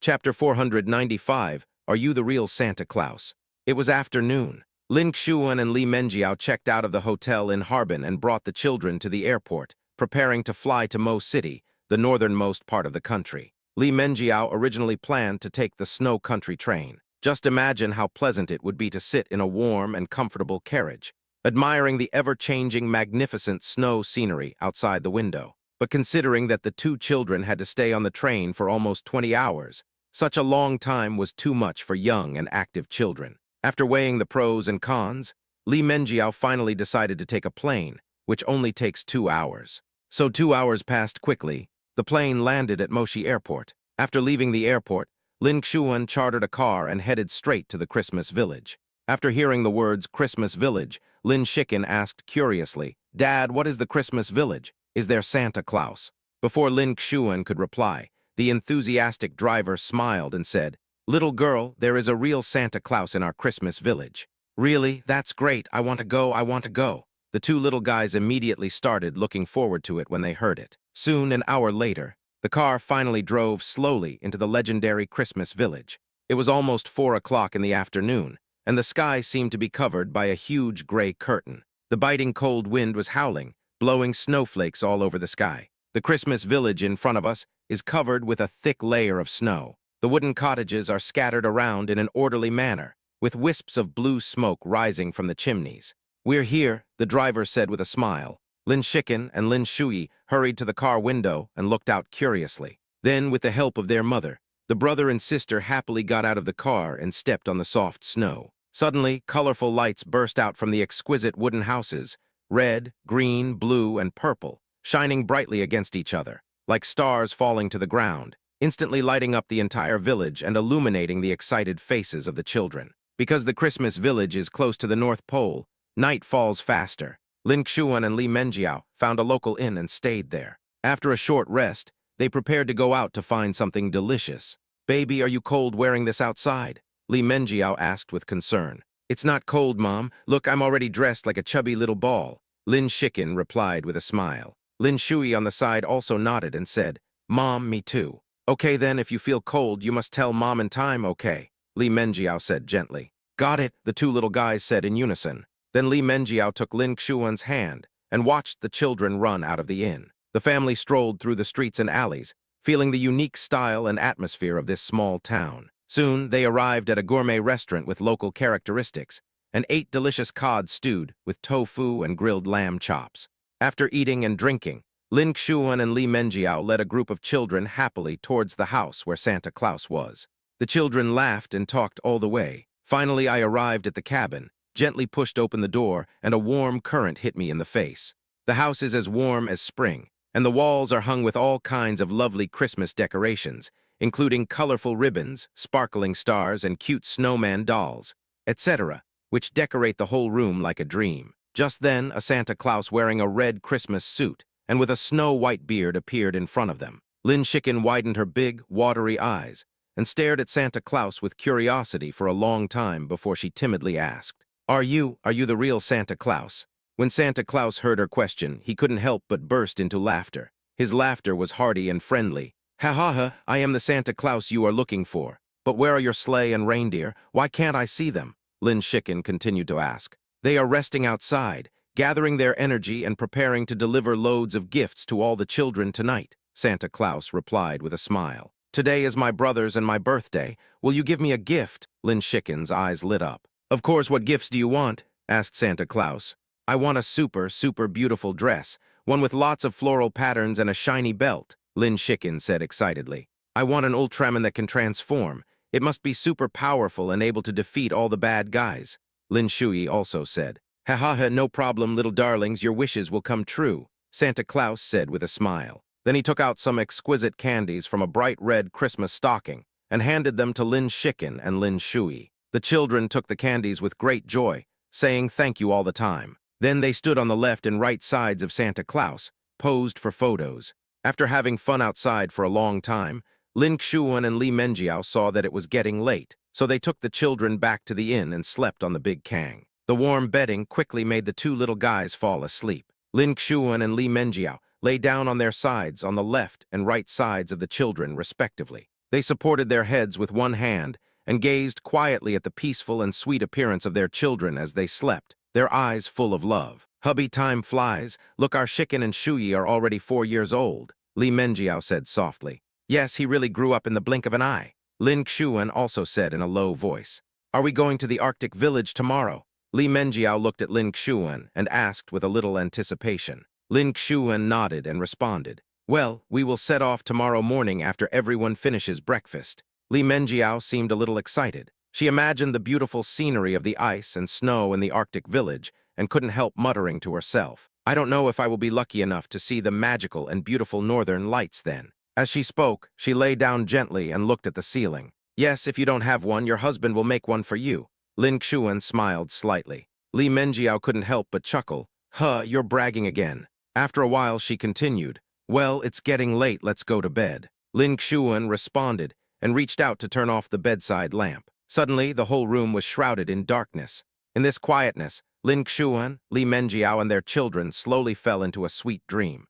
Chapter 495, Are You the Real Santa Claus? It was afternoon. Lin Xuan and Li Menjiao checked out of the hotel in Harbin and brought the children to the airport, preparing to fly to Mo City, the northernmost part of the country. Li Menjiao originally planned to take the snow country train. Just imagine how pleasant it would be to sit in a warm and comfortable carriage, admiring the ever-changing, magnificent snow scenery outside the window. But considering that the two children had to stay on the train for almost 20 hours, such a long time was too much for young and active children. After weighing the pros and cons, Li Menjiao finally decided to take a plane, which only takes 2 hours. So 2 hours passed quickly. The plane landed at Moshi Airport. After leaving the airport, Lin Xuan chartered a car and headed straight to the Christmas village. After hearing the words Christmas village, Lin Shiken asked curiously, Dad, what is the Christmas village? Is there Santa Claus? Before Lin Xuan could reply, the enthusiastic driver smiled and said, Little girl, there is a real Santa Claus in our Christmas village. Really? That's great. I want to go, I want to go. The two little guys immediately started looking forward to it when they heard it. Soon, an hour later, the car finally drove slowly into the legendary Christmas village. It was almost 4 o'clock in the afternoon, and the sky seemed to be covered by a huge gray curtain. The biting cold wind was howling, blowing snowflakes all over the sky. The Christmas village in front of us is covered with a thick layer of snow. The wooden cottages are scattered around in an orderly manner, with wisps of blue smoke rising from the chimneys. We're here, the driver said with a smile. Lin Shiken and Lin Shui hurried to the car window and looked out curiously. Then, with the help of their mother, the brother and sister happily got out of the car and stepped on the soft snow. Suddenly, colorful lights burst out from the exquisite wooden houses, red, green, blue, and purple, shining brightly against each other, like stars falling to the ground, instantly lighting up the entire village and illuminating the excited faces of the children. Because the Christmas village is close to the North Pole, night falls faster. Lin Xuan and Li Menjiao found a local inn and stayed there. After a short rest, they prepared to go out to find something delicious. Baby, are you cold wearing this outside? Li Menjiao asked with concern. It's not cold, Mom. Look, I'm already dressed like a chubby little ball. Lin Shiken replied with a smile. Lin Shui on the side also nodded and said, Mom, me too. Okay then, if you feel cold, you must tell Mom in time, okay? Li Menjiao said gently. Got it, the two little guys said in unison. Then Li Menjiao took Lin Xuan's hand and watched the children run out of the inn. The family strolled through the streets and alleys, feeling the unique style and atmosphere of this small town. Soon, they arrived at a gourmet restaurant with local characteristics and ate delicious cod stewed with tofu and grilled lamb chops. After eating and drinking, Lin Xuan and Li Menjiao led a group of children happily towards the house where Santa Claus was. The children laughed and talked all the way. Finally, I arrived at the cabin, gently pushed open the door, and a warm current hit me in the face. The house is as warm as spring, and the walls are hung with all kinds of lovely Christmas decorations, including colorful ribbons, sparkling stars, and cute snowman dolls, etc., which decorate the whole room like a dream. Just then, a Santa Claus wearing a red Christmas suit and with a snow-white beard appeared in front of them. Lin Shiken widened her big, watery eyes and stared at Santa Claus with curiosity for a long time before she timidly asked, Are you the real Santa Claus? When Santa Claus heard her question, he couldn't help but burst into laughter. His laughter was hearty and friendly. Ha ha ha, I am the Santa Claus you are looking for. But where are your sleigh and reindeer? Why can't I see them? Lin Shiken continued to ask. They are resting outside, gathering their energy and preparing to deliver loads of gifts to all the children tonight, Santa Claus replied with a smile. Today is my brother's and my birthday. Will you give me a gift? Lin Shiken's eyes lit up. Of course, what gifts do you want? Asked Santa Claus. I want a super beautiful dress, one with lots of floral patterns and a shiny belt, Lin Shikin said excitedly. I want an Ultraman that can transform. It must be super powerful and able to defeat all the bad guys, Lin Shui also said. Ha ha ha, no problem, little darlings, your wishes will come true, Santa Claus said with a smile. Then he took out some exquisite candies from a bright red Christmas stocking and handed them to Lin Shikin and Lin Shui. The children took the candies with great joy, saying thank you all the time. Then they stood on the left and right sides of Santa Claus, posed for photos. After having fun outside for a long time, Lin Xuan and Li Menjiao saw that it was getting late, so they took the children back to the inn and slept on the big kang. The warm bedding quickly made the two little guys fall asleep. Lin Xuan and Li Menjiao lay down on their sides on the left and right sides of the children, respectively. They supported their heads with one hand and gazed quietly at the peaceful and sweet appearance of their children as they slept, their eyes full of love. Hubby, time flies. Look, our Shikin and Shuyi are already 4 years old, Li Menjiao said softly. Yes, he really grew up in the blink of an eye, Lin Xuan also said in a low voice. Are we going to the Arctic village tomorrow? Li Menjiao looked at Lin Xuan and asked with a little anticipation. Lin Xuan nodded and responded. Well, we will set off tomorrow morning after everyone finishes breakfast. Li Menjiao seemed a little excited. She imagined the beautiful scenery of the ice and snow in the Arctic village and couldn't help muttering to herself. I don't know if I will be lucky enough to see the magical and beautiful northern lights then. As she spoke, she lay down gently and looked at the ceiling. Yes, if you don't have one, your husband will make one for you. Lin Xuan smiled slightly. Li Menjiao couldn't help but chuckle. Huh, you're bragging again. After a while, she continued. Well, it's getting late, let's go to bed. Lin Xuan responded and reached out to turn off the bedside lamp. Suddenly, the whole room was shrouded in darkness. In this quietness, Lin Xuan, Li Menjiao, and their children slowly fell into a sweet dream.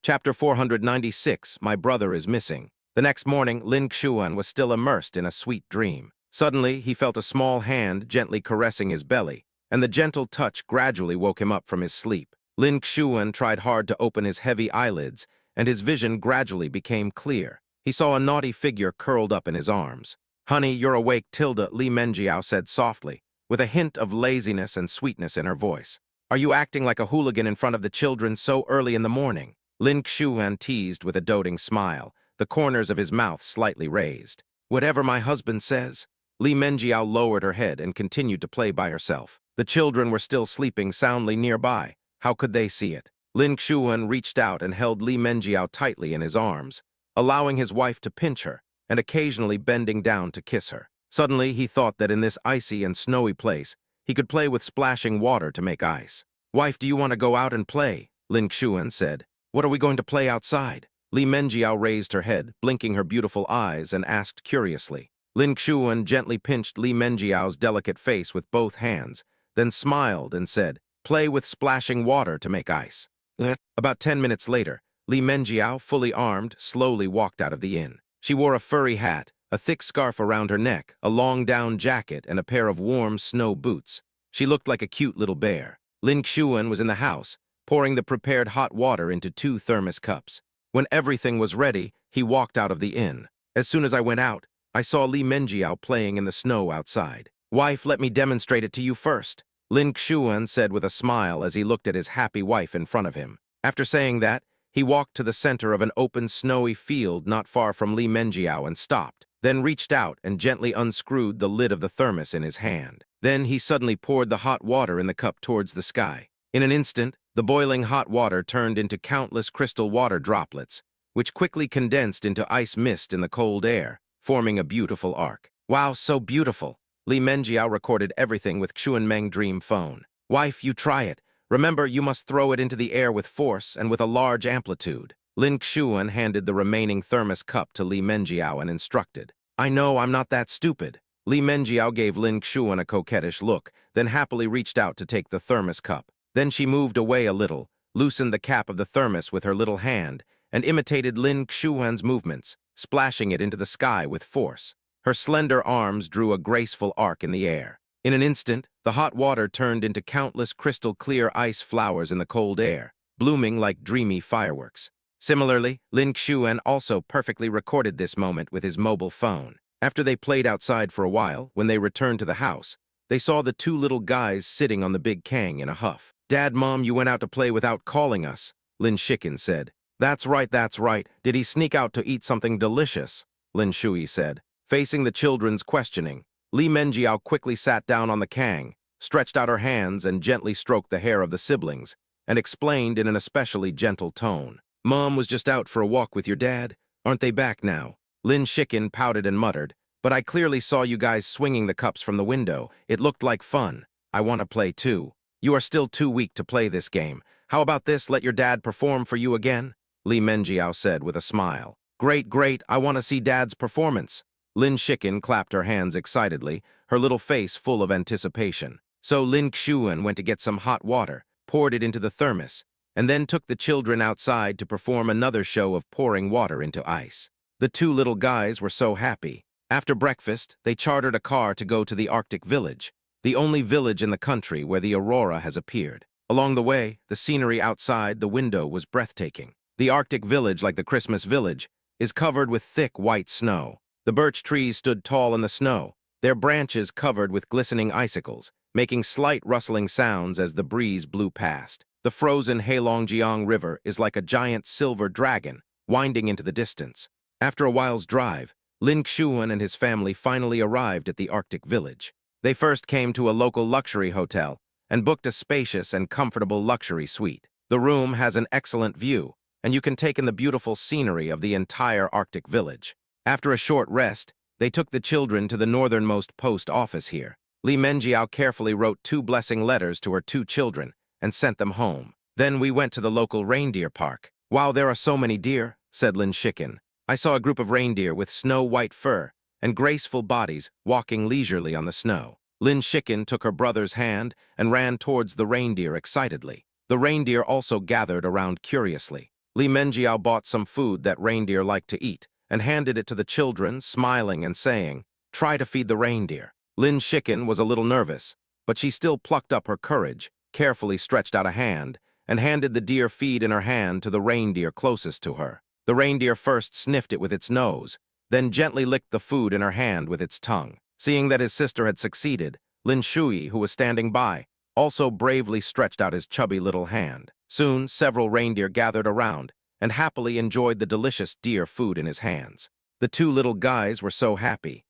Chapter 496, My Brother is Missing. The next morning, Lin Xuan was still immersed in a sweet dream. Suddenly, he felt a small hand gently caressing his belly, and the gentle touch gradually woke him up from his sleep. Lin Xuan tried hard to open his heavy eyelids, and his vision gradually became clear. He saw a naughty figure curled up in his arms. Honey, you're awake, Tilda, Li Menjiao said softly, with a hint of laziness and sweetness in her voice. Are you acting like a hooligan in front of the children so early in the morning? Lin Xuan teased with a doting smile, the corners of his mouth slightly raised. Whatever my husband says. Li Menjiao lowered her head and continued to play by herself. The children were still sleeping soundly nearby. How could they see it? Lin Xuan reached out and held Li Menjiao tightly in his arms, allowing his wife to pinch her and occasionally bending down to kiss her. Suddenly, he thought that in this icy and snowy place, he could play with splashing water to make ice. Wife, do you want to go out and play? Lin Xuan said. What are we going to play outside? Li Menjiao raised her head, blinking her beautiful eyes, and asked curiously. Lin Xuan gently pinched Li Menjiao's delicate face with both hands, then smiled and said, play with splashing water to make ice. About 10 minutes later, Li Menjiao, fully armed, slowly walked out of the inn. She wore a furry hat, a thick scarf around her neck, a long down jacket, and a pair of warm snow boots. She looked like a cute little bear. Lin Xuan was in the house, pouring the prepared hot water into 2 thermos cups. When everything was ready, he walked out of the inn. As soon as I went out, I saw Li Menjiao playing in the snow outside. Wife, let me demonstrate it to you first, Lin Xuan said with a smile as he looked at his happy wife in front of him. After saying that, he walked to the center of an open snowy field not far from Li Menjiao and stopped, then reached out and gently unscrewed the lid of the thermos in his hand. Then he suddenly poured the hot water in the cup towards the sky. In an instant, the boiling hot water turned into countless crystal water droplets, which quickly condensed into ice mist in the cold air, forming a beautiful arc. Wow, so beautiful! Li Menjiao recorded everything with Xuanmeng Dream Phone. Wife, you try it. Remember, you must throw it into the air with force and with a large amplitude. Lin Xuan handed the remaining thermos cup to Li Menjiao and instructed. I know, I'm not that stupid. Li Menjiao gave Lin Xuan a coquettish look, then happily reached out to take the thermos cup. Then she moved away a little, loosened the cap of the thermos with her little hand, and imitated Lin Xuan's movements, splashing it into the sky with force. Her slender arms drew a graceful arc in the air. In an instant, the hot water turned into countless crystal-clear ice flowers in the cold air, blooming like dreamy fireworks. Similarly, Lin Xuan also perfectly recorded this moment with his mobile phone. After they played outside for a while, when they returned to the house, they saw the 2 little guys sitting on the big kang in a huff. Dad, Mom, you went out to play without calling us, Lin Shikin said. That's right, that's right. Did he sneak out to eat something delicious? Lin Shui said. Facing the children's questioning, Li Menjiao quickly sat down on the kang, stretched out her hands and gently stroked the hair of the siblings, and explained in an especially gentle tone. Mom was just out for a walk with your dad. Aren't they back now? Lin Shikin pouted and muttered, but I clearly saw you guys swinging the cups from the window. It looked like fun. I want to play too. You are still too weak to play this game. How about this, let your dad perform for you again? Li Menjiao said with a smile. Great, great, I want to see Dad's performance. Lin Shikin clapped her hands excitedly, her little face full of anticipation. So Lin Xuan went to get some hot water, poured it into the thermos, and then took the children outside to perform another show of pouring water into ice. The two little guys were so happy. After breakfast, they chartered a car to go to the Arctic Village, the only village in the country where the aurora has appeared. Along the way, the scenery outside the window was breathtaking. The Arctic Village, like the Christmas village, is covered with thick white snow. The birch trees stood tall in the snow, their branches covered with glistening icicles, making slight rustling sounds as the breeze blew past. The frozen Heilongjiang River is like a giant silver dragon, winding into the distance. After a while's drive, Lin Xuan and his family finally arrived at the Arctic Village. They first came to a local luxury hotel and booked a spacious and comfortable luxury suite. The room has an excellent view, and you can take in the beautiful scenery of the entire Arctic Village. After a short rest, they took the children to the northernmost post office here. Li Menjiao carefully wrote 2 blessing letters to her 2 children and sent them home. Then we went to the local reindeer park. Wow, there are so many deer, said Lin Shikin. I saw a group of reindeer with snow-white fur and graceful bodies walking leisurely on the snow. Lin Shikin took her brother's hand and ran towards the reindeer excitedly. The reindeer also gathered around curiously. Li Menjiao bought some food that reindeer liked to eat and handed it to the children, smiling and saying, "Try to feed the reindeer." Lin Shikin was a little nervous, but she still plucked up her courage, carefully stretched out a hand, and handed the deer feed in her hand to the reindeer closest to her. The reindeer first sniffed it with its nose, then gently licked the food in her hand with its tongue. Seeing that his sister had succeeded, Lin Shui, who was standing by, also bravely stretched out his chubby little hand. Soon, several reindeer gathered around and happily enjoyed the delicious deer food in his hands. The 2 little guys were so happy.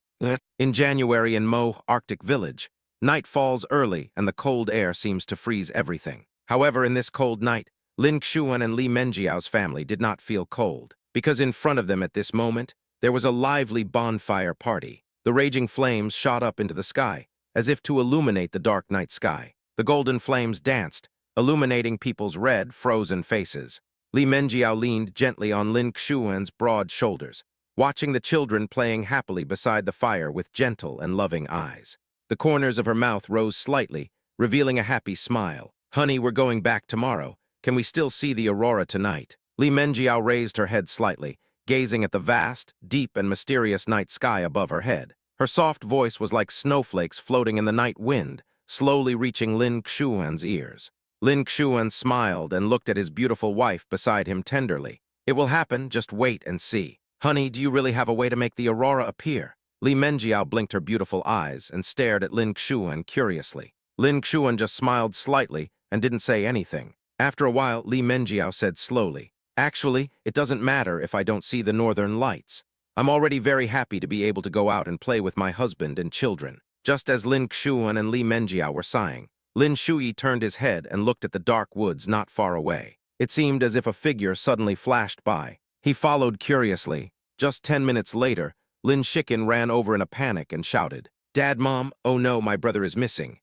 In January in Mo Arctic Village, night falls early and the cold air seems to freeze everything. However, in this cold night, Lin Xuan and Li Menjiao's family did not feel cold, because in front of them at this moment, there was a lively bonfire party. The raging flames shot up into the sky, as if to illuminate the dark night sky. The golden flames danced, illuminating people's red, frozen faces. Li Menjiao leaned gently on Lin Xuan's broad shoulders, watching the children playing happily beside the fire with gentle and loving eyes. The corners of her mouth rose slightly, revealing a happy smile. Honey, we're going back tomorrow. Can we still see the aurora tonight? Li Menjiao raised her head slightly, gazing at the vast, deep and mysterious night sky above her head. Her soft voice was like snowflakes floating in the night wind, slowly reaching Lin Xuan's ears. Lin Xuan smiled and looked at his beautiful wife beside him tenderly. It will happen, just wait and see. Honey, do you really have a way to make the aurora appear? Li Menjiao blinked her beautiful eyes and stared at Lin Xuan curiously. Lin Xuan just smiled slightly and didn't say anything. After a while, Li Menjiao said slowly, "Actually, it doesn't matter if I don't see the northern lights. I'm already very happy to be able to go out and play with my husband and children." Just as Lin Xuan and Li Menjiao were sighing, Lin Shui turned his head and looked at the dark woods not far away. It seemed as if a figure suddenly flashed by. He followed curiously. Just 10 minutes later, Lin Shikin ran over in a panic and shouted, "Dad, Mom, oh no, my brother is missing."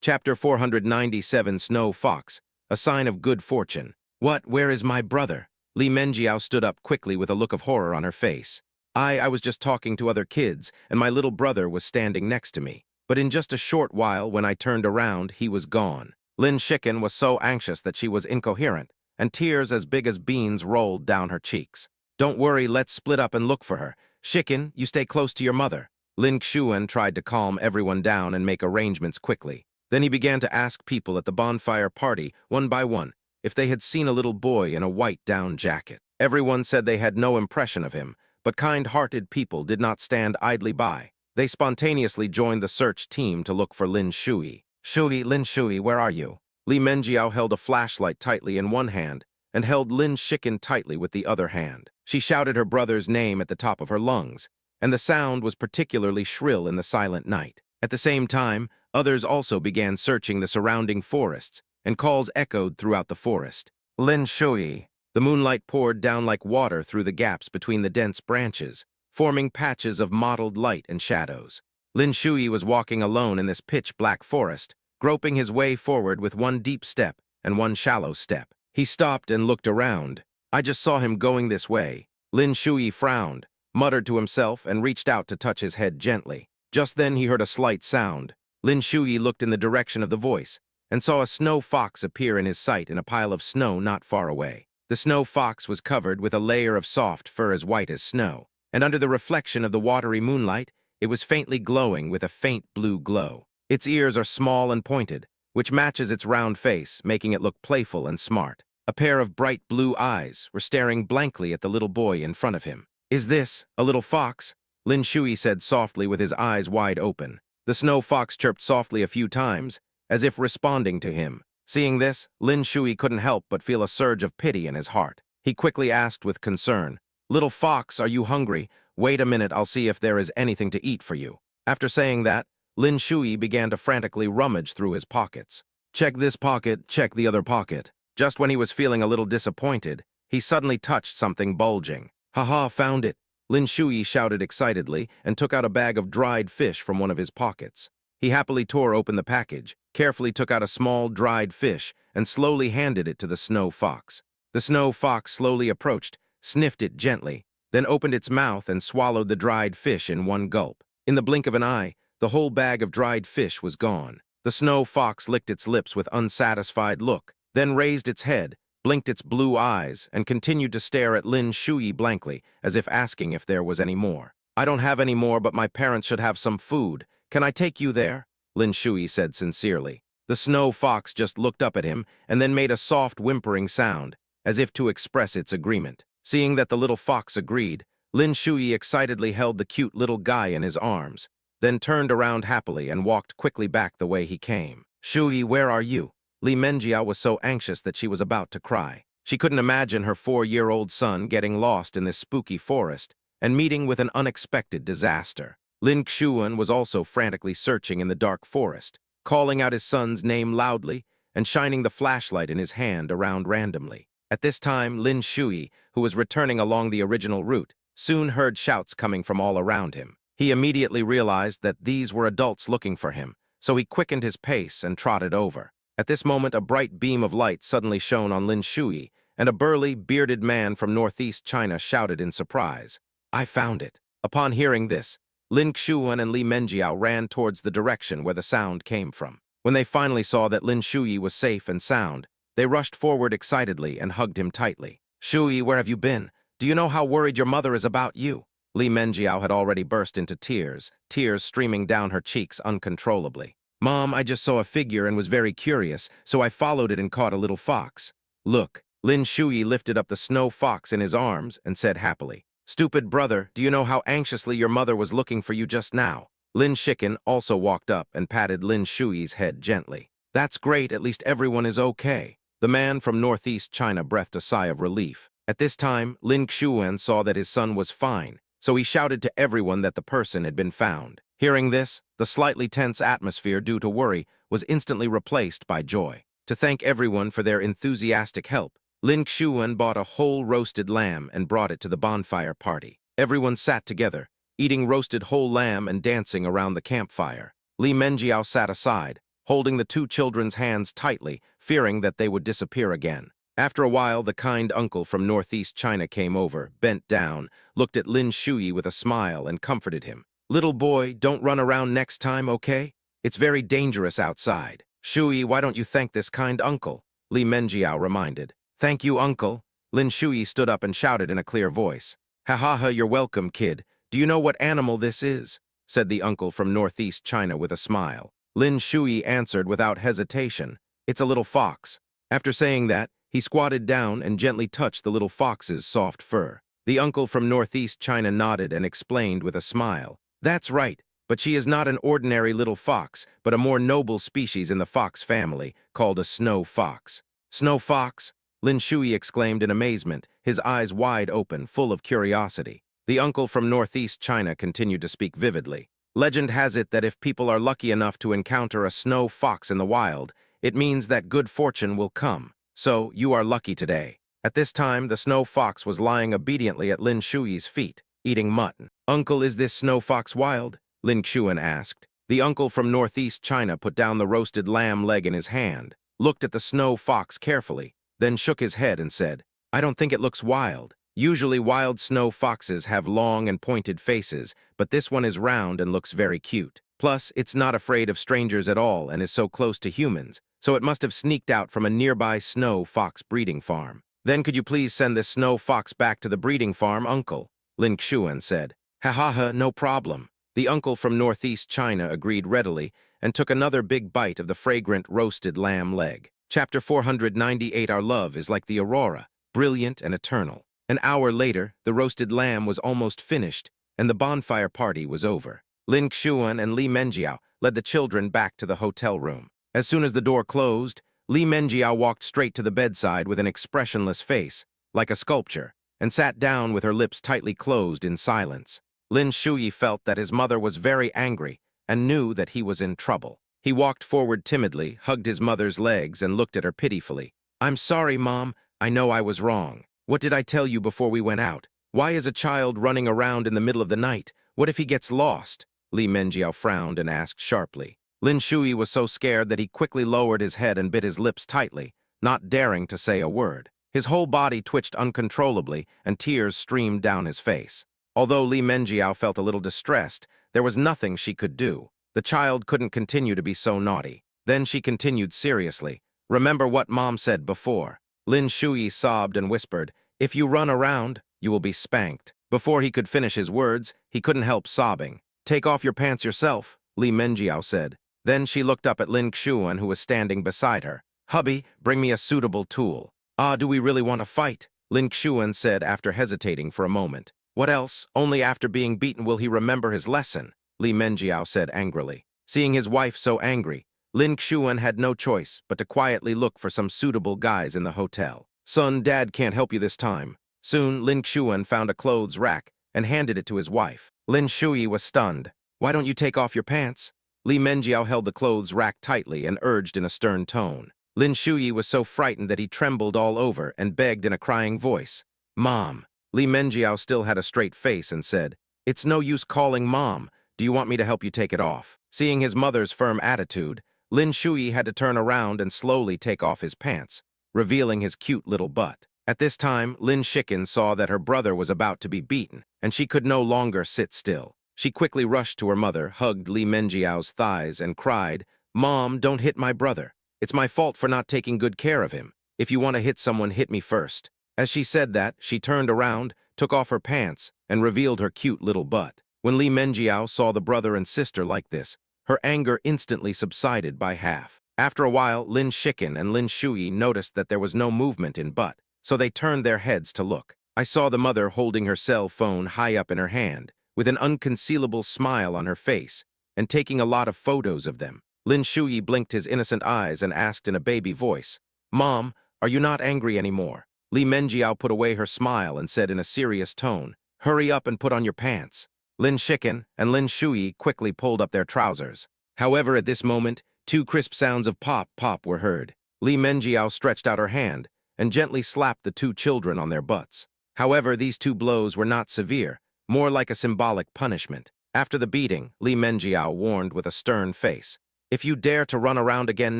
Chapter 497, Snow Fox, a sign of good fortune. What? Where is my brother? Li Menjiao stood up quickly with a look of horror on her face. I was just talking to other kids, and my little brother was standing next to me. But in just a short while, when I turned around, he was gone. Lin Shikin was so anxious that she was incoherent, and tears as big as beans rolled down her cheeks. "Don't worry, let's split up and look for her. Shikin, you stay close to your mother." Lin Xuan tried to calm everyone down and make arrangements quickly. Then he began to ask people at the bonfire party, one by one, if they had seen a little boy in a white down jacket. Everyone said they had no impression of him, but kind-hearted people did not stand idly by. They spontaneously joined the search team to look for Lin Shui. "Lin Shui, where are you?" Li Menjiao held a flashlight tightly in one hand and held Lin Shiken tightly with the other hand. She shouted her brother's name at the top of her lungs, and the sound was particularly shrill in the silent night. At the same time, others also began searching the surrounding forests, and calls echoed throughout the forest. Lin Shui. The moonlight poured down like water through the gaps between the dense branches, forming patches of mottled light and shadows. Lin Shui was walking alone in this pitch-black forest, groping his way forward with one deep step and one shallow step. He stopped and looked around. I just saw him going this way. Lin Shui frowned, muttered to himself, and reached out to touch his head gently. Just then he heard a slight sound. Lin Shui looked in the direction of the voice and saw a snow fox appear in his sight in a pile of snow not far away. The snow fox was covered with a layer of soft fur as white as snow, and under the reflection of the watery moonlight, it was faintly glowing with a faint blue glow. Its ears are small and pointed, which matches its round face, making it look playful and smart. A pair of bright blue eyes were staring blankly at the little boy in front of him. "Is this a little fox?" Lin Shui said softly with his eyes wide open. The snow fox chirped softly a few times, as if responding to him. Seeing this, Lin Shui couldn't help but feel a surge of pity in his heart. He quickly asked with concern, "Little fox, are you hungry? Wait a minute, I'll see if there is anything to eat for you." After saying that, Lin Shui began to frantically rummage through his pockets. Check this pocket, check the other pocket. Just when he was feeling a little disappointed, he suddenly touched something bulging. "Haha, found it!" Lin Shui shouted excitedly and took out a bag of dried fish from one of his pockets. He happily tore open the package, carefully took out a small dried fish, and slowly handed it to the snow fox. The snow fox slowly approached, sniffed it gently, then opened its mouth and swallowed the dried fish in one gulp. In the blink of an eye, the whole bag of dried fish was gone. The snow fox licked its lips with unsatisfied look, then raised its head, blinked its blue eyes, and continued to stare at Lin Shui blankly, as if asking if there was any more. "I don't have any more, but my parents should have some food. Can I take you there?" Lin Shui said sincerely. The snow fox just looked up at him and then made a soft whimpering sound, as if to express its agreement. Seeing that the little fox agreed, Lin Shui excitedly held the cute little guy in his arms, then turned around happily and walked quickly back the way he came. "Shui, where are you?" Li Menjiao was so anxious that she was about to cry. She couldn't imagine her 4-year-old son getting lost in this spooky forest and meeting with an unexpected disaster. Lin Xuan was also frantically searching in the dark forest, calling out his son's name loudly and shining the flashlight in his hand around randomly. At this time, Lin Shui, who was returning along the original route, soon heard shouts coming from all around him. He immediately realized that these were adults looking for him, so he quickened his pace and trotted over. At this moment, a bright beam of light suddenly shone on Lin Shui, and a burly, bearded man from northeast China shouted in surprise, "I found it." Upon hearing this, Lin Xuan and Li Menjiao ran towards the direction where the sound came from. When they finally saw that Lin Shui was safe and sound, they rushed forward excitedly and hugged him tightly. "Shui, where have you been? Do you know how worried your mother is about you?" Li Menjiao had already burst into tears, tears streaming down her cheeks uncontrollably. "Mom, I just saw a figure and was very curious, so I followed it and caught a little fox." "Look." Lin Shui lifted up the snow fox in his arms and said happily, "Stupid brother, do you know how anxiously your mother was looking for you just now?" Lin Shiken also walked up and patted Lin Shui's head gently. "That's great, at least everyone is okay." The man from northeast China breathed a sigh of relief. At this time, Lin Xuan saw that his son was fine, so he shouted to everyone that the person had been found. Hearing this, the slightly tense atmosphere due to worry was instantly replaced by joy. To thank everyone for their enthusiastic help, Lin Xuan bought a whole roasted lamb and brought it to the bonfire party. Everyone sat together, eating roasted whole lamb and dancing around the campfire. Li Menjiao sat aside, holding the two children's hands tightly, fearing that they would disappear again. After a while, the kind uncle from northeast China came over, bent down, looked at Lin Shui with a smile and comforted him. "Little boy, don't run around next time, okay? It's very dangerous outside." "Shui, why don't you thank this kind uncle?" Li Menjiao reminded. "Thank you, uncle." Lin Shui stood up and shouted in a clear voice. "Ha ha ha, you're welcome, kid. Do you know what animal this is?" said the uncle from northeast China with a smile. Lin Shui answered without hesitation, "It's a little fox." After saying that, he squatted down and gently touched the little fox's soft fur. The uncle from northeast China nodded and explained with a smile, "That's right. but she is not an ordinary little fox, but a more noble species in the fox family, called a snow fox. Snow fox? Lin Shui exclaimed in amazement, his eyes wide open, full of curiosity. The uncle from northeast China continued to speak vividly. Legend has it that if people are lucky enough to encounter a snow fox in the wild, it means that good fortune will come. So, you are lucky today. At this time, the snow fox was lying obediently at Lin Shui's feet, eating mutton. Uncle, is this snow fox wild? Lin Xuan asked. The uncle from northeast China put down the roasted lamb leg in his hand, looked at the snow fox carefully, then shook his head and said, I don't think it looks wild. Usually wild snow foxes have long and pointed faces, but this one is round and looks very cute. Plus, it's not afraid of strangers at all and is so close to humans, so it must have sneaked out from a nearby snow fox breeding farm. Then could you please send this snow fox back to the breeding farm, uncle? Lin Xuan said. Ha ha ha, no problem. The uncle from northeast China agreed readily and took another big bite of the fragrant roasted lamb leg. Chapter 498. Our love is like the aurora, brilliant and eternal. An hour later, the roasted lamb was almost finished, and the bonfire party was over. Lin Xuan and Li Menjiao led the children back to the hotel room. As soon as the door closed, Li Menjiao walked straight to the bedside with an expressionless face, like a sculpture, and sat down with her lips tightly closed in silence. Lin Shui felt that his mother was very angry and knew that he was in trouble. He walked forward timidly, hugged his mother's legs, and looked at her pitifully. I'm sorry, Mom. I know I was wrong. What did I tell you before we went out? Why is a child running around in the middle of the night? What if he gets lost? Li Menjiao frowned and asked sharply. Lin Shui was so scared that he quickly lowered his head and bit his lips tightly, not daring to say a word. His whole body twitched uncontrollably, and tears streamed down his face. Although Li Menjiao felt a little distressed, there was nothing she could do. The child couldn't continue to be so naughty. Then she continued seriously. Remember what Mom said before. Lin Shui sobbed and whispered, If you run around, you will be spanked. Before he could finish his words, he couldn't help sobbing. Take off your pants yourself, Li Menjiao said. Then she looked up at Lin Xuan, who was standing beside her. Hubby, bring me a suitable tool. Ah, do we really want to fight? Lin Xuan said after hesitating for a moment. What else? Only after being beaten will he remember his lesson, Li Menjiao said angrily. Seeing his wife so angry, Lin Xuan had no choice but to quietly look for some suitable guys in the hotel. Son, Dad can't help you this time. Soon, Lin Xuan found a clothes rack and handed it to his wife. Lin Shui was stunned. Why don't you take off your pants? Li Menjiao held the clothes rack tightly and urged in a stern tone. Lin Shui was so frightened that he trembled all over and begged in a crying voice. Mom. Li Menjiao still had a straight face and said, It's no use calling Mom. Do you want me to help you take it off? Seeing his mother's firm attitude, Lin Shui had to turn around and slowly take off his pants, revealing his cute little butt. At this time, Lin Shiken saw that her brother was about to be beaten, and she could no longer sit still. She quickly rushed to her mother, hugged Li Menjiao's thighs, and cried, Mom, don't hit my brother. It's my fault for not taking good care of him. If you want to hit someone, hit me first. As she said that, she turned around, took off her pants, and revealed her cute little butt. When Li Menjiao saw the brother and sister like this, her anger instantly subsided by half. After a while, Lin Shiken and Lin Shui noticed that there was no movement in butt, so they turned their heads to look. I saw the mother holding her cell phone high up in her hand, with an unconcealable smile on her face, and taking a lot of photos of them. Lin Shui blinked his innocent eyes and asked in a baby voice, Mom, are you not angry anymore? Li Menjiao put away her smile and said in a serious tone, Hurry up and put on your pants. Lin Shiken and Lin Shui quickly pulled up their trousers. However, at this moment, two crisp sounds of pop, pop were heard. Li Menjiao stretched out her hand and gently slapped the two children on their butts. However, these two blows were not severe, more like a symbolic punishment. After the beating, Li Menjiao warned with a stern face, If you dare to run around again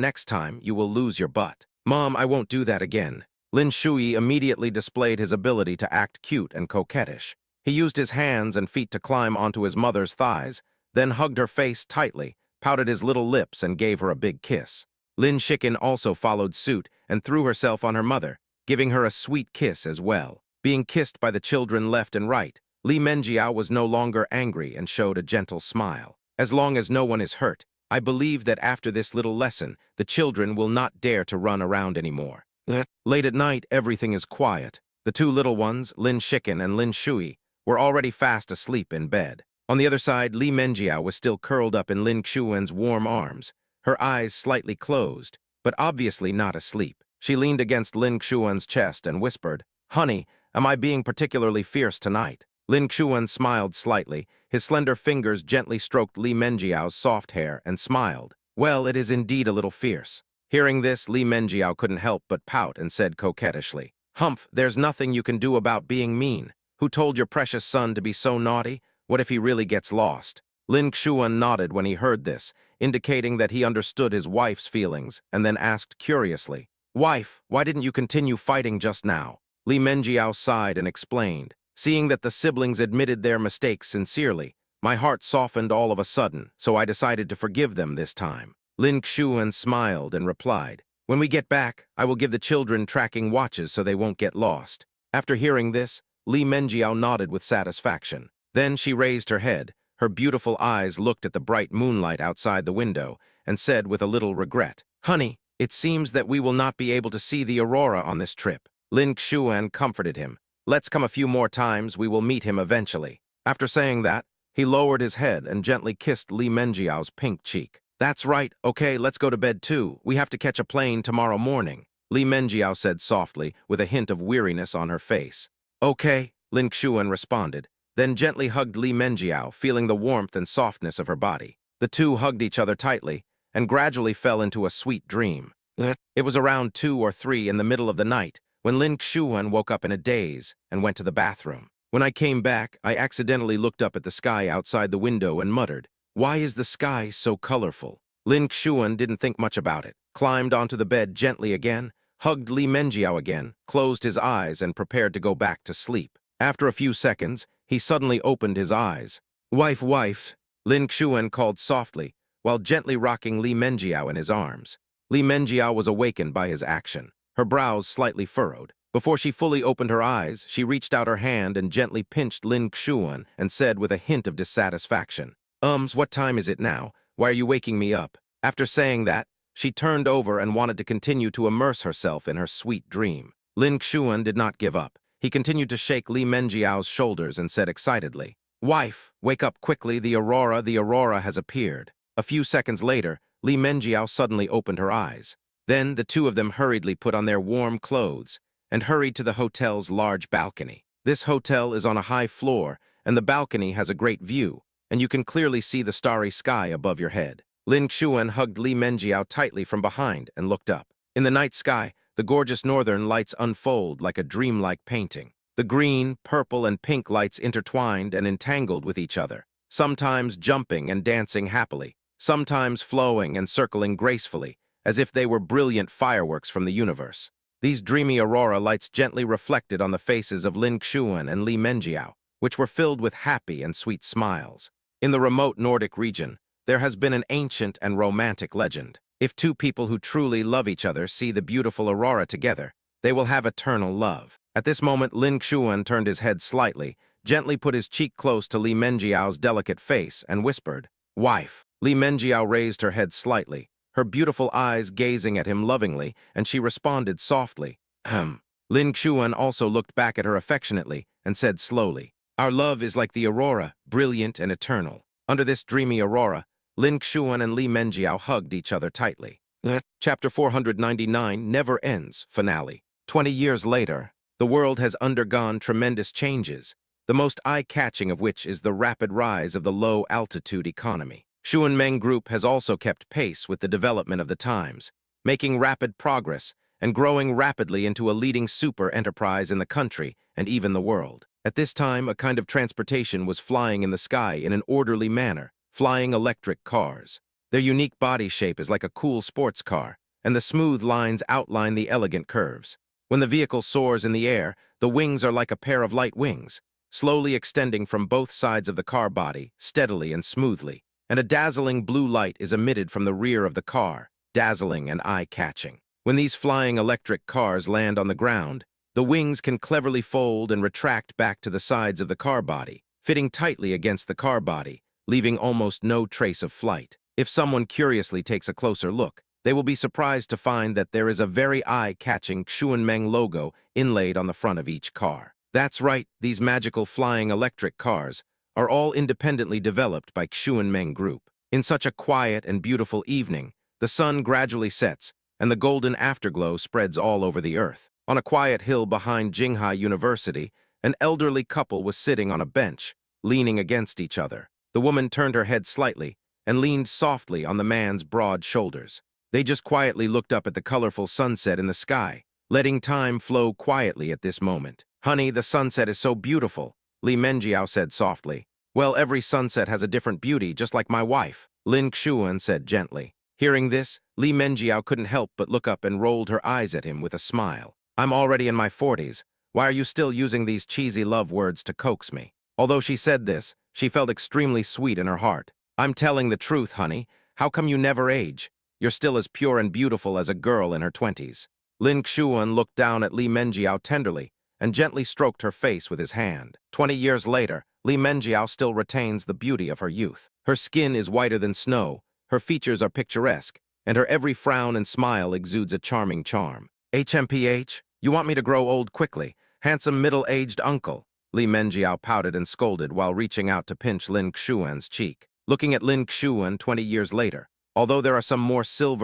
next time, you will lose your butt. Mom, I won't do that again. Lin Shui immediately displayed his ability to act cute and coquettish. He used his hands and feet to climb onto his mother's thighs, then hugged her face tightly, pouted his little lips, and gave her a big kiss. Lin Shiken also followed suit and threw herself on her mother, giving her a sweet kiss as well. Being kissed by the children left and right, Li Menjiao was no longer angry and showed a gentle smile. As long as no one is hurt, I believe that after this little lesson, the children will not dare to run around anymore. Late at night, everything is quiet. The two little ones, Lin Shiken and Lin Shui, were already fast asleep in bed. On the other side, Li Menjiao was still curled up in Lin Xuan's warm arms, her eyes slightly closed, but obviously not asleep. She leaned against Lin Xuan's chest and whispered, "Honey, am I being particularly fierce tonight?" Lin Xuan smiled slightly. His slender fingers gently stroked Li Menjiao's soft hair and smiled. "Well, it is indeed a little fierce." Hearing this, Li Menjiao couldn't help but pout and said coquettishly, "Humph, there's nothing you can do about being mean. Who told your precious son to be so naughty? What if he really gets lost?" Lin Xuan nodded when he heard this, indicating that he understood his wife's feelings, and then asked curiously, "Wife, why didn't you continue fighting just now?" Li Menjiao sighed and explained, "Seeing that the siblings admitted their mistakes sincerely, my heart softened all of a sudden, so I decided to forgive them this time." Lin Xuan smiled and replied, "When we get back, I will give the children tracking watches so they won't get lost." After hearing this, Li Menjiao nodded with satisfaction. Then she raised her head, her beautiful eyes looked at the bright moonlight outside the window, and said with a little regret, "Honey, it seems that we will not be able to see the aurora on this trip." Lin Xuan comforted him. "Let's come a few more times, we will meet him eventually." After saying that, he lowered his head and gently kissed Li Menjiao's pink cheek. "That's right, okay, let's go to bed too. We have to catch a plane tomorrow morning," Li Menjiao said softly, with a hint of weariness on her face. "Okay," Lin Xuan responded, then gently hugged Li Menjiao, feeling the warmth and softness of her body. The two hugged each other tightly and gradually fell into a sweet dream. It was around 2 or 3 in the middle of the night when Lin Xuan woke up in a daze and went to the bathroom. "When I came back, I accidentally looked up at the sky outside the window and muttered, 'Why is the sky so colorful?'" Lin Xuan didn't think much about it, climbed onto the bed gently again, hugged Li Menjiao again, closed his eyes and prepared to go back to sleep. After a few seconds, he suddenly opened his eyes. Wife, Lin Xuan called softly, while gently rocking Li Menjiao in his arms. Li Menjiao was awakened by his action, her brows slightly furrowed. Before she fully opened her eyes, she reached out her hand and gently pinched Lin Xuan and said with a hint of dissatisfaction, What time is it now? Why are you waking me up?" After saying that, she turned over and wanted to continue to immerse herself in her sweet dream. Lin Xuan did not give up. He continued to shake Li Menjiao's shoulders and said excitedly, "Wife, wake up quickly, the aurora has appeared." A few seconds later, Li Menjiao suddenly opened her eyes. Then the two of them hurriedly put on their warm clothes and hurried to the hotel's large balcony. This hotel is on a high floor, and the balcony has a great view, and you can clearly see the starry sky above your head. Lin Xuan hugged Li Menjiao tightly from behind and looked up. In the night sky, the gorgeous northern lights unfold like a dreamlike painting. The green, purple, and pink lights intertwined and entangled with each other, sometimes jumping and dancing happily, sometimes flowing and circling gracefully, as if they were brilliant fireworks from the universe. These dreamy aurora lights gently reflected on the faces of Lin Xuan and Li Menjiao, which were filled with happy and sweet smiles. In the remote Nordic region, there has been an ancient and romantic legend. If two people who truly love each other see the beautiful aurora together, they will have eternal love. At this moment, Lin Xuan turned his head slightly, gently put his cheek close to Li Menjiao's delicate face, and whispered, "Wife." Li Menjiao raised her head slightly, her beautiful eyes gazing at him lovingly, and she responded softly, "Ahem." Lin Xuan also looked back at her affectionately and said slowly, "Our love is like the aurora, brilliant and eternal." Under this dreamy aurora, Lin Xuan and Li Menjiao hugged each other tightly. Chapter 499 Never Ends Finale. 20 years later, the world has undergone tremendous changes, the most eye-catching of which is the rapid rise of the low-altitude economy. Xuanmeng Group has also kept pace with the development of the times, making rapid progress and growing rapidly into a leading super enterprise in the country and even the world. At this time, a kind of transportation was flying in the sky in an orderly manner, flying electric cars. Their unique body shape is like a cool sports car, and the smooth lines outline the elegant curves. When the vehicle soars in the air, the wings are like a pair of light wings, slowly extending from both sides of the car body, steadily and smoothly, and a dazzling blue light is emitted from the rear of the car, dazzling and eye-catching. When these flying electric cars land on the ground, the wings can cleverly fold and retract back to the sides of the car body, fitting tightly against the car body, leaving almost no trace of flight. If someone curiously takes a closer look, they will be surprised to find that there is a very eye-catching Xuanmeng logo inlaid on the front of each car. That's right, these magical flying electric cars are all independently developed by Xuan Meng Group. In such a quiet and beautiful evening, the sun gradually sets, and the golden afterglow spreads all over the earth. On a quiet hill behind Jinghai University, an elderly couple was sitting on a bench, leaning against each other. The woman turned her head slightly and leaned softly on the man's broad shoulders. They just quietly looked up at the colorful sunset in the sky, letting time flow quietly at this moment. "Honey, the sunset is so beautiful," Li Menjiao said softly. "Well, every sunset has a different beauty, just like my wife," Lin Xuan said gently. Hearing this, Li Menjiao couldn't help but look up and rolled her eyes at him with a smile. "I'm already in my 40s. Why are you still using these cheesy love words to coax me?" Although she said this, she felt extremely sweet in her heart. "I'm telling the truth, honey. How come you never age? You're still as pure and beautiful as a girl in her 20s. Lin Xuan looked down at Li Menjiao tenderly and gently stroked her face with his hand. 20 years later, Li Menjiao still retains the beauty of her youth. Her skin is whiter than snow, her features are picturesque, and her every frown and smile exudes a charming charm. "HMPH, you want me to grow old quickly? Handsome middle-aged uncle." Li Menjiao pouted and scolded while reaching out to pinch Lin Xuan's cheek. Looking at Lin Xuan 20 years later, although there are some more silver